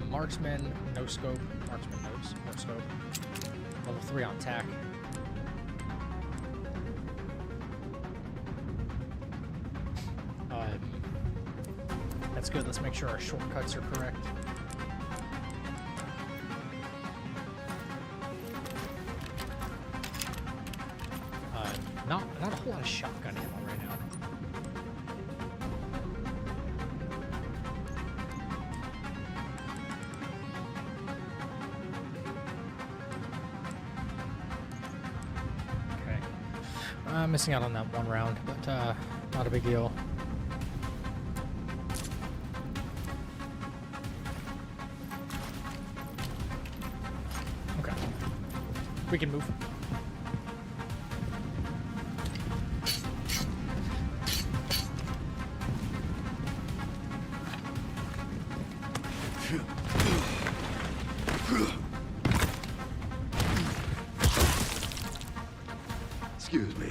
[SPEAKER 1] Marksman, no scope. Marksman, no scope. Level 3 on tack. That's good. Let's make sure our shortcuts are correct. Not a whole lot of shotgun ammo right now. Okay. Missing out on that one round, but not a big deal. Okay. We can move.
[SPEAKER 8] Excuse me.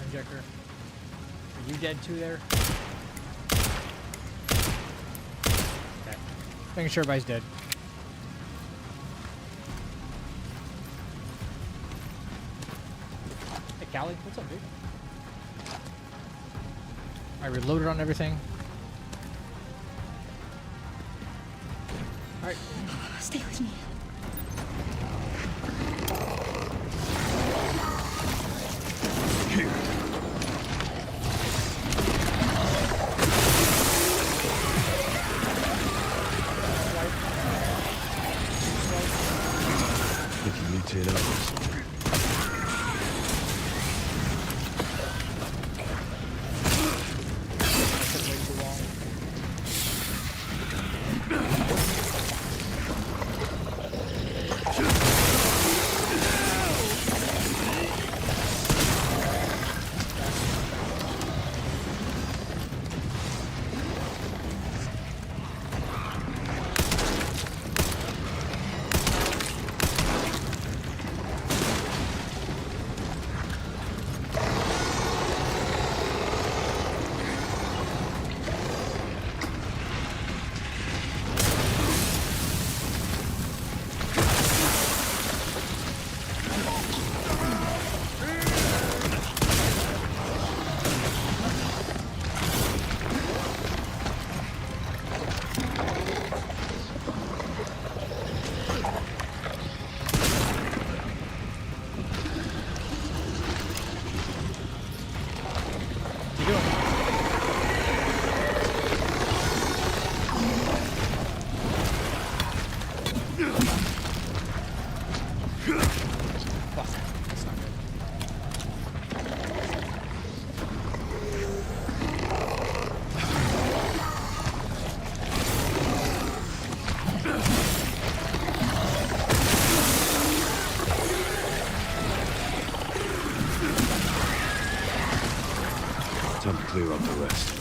[SPEAKER 1] Injector. Are you dead too there? Okay. Making sure everybody's dead. Hey, Callie, what's up, dude? I reloaded on everything. Alright.
[SPEAKER 3] Stay with me.
[SPEAKER 8] Mutate others. Time to clear up the rest.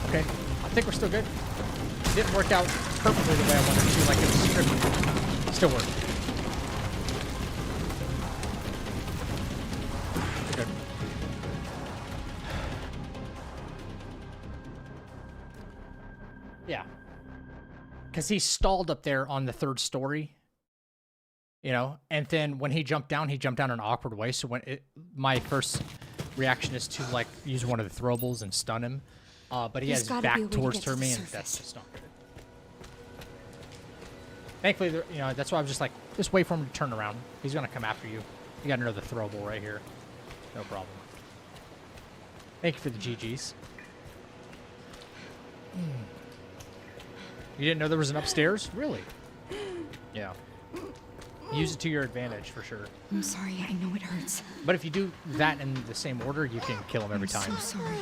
[SPEAKER 1] Okay, I think we're still good. It didn't work out perfectly the way I wanted to, like it was scripted. Still worked. Good. Yeah. Because he stalled up there on the third story. You know, and then when he jumped down in an awkward way. So my first reaction is to like use one of the throwables and stun him. But he has his back towards me, and that's just not good. Thankfully, you know, that's why I was just like, just wait for him to turn around. He's gonna come after you. You got another throwable right here. No problem. Thank you for the GGs. You didn't know there was an upstairs? Really? Yeah. Use it to your advantage for sure.
[SPEAKER 3] I'm sorry. I know it hurts.
[SPEAKER 1] But if you do that in the same order, you can kill him every
[SPEAKER 3] I'm
[SPEAKER 1] time.
[SPEAKER 3] so sorry.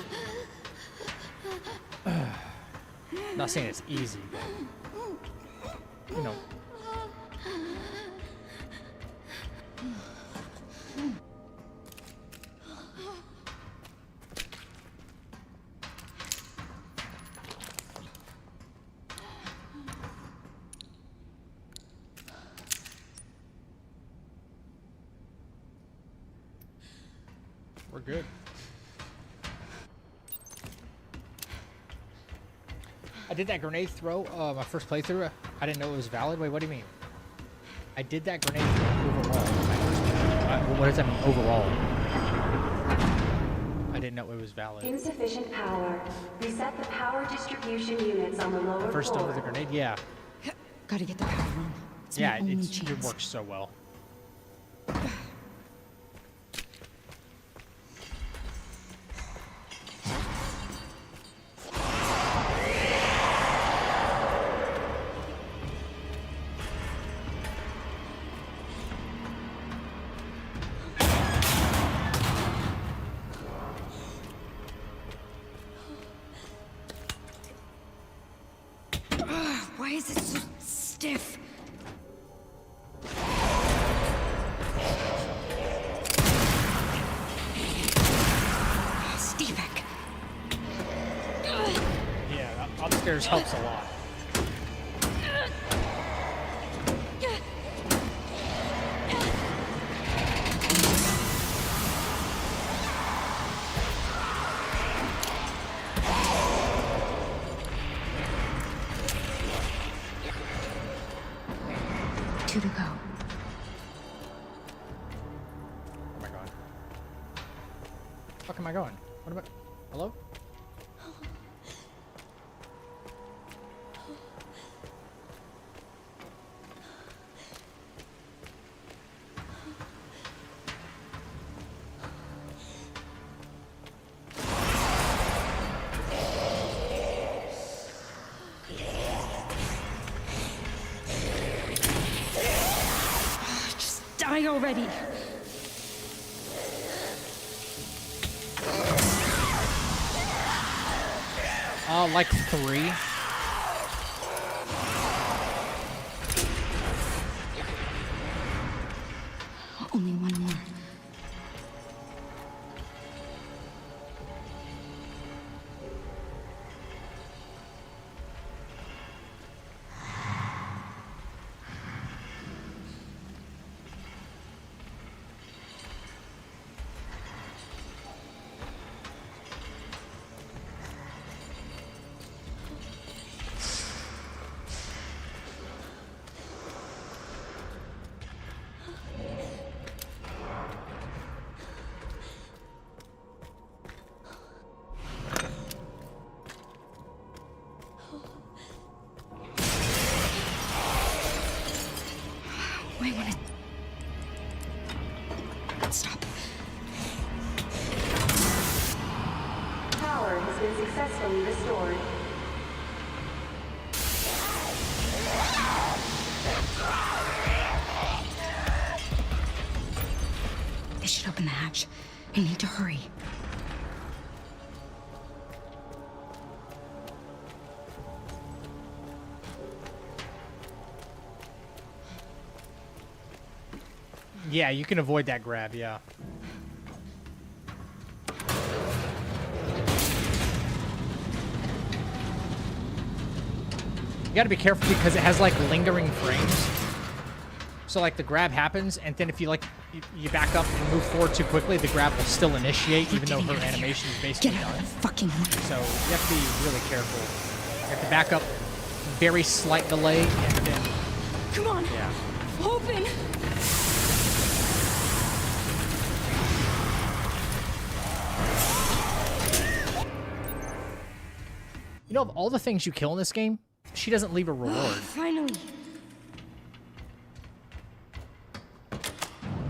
[SPEAKER 1] Not saying it's easy, but you know. We're good. I did that grenade throw, my first playthrough. I didn't know it was valid. Wait, what do you mean? I did that grenade throw overall. My first playthrough. What does that mean, overall? I didn't know it was valid.
[SPEAKER 10] Insufficient power. Reset the power distribution units on the lower
[SPEAKER 1] First
[SPEAKER 10] floor.
[SPEAKER 1] over the grenade, yeah.
[SPEAKER 3] Gotta get the power on. It's
[SPEAKER 1] Yeah,
[SPEAKER 3] my only
[SPEAKER 1] it
[SPEAKER 3] chance.
[SPEAKER 1] works so well.
[SPEAKER 3] Why is it so stiff? Stevek.
[SPEAKER 1] Yeah, upstairs helps a lot.
[SPEAKER 3] Two to go.
[SPEAKER 1] Oh my god. Fuck am I going? What am I? Hello?
[SPEAKER 3] Just die already.
[SPEAKER 1] Like 3.
[SPEAKER 3] Only one more. Wait, what? Stop.
[SPEAKER 10] Power has been successfully restored.
[SPEAKER 3] They should open the hatch. I need to hurry.
[SPEAKER 1] Yeah, you can avoid that grab, yeah. You gotta be careful because it has like lingering frames. So like the grab happens, and then if you like you back up and move forward too quickly, the grab will still initiate, even though her animation is basically
[SPEAKER 3] Get out
[SPEAKER 1] done.
[SPEAKER 3] of the fucking way.
[SPEAKER 1] So you have to be really careful. You have to back up, very slight delay, and then
[SPEAKER 3] Come on.
[SPEAKER 1] yeah.
[SPEAKER 3] Open.
[SPEAKER 1] You know, of all the things you kill in this game, she doesn't leave a reward.
[SPEAKER 3] Finally.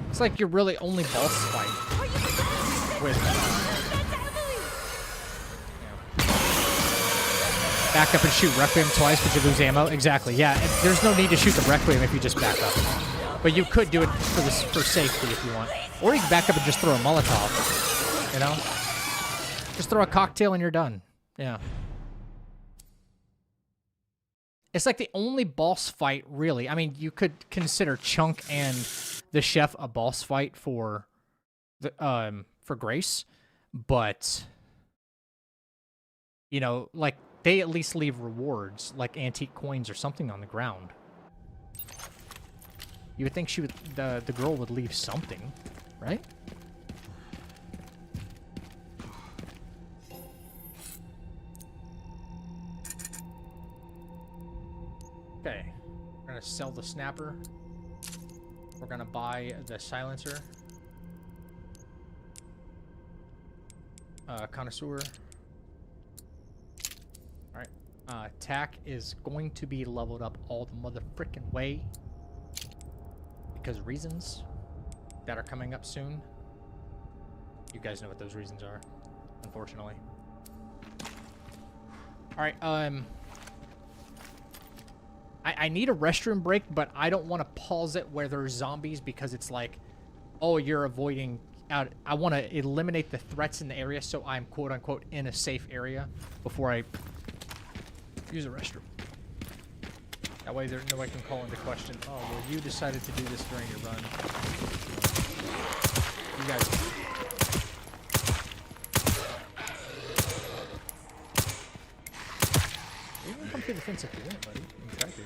[SPEAKER 1] It's like you're really only boss fight with. Back up and shoot Requiem twice, but you lose ammo. Exactly. Yeah. There's no need to shoot the Requiem if you just back up. But you could do it for safety if you want. Or you can back up and just throw a Molotov. You know? Just throw a cocktail and you're done. Yeah. It's like the only boss fight, really. I mean, you could consider Chunk and the chef a boss fight for Grace, but you know, like they at least leave rewards, like antique coins or something on the ground. You would think she would, the girl would leave something, right? Okay, we're gonna sell the snapper. We're gonna buy the silencer. Connoisseur. Alright. Attack is going to be leveled up all the mother frickin' way. Because reasons that are coming up soon. You guys know what those reasons are, unfortunately. Alright, I need a restroom break, but I don't want to pause it where there's zombies because it's like, oh, you're avoiding out. I want to eliminate the threats in the area so I'm quote unquote in a safe area before I use a restroom. That way nobody can call into question, oh, well, you decided to do this during your run. You guys. You can come through the fence if you want, buddy. You can try to.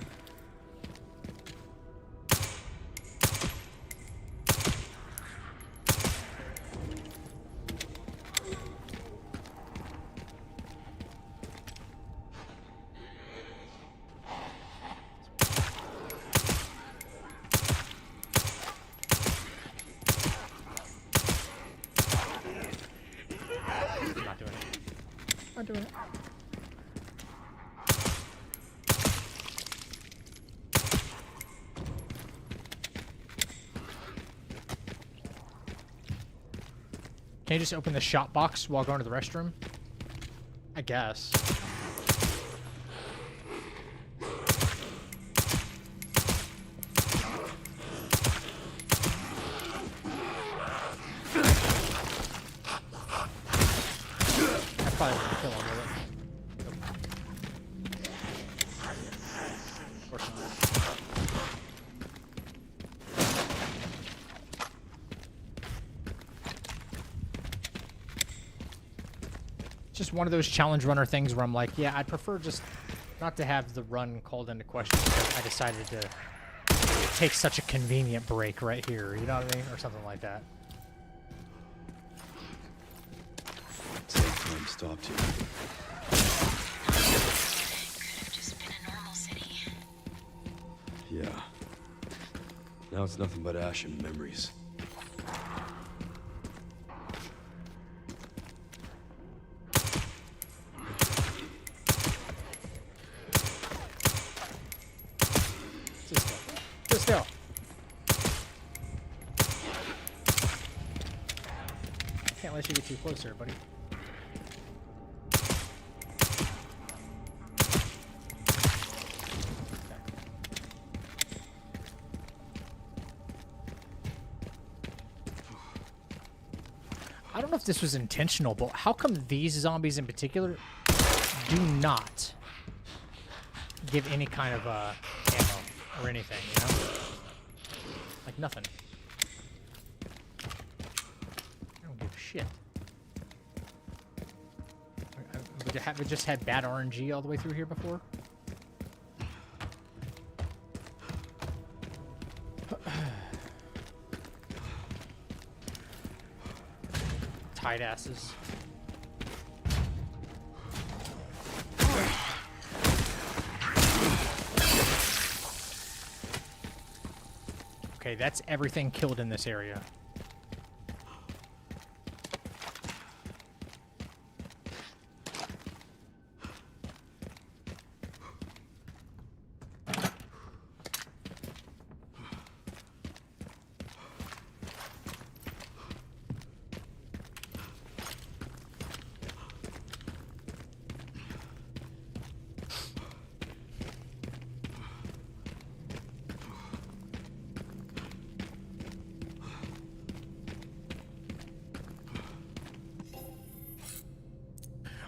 [SPEAKER 1] Not doing it. Not doing it. Can you just open the shop box while going to the restroom? I guess. I probably wouldn't kill him with it. Of course not. Just one of those challenge runner things where I'm like, yeah, I'd prefer just not to have the run called into question because I decided to take such a convenient break right here, you know what I mean? Or something like that.
[SPEAKER 8] Take time stopped here.
[SPEAKER 7] Could have just been a normal city.
[SPEAKER 8] Yeah. Now it's nothing but ash and memories.
[SPEAKER 1] Sit still. Can't let you get too close there, buddy. I don't know if this was intentional, but how come these zombies in particular do not give any kind of ammo or anything, you know? Like nothing. I don't give a shit. Have we just had bad RNG all the way through here before? Tight asses. Okay, that's everything killed in this area.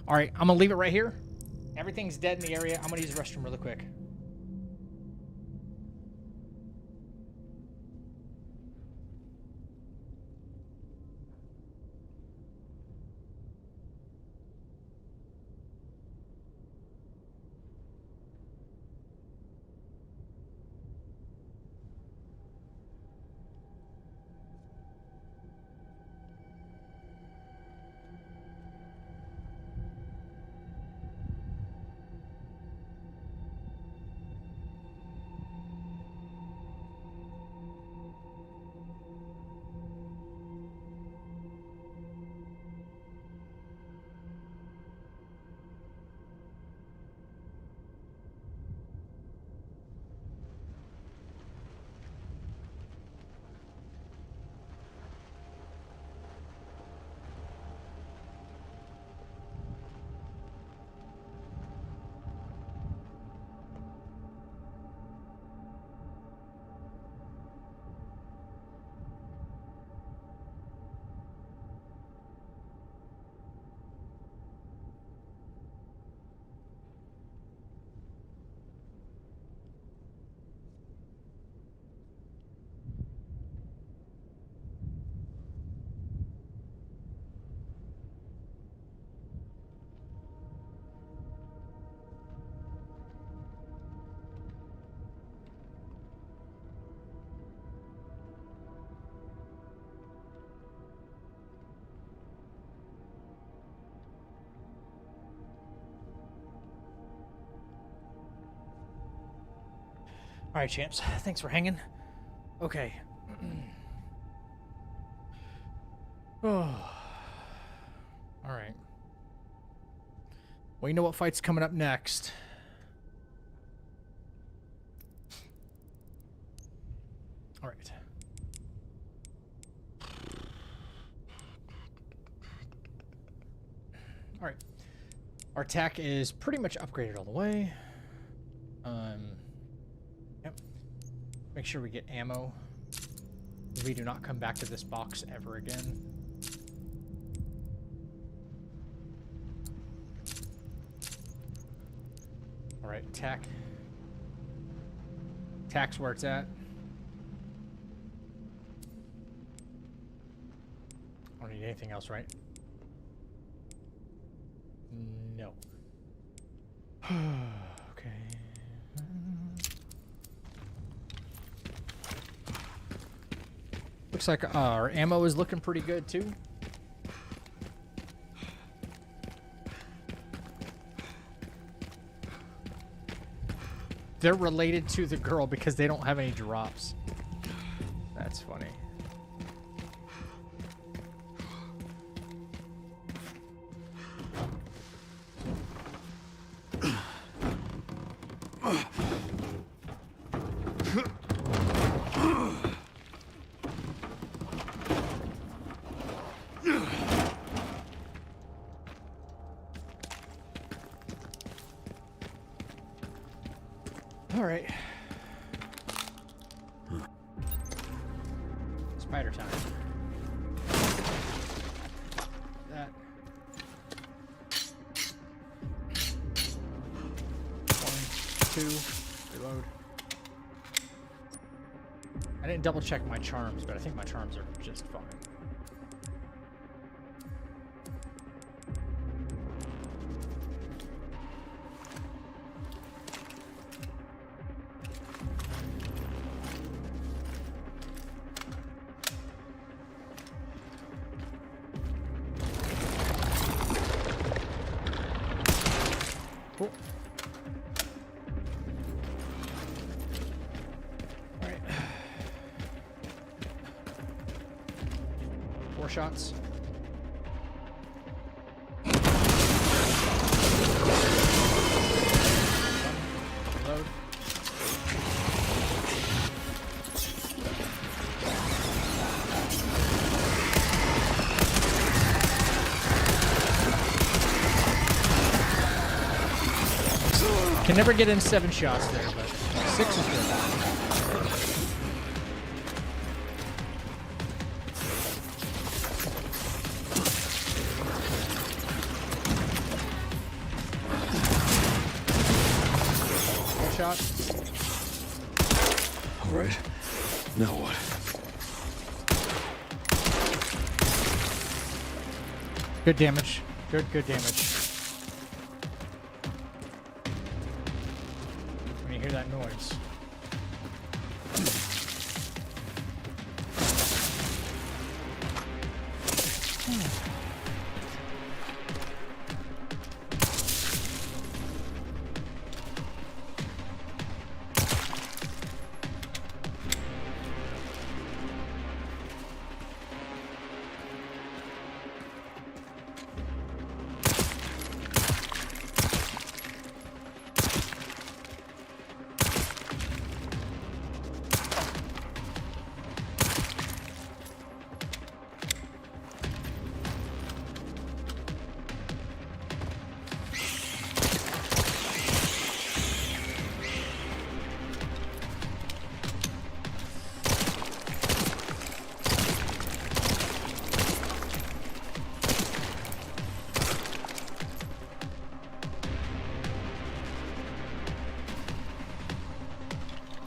[SPEAKER 1] All right, I'm gonna leave it right here. Everything's dead in the area. I'm gonna use the restroom really quick. All right, champs. Thanks for hanging. Okay. Oh. All right. Well, you know what fight's coming up next. All right. All right. Our attack is pretty much upgraded all the way. Yep. Make sure we get ammo. We do not come back to this box ever again. All right, attack. Attack's where it's at. I don't need anything else, right? No. Okay. Looks like our ammo is looking pretty good too. They're related to the girl because they don't have any drops. That's funny. All right. Spider time. That. 1, 2, reload. I didn't double check my charms, but I think my charms are just fine. Cool. All right. 4 shots. Reload. Can never get in 7 shots there, but 6 is good.
[SPEAKER 8] Now what?
[SPEAKER 1] Good damage. Good damage. When you hear that noise.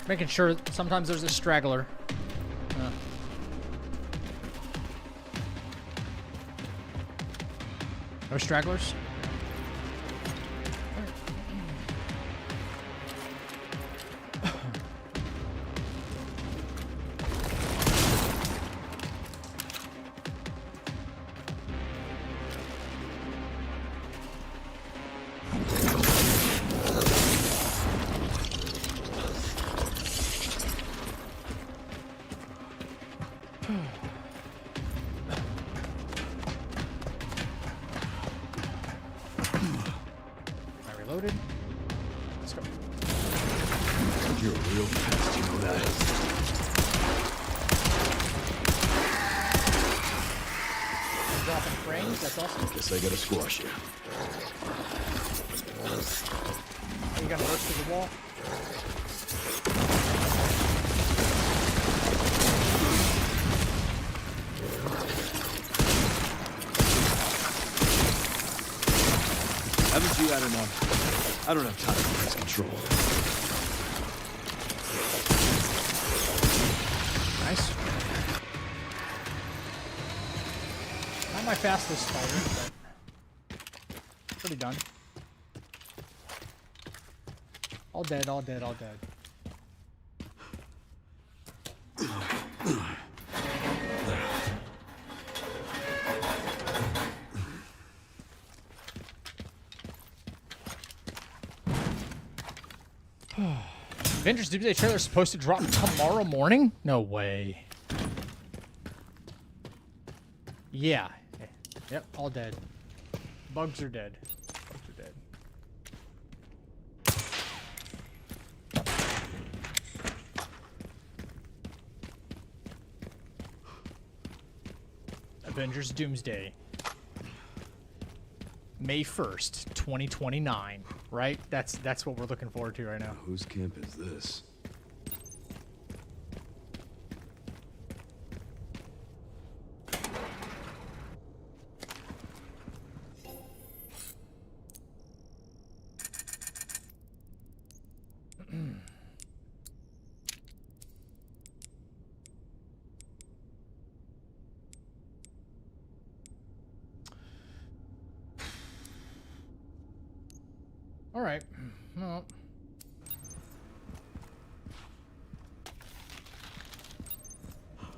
[SPEAKER 1] Making sure sometimes there's a straggler. No stragglers? Reloaded. Let's go.
[SPEAKER 8] You're real fast, you know that.
[SPEAKER 1] Dropping frames, that's awesome.
[SPEAKER 8] Guess I gotta squash you.
[SPEAKER 1] Are you gonna burst through the wall?
[SPEAKER 8] Haven't you had enough? I don't have time for this control.
[SPEAKER 1] Nice. Not my fastest fighter, but pretty done. All dead, all dead, all dead. Avengers Doomsday trailer is supposed to drop tomorrow morning? No way. Yeah. Yep, all dead. Bugs are dead. Bugs are dead. Avengers Doomsday. May 1st, 2029, right? That's what we're looking forward to right now.
[SPEAKER 8] Whose camp is this?
[SPEAKER 1] All right. Well,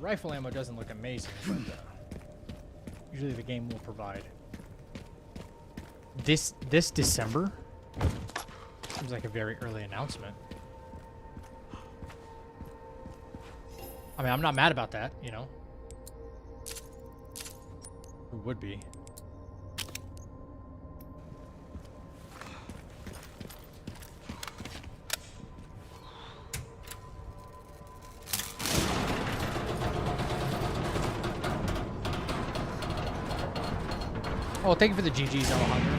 [SPEAKER 1] rifle ammo doesn't look amazing, but usually the game will provide. This December seems like a very early announcement. I mean, I'm not mad about that, you know. Who would be? Oh, thank you for the GGs, Alejandro.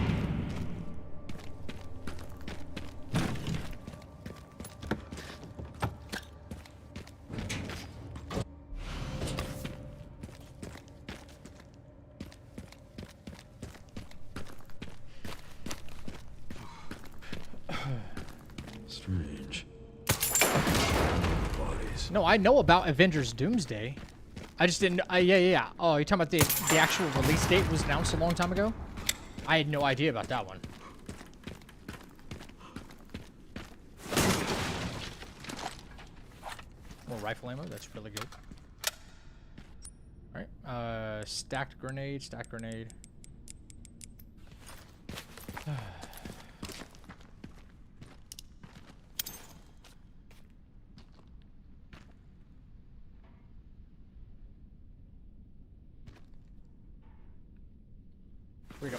[SPEAKER 8] Strange. Bodies.
[SPEAKER 1] No, I know about Avengers Doomsday. I just didn't... yeah. Oh, you're talking about the actual release date was announced a long time ago? I had no idea about that one. More rifle ammo. That's really good. Alright. Stacked grenade. Stacked grenade. Here we go.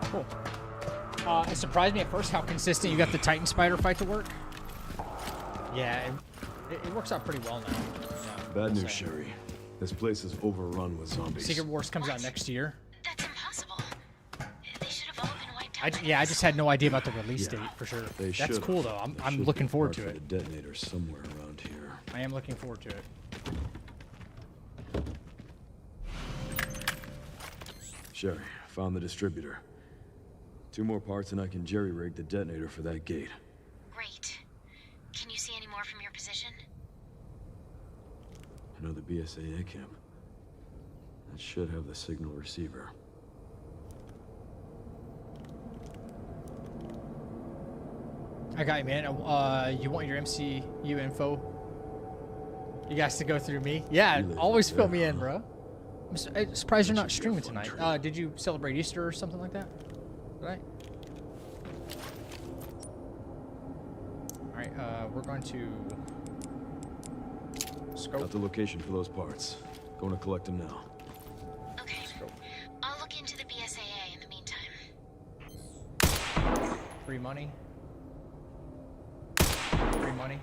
[SPEAKER 1] Cool. It surprised me at first how consistent you got the Titan Spider fight to work. Yeah, it works out pretty well now. Yeah,
[SPEAKER 8] Bad news, Sherry. This place is overrun with zombies.
[SPEAKER 1] Secret Wars comes out next year.
[SPEAKER 7] That's impossible. They should have all been wiped out.
[SPEAKER 1] I just had no idea about the release date for sure.
[SPEAKER 8] They
[SPEAKER 1] That's
[SPEAKER 8] should.
[SPEAKER 1] cool though.
[SPEAKER 8] There
[SPEAKER 1] I'm
[SPEAKER 8] should
[SPEAKER 1] looking
[SPEAKER 8] be
[SPEAKER 1] forward
[SPEAKER 8] part
[SPEAKER 1] to
[SPEAKER 8] for
[SPEAKER 1] it.
[SPEAKER 8] The detonator somewhere around here.
[SPEAKER 1] I am looking forward to it.
[SPEAKER 8] Sherry, found the distributor. 2 more parts and I can jerry-rig the detonator for that gate.
[SPEAKER 7] Great. Can you see any more from your position?
[SPEAKER 8] I know the BSAA camp. That should have the signal receiver.
[SPEAKER 1] I got you, man. You want your MCU info? You guys to go through me? Yeah,
[SPEAKER 8] Really?
[SPEAKER 1] always fill
[SPEAKER 8] Yeah.
[SPEAKER 1] me in, bro. I'm surprised you're
[SPEAKER 8] That
[SPEAKER 1] not
[SPEAKER 8] should be a
[SPEAKER 1] streaming
[SPEAKER 8] fun
[SPEAKER 1] tonight.
[SPEAKER 8] trip.
[SPEAKER 1] Did you celebrate Easter or something like that? Right. All right. We're going to
[SPEAKER 8] Got
[SPEAKER 1] scope.
[SPEAKER 8] the location for those parts. Going to collect them now.
[SPEAKER 7] Okay. I'll look into the BSAA in the meantime.
[SPEAKER 1] Free money. Free money.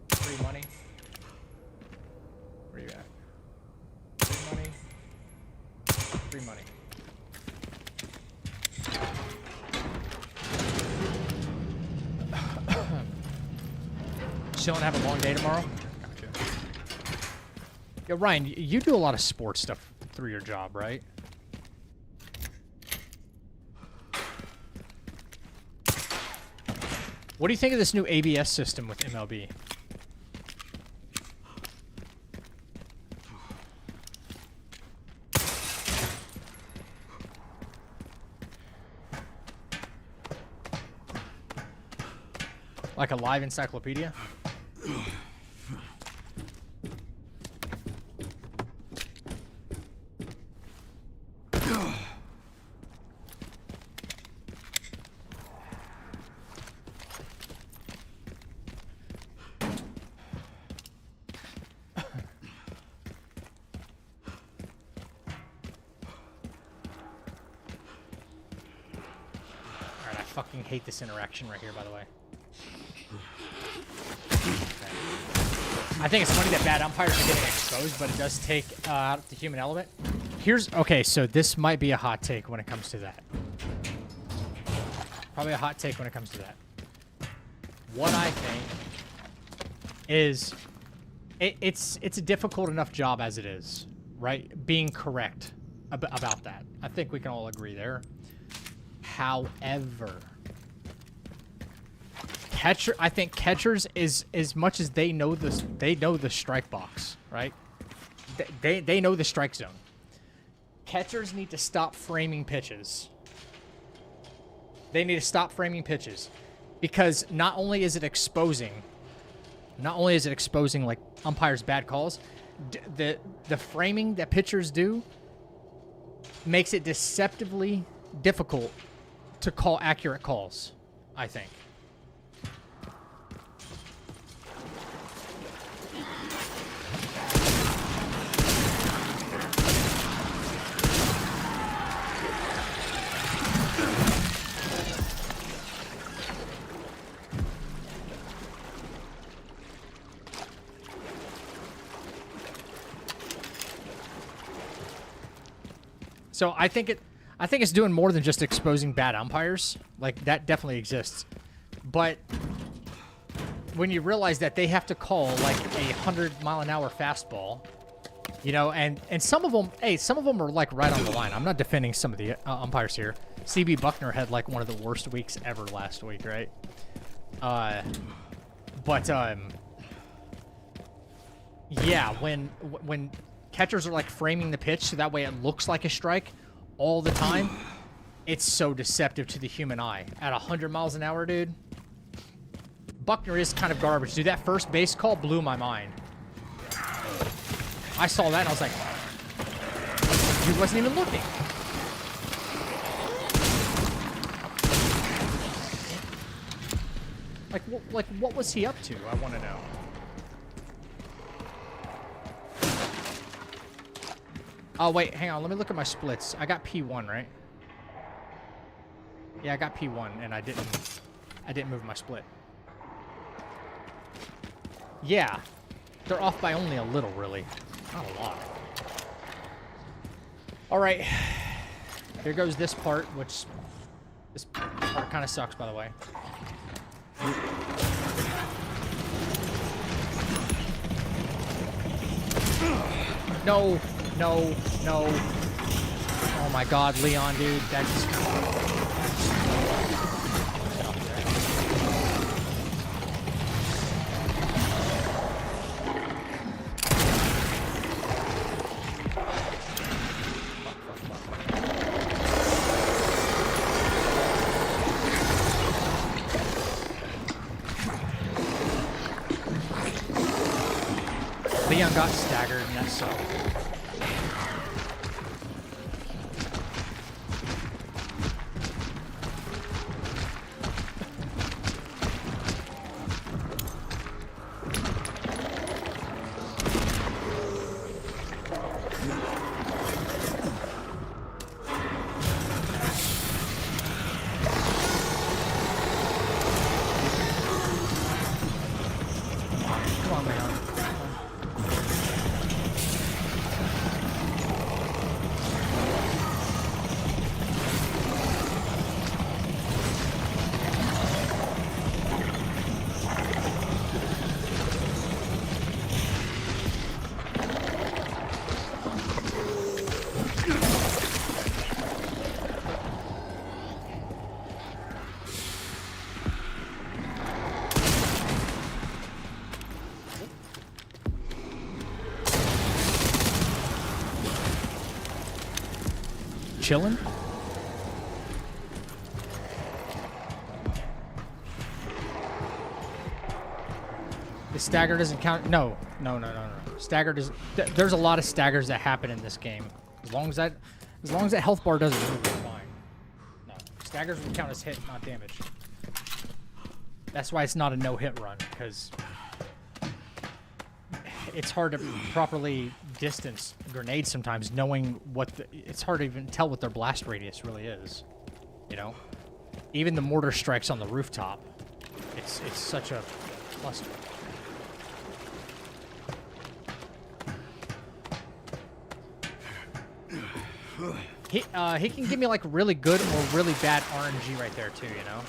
[SPEAKER 1] Free money. Where you at? Free money. Free money. Chillin', have a long day tomorrow? Gotcha. Yo, Ryan, you do a lot of sports stuff through your job, right? What do you think of this new ABS system with MLB? Like a live encyclopedia? Alright, I fucking hate this interaction right here, by the way. I think it's funny that bad umpires are getting exposed, but it does take out the human element. Okay, so this might be a hot take when it comes to that. Probably a hot take when it comes to that. What I think is it's a difficult enough job as it is, right? Being correct about that. I think we can all agree there. However, I think catchers is as much as they know this, they know the strike box, right? They know the strike zone. Catchers need to stop framing pitches. They need to stop framing pitches because not only is it exposing Not only is it exposing like umpires' bad calls, the framing that pitchers do makes it deceptively difficult to call accurate calls, I think. So I think it's doing more than just exposing bad umpires. Like, that definitely exists. But when you realize that they have to call like a 100-mile-an-hour fastball, you know, and some of them, hey, some of them are like right on the line. I'm not defending some of the umpires here. CB Buckner had like one of the worst weeks ever last week, right? Yeah, when catchers are like framing the pitch so that way it looks like a strike all the time, it's so deceptive to the human eye. At 100 miles an hour, dude. Buckner is kind of garbage. Dude, that first base call blew my mind. I saw that and I was like, he wasn't even looking. Like what was he up to? I want to know. Oh, wait, hang on. Let me look at my splits. I got P1, right? Yeah, I got P1, and I didn't move my split. Yeah. They're off by only a little, really. Not a lot. All right. Here goes this part, which... This part kind of sucks, by the way. No. No, no. Oh my god, Leon, dude. That's... Leon got staggered, and that sucked. Chilling? The stagger doesn't count. No. Stagger doesn't. There's a lot of staggers that happen in this game. As long as that health bar doesn't move, it's fine. No, staggers will count as hit, not damage. That's why it's not a no-hit run, because it's hard to properly distance grenades sometimes, knowing what it's hard to even tell what their blast radius really is. You know, even the mortar strikes on the rooftop. It's such a cluster. He can give me like really good or really bad RNG right there too, you know.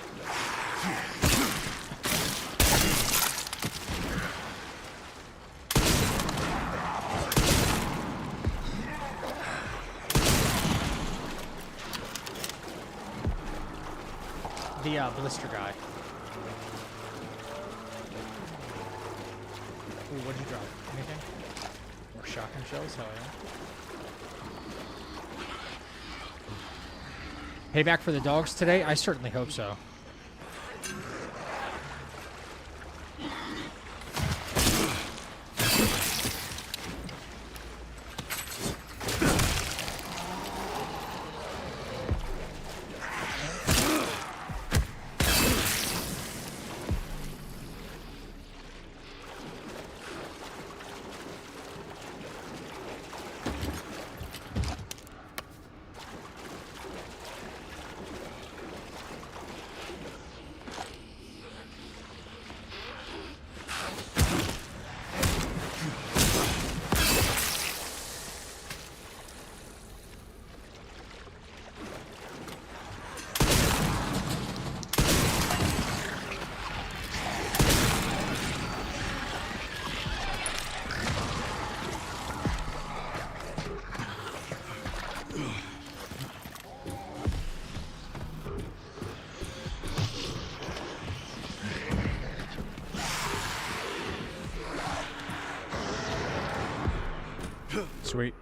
[SPEAKER 1] The blister guy. Ooh, what'd you drop? Anything? More shotgun shells? Hell yeah. Payback for the dogs today? I certainly hope so. Sweet.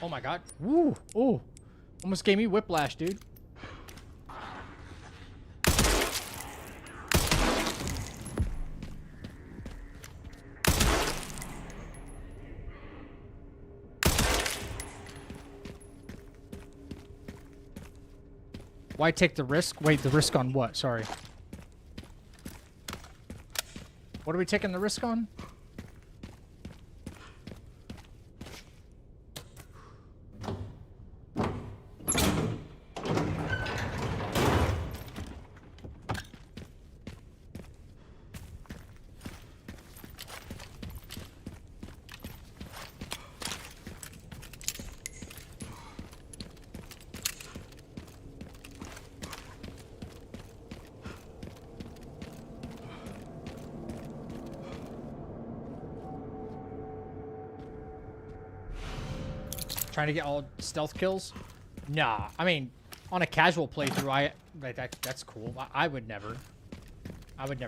[SPEAKER 1] Oh my god. Woo! Oh! Almost gave me whiplash, dude. Why take the risk? Wait, the risk on what? Sorry. What are we taking the risk on? Trying to get all stealth kills? Nah, I mean, on a casual playthrough, that's cool. I would never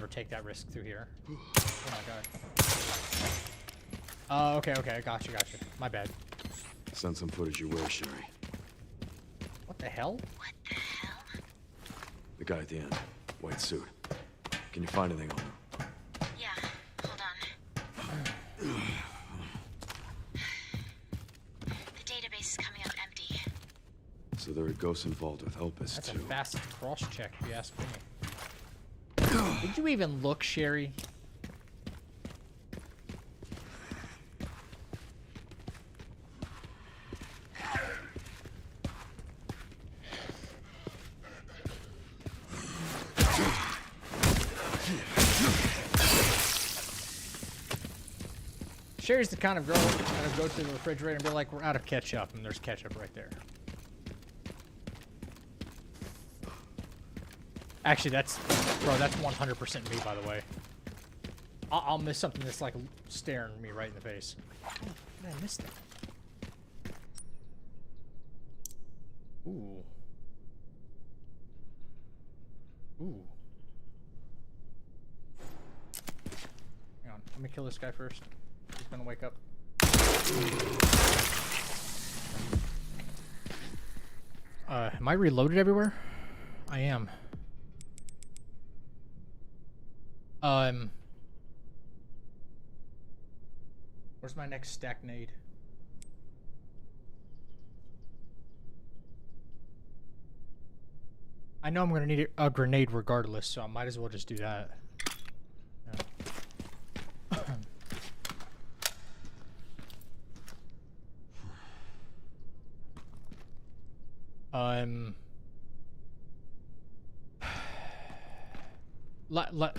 [SPEAKER 1] take that risk through here. Oh my god. Oh, okay, gotcha. My bad.
[SPEAKER 8] Send some footage your way, Sherry.
[SPEAKER 1] What the hell?
[SPEAKER 7] What the hell?
[SPEAKER 8] The guy at the end, white suit. Can you find anything on him?
[SPEAKER 7] Yeah, hold on. The database is coming up empty.
[SPEAKER 8] So there are ghosts involved with Elpis,
[SPEAKER 1] That's
[SPEAKER 8] too.
[SPEAKER 1] a fast cross-check, if you ask me. Did you even look, Sherry? Sherry's the kind of girl that'll go to the refrigerator and be like, we're out of ketchup, and there's ketchup right there. Actually, that's 100% me, by the way. I'll miss something that's like staring me right in the face. How did I miss that? Ooh. Ooh. Hang on, let me kill this guy first. He's gonna wake up. Am I reloaded everywhere? I am. Where's my next stack nade? I know I'm gonna need a grenade regardless, so I might as well just do that.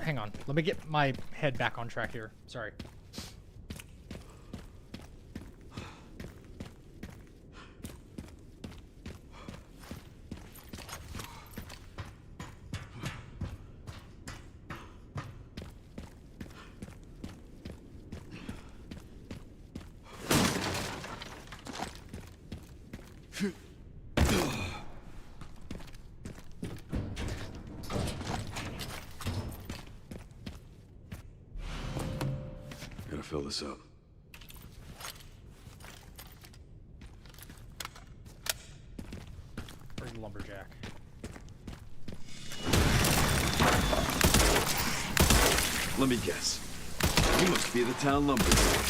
[SPEAKER 1] Hang on. Let me get my head back on track here. Sorry.
[SPEAKER 8] Gotta fill this up.
[SPEAKER 1] Where's the lumberjack?
[SPEAKER 8] Let me guess. You must be the town lumberjack.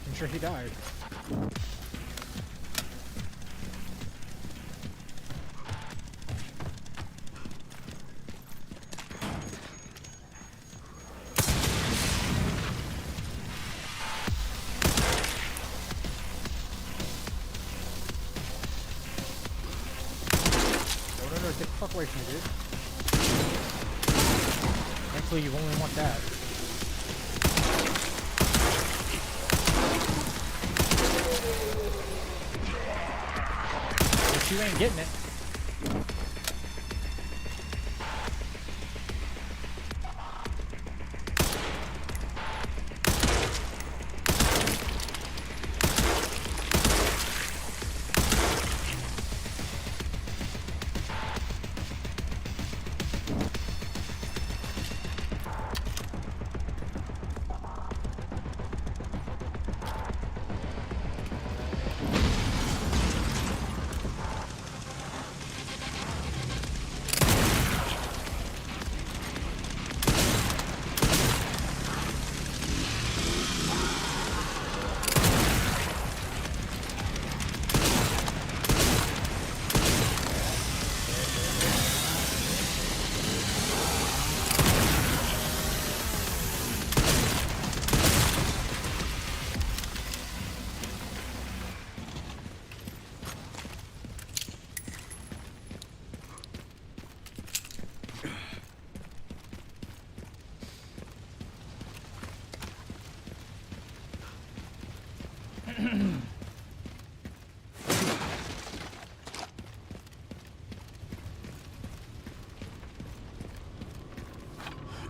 [SPEAKER 1] I'm sure he died. No, get the fuck away from me, dude. Hopefully you only want that. But you ain't getting it.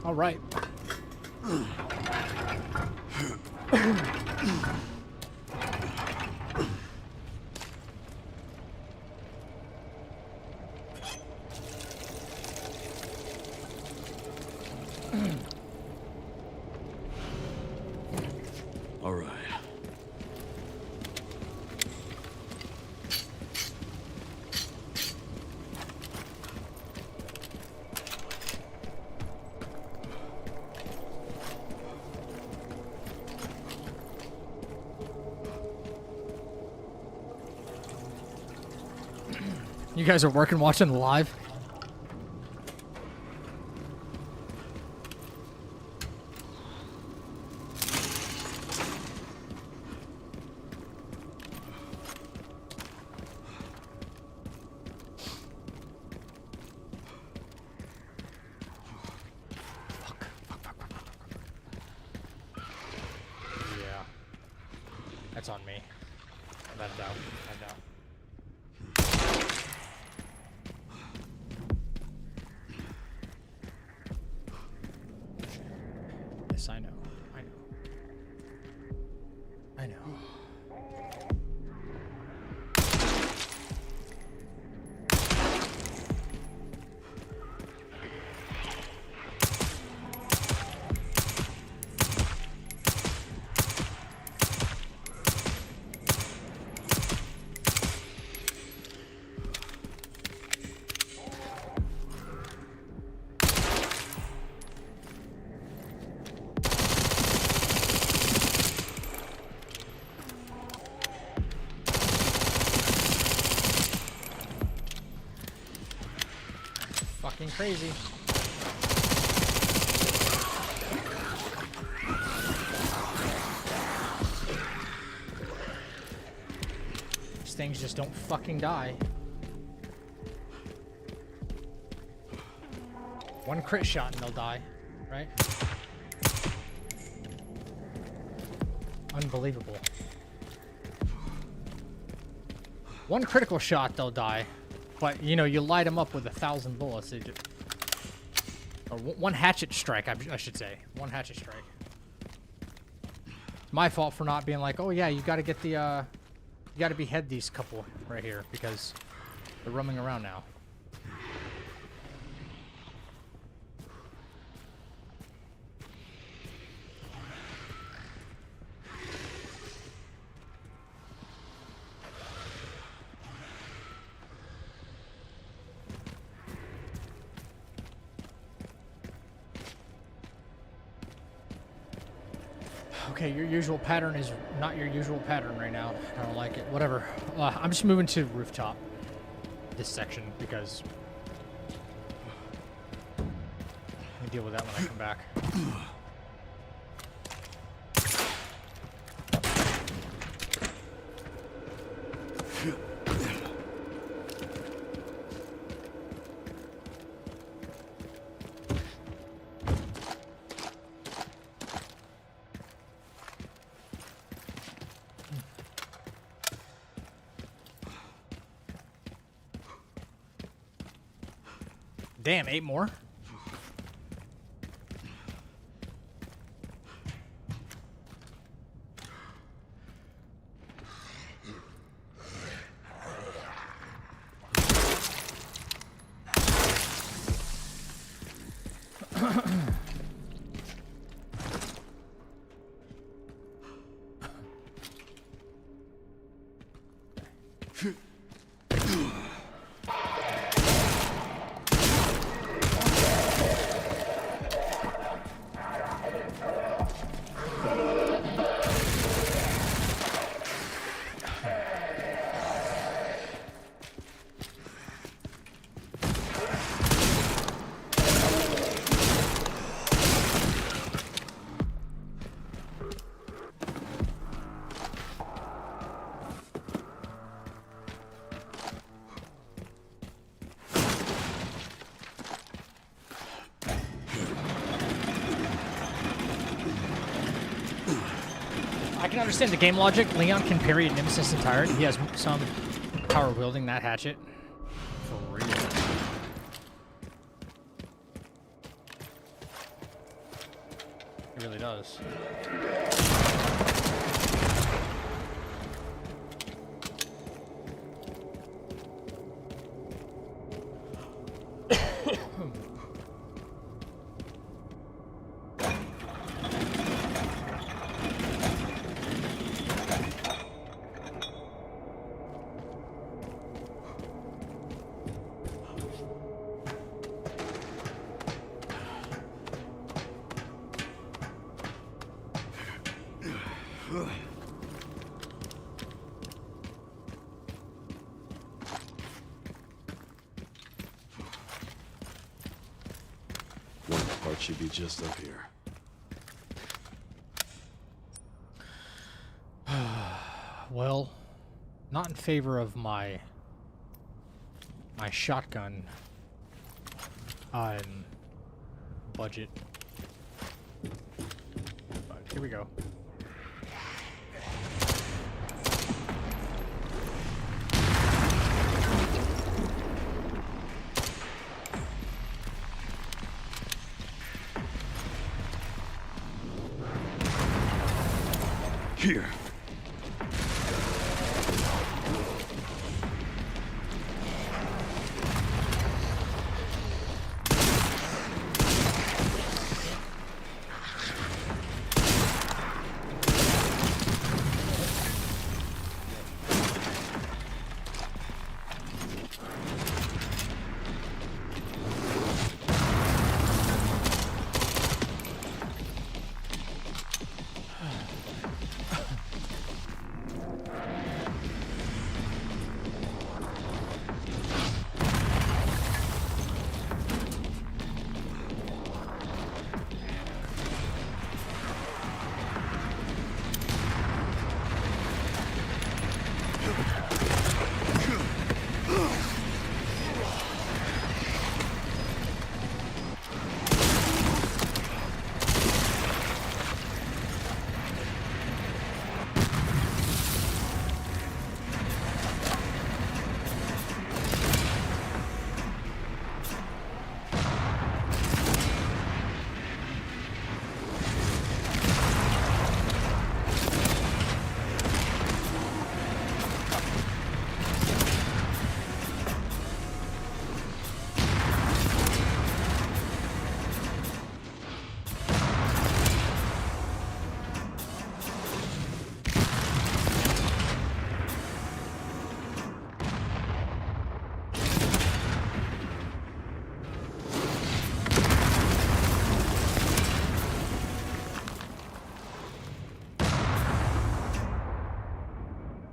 [SPEAKER 1] All right.
[SPEAKER 8] All right.
[SPEAKER 1] You guys are working watching the live? Yeah. That's on me. That down. That down. Yes, I know. I know. I know. Fucking crazy. These things just don't fucking die. One crit shot and they'll die, right? Unbelievable. One critical shot, they'll die. But, you know, you light them up with 1,000 bullets. They just, or one hatchet strike, I should say. One hatchet strike. It's my fault for not being like, oh yeah, you gotta get the, you gotta behead these couple right here because they're roaming around now. Okay, your usual pattern is not your usual pattern right now. I don't like it. Whatever. I'm just moving to rooftop. This section because let me deal with that when I come back. Damn, 8 more? I can understand the game logic. Leon can parry a Nemesis entirety. He has some power wielding that hatchet. For real. He really does.
[SPEAKER 8] One part should be just up here.
[SPEAKER 1] Well, not in favor of my shotgun budget. But here we go.
[SPEAKER 8] Here.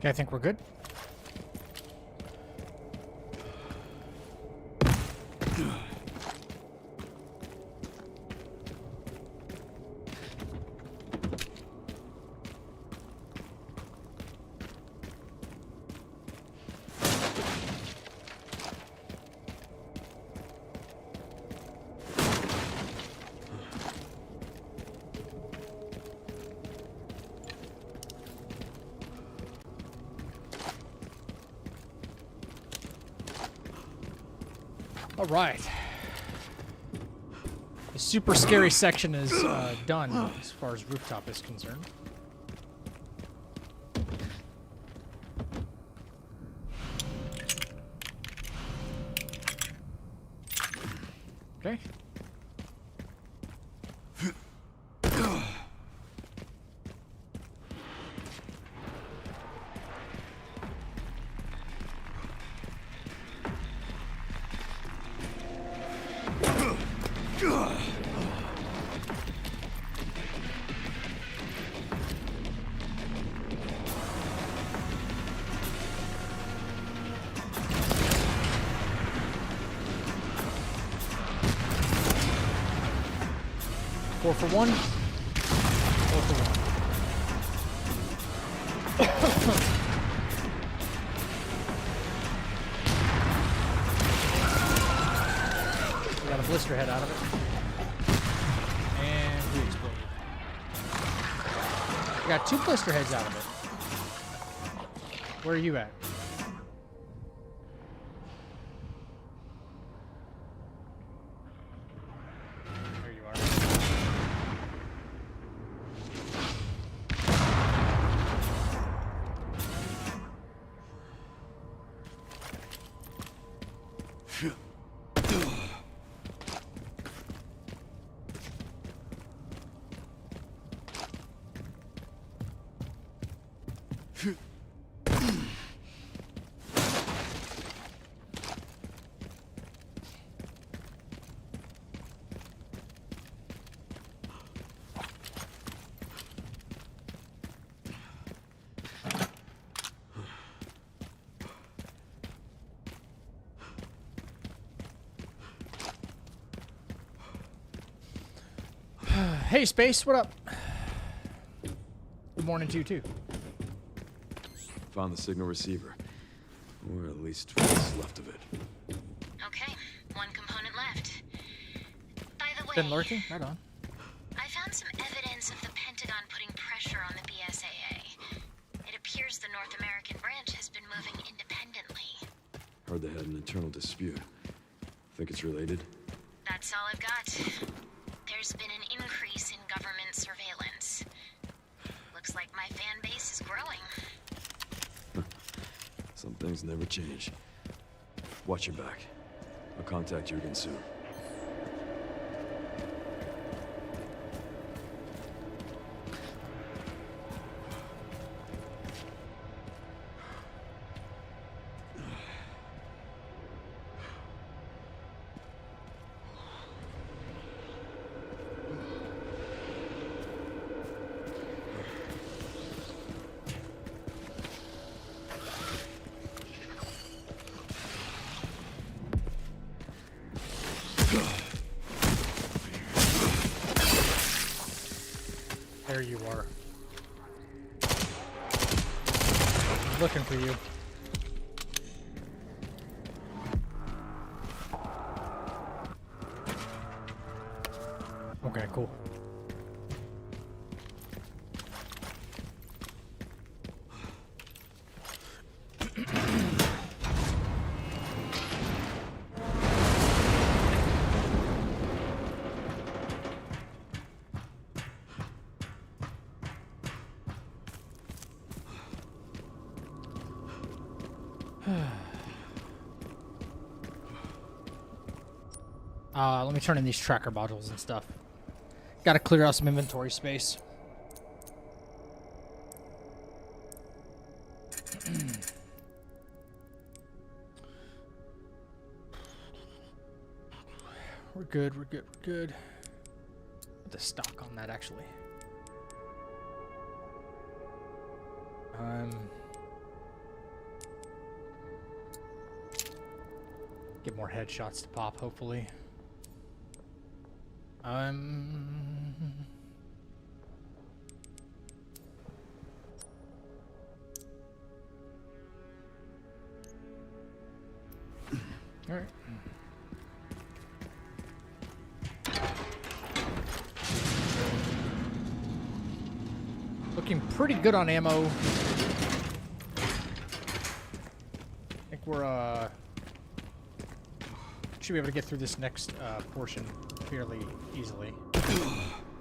[SPEAKER 1] Okay, I think we're good. All right. The super scary section is done as far as rooftop is concerned. Okay. Four for one. Four for one. We got a blister head out of it. And we exploded. We got 2 blister heads out of it. Where are you at? There you are. Hey, Space, what up? Good morning to you, too.
[SPEAKER 8] Found the signal receiver. Or at least what's left of it.
[SPEAKER 7] Okay, one component left. By the way,
[SPEAKER 1] Been lurking? Right on.
[SPEAKER 7] I found some evidence of the Pentagon putting pressure on the BSAA. It appears the North American branch has been moving independently.
[SPEAKER 8] Heard they had an internal dispute. Think it's related?
[SPEAKER 7] That's all I've got. There's been an increase in government surveillance. Looks like my fan base is growing.
[SPEAKER 8] Some things never change. Watch your back. I'll contact you again soon.
[SPEAKER 1] There you are. I'm looking for you. Okay, cool. Let me turn in these tracker modules and stuff. Gotta clear out some inventory space. We're good, we're good, we're good. Put the stock on that, actually. Get more headshots to pop, hopefully. All right. Looking pretty good on ammo. I think we're Should be able to get through this next portion fairly easily.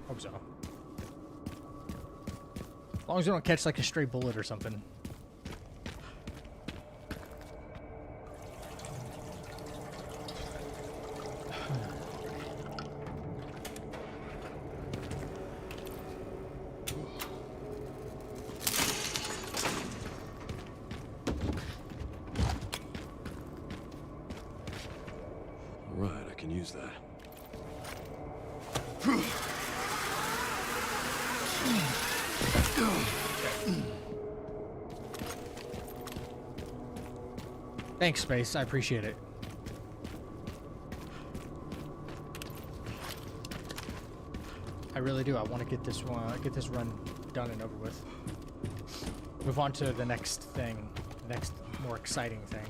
[SPEAKER 1] Hope so. As long as we don't catch like a stray bullet or something.
[SPEAKER 8] Right, I can use that.
[SPEAKER 1] Thanks, Space. I appreciate it. I really do. I want to get this run done and over with. Move on to the next thing, the next more exciting thing.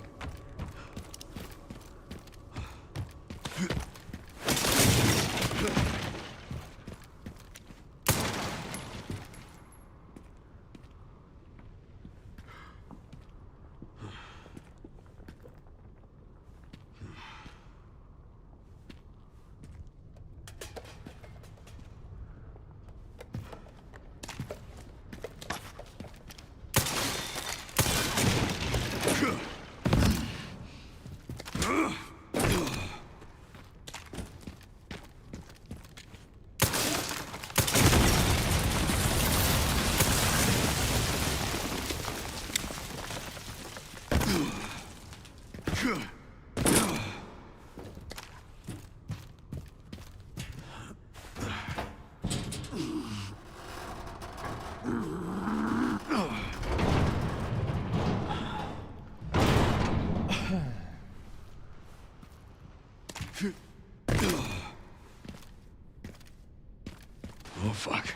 [SPEAKER 8] Oh, fuck.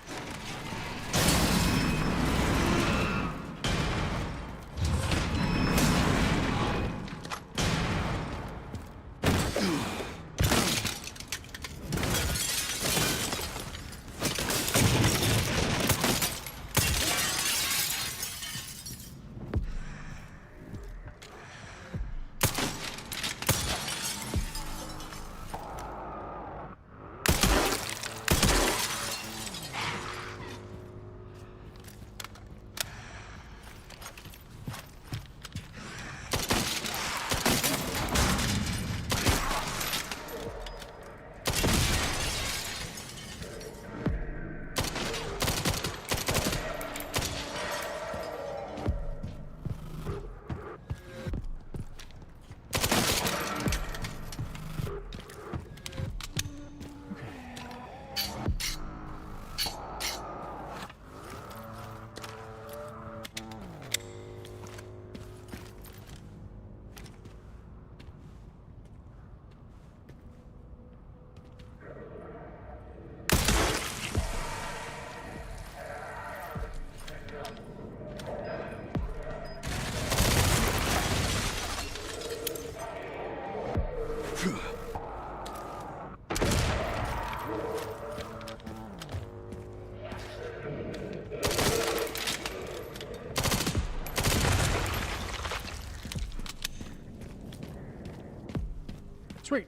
[SPEAKER 1] Sweet.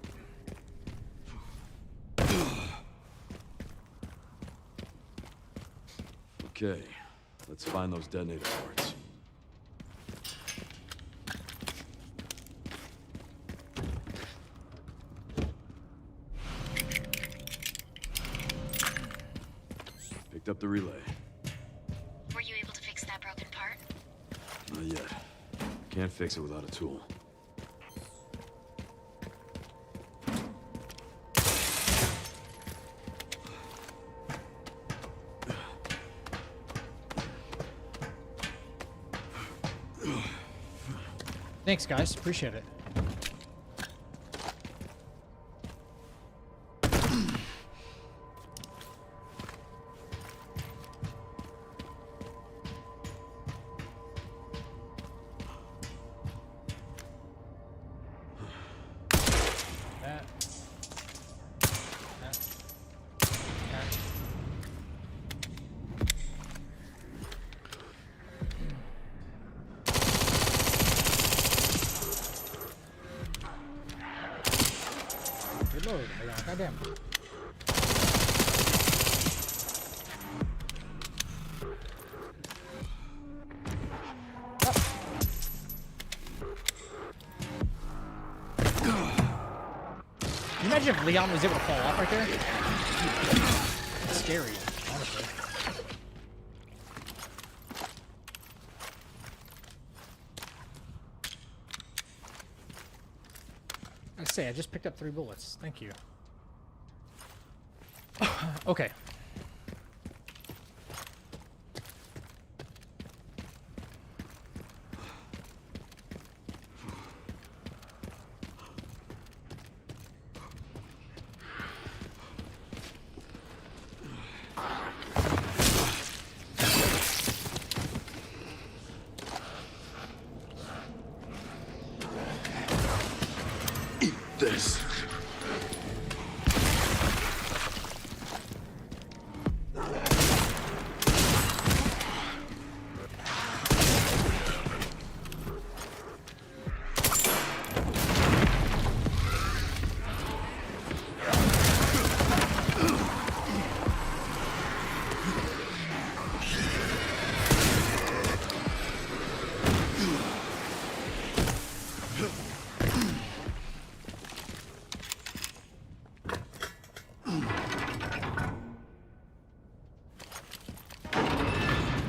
[SPEAKER 8] Okay, let's find those detonator parts. Picked up the relay.
[SPEAKER 7] Were you able to fix that broken part?
[SPEAKER 8] Not yet. Can't fix it without a tool.
[SPEAKER 1] Thanks, guys. Appreciate it. Reload. Goddamn. Can you imagine if Leon was able to fall off right there? It's scary, honestly. I say, I just picked up 3 bullets. Thank you. Okay.
[SPEAKER 8] This.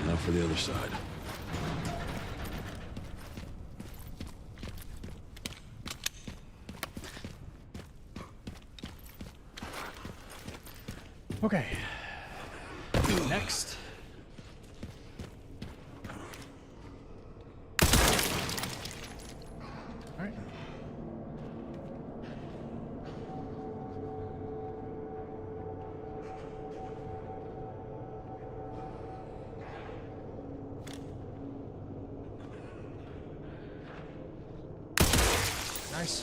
[SPEAKER 8] Now for the other side.
[SPEAKER 1] Okay. Next. All right. Nice.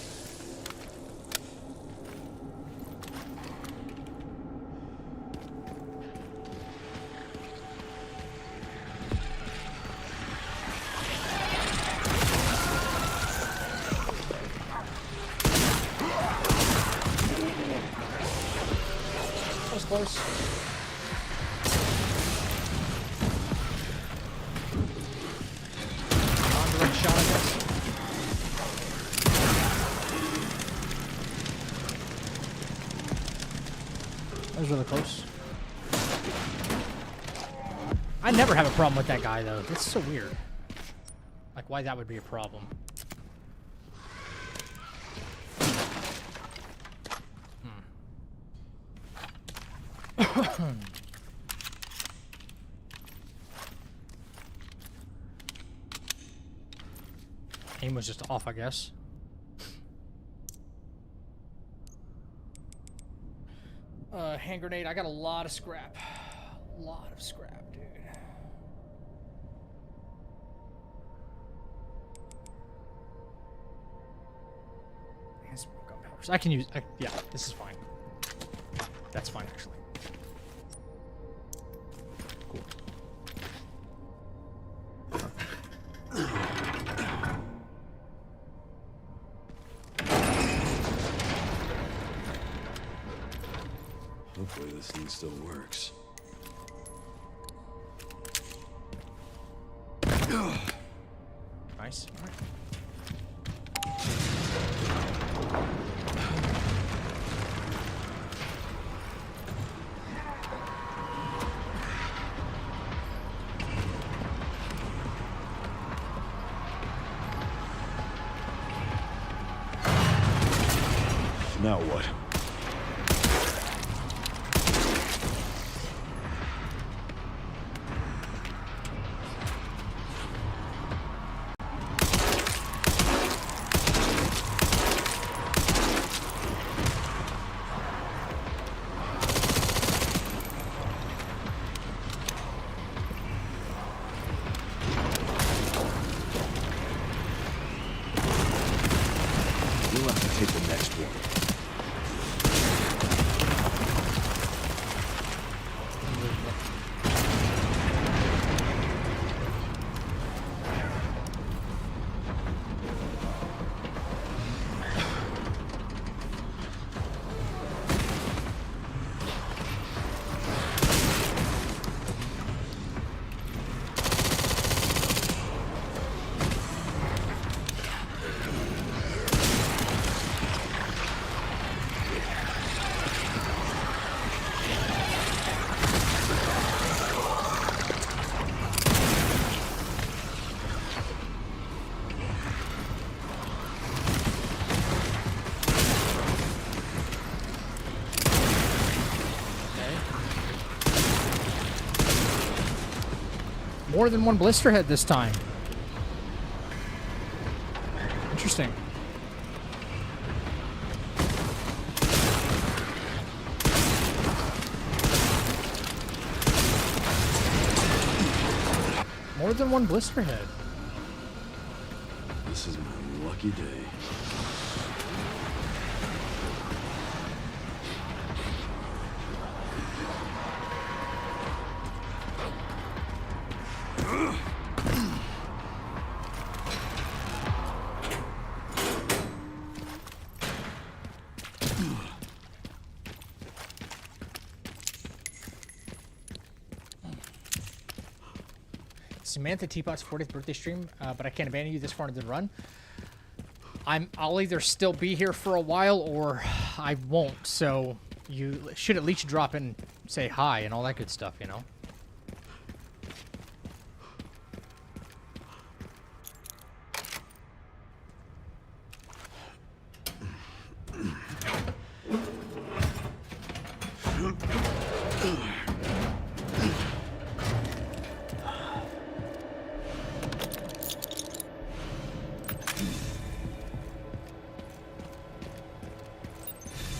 [SPEAKER 1] That was close. Non-direct shot, I guess. That was really close. I never have a problem with that guy, though. It's so weird. Like, why that would be a problem. Aim was just off, I guess. Hand grenade. I got a lot of scrap. A lot of scrap, dude. And some gunpowder. I can use. Yeah, this is fine. That's fine, actually. Cool.
[SPEAKER 8] Hopefully this thing still works.
[SPEAKER 1] Nice. All right.
[SPEAKER 8] Now what? You'll have to take the next one.
[SPEAKER 1] More than one blister head this time. Interesting. More than one blister head.
[SPEAKER 8] This is my lucky day.
[SPEAKER 1] Samantha Teapot's 40th birthday stream, but I can't abandon you this far into the run. I'll either still be here for a while or I won't, so you should at least drop in and say hi and all that good stuff, you know?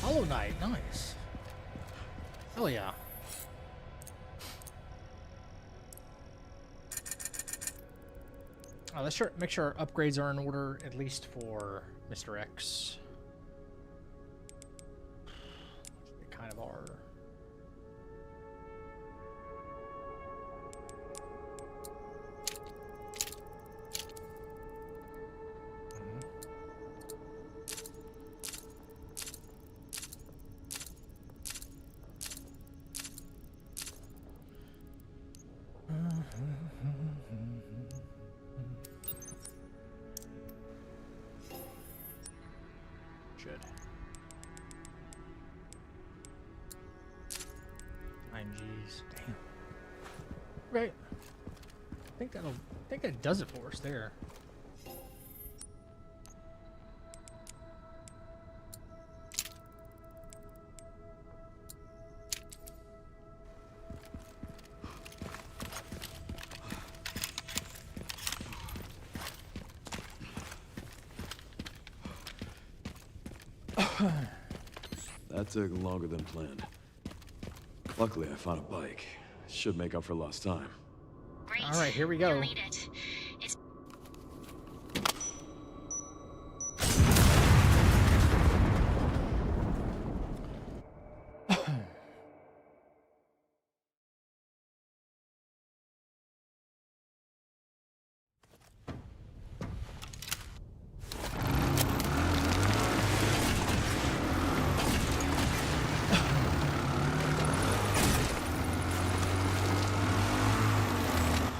[SPEAKER 1] Hollow Knight, nice. Hell yeah. Let's make sure our upgrades are in order, at least for Mr. X. They kind of are. Shit. 9Gs. Damn. Right. I think that does it for us there.
[SPEAKER 8] That took longer than planned. Luckily, I found a bike. Should make up for lost time.
[SPEAKER 7] Great.
[SPEAKER 1] All right, here we go.
[SPEAKER 7] You'll need it. It's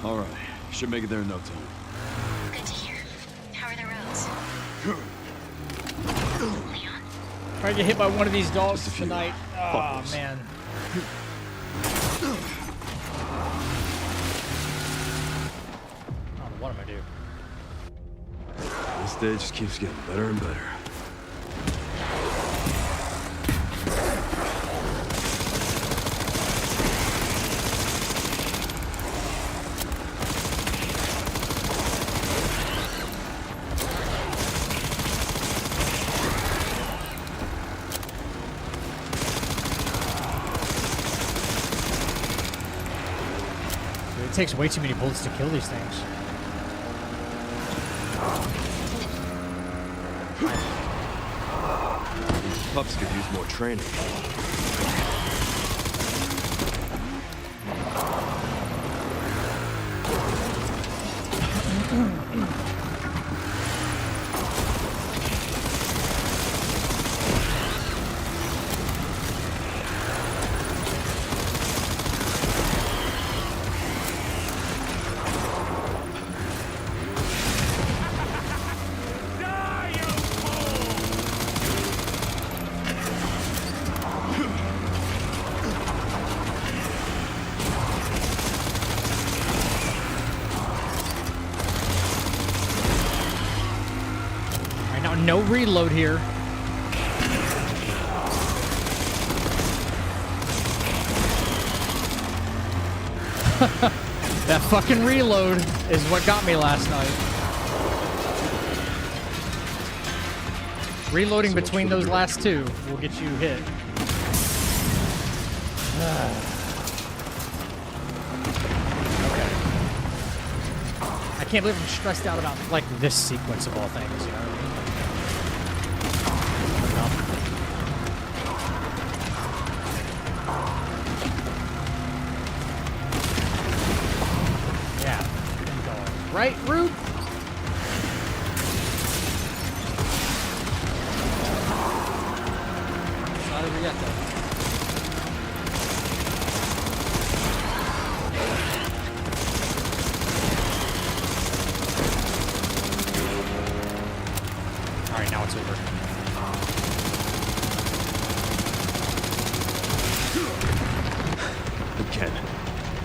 [SPEAKER 8] All right, should make it there in no time.
[SPEAKER 7] good to hear. How are the roads? Leon?
[SPEAKER 1] Trying to get hit by one of these dogs
[SPEAKER 8] Just a few.
[SPEAKER 1] tonight. Oh,
[SPEAKER 8] Buckles.
[SPEAKER 1] man. Oh, what am I doing?
[SPEAKER 8] This day just keeps getting better and better.
[SPEAKER 1] It takes way too many bullets to kill these things.
[SPEAKER 8] These pups could use more training.
[SPEAKER 1] Alright, now no reload here. That fucking reload is what got me last night. Reloading between those last two will get you hit. Okay. I can't believe I'm stressed out about, like, this sequence of all things, you know what I mean? Right, Rube? Not over yet, though. Alright, now it's over.
[SPEAKER 8] Again.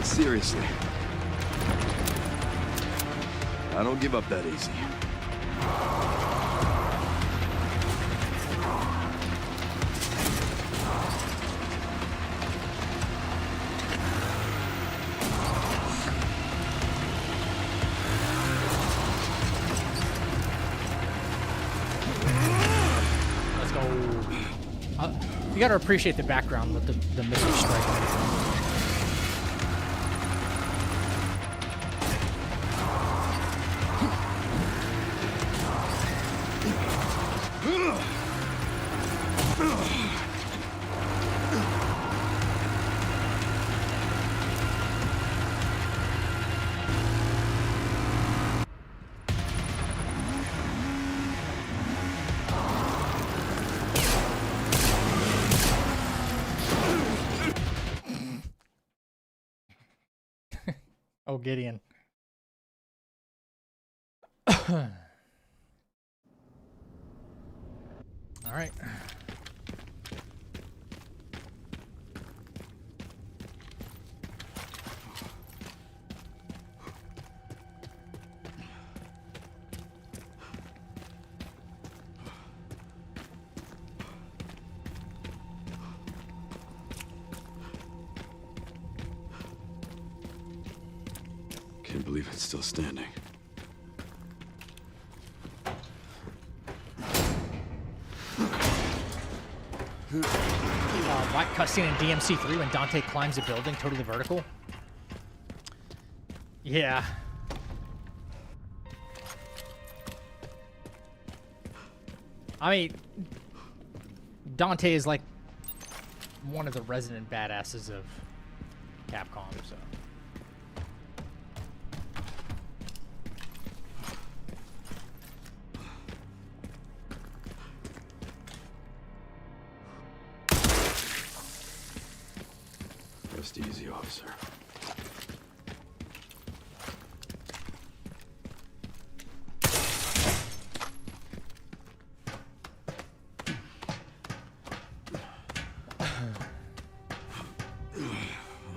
[SPEAKER 8] Seriously. I don't give up that easy.
[SPEAKER 1] Let's go. You gotta appreciate the background with the missile strike and everything. Oh, Gideon. All right.
[SPEAKER 8] Can't believe it's still standing.
[SPEAKER 1] Black cutscene in DMC3 when Dante climbs a building totally vertical. Yeah. I mean, Dante is like one of the resident badasses of Capcom, so.
[SPEAKER 8] Rest easy, officer.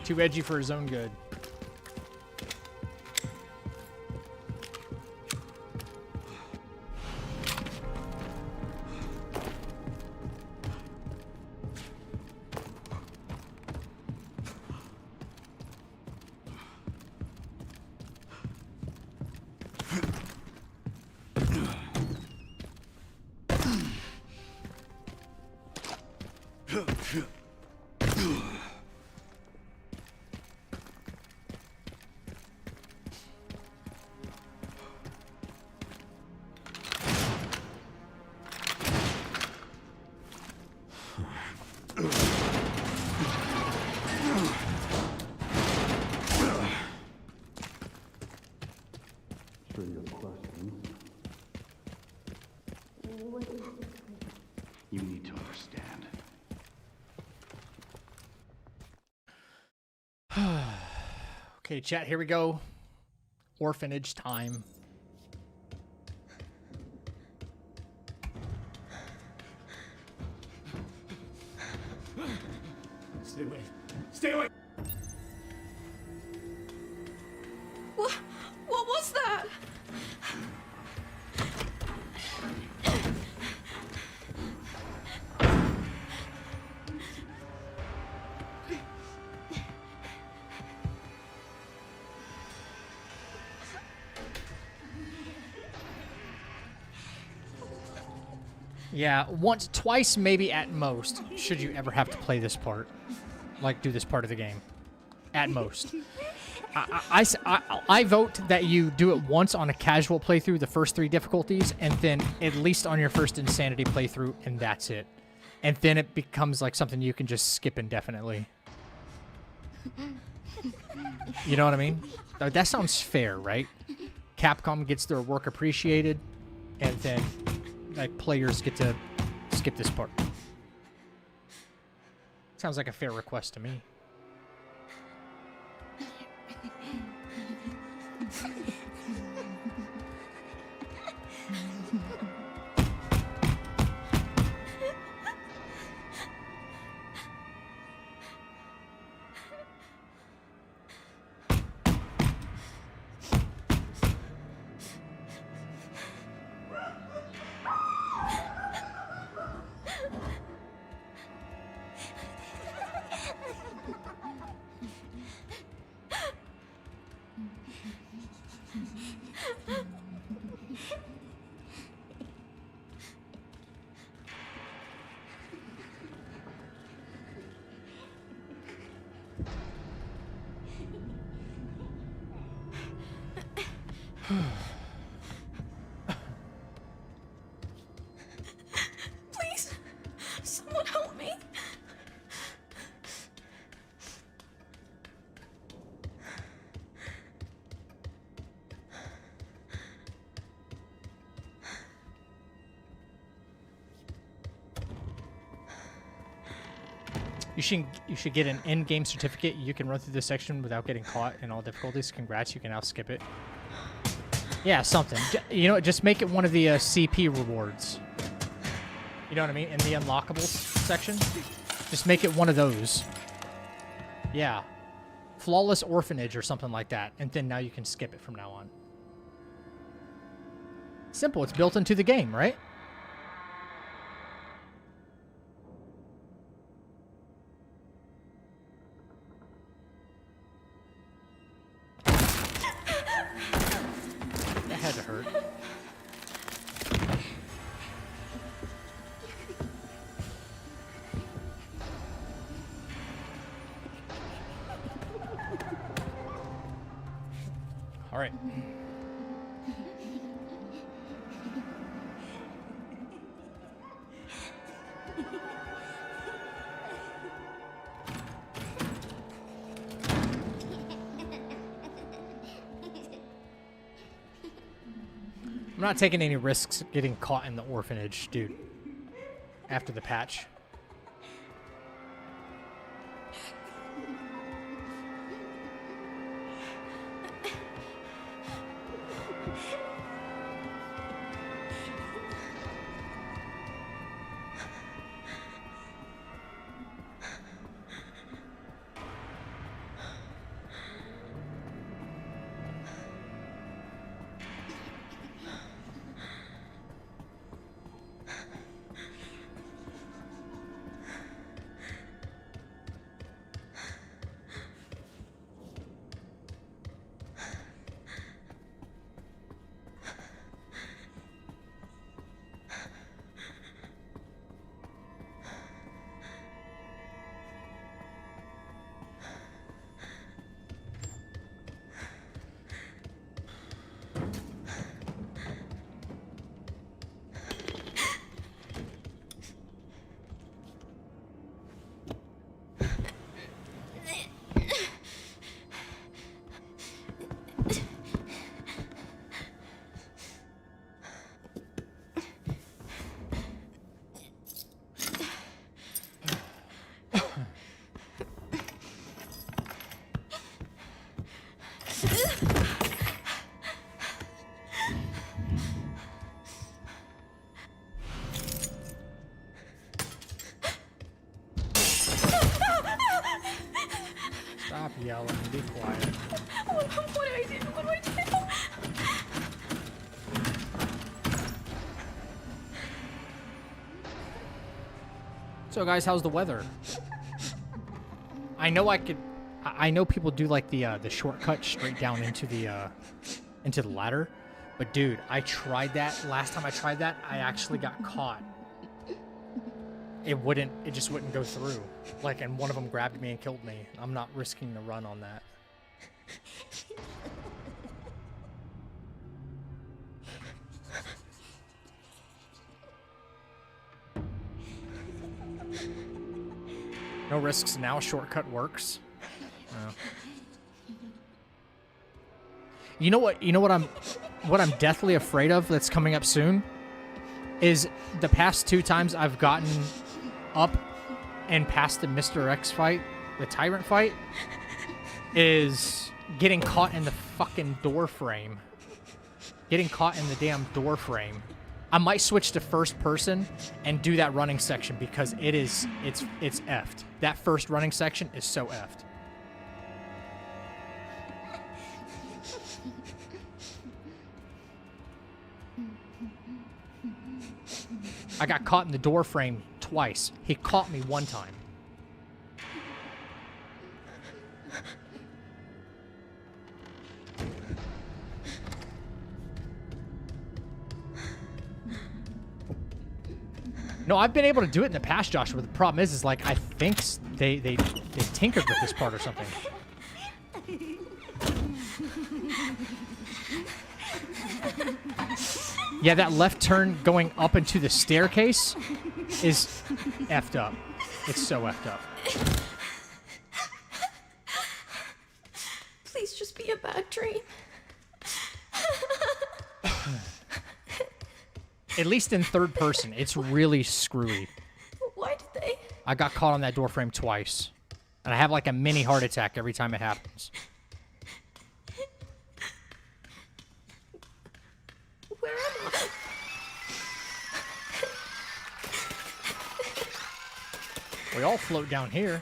[SPEAKER 1] Too edgy for his own good.
[SPEAKER 5] You need to understand.
[SPEAKER 1] Okay, chat, here we go. Orphanage time.
[SPEAKER 2] Stay away. Stay away!
[SPEAKER 3] What was that?
[SPEAKER 1] Yeah, once, twice, maybe at most, should you ever have to play this part. Like, do this part of the game. At most. I vote that you do it once on a casual playthrough, the first 3 difficulties, and then at least on your first Insanity playthrough, and that's it. And then it becomes like something you can just skip indefinitely. You know what I mean? That sounds fair, right? Capcom gets their work appreciated, and then like players get to skip this part. Sounds like a fair request to me.
[SPEAKER 3] Please, someone help me.
[SPEAKER 1] You should get an in-game certificate. You can run through this section without getting caught in all difficulties. Congrats, you can now skip it. Yeah, something. You know, just make it one of the CP rewards. You know what I mean? In the unlockables section. Just make it one of those. Yeah. Flawless Orphanage or something like that. And then now you can skip it from now on. Simple. It's built into the game, right? That had to hurt. All right. I'm not taking any risks getting caught in the orphanage, dude. After the patch. Stop yelling and be quiet.
[SPEAKER 3] What do I do? What do I do?
[SPEAKER 1] So guys, how's the weather? I know I know people do like the shortcut straight down into the ladder, but dude, I tried that last time I tried that. I actually got caught it just wouldn't go through. Like, and one of them grabbed me and killed me. I'm not risking the run on that. No risks now, shortcut works. Oh. You know what I'm deathly afraid of that's coming up soon is the past 2 times I've gotten up and past the Mr. X fight, the Tyrant fight, is getting caught in the fucking door frame. Getting caught in the damn door frame. I might switch to first person and do that running section because it's effed. That first running section is so effed. I got caught in the door frame twice. He caught me one time. No, I've been able to do it in the past, Joshua. The problem is like I think they tinkered with this part or something. Yeah, that left turn going up into the staircase is effed up. It's so effed up.
[SPEAKER 3] Please just be a bad dream.
[SPEAKER 1] At least in third person, it's really screwy.
[SPEAKER 3] Why did they?
[SPEAKER 1] I got caught on that door frame twice. And I have like a mini heart attack every time it happens.
[SPEAKER 3] Where am I?
[SPEAKER 1] We all float down here.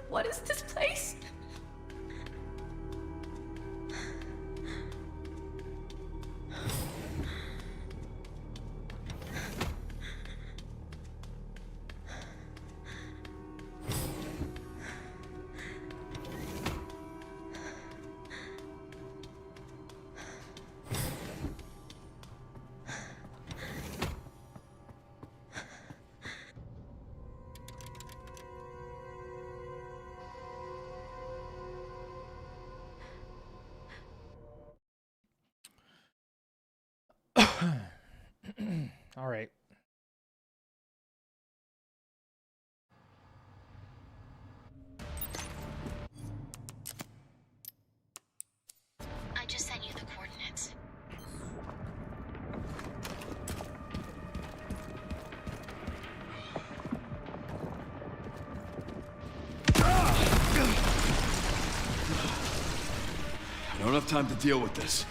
[SPEAKER 3] What is this place?
[SPEAKER 1] All right.
[SPEAKER 7] I just sent you the coordinates.
[SPEAKER 8] don't have time to deal with this.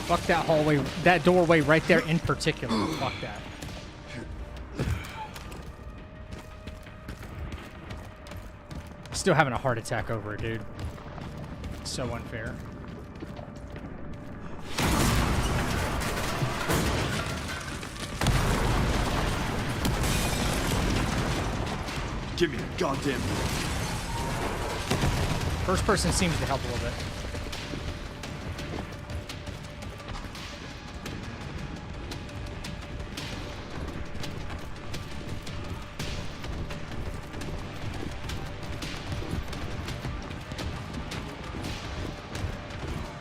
[SPEAKER 1] Fuck that hallway, that doorway right there in particular. Fuck that. Still having a heart attack over it, dude. So unfair.
[SPEAKER 8] Give me a goddamn.
[SPEAKER 1] First person seems to help a little bit.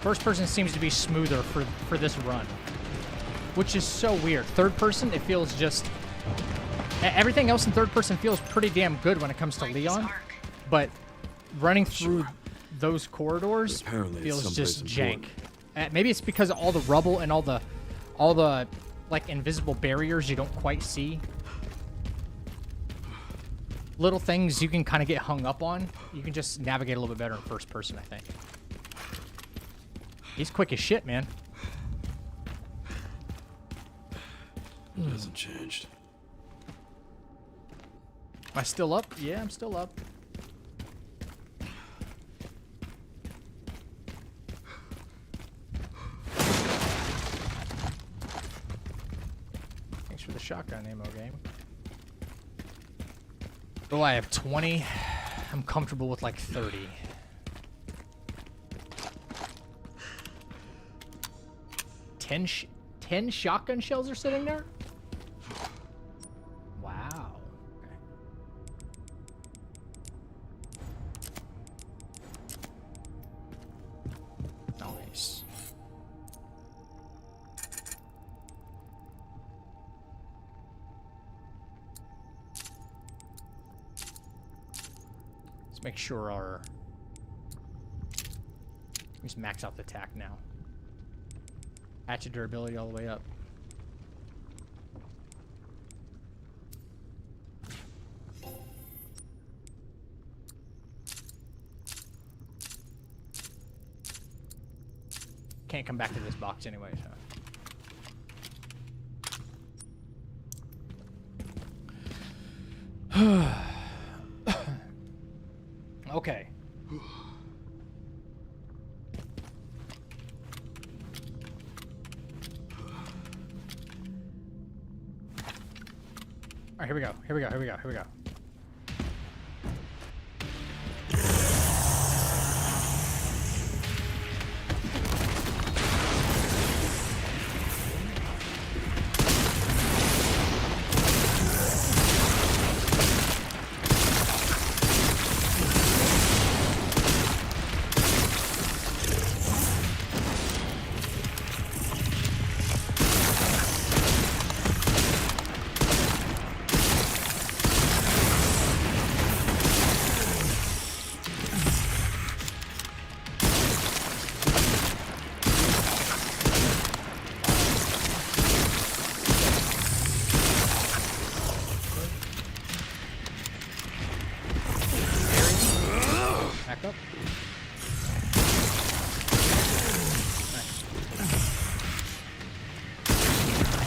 [SPEAKER 1] First person seems to be smoother for this run, which is so weird. Third person, it feels just... Everything else in third person feels pretty damn good when it comes to Leon, but running through those corridors feels just jank. Maybe it's because of all the rubble and all the like invisible barriers you don't quite see. Little things you can kind of get hung up on. You can just navigate a little bit better in first person, I think. He's quick as shit, man.
[SPEAKER 8] It hasn't changed.
[SPEAKER 1] Am I still up? Yeah, I'm still up. Thanks for the shotgun ammo, game. Oh, I have 20. I'm comfortable with like 30. Ten shotgun shells are sitting there? Wow. Okay. Nice. Let's make sure our... Let's max out the tack now. Hatchet durability all the way up. Can't come back to this box anyway, so. Okay. All right, here we go. Here we go. Here we go. Here we go.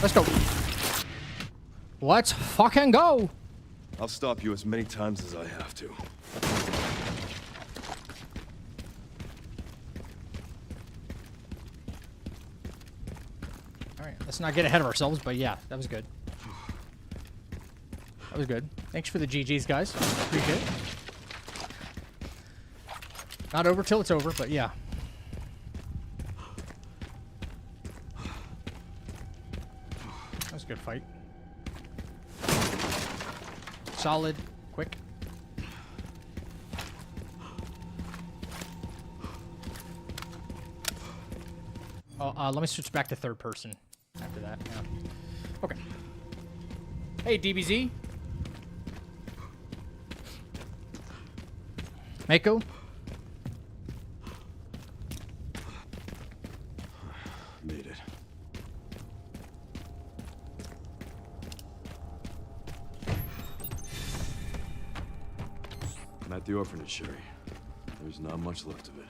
[SPEAKER 1] Let's go. Let's fucking go.
[SPEAKER 8] I'll stop you as many times as I have to.
[SPEAKER 1] All right, let's not get ahead of ourselves, but yeah, that was good. That was good. Thanks for the GGs, guys. Appreciate it. Not over till it's over, but yeah. That was a good fight. Solid, quick. Oh, let me switch back to third person after that. Yeah. Okay. Hey, DBZ. Mako.
[SPEAKER 8] Made it. At the orphanage, Sherry. There's not much left of it.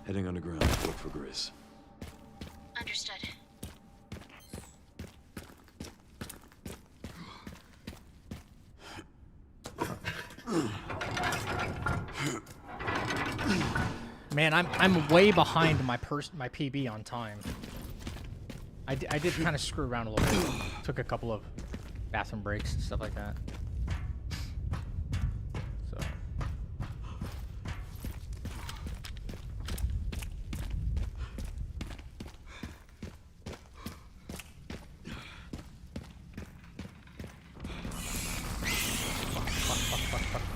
[SPEAKER 8] Heading underground to look for Grace.
[SPEAKER 7] Understood.
[SPEAKER 1] Man, I'm way behind my PB on time. I did kind of screw around a little bit. Took a couple of bathroom breaks and stuff like that. So.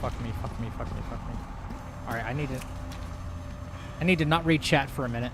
[SPEAKER 1] Fuck me. Alright, I need to not read chat for a minute.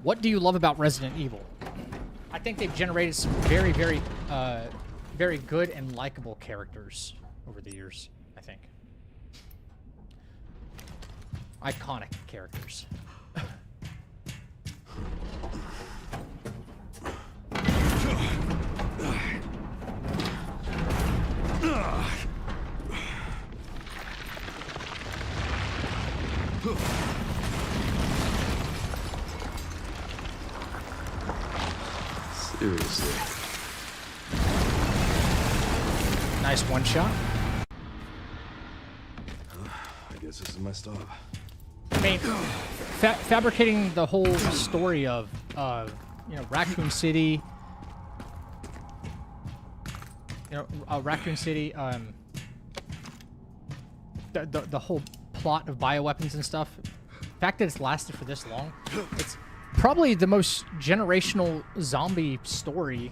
[SPEAKER 1] What do you love about Resident Evil? I think they've generated some very, very, very good and likable characters over the years, I think. Iconic characters.
[SPEAKER 8] Seriously.
[SPEAKER 1] Nice one shot.
[SPEAKER 8] I guess this is my stop.
[SPEAKER 1] I mean, fabricating the whole story of, you know, Raccoon City. You know, Raccoon City. The whole plot of bioweapons and stuff. The fact that it's lasted for this long, it's probably the most generational zombie story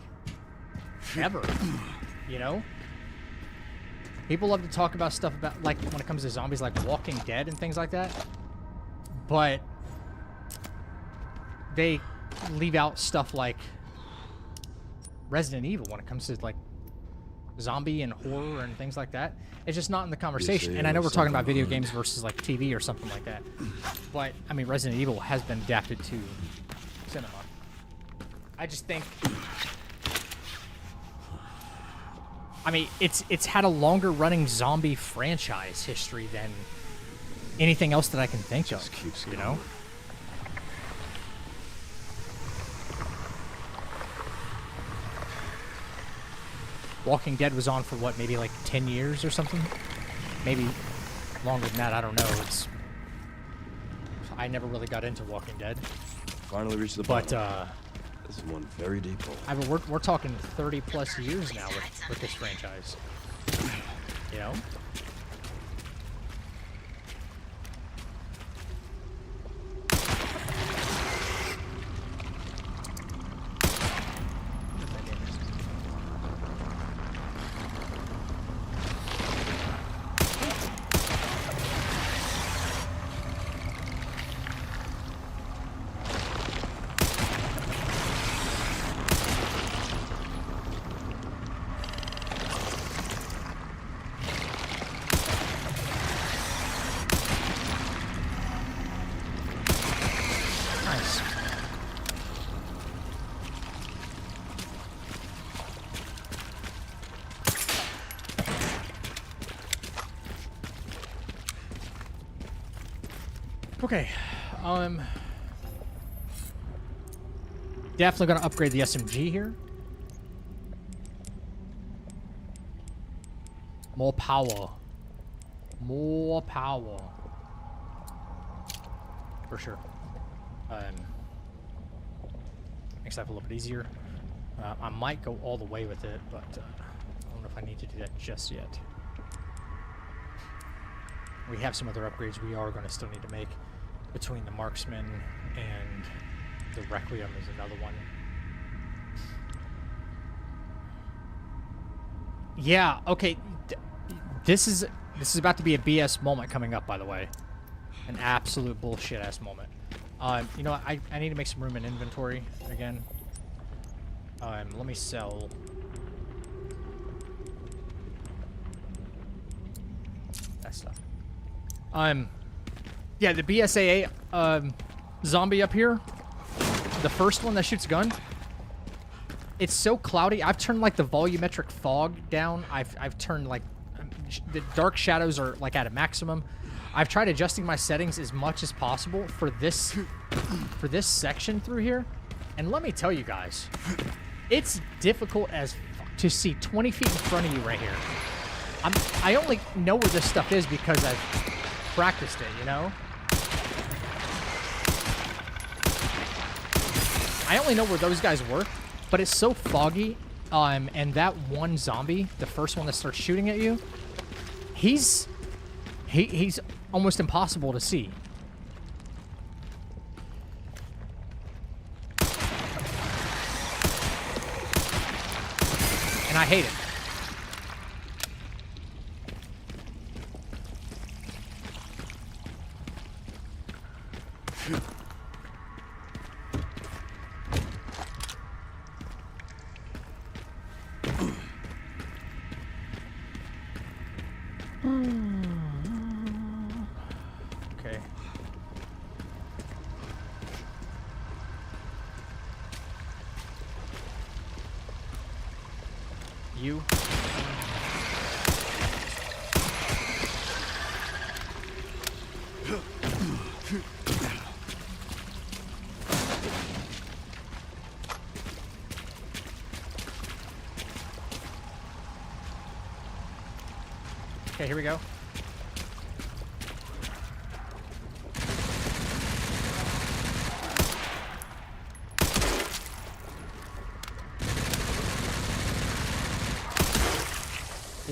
[SPEAKER 1] ever. You know? People love to talk about stuff about, like, when it comes to zombies, like Walking Dead and things like that. But they leave out stuff like Resident Evil when it comes to, like, zombie and horror and things like that. It's just not in the conversation. And I know we're talking about video games versus, like, TV or something like that. But, I mean, Resident Evil has been adapted to cinema. I just think... I mean, it's had a longer running zombie franchise history than anything else that I can think of, you know? Walking Dead was on for what, maybe like 10 years or something? Maybe longer than that, I don't know. I never really got into Walking Dead.
[SPEAKER 8] Finally reached the bottom. This is one very deep hole.
[SPEAKER 1] I mean, we're talking 30 plus years now with this franchise. You know? Okay. Definitely gonna upgrade the SMG here. More power. More power. For sure. Makes life a little bit easier. I might go all the way with it, but I don't know if I need to do that just yet. We have some other upgrades we are going to still need to make between the marksman and the Requiem is another one. Yeah, okay. This is about to be a BS moment coming up, by the way. An absolute bullshit ass moment. You know what? I need to make some room in inventory again. Let me sell. That stuff. Yeah, the BSAA zombie up here, the first one that shoots gun. It's so cloudy. I've turned like the volumetric fog down. I've turned like the dark shadows are like at a maximum. I've tried adjusting my settings as much as possible for this section through here. And let me tell you guys, it's difficult as fuck to see 20 feet in front of you right here. I only know where this stuff is because I've practiced it, you know? I only know where those guys were, but it's so foggy. And that one zombie, the first one that starts shooting at you, he's almost impossible to see. And I hate it. Okay. You. Okay, here we go.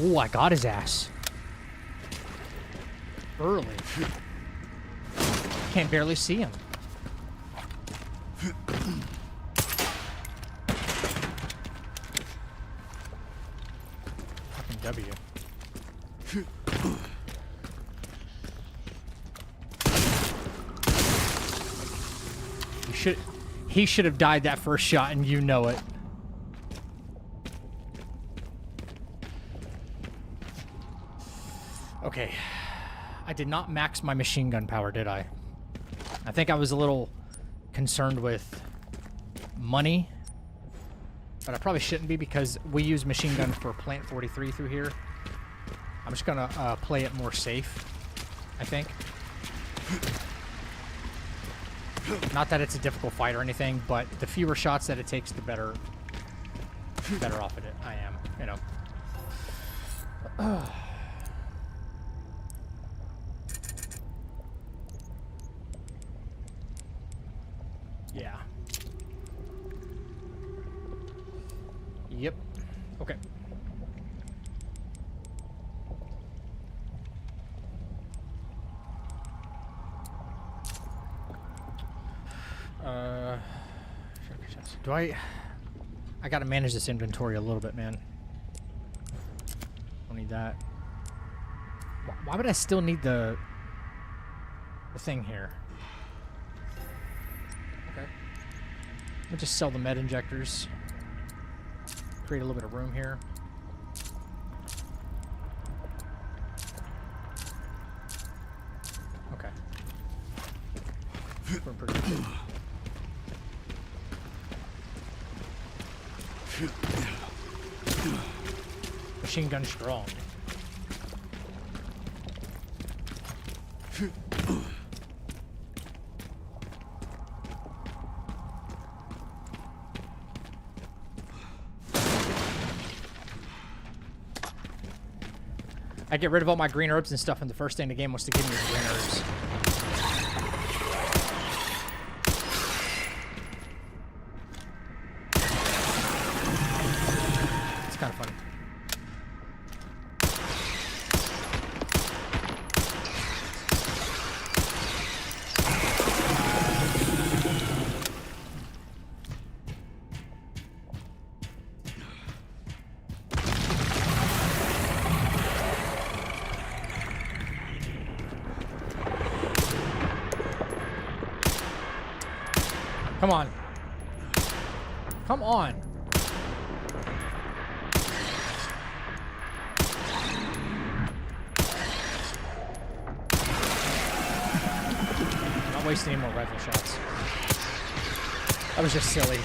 [SPEAKER 1] Ooh, I got his ass. Early. Can't barely see him. Fucking W. He should have died that first shot, and you know it. Okay. I did not max my machine gun power, did I? I think I was a little concerned with money, but I probably shouldn't be because we use machine gun for Plant 43 through here. I'm just gonna play it more safe, I think. Not that it's a difficult fight or anything, but the fewer shots that it takes, the better off at it I am, you know. Yeah. Yep. Okay. Do I gotta manage this inventory a little bit, man. Don't need that. Why would I still need the thing here? Okay. Let me just sell the med injectors. Create a little bit of room here. Okay. We're pretty good. Machine gun strong. I get rid of all my green herbs and stuff, and the first thing the game wants to give me is green herbs. It's kind of funny. Come on. Come on. Not wasting any more rifle shots. That was just silly.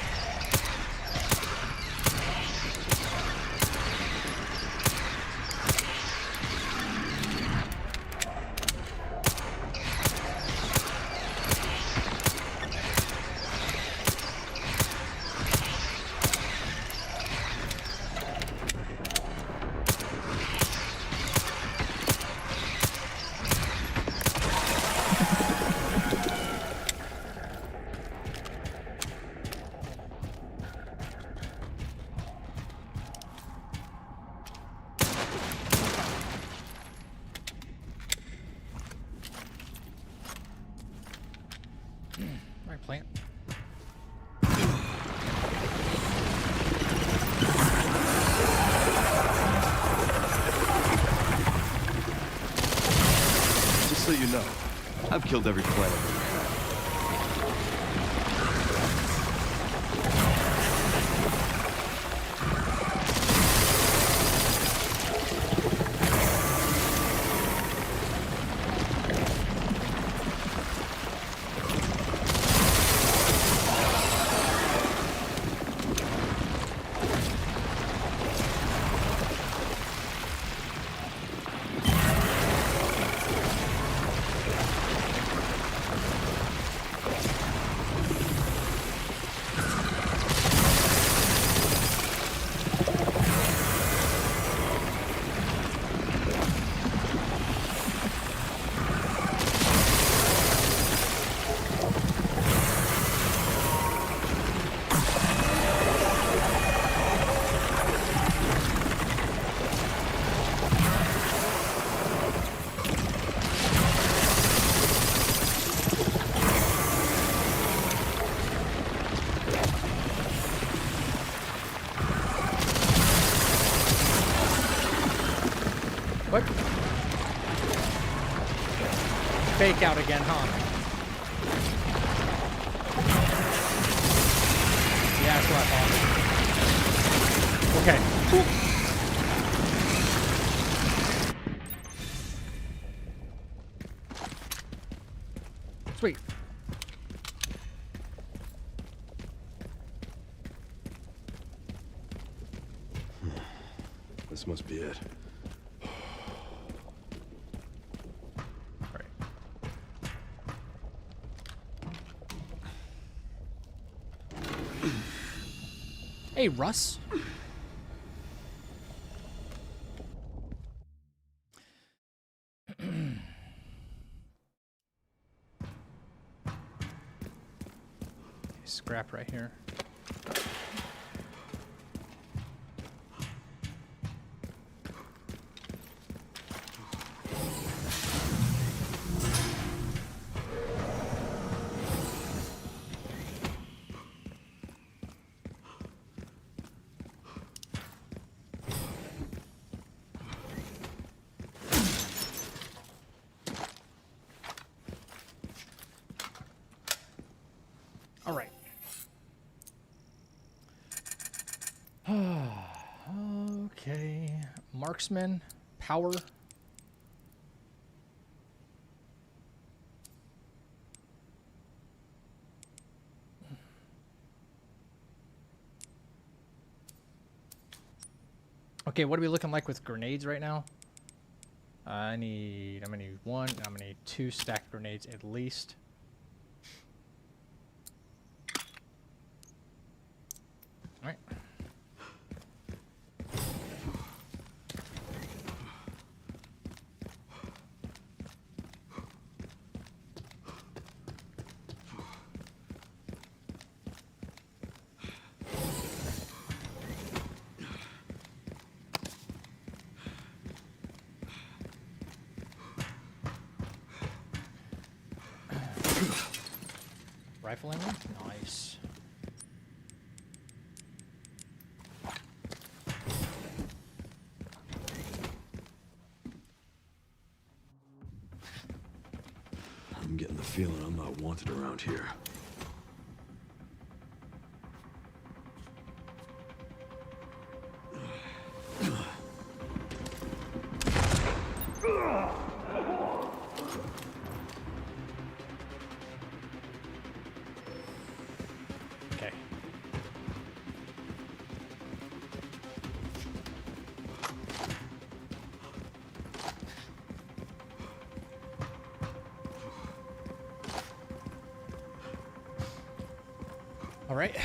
[SPEAKER 1] Right, plant.
[SPEAKER 5] Just so you know, I've killed every planet. What? Fake out again, huh? Yeah, that's what I thought. Okay. Cool. Sweet.
[SPEAKER 8] This must be it.
[SPEAKER 1] Hey, Russ. Scrap right here. All right. Okay. Marksman, power. Okay, what are we looking like with grenades right now? I'm gonna need one, I'm gonna need 2 stacked grenades at least. All right. rifle ammo? Nice.
[SPEAKER 8] I'm getting the feeling I'm not wanted around here.
[SPEAKER 1] Okay. All right.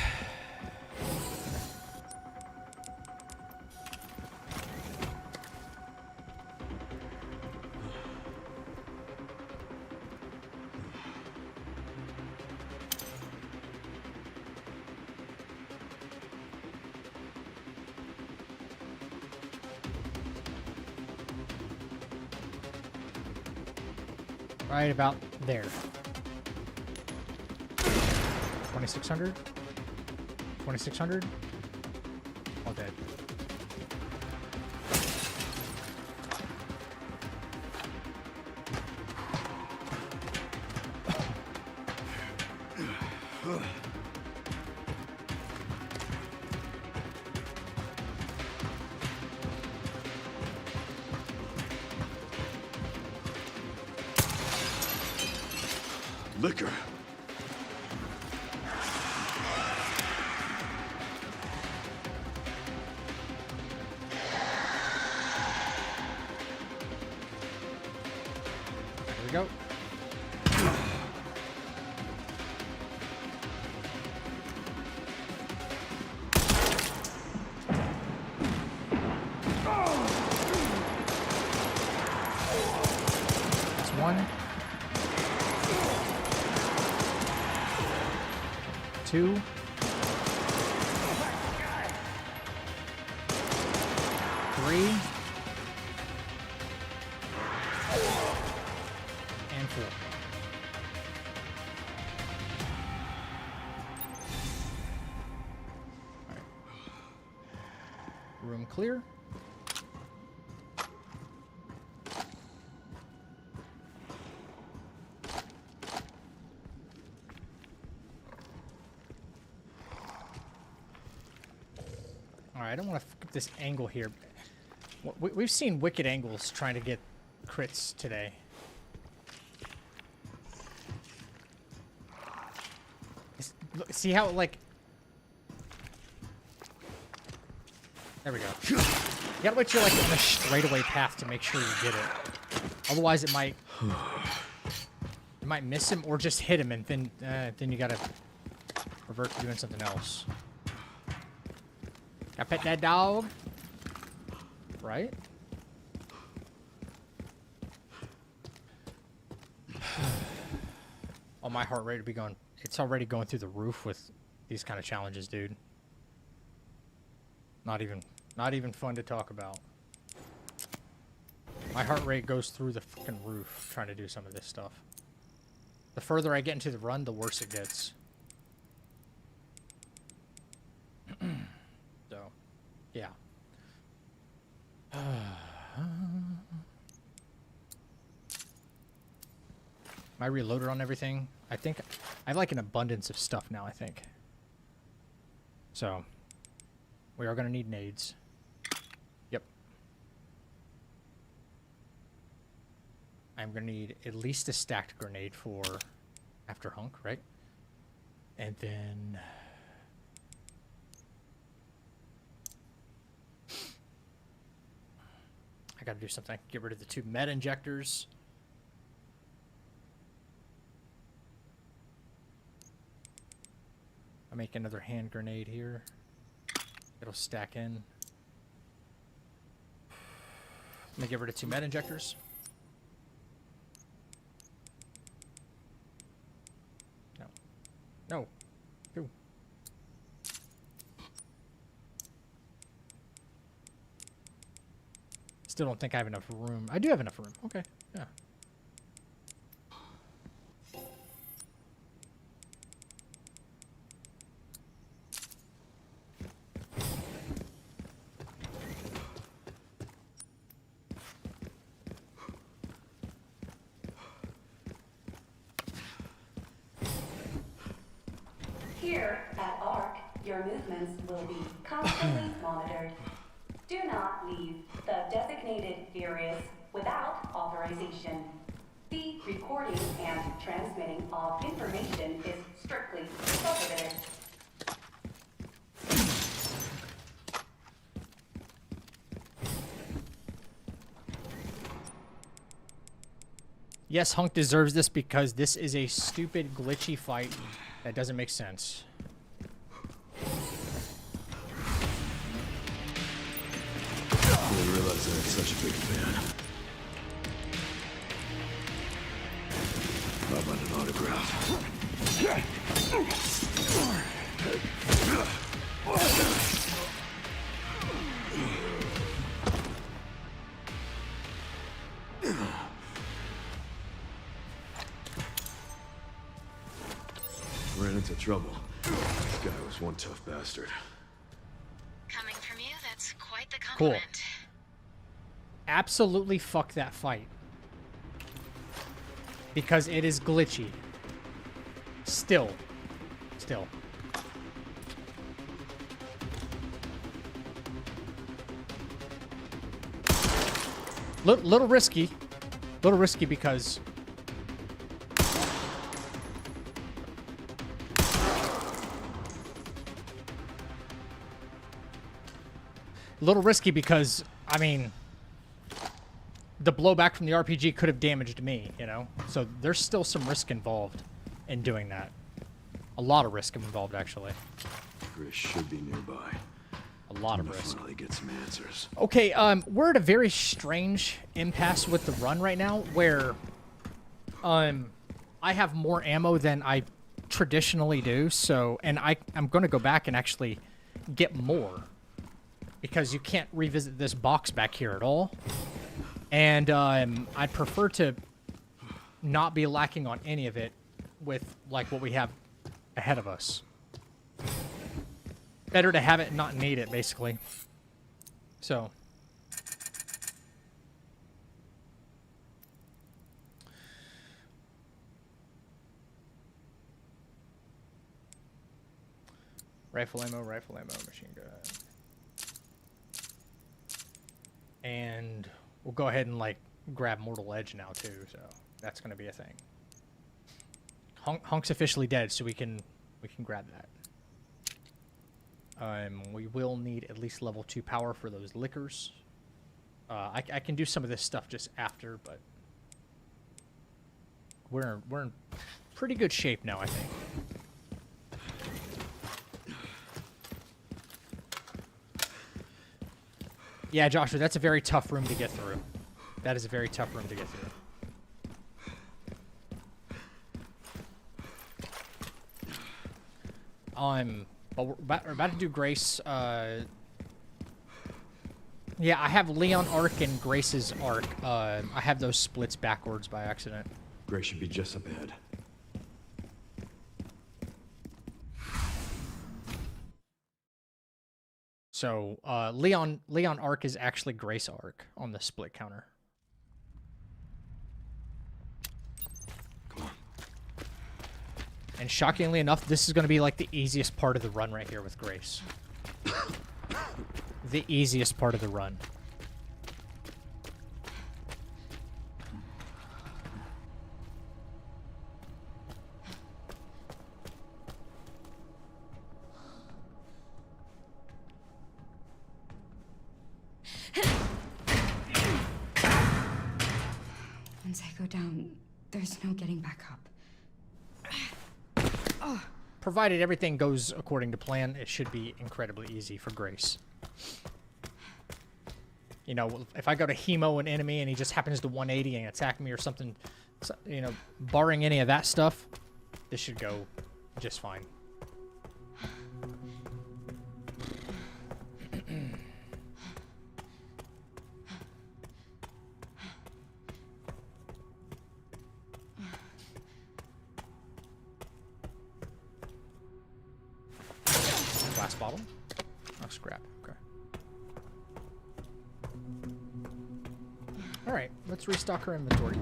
[SPEAKER 1] Right about there. 2600? 2600? All dead.
[SPEAKER 8] Liquor.
[SPEAKER 1] There we go. That's one. 2. 3. And 4. All right. Room clear. Alright, I don't want to fuck up this angle here. We've seen wicked angles trying to get crits today. See how, like... There we go. You gotta wait till you're, like, on a straightaway path to make sure you get it. Otherwise, it might... You might miss him or just hit him, and then you gotta revert to doing something else. Gotta pet that dog. Right? Oh, my heart rate would be going... It's already going through the roof with these kind of challenges, dude. Not even fun to talk about. My heart rate goes through the fucking roof trying to do some of this stuff. The further I get into the run, the worse it gets. So, yeah. Am I reloaded on everything? I think I have like an abundance of stuff now, I think. So, we are going to need nades. Yep. I'm going to need at least a stacked grenade for after hunk, right? And then... I got to do something. Get rid of the 2 med injectors. I'll make another hand grenade here. It'll stack in. Let me get rid of 2 med injectors. No. No. 2. Still don't think I have enough room. I do have enough room. Okay. Yeah.
[SPEAKER 10] Here at ARC, your movements will be constantly monitored. Do not leave the designated areas without authorization. The recording and transmitting of information is strictly prohibited.
[SPEAKER 1] Yes, Hunk deserves this because this is a stupid, glitchy fight that doesn't make sense.
[SPEAKER 8] I didn't realize I had such a big fan. How about an autograph? Ran into trouble. This guy was one tough bastard.
[SPEAKER 7] Coming from you, that's quite the
[SPEAKER 1] Cool.
[SPEAKER 7] compliment.
[SPEAKER 1] Absolutely fuck that fight. Because it is glitchy. Still. Little risky. Little risky because... little risky because, I mean, the blowback from the RPG could have damaged me, you know? So there's still some risk involved in doing that. A lot of risk involved, actually.
[SPEAKER 8] Chris should be nearby.
[SPEAKER 1] A lot of risk.
[SPEAKER 8] Finally get some answers.
[SPEAKER 1] Okay, we're at a very strange impasse with the run right now, where I have more ammo than I traditionally do, so, and I'm going to go back and actually get more, because you can't revisit this box back here at all, and I'd prefer to not be lacking on any of it with, like, what we have ahead of us. Better to have it and not need it, basically. So. Rifle ammo, machine gun. And we'll go ahead and, like, grab Mortal Edge now, too, so that's going to be a thing. Hunk's officially dead, so we can grab that. We will need at least level 2 power for those liquors. I can do some of this stuff just after, but we're in pretty good shape now, I think. Yeah, Joshua, that's a very tough room to get through. That is a very tough room to get through. But we're about to do Grace. Yeah, I have Leon arc and Grace's arc. I have those splits backwards by accident.
[SPEAKER 8] Grace should be just up ahead.
[SPEAKER 1] So, Leon arc is actually Grace arc on the split counter. And shockingly enough, this is going to be like the easiest part of the run right here with Grace. The easiest part of the run.
[SPEAKER 3] Once I go down, there's no getting back up.
[SPEAKER 1] Provided everything goes according to plan, it should be incredibly easy for Grace. You know, if I go to hemo an enemy and he just happens to 180 and attack me or something, you know, barring any of that stuff, this should go just fine. Glass bottle? Oh, scrap. Okay. Alright, let's restock our inventory.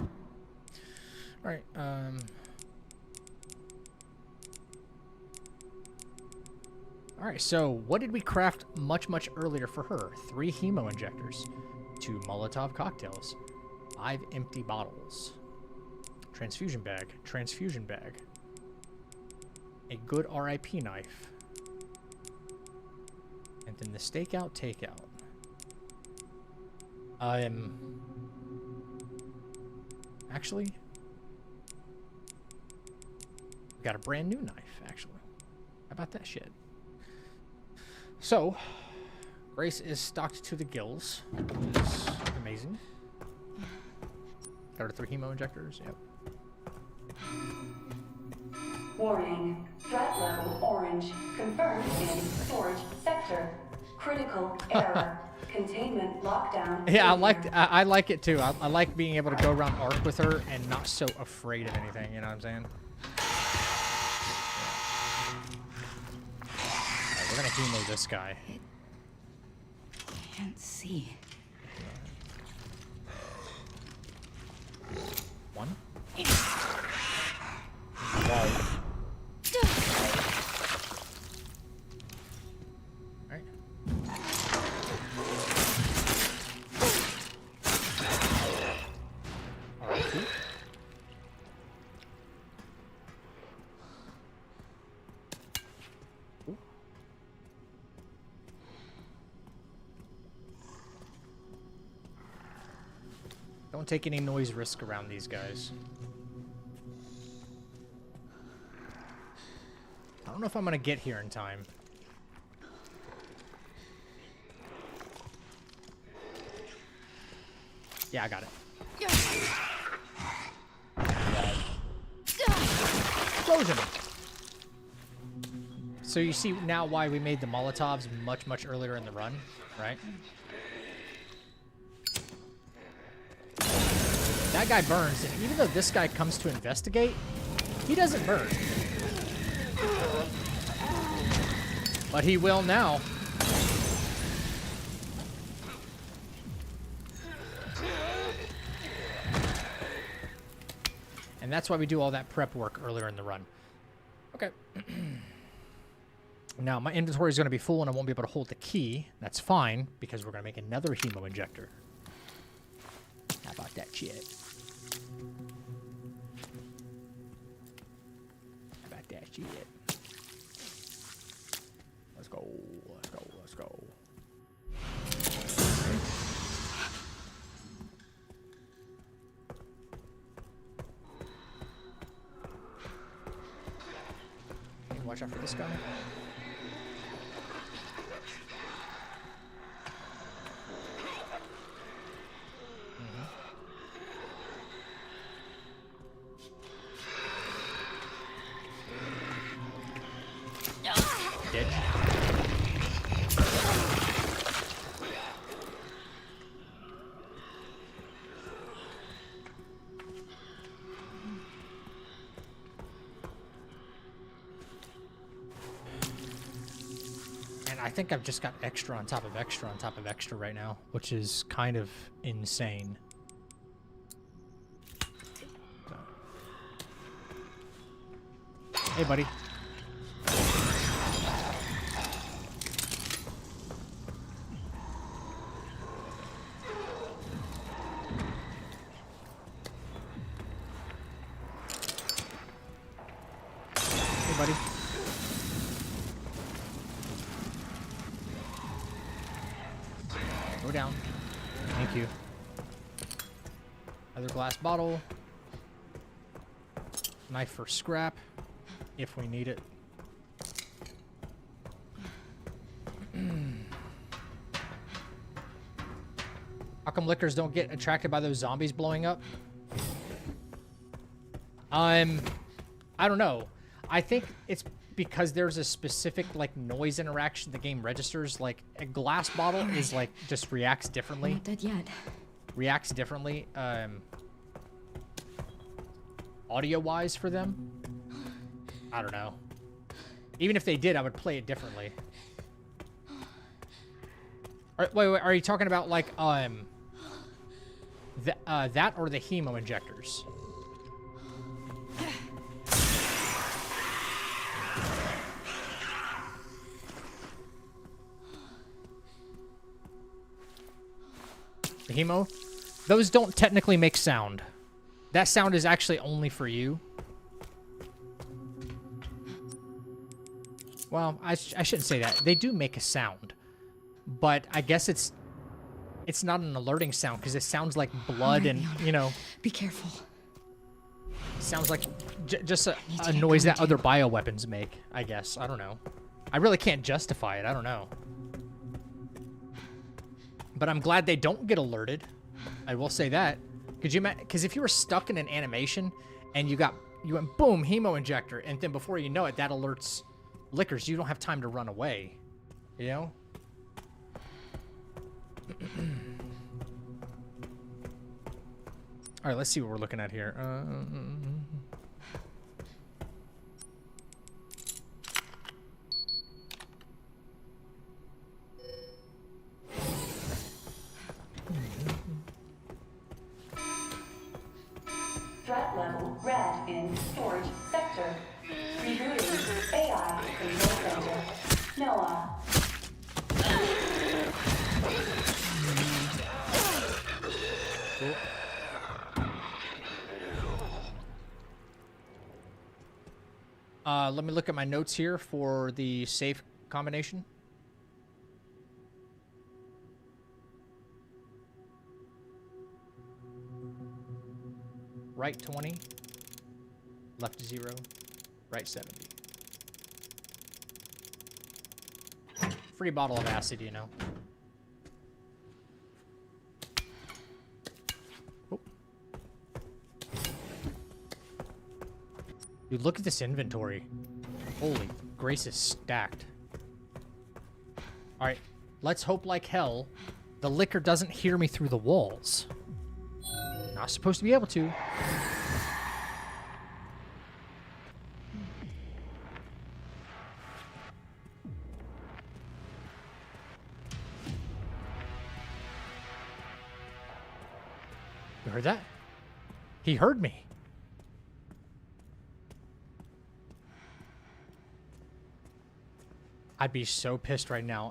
[SPEAKER 1] Alright, All right, so what did we craft much earlier for her? 3 hemo injectors, 2 Molotov cocktails, 5 empty bottles, transfusion bag, a good RIP knife, and then the stakeout takeout. Actually, we got a brand new knife, actually. How about that shit? So, Grace is stocked to the gills, which is amazing. Got her 3 hemo injectors, yep.
[SPEAKER 10] Warning. Threat level orange. Confirmed in storage sector. Critical error. Containment lockdown.
[SPEAKER 1] Yeah, I like it too. I like being able to go around Ark with her and not so afraid of anything, you know what I'm saying? Alright, we're gonna hemo this guy.
[SPEAKER 3] Can't see.
[SPEAKER 1] 1. Alright. Alright, 2. Ooh. Don't take any noise risk around these guys. I don't know if I'm gonna get here in time. Yeah, I got it. Explosion! So you see now why we made the Molotovs much earlier in the run, right? That guy burns, and even though this guy comes to investigate, he doesn't burn. But he will now. And that's why we do all that prep work earlier in the run. Okay. Now, my inventory is going to be full and I won't be able to hold the key. That's fine, because we're going to make another hemo injector. How about that shit? How about that shit? Let's go, let's go, let's go. Okay, watch out for this guy. Dead. And I think I've just got extra on top of extra on top of extra right now, which is kind of insane. Hey, buddy. Hey, buddy. Go down. Thank you. Another glass bottle. Knife for scrap, if we need it. How come lickers don't get attracted by those zombies blowing up? I don't know. I think it's because there's a specific like noise interaction the game registers. Like a glass bottle is like just reacts differently.
[SPEAKER 3] Not dead yet.
[SPEAKER 1] Reacts differently, audio-wise for them. I don't know. Even if they did, I would play it differently. Wait, are you talking about like that or the hemo injectors? The hemo, those don't technically make sound. That sound is actually only for you. Well, I shouldn't say that. They do make a sound, but I guess it's not an alerting sound because it sounds like blood
[SPEAKER 3] Right,
[SPEAKER 1] and,
[SPEAKER 3] Leon.
[SPEAKER 1] you know,
[SPEAKER 3] Be careful.
[SPEAKER 1] sounds like just a noise that other bioweapons make, I guess. I don't know. I really can't justify it. I don't know. But I'm glad they don't get alerted. I will say that. Could you imagine? Because if you were stuck in an animation and you went boom, hemo injector, and then before you know it, that alerts lickers. You don't have time to run away. You know? All right, let's see what we're looking at here.
[SPEAKER 10] Threat level red in storage sector. Rebooting AI control center. Noah.
[SPEAKER 1] Let me look at my notes here for the safe combination. Right 20, left 0, right 70. Free bottle of acid, you know. Oh. Dude, look at this inventory. Holy, Grace is stacked. Alright, let's hope like hell the liquor doesn't hear me through the walls. Not supposed to be able to. You heard that? He heard me. I'd be so pissed right now.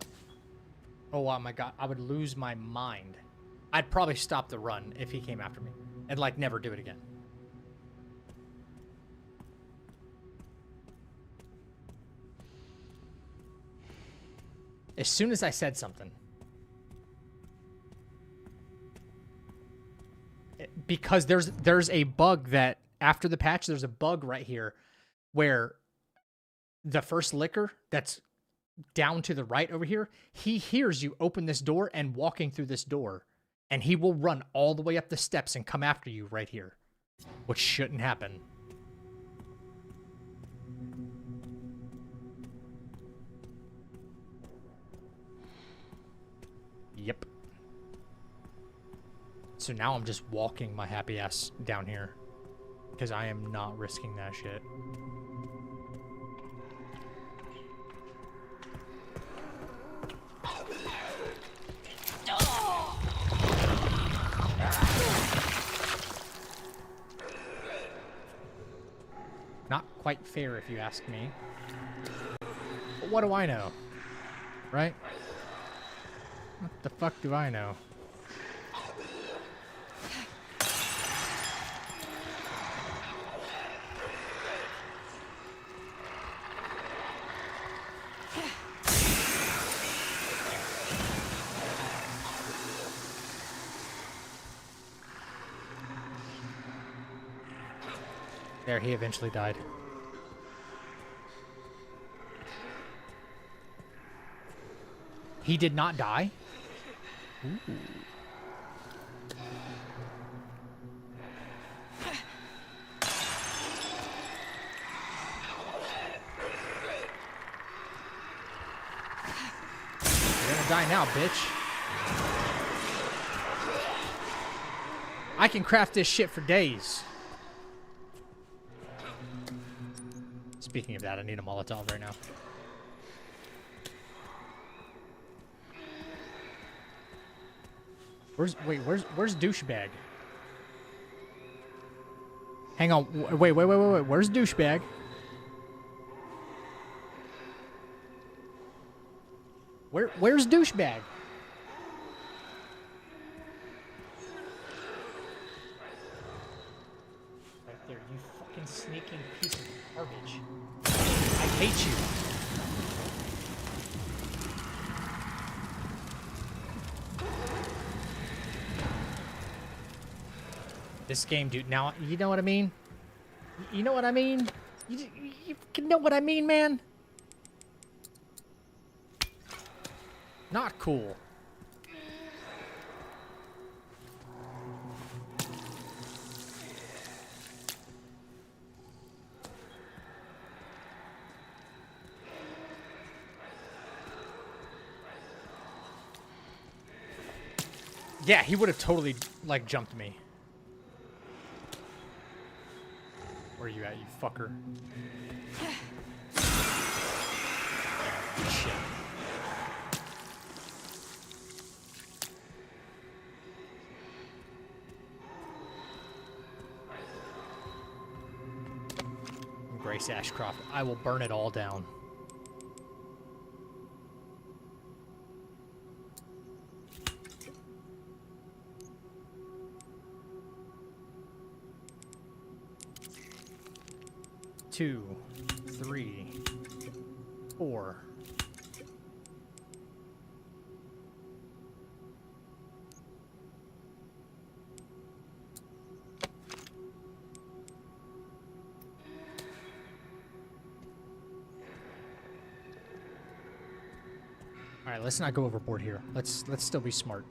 [SPEAKER 1] Oh my god, I would lose my mind. I'd probably stop the run if he came after me and like never do it again. As soon as I said something. Because there's a bug that after the patch, there's a bug right here where the first licker that's down to the right over here, he hears you open this door and walking through this door. And he will run all the way up the steps and come after you right here. Which shouldn't happen. Yep. So now I'm just walking my happy ass down here. Because I am not risking that shit. Not quite fair if you ask me. But what do I know? Right? What the fuck do I know? There, he eventually died. He did not die? Ooh. You're gonna die now, bitch. I can craft this shit for days. Speaking of that, I need a Molotov right now. Where's douchebag? Hang on, wait. Where's douchebag? Where's douchebag? fucking piece of garbage. I hate you. This game, dude. Now, you know what I mean? You know what I mean? You know what I mean, man? Not cool. Yeah, he would have totally, like, jumped me. Where are you at, you fucker? Shit. Grace Ashcroft, I will burn it all down. Two, 3, 4. All right, let's not go overboard here. Let's still be smart.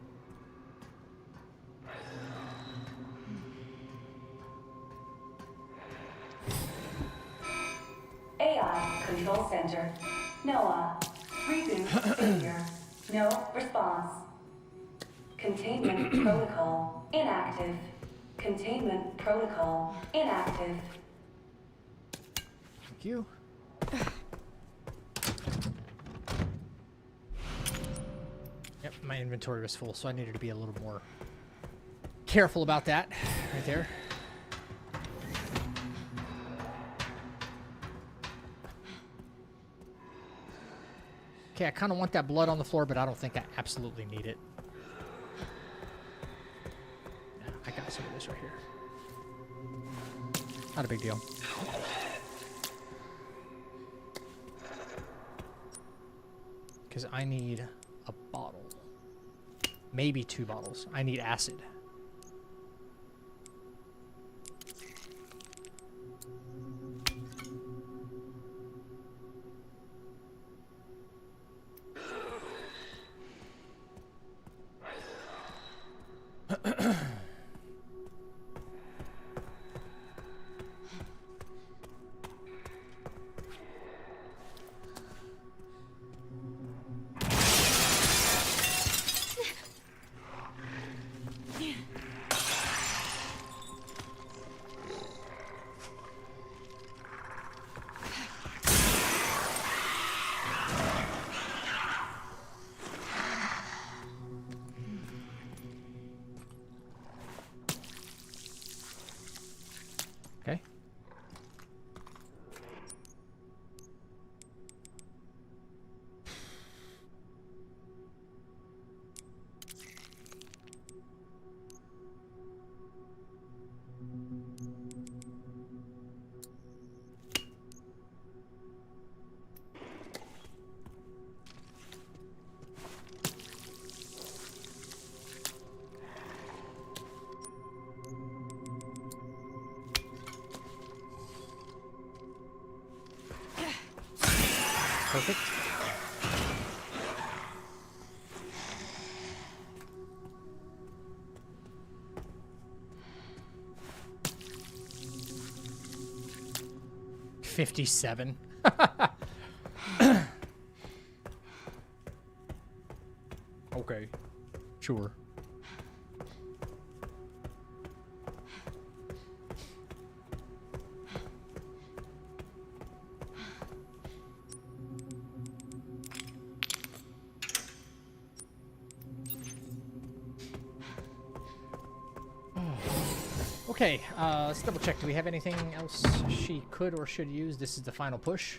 [SPEAKER 10] AI Control Center. Noah. Reboot failure. No response. Containment protocol inactive. Containment protocol inactive.
[SPEAKER 1] Thank you. Yep, my inventory was full, so I needed to be a little more careful about that right there. Okay, I kind of want that blood on the floor, but I don't think I absolutely need it. Yeah, I got some of this right here. Not a big deal. Because I need a bottle. Maybe 2 bottles. I need acid. Okay. Perfect. $57. Okay. Sure. Okay, let's double check. Do we have anything else she could or should use? This is the final push.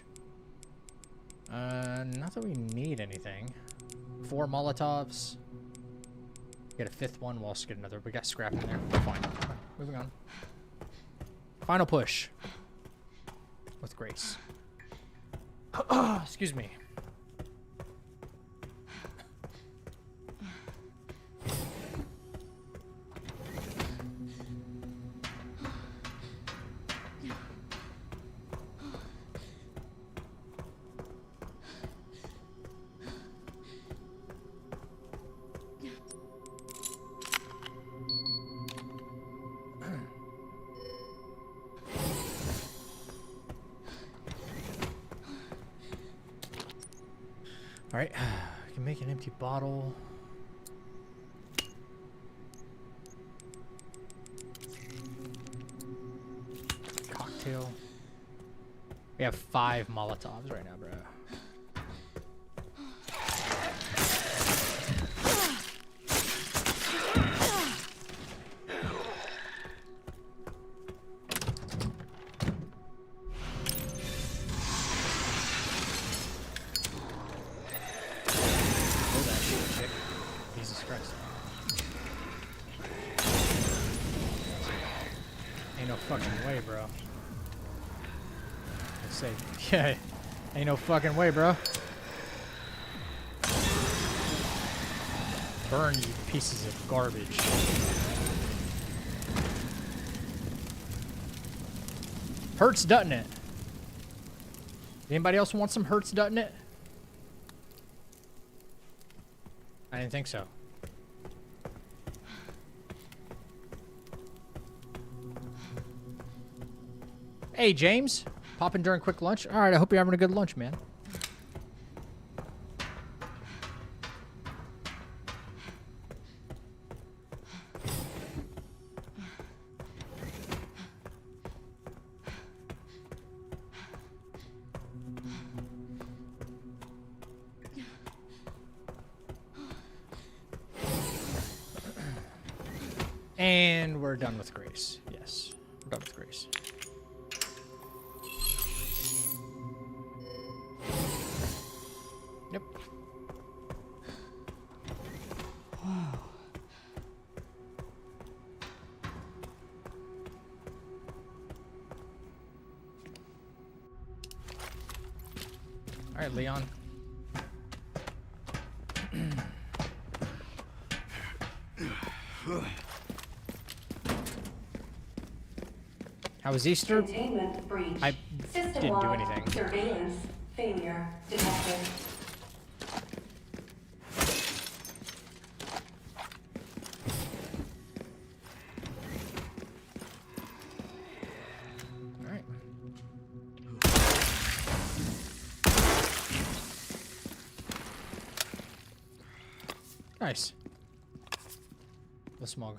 [SPEAKER 1] Not that we need anything. 4 Molotovs. Get a 5th one. We'll also get another. We got scrap in there. We're fine. Okay, moving on. Final push. with grace. Excuse me. All right, we can make an empty bottle. Cocktail. We have 5 Molotovs right now, bro. Ain't no fucking way, bro. Let's say, yeah, ain't no fucking way, bro. Burn, you pieces of garbage. Hurts, doesn't it? Anybody else want some hurts, doesn't it? I didn't think so. Hey, James. Popping during quick lunch? All right, I hope you're having a good lunch, man. And we're done with Grace. Yes, we're done with Grace. Yep.
[SPEAKER 6] Wow.
[SPEAKER 1] All right, Leon. How was Easter?
[SPEAKER 10] Containment breach.
[SPEAKER 1] I didn't do
[SPEAKER 10] System-wide
[SPEAKER 1] anything.
[SPEAKER 10] Surveillance failure detected.
[SPEAKER 1] All right. Nice. The smog.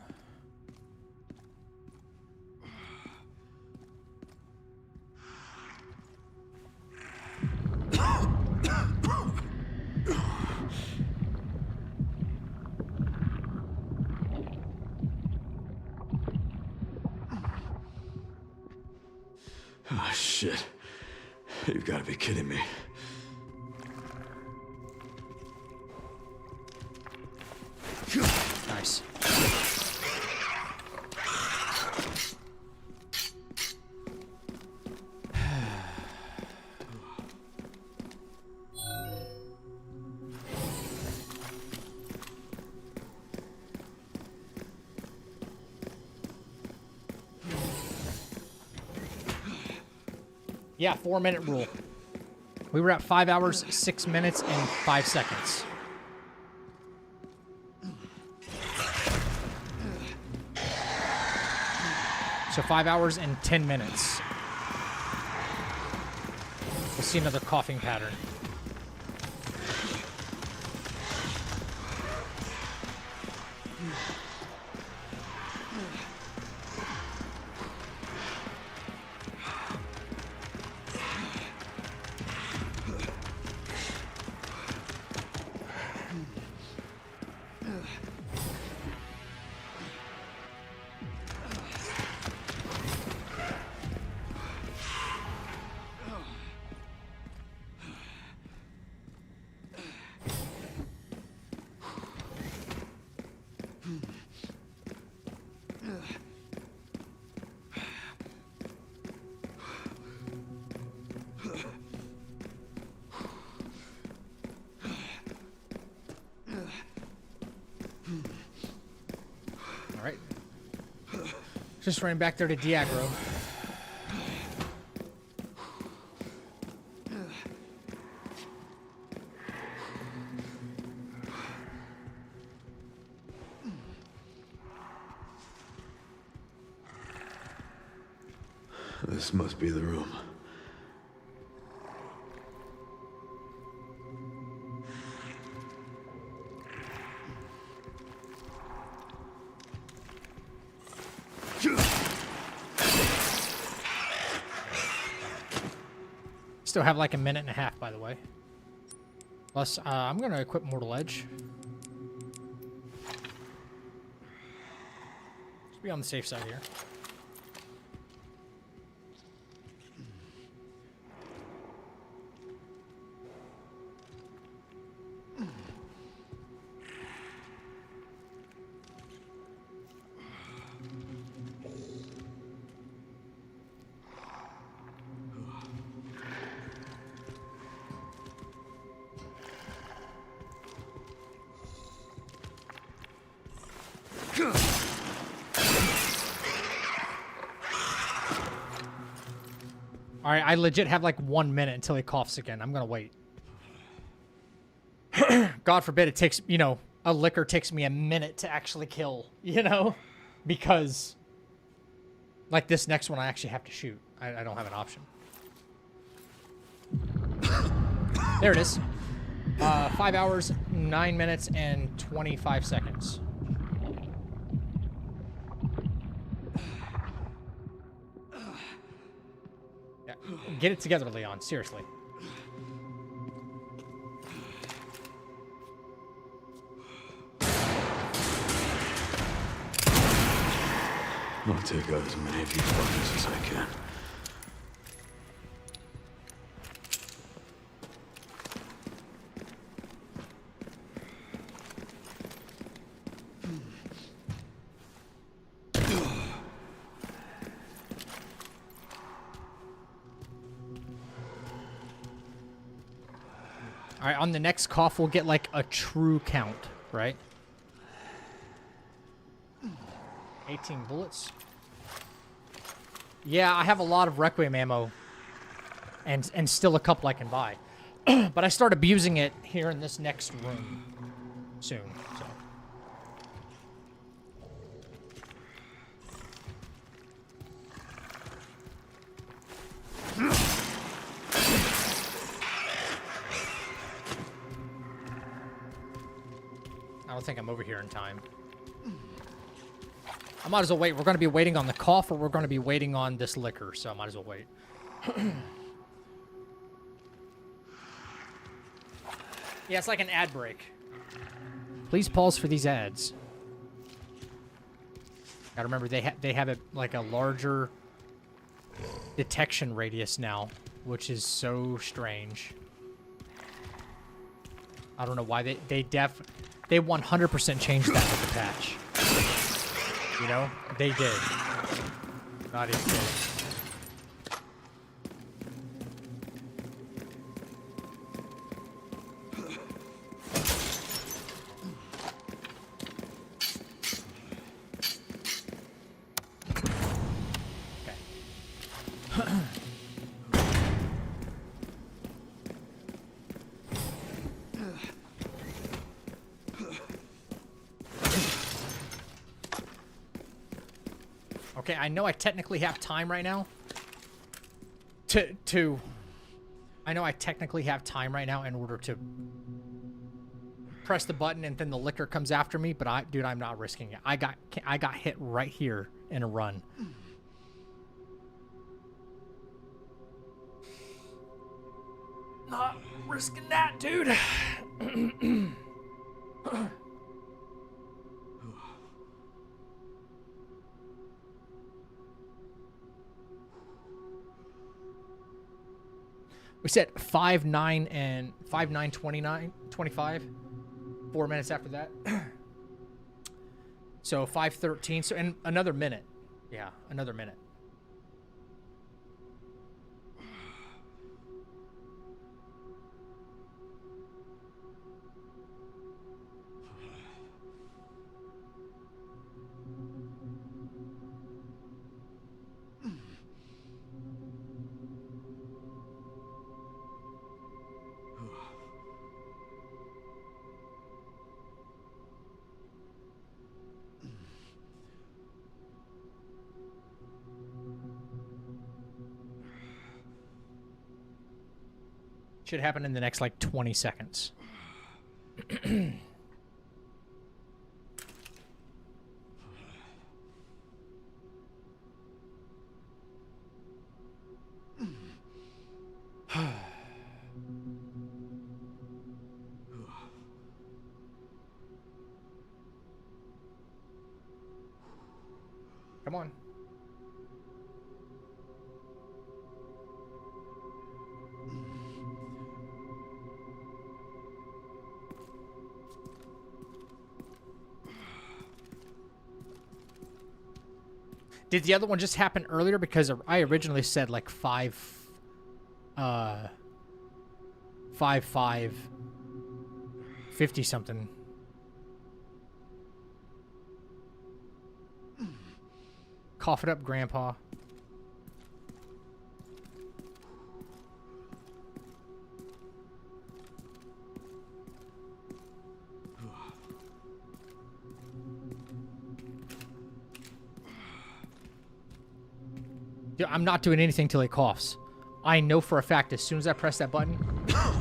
[SPEAKER 8] Oh, shit. You've got to be kidding me.
[SPEAKER 1] Nice. Yeah, 4-minute rule. We were at 5 hours, 6 minutes, and 5 seconds. So 5 hours and 10 minutes. We'll see another coughing pattern. right. Just ran back there to Diagro.
[SPEAKER 8] This must be the room.
[SPEAKER 1] Still have like a minute and a half, by the way. Plus, I'm gonna equip Mortal Edge. Just be on the safe side here. All right, I legit have like 1 minute until he coughs again. I'm gonna wait. God forbid it takes, you know, a liquor takes me a minute to actually kill, you know? Because, like this next one, I actually have to shoot. I don't have an option. There it is. 5 hours, 9 minutes, and 25 seconds. Yeah, get it together, Leon. Seriously.
[SPEAKER 8] I'll take out as many of you fuckers as I can.
[SPEAKER 1] All right, on the next cough, we'll get like a true count, right? 18 bullets. Yeah, I have a lot of Requiem ammo and still a couple I can buy. But I start abusing it here in this next room soon, so. I don't think I'm over here in time. I might as well wait. We're going to be waiting on the cough, or we're going to be waiting on this liquor, so I might as well wait. Yeah, it's like an ad break. Please pause for these ads. Gotta remember, they have it like a larger detection radius now, which is so strange. I don't know why they 100% changed that with the patch. You know, they did. Not even kidding. Okay, I know I technically have time right now I know I technically have time right now in order to press the button and then the liquor comes after me, but dude, I'm not risking it. I got hit right here in a run. Not risking that, dude. We said 5-9 and 5-9 29 25. 4 minutes after that. So 5:13. So in another minute. Yeah, another minute. Should happen in the next like 20 seconds. Come on. Did the other one just happen earlier? Because I originally said like 50 something. Cough it up, Grandpa. Dude, I'm not doing anything till he coughs. I know for a fact as soon as I press that button,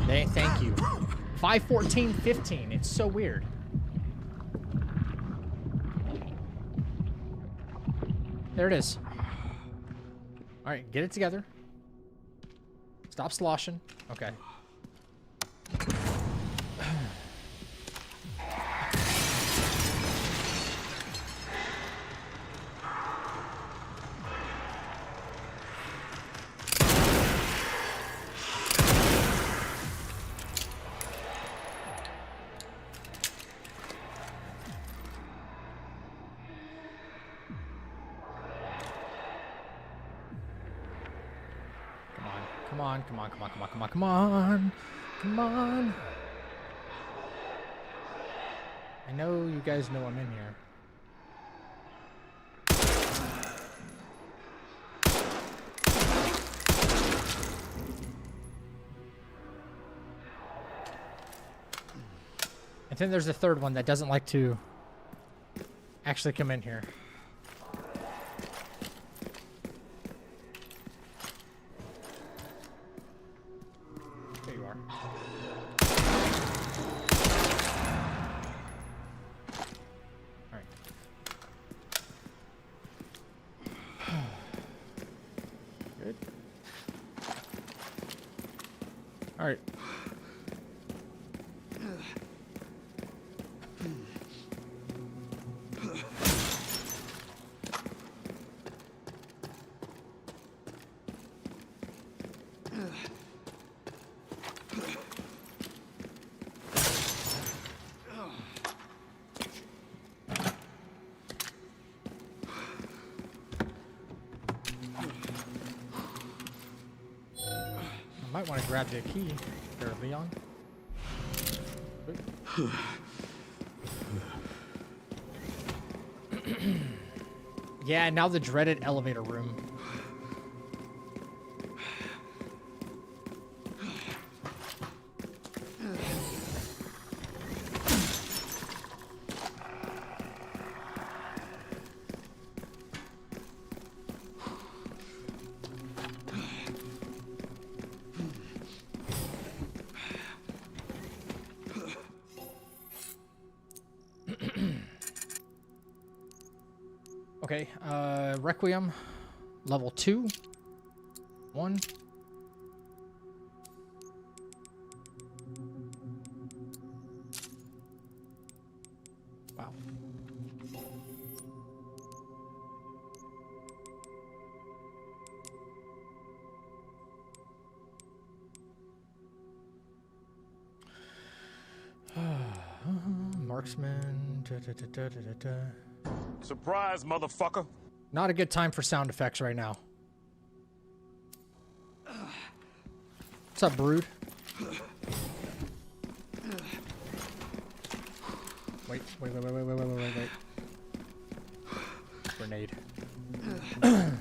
[SPEAKER 1] thank you. 5:14:15. It's so weird. There it is. All right, get it together. Stop sloshing. Okay. Come on, come on, come on, come on, come on, come on. Come on. I know you guys know I'm in here. And then there's the third one that doesn't like to actually come in here. There you are. All right. Good. All right. Might want to grab the key there, Leon. Yeah, now the dreaded elevator room. Okay, Requiem, level 2, 1. Wow. Marksman.
[SPEAKER 2] Surprise, motherfucker.
[SPEAKER 1] Not a good time for sound effects right now. What's up, Brood? Wait. Grenade. Alright.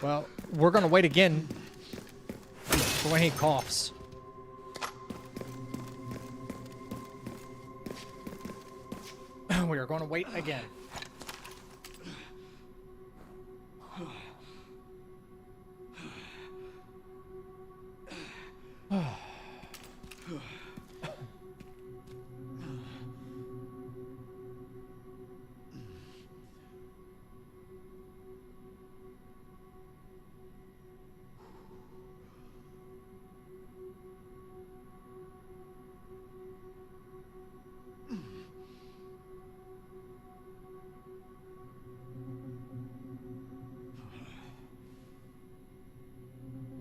[SPEAKER 1] Well, we're gonna wait again for when he coughs. We are going to wait again.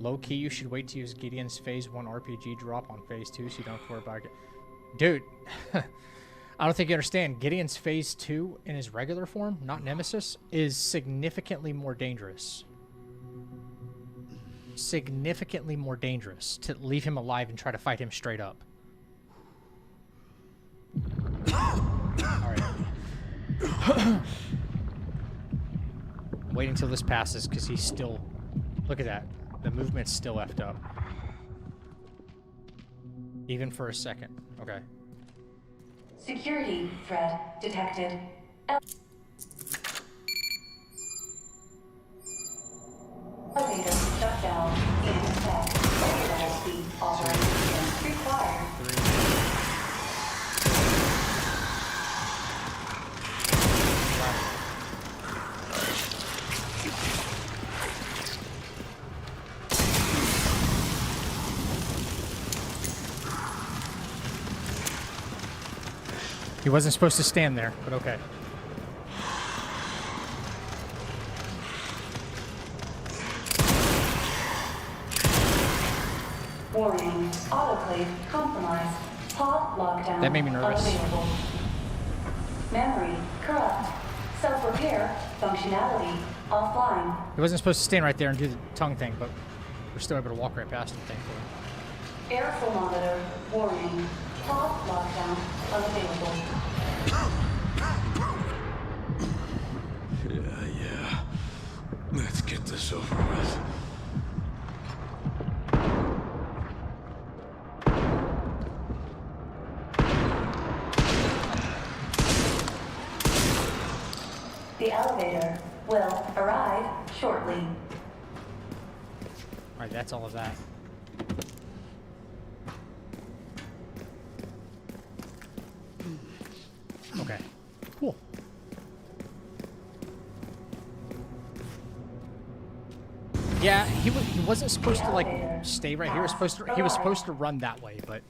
[SPEAKER 1] Low key, you should wait to use Gideon's Phase 1 RPG drop on Phase 2 so you don't have to worry about it. Dude, I don't think you understand. Gideon's Phase 2 in his regular form, not Nemesis, is significantly more dangerous. Significantly more dangerous to leave him alive and try to fight him straight up. Alright. Waiting till this passes because he's still... Look at that. The movement's still effed up. Even for a second. Okay.
[SPEAKER 10] Security threat detected. Elevator shut down in effect. Overall speed operation required.
[SPEAKER 1] 3. He wasn't supposed to stand there, but okay.
[SPEAKER 10] Warning, autoclave compromised. Pod lockdown
[SPEAKER 1] That made me nervous.
[SPEAKER 10] unavailable. Memory corrupt. Self-repair functionality offline.
[SPEAKER 1] He wasn't supposed to stand right there and do the tongue thing, but we're still able to walk right past him, thankfully.
[SPEAKER 10] Air thermometer warning. Pod lockdown unavailable.
[SPEAKER 8] Yeah. Let's get this over with.
[SPEAKER 10] The elevator will arrive shortly.
[SPEAKER 1] Alright, that's all of that. Okay. Cool. Yeah, he wasn't supposed to like stay right here. He was supposed to run that way, but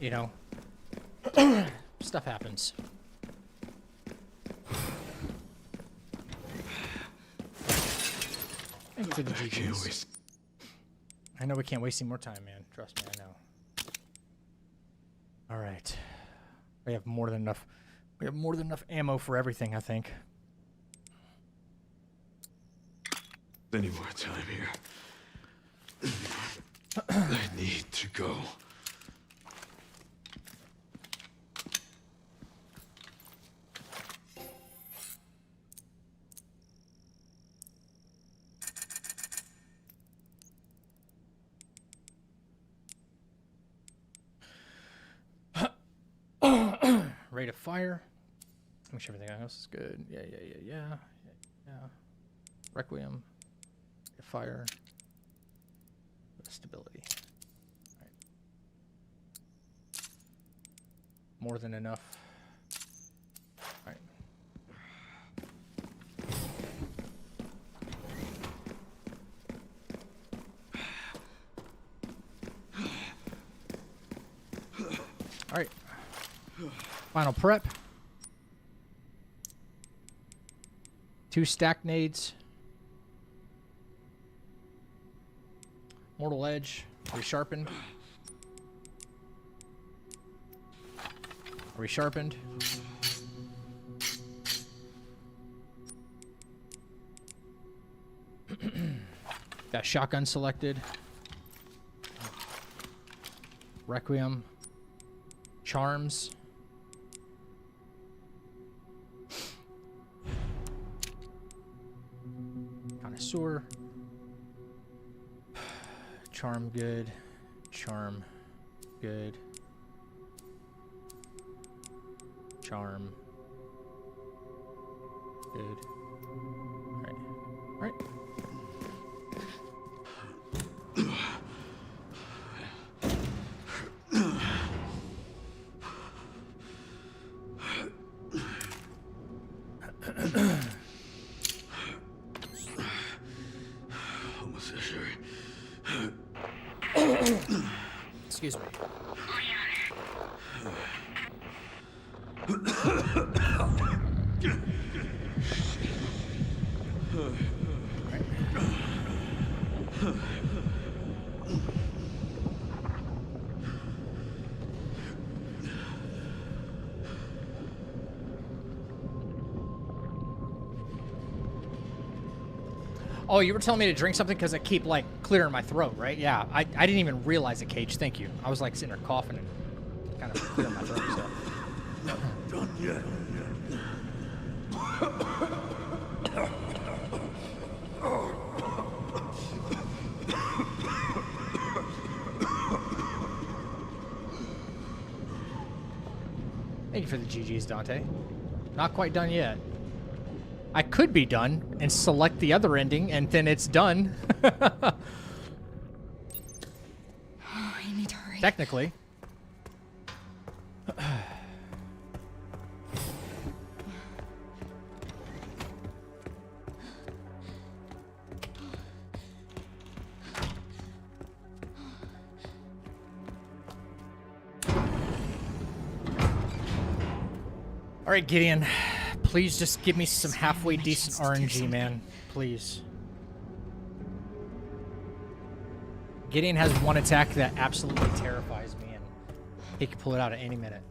[SPEAKER 1] you know, stuff happens. Thank you for the GGs. I know we can't waste any more time, man. Trust me, I know. All right, we have more than enough. We have more than enough ammo for everything, I think.
[SPEAKER 8] Any more time here. I need to go.
[SPEAKER 1] Rate of fire. Make sure everything else is good. Yeah. Requiem. Rate of fire. Stability. All right. More than enough. All right. All right. Final prep. 2 stack nades. Mortal Edge. Resharpened. Resharpened. Got shotgun selected. Requiem. Charms. Connoisseur. Charm good. Charm good. Charm good. Alright. Alright.
[SPEAKER 8] Almost there, Sherry.
[SPEAKER 1] Excuse me. Oh, you were telling me to drink something because I keep, like, clearing my throat, right? Yeah, I didn't even realize it, Cage. Thank you. I was, like, sitting there coughing and kind of clearing my throat, so.
[SPEAKER 2] Done yet.
[SPEAKER 1] Thank you for the GGs, Dante. Not quite done yet. I could be done and select the other ending, and then it's done.
[SPEAKER 3] Oh, I need to hurry.
[SPEAKER 1] Technically. All right, Gideon. Please just give me some halfway decent RNG, man. Please. Gideon has one attack that absolutely terrifies me, and he can pull it out at any minute.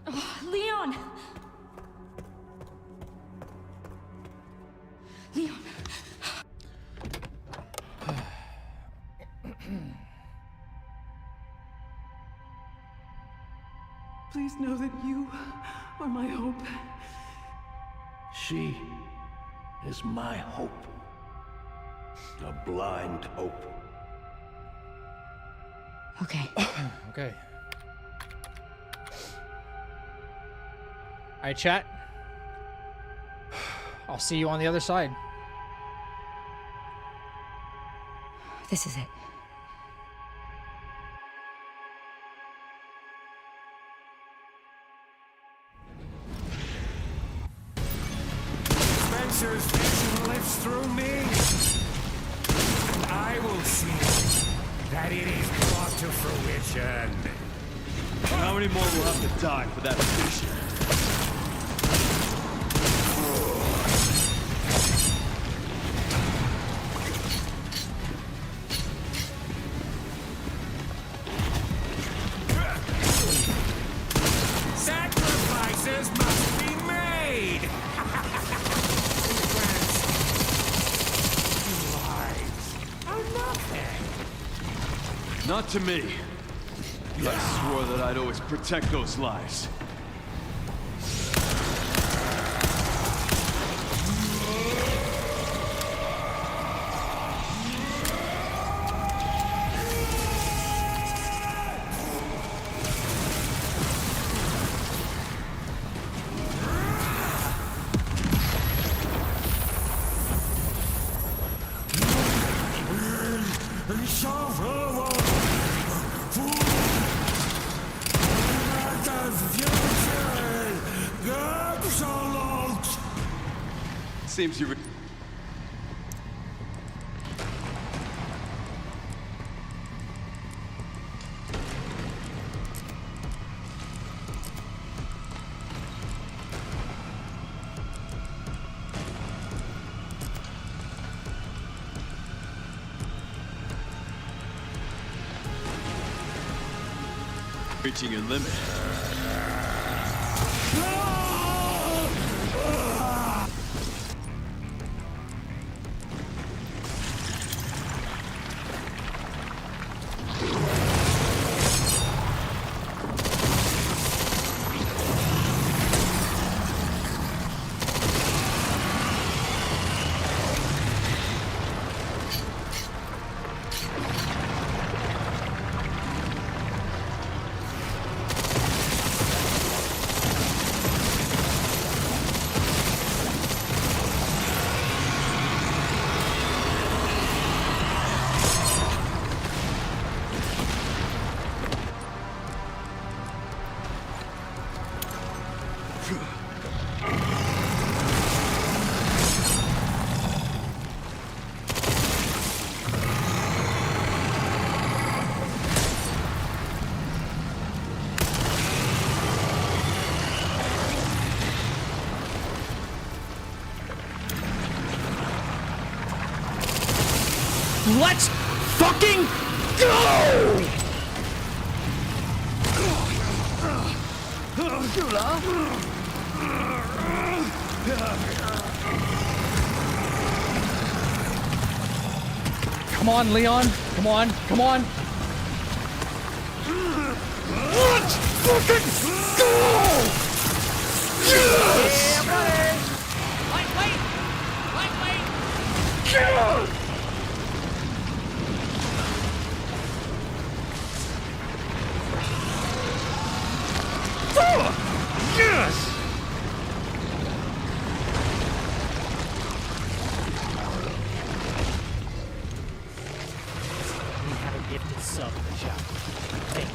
[SPEAKER 3] Oh, Leon! Leon.
[SPEAKER 6] Please know that you are my hope.
[SPEAKER 2] She is my hope. A blind hope.
[SPEAKER 3] Okay.
[SPEAKER 1] Okay. All right, chat. I'll see you on the other side.
[SPEAKER 3] This is it.
[SPEAKER 11] Spencer's vision lives through me. And I will see that it is brought to fruition.
[SPEAKER 5] How many more will have to die for that vision?
[SPEAKER 11] Sacrifices must be made. Lives are nothing.
[SPEAKER 5] Not to me. I swore that I'd always protect those lives. Seems you. Reaching your limit.
[SPEAKER 1] Let's fucking Come on, Leon. Come on. Come on.
[SPEAKER 11] Let's fucking go! Yes!
[SPEAKER 1] Yeah, buddy. Lightweight.
[SPEAKER 11] Yes! Yes!
[SPEAKER 1] We have a gifted sub in the chat. Thank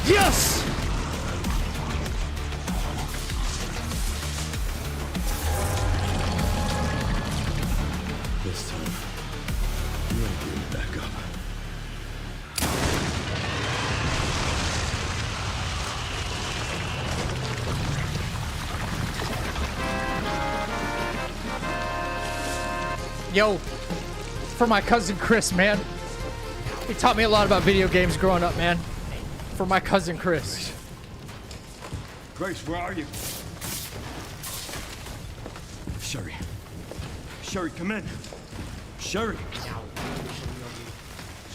[SPEAKER 1] you.
[SPEAKER 11] Yes!
[SPEAKER 8] This time, you ain't getting back up.
[SPEAKER 1] Yo, for my cousin Chris, man. He taught me a lot about video games growing up, man. For my cousin Chris.
[SPEAKER 5] Grace, where are you? Sherry. Sherry, come in. Sherry.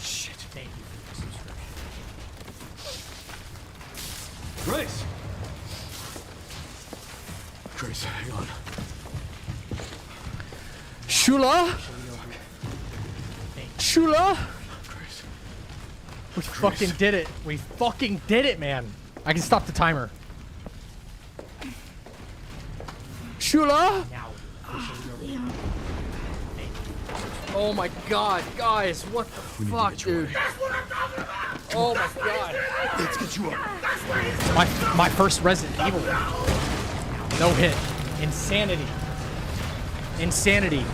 [SPEAKER 5] Shit.
[SPEAKER 1] Thank you for the subscription.
[SPEAKER 5] Grace!
[SPEAKER 8] Grace, hang on.
[SPEAKER 1] Shula? Shula?
[SPEAKER 8] Grace.
[SPEAKER 1] We fucking did it. We fucking did it, man. I can stop the timer. Shula? Oh my god, guys, what the fuck, dude? Oh my god.
[SPEAKER 11] Let's get you up.
[SPEAKER 1] My first Resident Evil. No hit. Insanity. Insanity.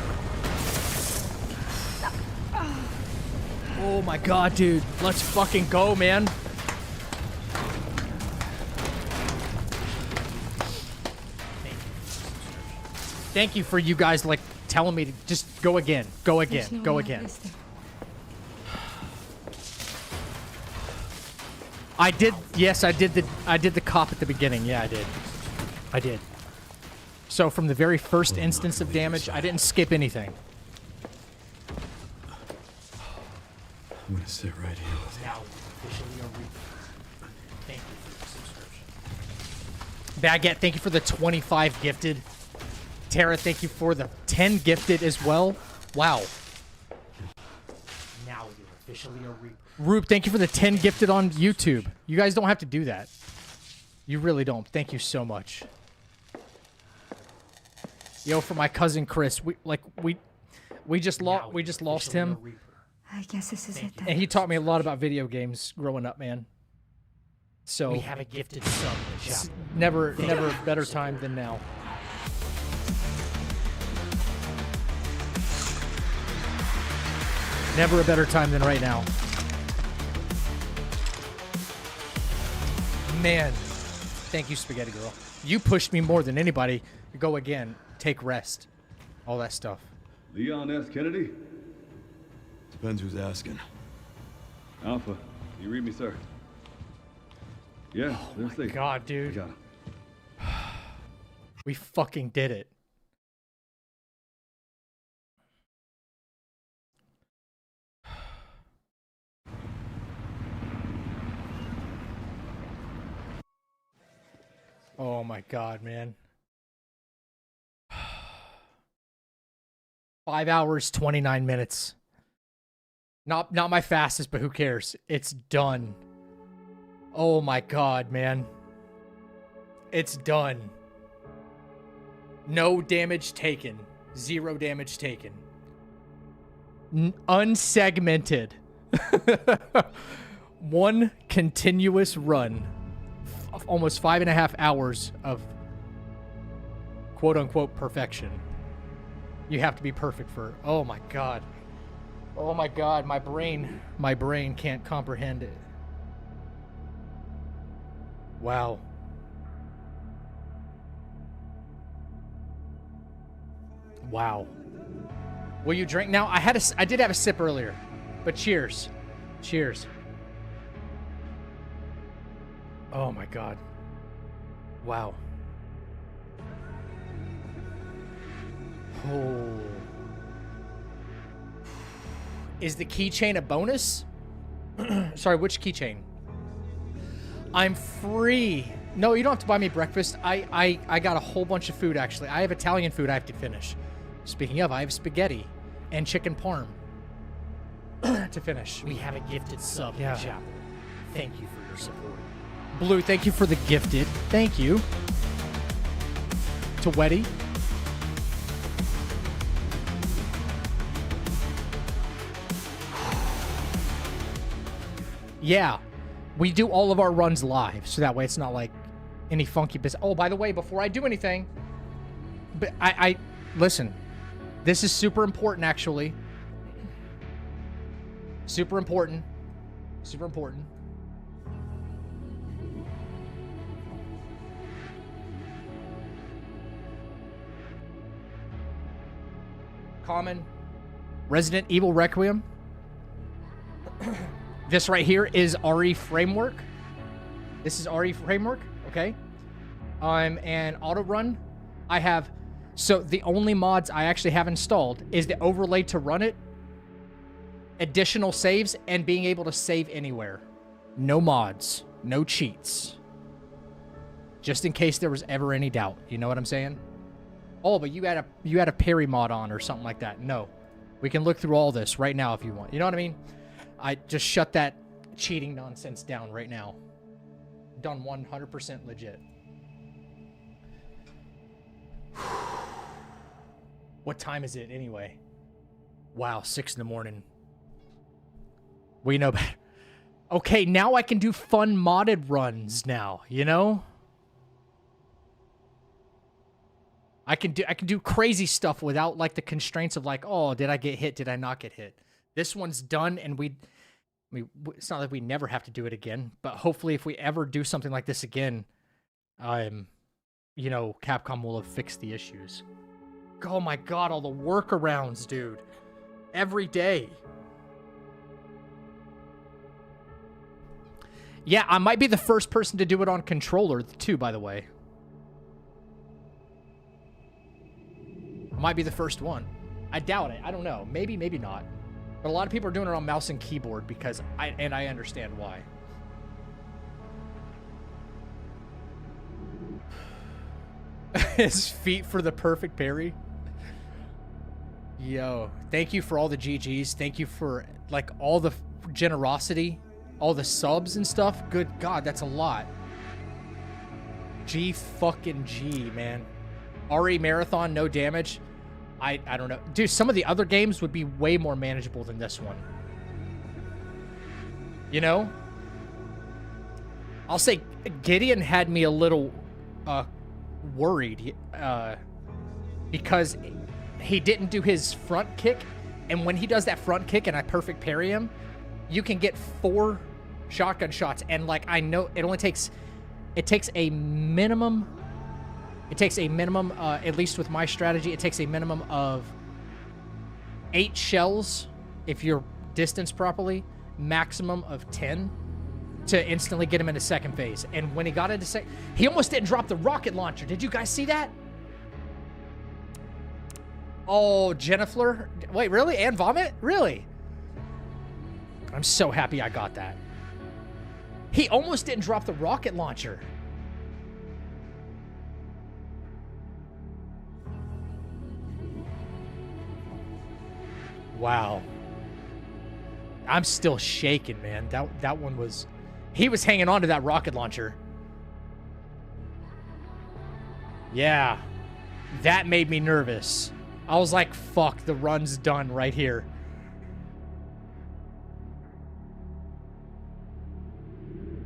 [SPEAKER 1] Oh my god, dude. Let's fucking go, man. Thank you for you guys, like, telling me to just go again. Go again. Go again. I did, yes, I did the cop at the beginning. Yeah, I did. I did. So from the very first instance of damage, I didn't skip anything.
[SPEAKER 8] I'm gonna sit right here with you.
[SPEAKER 1] Now officially a Reaper. Thank you for the subscription. Baguette, thank you for the 25 gifted. Tara, thank you for the 10 gifted as well. Wow. Now you're officially a Reaper. Roop, thank you for the 10 gifted on YouTube. You guys don't have to do that. You really don't. Thank you so much. Yo, for my cousin Chris, we just lost him.
[SPEAKER 3] I guess this is it then.
[SPEAKER 1] And he taught me a lot about video games growing up, man. So
[SPEAKER 4] We have a gifted sub in the chat.
[SPEAKER 1] never a better time than now. Never a better time than right now. Man, thank you, Spaghetti Girl. You pushed me more than anybody. Go again, take rest, all that stuff.
[SPEAKER 5] Leon S. Kennedy?
[SPEAKER 8] Depends who's asking.
[SPEAKER 5] Alpha, you read me, sir? Yeah, there's the.
[SPEAKER 1] God,
[SPEAKER 5] I
[SPEAKER 1] dude,
[SPEAKER 5] got him.
[SPEAKER 1] we fucking did it. Oh my God, man. 5 hours, 29 minutes. Not my fastest, but who cares? It's done. Oh my God, man. It's done. No damage taken. 0 damage taken. Unsegmented. One continuous run. Almost 5.5 hours of quote-unquote perfection. You have to be perfect for... Oh my God. Oh my God, my brain can't comprehend it. Wow. Wow. Will you drink now? I did have a sip earlier. But cheers. Cheers. Oh my god. Wow. Oh. Is the keychain a bonus? Sorry, which keychain? I'm free. No, you don't have to buy me breakfast. I got a whole bunch of food, actually. I have Italian food I have to finish. Speaking of, I have spaghetti and chicken parm to finish.
[SPEAKER 4] We have a gifted sub in the chat. Thank you for your support.
[SPEAKER 1] Blue, thank you for the gifted. Thank you. To Weddy. Yeah, we do all of our runs live, so that way it's not like any funky business. Oh, by the way, before I do anything, but I listen, this is super important, actually. Super important. Super important. Common. Resident Evil Requiem. This right here is RE Framework. This is RE Framework, okay? And auto run. I have, so the only mods I actually have installed is the overlay to run it, additional saves, and being able to save anywhere. No mods, no cheats. Just in case there was ever any doubt. You know what I'm saying? Oh, but you had a parry mod on or something like that. No. We can look through all this right now if you want. You know what I mean? I just shut that cheating nonsense down right now. Done 100% legit. What time is it anyway? Wow, 6 in the morning. We know better. Okay, now I can do fun modded runs now, you know? I can do crazy stuff without like the constraints of like, oh, did I get hit? Did I not get hit? This one's done, and it's not like we never have to do it again, but hopefully if we ever do something like this again, you know, Capcom will have fixed the issues. Oh my god, all the workarounds, dude. Every day. Yeah, I might be the first person to do it on controller, too, by the way. Might be the first one. I doubt it. I don't know. Maybe, maybe not. But a lot of people are doing it on mouse and keyboard because I understand why. His feet for the perfect parry. Yo, thank you for all the GGs. Thank you for like all the generosity, all the subs and stuff. Good God, that's a lot. G fucking G, man. RE Marathon, no damage. I don't know. Dude, some of the other games would be way more manageable than this one. You know? I'll say Gideon had me a little worried because he didn't do his front kick, and when he does that front kick and I perfect parry him, you can get 4 shotgun shots, and like I know it takes a minimum. It takes a minimum, at least with my strategy, it takes a minimum of 8 shells if you're distanced properly, maximum of 10 to instantly get him into second phase. And when he got into second, he almost didn't drop the rocket launcher. Did you guys see that? Oh, Jennifer. Wait, really? And vomit? Really? I'm so happy I got that. He almost didn't drop the rocket launcher. Wow. I'm still shaking, man. That one was... He was hanging on to that rocket launcher. Yeah. That made me nervous. I was like, fuck, the run's done right here.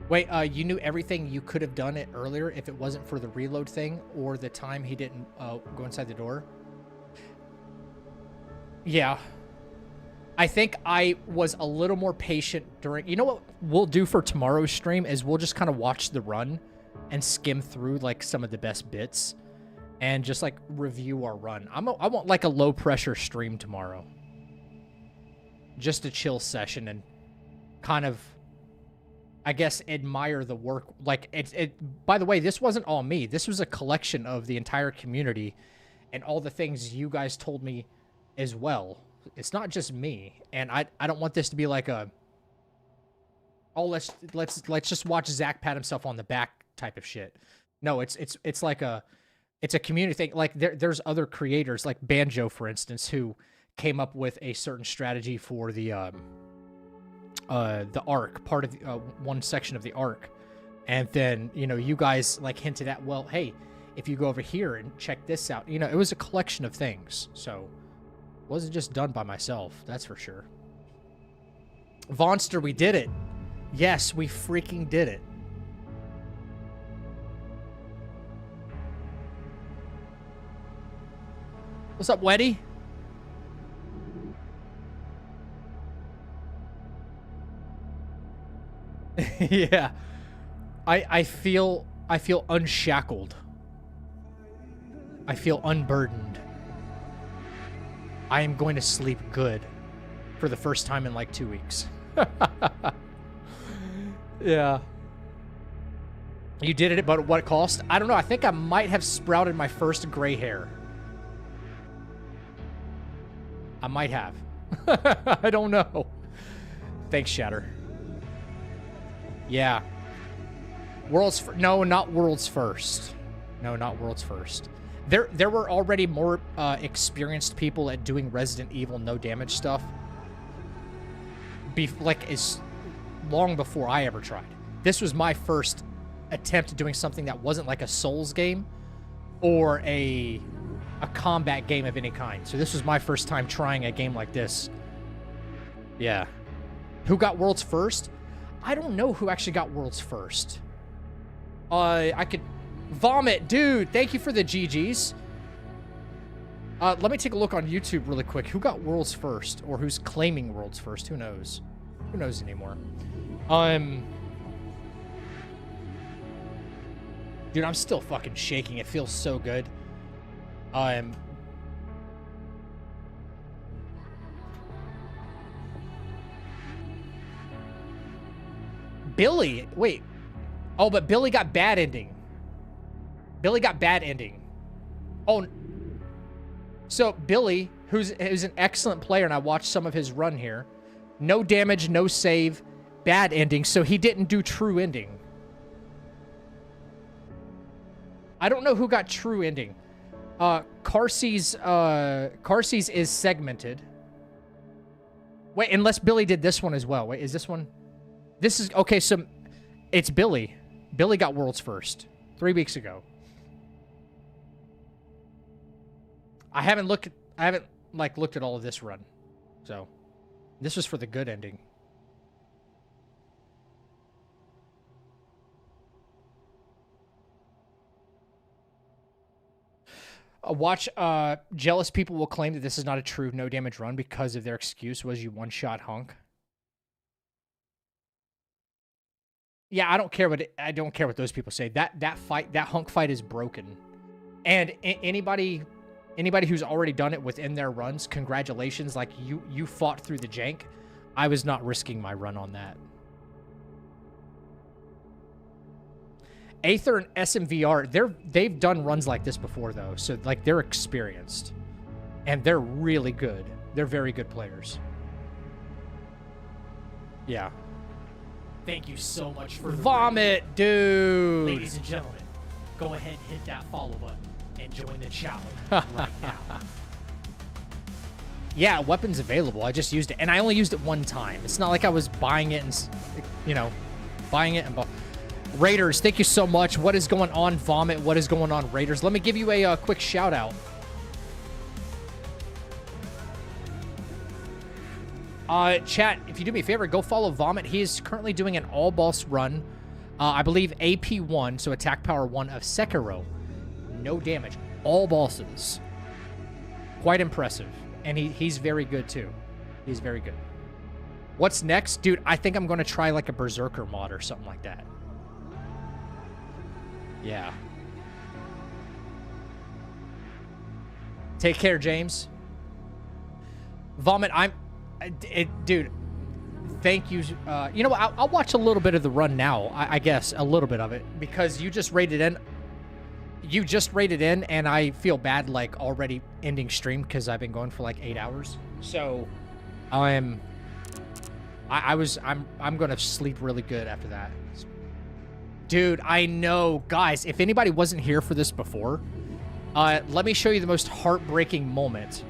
[SPEAKER 1] Wait, you knew everything you could have done it earlier if it wasn't for the reload thing or the time he didn't go inside the door? Yeah. I think I was a little more patient during... You know what we'll do for tomorrow's stream is we'll just kind of watch the run and skim through like some of the best bits and just like review our run. I want like a low pressure stream tomorrow. just a chill session and kind of, I guess, admire the work. Like, by the way, this wasn't all me. This was a collection of the entire community and all the things you guys told me as well. It's not just me. And I don't want this to be like a, oh, let's just watch Zach pat himself on the back type of shit. No, it's like it's a community thing. Like there's other creators, like Banjo, for instance, who came up with a certain strategy for the arc, part of one section of the arc. And then, you know, you guys like hinted at, well, hey, if you go over here and check this out, you know, it was a collection of things. So it wasn't just done by myself, that's for sure. Vonster, we did it. Yes, we freaking did it. What's up, Weddy? Yeah. I feel unshackled. I feel unburdened. I am going to sleep good for the first time in like 2 weeks. Yeah. You did it, but at what cost? I don't know. I think I might have sprouted my first gray hair. I might have. I don't know. Thanks, Shatter. Yeah. No, not World's First. No, not World's First. There were already more experienced people at doing Resident Evil no damage stuff. As long before I ever tried. This was my first attempt at doing something that wasn't like a Souls game or a combat game of any kind. So this was my first time trying a game like this. Yeah. Who got World's First? I don't know who actually got World's First. I could... Vomit, dude, thank you for the GGs. Let me take a look on YouTube really quick. Who got World's First? Or who's claiming World's First? Who knows? Who knows anymore? Dude, I'm still fucking shaking. It feels so good. Billy, wait. Oh, but Billy got bad ending. Billy got bad ending. Oh, so Billy, who's an excellent player, and I watched some of his run here. No damage, no save, bad ending, so he didn't do true ending. I don't know who got true ending. Carsey's is segmented. Wait, unless Billy did this one as well. Wait, is this one? This is, okay, so it's Billy. Billy got World's First 3 weeks ago. I haven't looked at all of this run. So, this was for the good ending. Jealous people will claim that this is not a true no damage run because of their excuse was you one-shot hunk. Yeah, I don't care what those people say. That hunk fight is broken. And anybody who's already done it within their runs, congratulations. Like you fought through the jank. I was not risking my run on that. Aether and SMVR, they've done runs like this before though, so like they're experienced. And they're really good. They're very good players. Yeah.
[SPEAKER 4] Thank you so much for the
[SPEAKER 1] Vomit, dude.
[SPEAKER 4] Ladies and gentlemen, go ahead and hit that follow button and join the challenge right now.
[SPEAKER 1] Yeah, weapon's available. I just used it, and I only used it one time. It's not like I was buying it and, you know, buying it and Raiders, thank you so much. What is going on, Vomit? What is going on, Raiders? Let me give you a quick shout out. Chat, if you do me a favor, go follow Vomit. He is currently doing an all-boss run. I believe AP1, so attack power 1 of Sekiro. No damage. All bosses. Quite impressive. And he's very good, too. He's very good. What's next? Dude, I think I'm going to try like a Berserker mod or something like that. Yeah. Take care, James. Vomit, Dude, thank you. You know what? I'll watch a little bit of the run now. I guess a little bit of it because you just rated in. You just rated in, and I feel bad like already ending stream because I've been going for like 8 hours. So, I'm gonna sleep really good after that. Dude, I know, guys. If anybody wasn't here for this before, let me show you the most heartbreaking moment.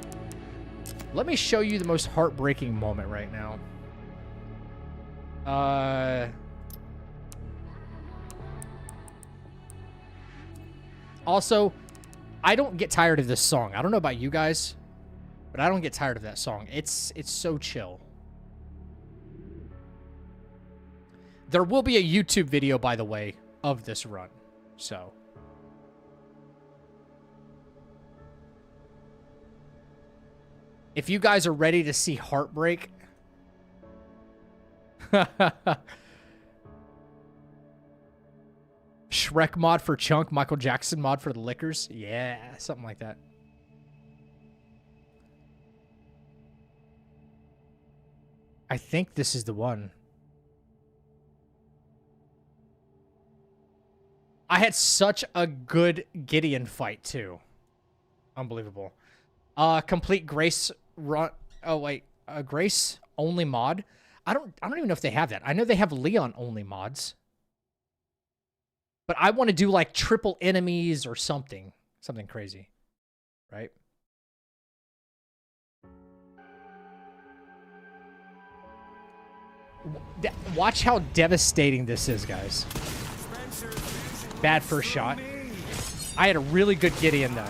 [SPEAKER 1] Let me show you the most heartbreaking moment right now. Also, I don't get tired of this song. I don't know about you guys, but I don't get tired of that song. It's so chill. There will be a YouTube video, by the way, of this run. So. If you guys are ready to see heartbreak. Shrek mod for Chunk, Michael Jackson mod for the Lickers. Yeah, something like that. I think this is the one. I had such a good Gideon fight, too. Unbelievable. Complete Grace run. Oh, wait. Grace only mod? I don't even know if they have that. I know they have Leon only mods. But I want to do like triple enemies or something. Something crazy. Right? Watch how devastating this is, guys. Bad first shot. I had a really good Gideon, though.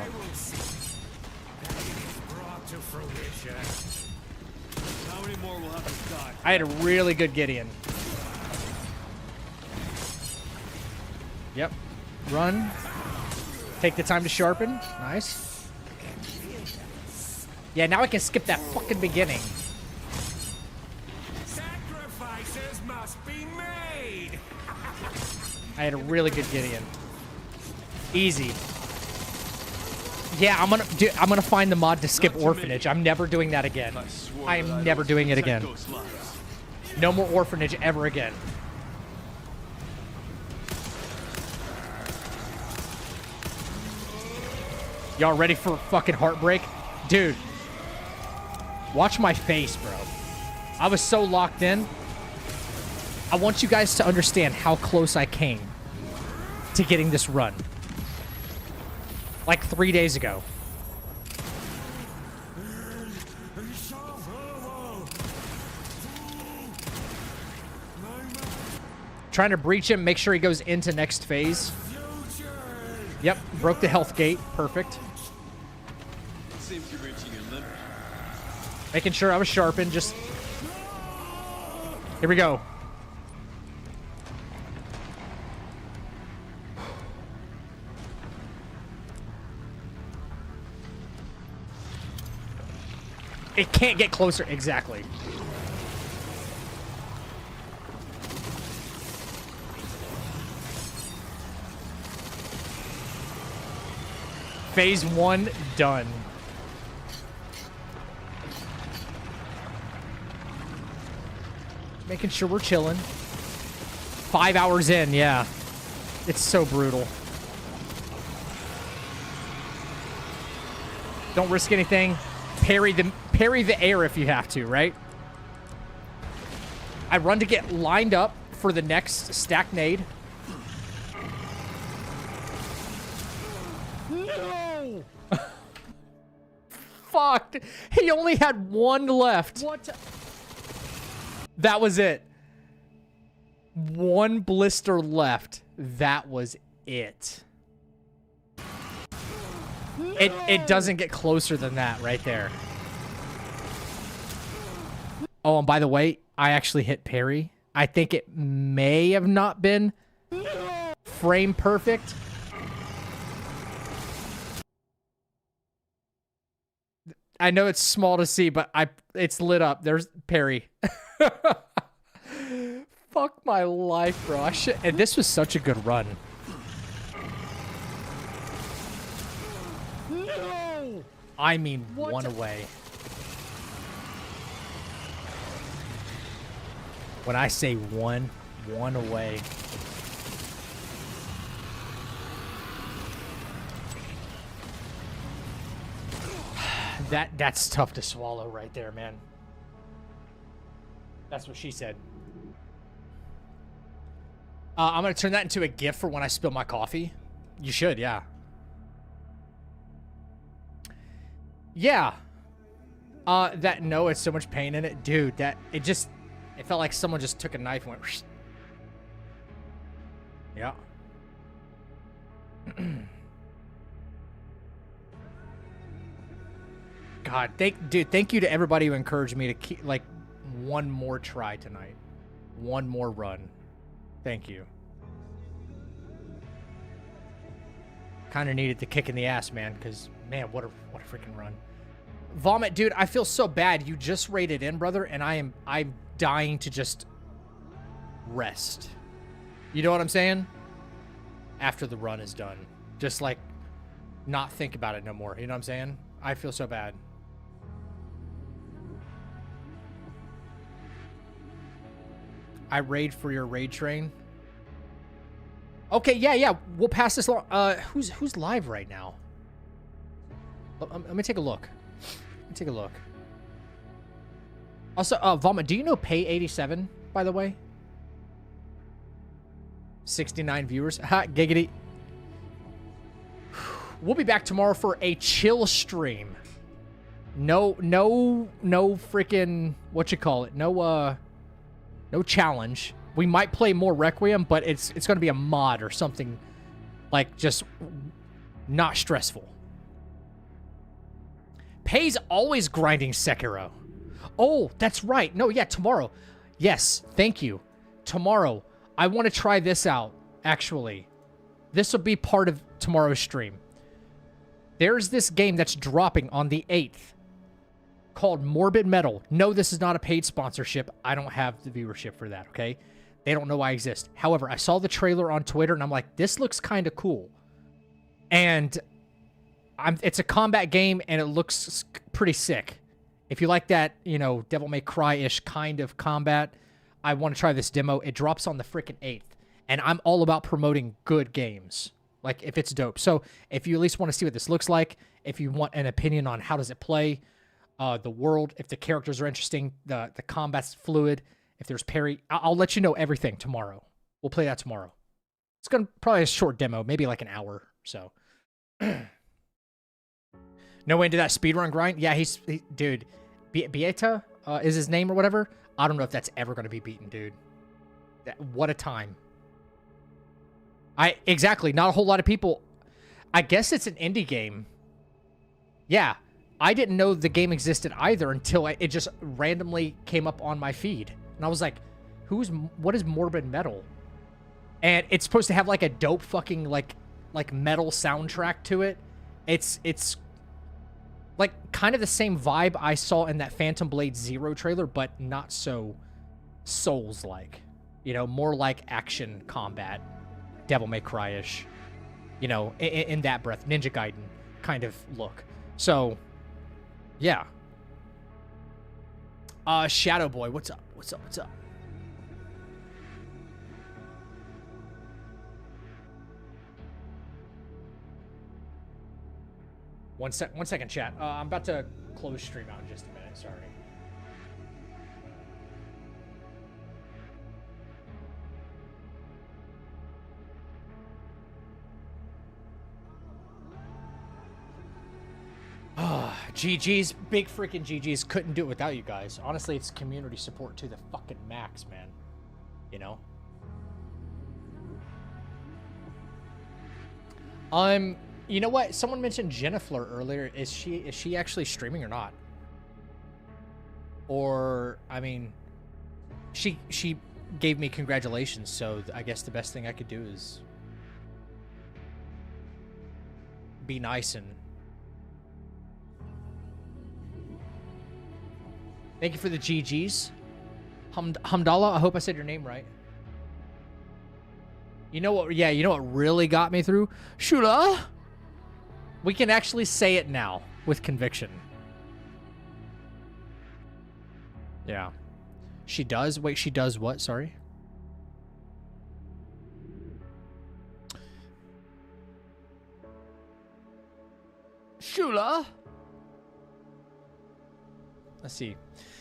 [SPEAKER 1] I had a really good Gideon. Yep. Run. Take the time to sharpen. Nice. Yeah, now I can skip that fucking beginning.
[SPEAKER 11] Sacrifices must be made.
[SPEAKER 1] I had a really good Gideon. Easy. Yeah, I'm gonna find the mod to skip Orphanage. I'm never doing that again. I am never doing it again. No more Orphanage ever again. Y'all ready for fucking heartbreak? Dude. Watch my face, bro. I was so locked in. I want you guys to understand how close I came to getting this run. Like 3 days ago. Trying to breach him, make sure he goes into next phase. Yep, broke the health gate. Perfect.
[SPEAKER 5] Seems you're reaching your limit.
[SPEAKER 1] Making sure I was sharpened. Just here we go. It can't get closer. Exactly. Phase 1 done. Making sure we're chilling. 5 hours in, yeah. It's so brutal. Don't risk anything. Parry the air if you have to, right? I run to get lined up for the next stack nade. No! Fucked. He only had one left. What? That was it. One blister left. That was it. It doesn't get closer than that right there. Oh, and by the way, I actually hit parry. I think it may have not been frame perfect. I know it's small to see, but it's lit up. There's parry. Fuck my life, bro. And this was such a good run. No! I mean, what? One away. When I say one away. That's tough to swallow right there, man. That's what she said. I'm gonna turn that into a GIF for when I spill my coffee. You should, yeah. Yeah. No, it's so much pain in it. Dude, it felt like someone just took a knife and went... Yeah. God, thank you to everybody who encouraged me to keep, like, one more try tonight. One more run. Thank you. Kind of needed the kick in the ass, man, because, man, what a freaking run. Vomit, dude, I feel so bad. You just raided in, brother, and I'm dying to just rest. You know what I'm saying? After the run is done. Just, like, not think about it no more. You know what I'm saying? I feel so bad. I raid for your raid train. Okay, yeah. We'll pass this along. Who's live right now? Let me take a look. Also, Vomit, do you know Pay 87, by the way? 69 viewers. Ha, giggity. We'll be back tomorrow for a chill stream. No freaking, what you call it? No challenge. We might play more Requiem, but it's going to be a mod or something, like, just not stressful. Pay's always grinding Sekiro. Oh, that's right. No, yeah, tomorrow. Yes, thank you. Tomorrow. I want to try this out, actually. This will be part of tomorrow's stream. There's this game that's dropping on the 8th called Morbid Metal. No, this is not a paid sponsorship. I don't have the viewership for that, okay? They don't know I exist. However, I saw the trailer on Twitter, and I'm like, this looks kind of cool. And it's a combat game, and it looks pretty sick. If you like that, you know, Devil May Cry-ish kind of combat, I want to try this demo. It drops on the freaking 8th, and I'm all about promoting good games, like, if it's dope. So if you at least want to see what this looks like, if you want an opinion on how does it play, the world, if the characters are interesting, the combat's fluid, if there's parry, I'll let you know everything tomorrow. We'll play that tomorrow. It's going to probably a short demo, maybe like an hour or so. No way into that speedrun grind? Yeah, dude, Bieta is his name or whatever. I don't know if that's ever going to be beaten, dude. What a time. Exactly, not a whole lot of people. I guess it's an indie game. Yeah, I didn't know the game existed either until it just randomly came up on my feed. And I was like, what is Morbid Metal? And it's supposed to have like a dope fucking like metal soundtrack to it. It's like kind of the same vibe I saw in that Phantom Blade Zero trailer, but not so Souls-like. You know, more like action combat, Devil May Cry-ish. You know, in that breath, Ninja Gaiden kind of look. So, yeah. Shadow Boy, what's up? What's up? One second, chat. I'm about to close stream out in just a minute. Sorry. GG's, big freaking GG's. Couldn't do it without you guys. Honestly, it's community support to the fucking max, man. You know? You know what? Someone mentioned Jennifer earlier. Is she actually streaming or not? Or, I mean, she gave me congratulations, so I guess the best thing I could do is be nice and... Thank you for the GGs. Hamdallah, I hope I said your name right. You know what? Yeah, you know what really got me through? Shula! We can actually say it now with conviction. Yeah. She does? Wait, she does what? Sorry. Shula? Let's see.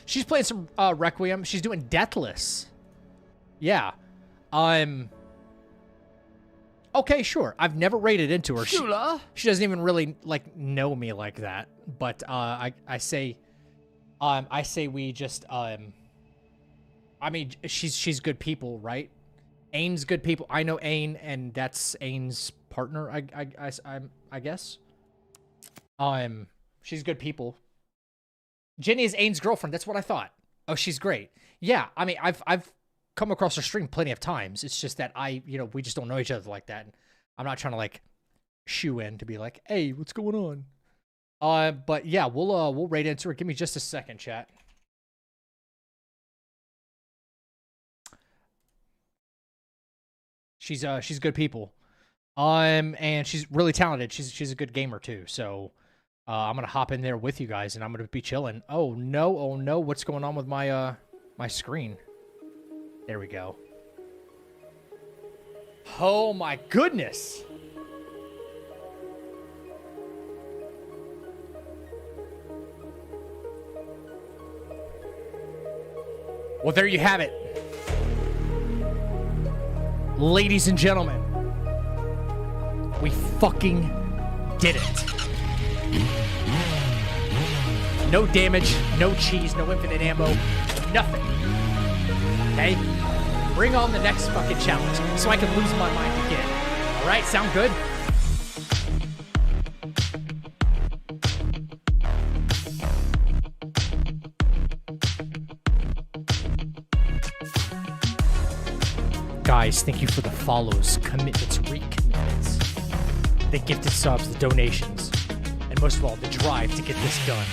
[SPEAKER 1] She's playing some Requiem. She's doing Deathless. Yeah. Okay, sure. I've never raided into her. Shula? She doesn't even really, like, know me like that. But, I say we just, I mean, she's good people, right? Ain's good people. I know Ain, and that's Ain's partner, I guess. She's good people. Jenny is Ain's girlfriend. That's what I thought. Oh, she's great. Yeah, I mean, I've come across her stream plenty of times. It's just that we just don't know each other like that. And I'm not trying to, like, shoe in to be like, hey, what's going on? But yeah, we'll raid into her. Give me just a second, chat. She's good people. And she's really talented. She's a good gamer too. So, I'm gonna hop in there with you guys, and I'm gonna be chilling. Oh no, what's going on with my my screen? There we go. Oh my goodness. Well, there you have it. Ladies and gentlemen, we fucking did it. No damage, no cheese, no infinite ammo, nothing. Okay? Bring on the next fucking challenge so I can lose my mind again. Alright, sound good? Guys, thank you for the follows, commitments, recommitments, the gifted subs, the donations, and most of all, the drive to get this done.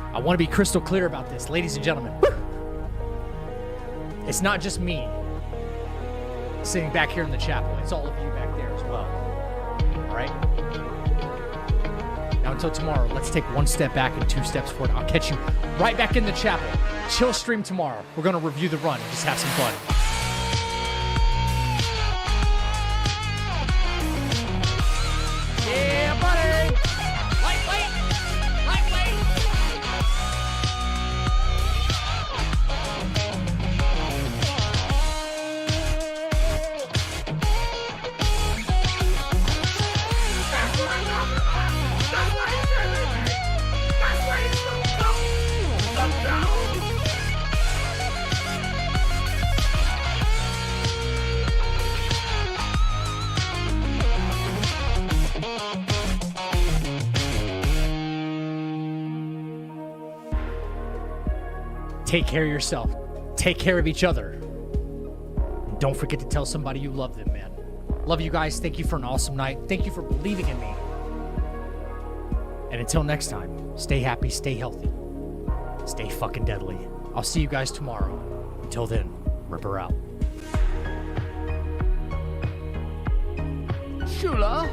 [SPEAKER 1] I want to be crystal clear about this, ladies and gentlemen. It's not just me sitting back here in the chapel. It's all of you back there as well. All right? Now, until tomorrow, let's take one step back and 2 steps forward. I'll catch you right back in the chapel. Chill stream tomorrow. We're going to review the run and just have some fun. Yeah, buddy! Lightweight! Take care of yourself. Take care of each other. And don't forget to tell somebody you love them, man. Love you guys. Thank you for an awesome night. Thank you for believing in me. And until next time, stay happy, stay healthy, stay fucking deadly. I'll see you guys tomorrow. Until then, Ripper out. Shula?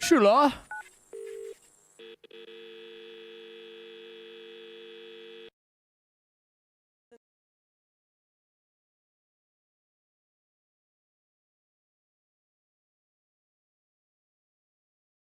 [SPEAKER 1] Shula?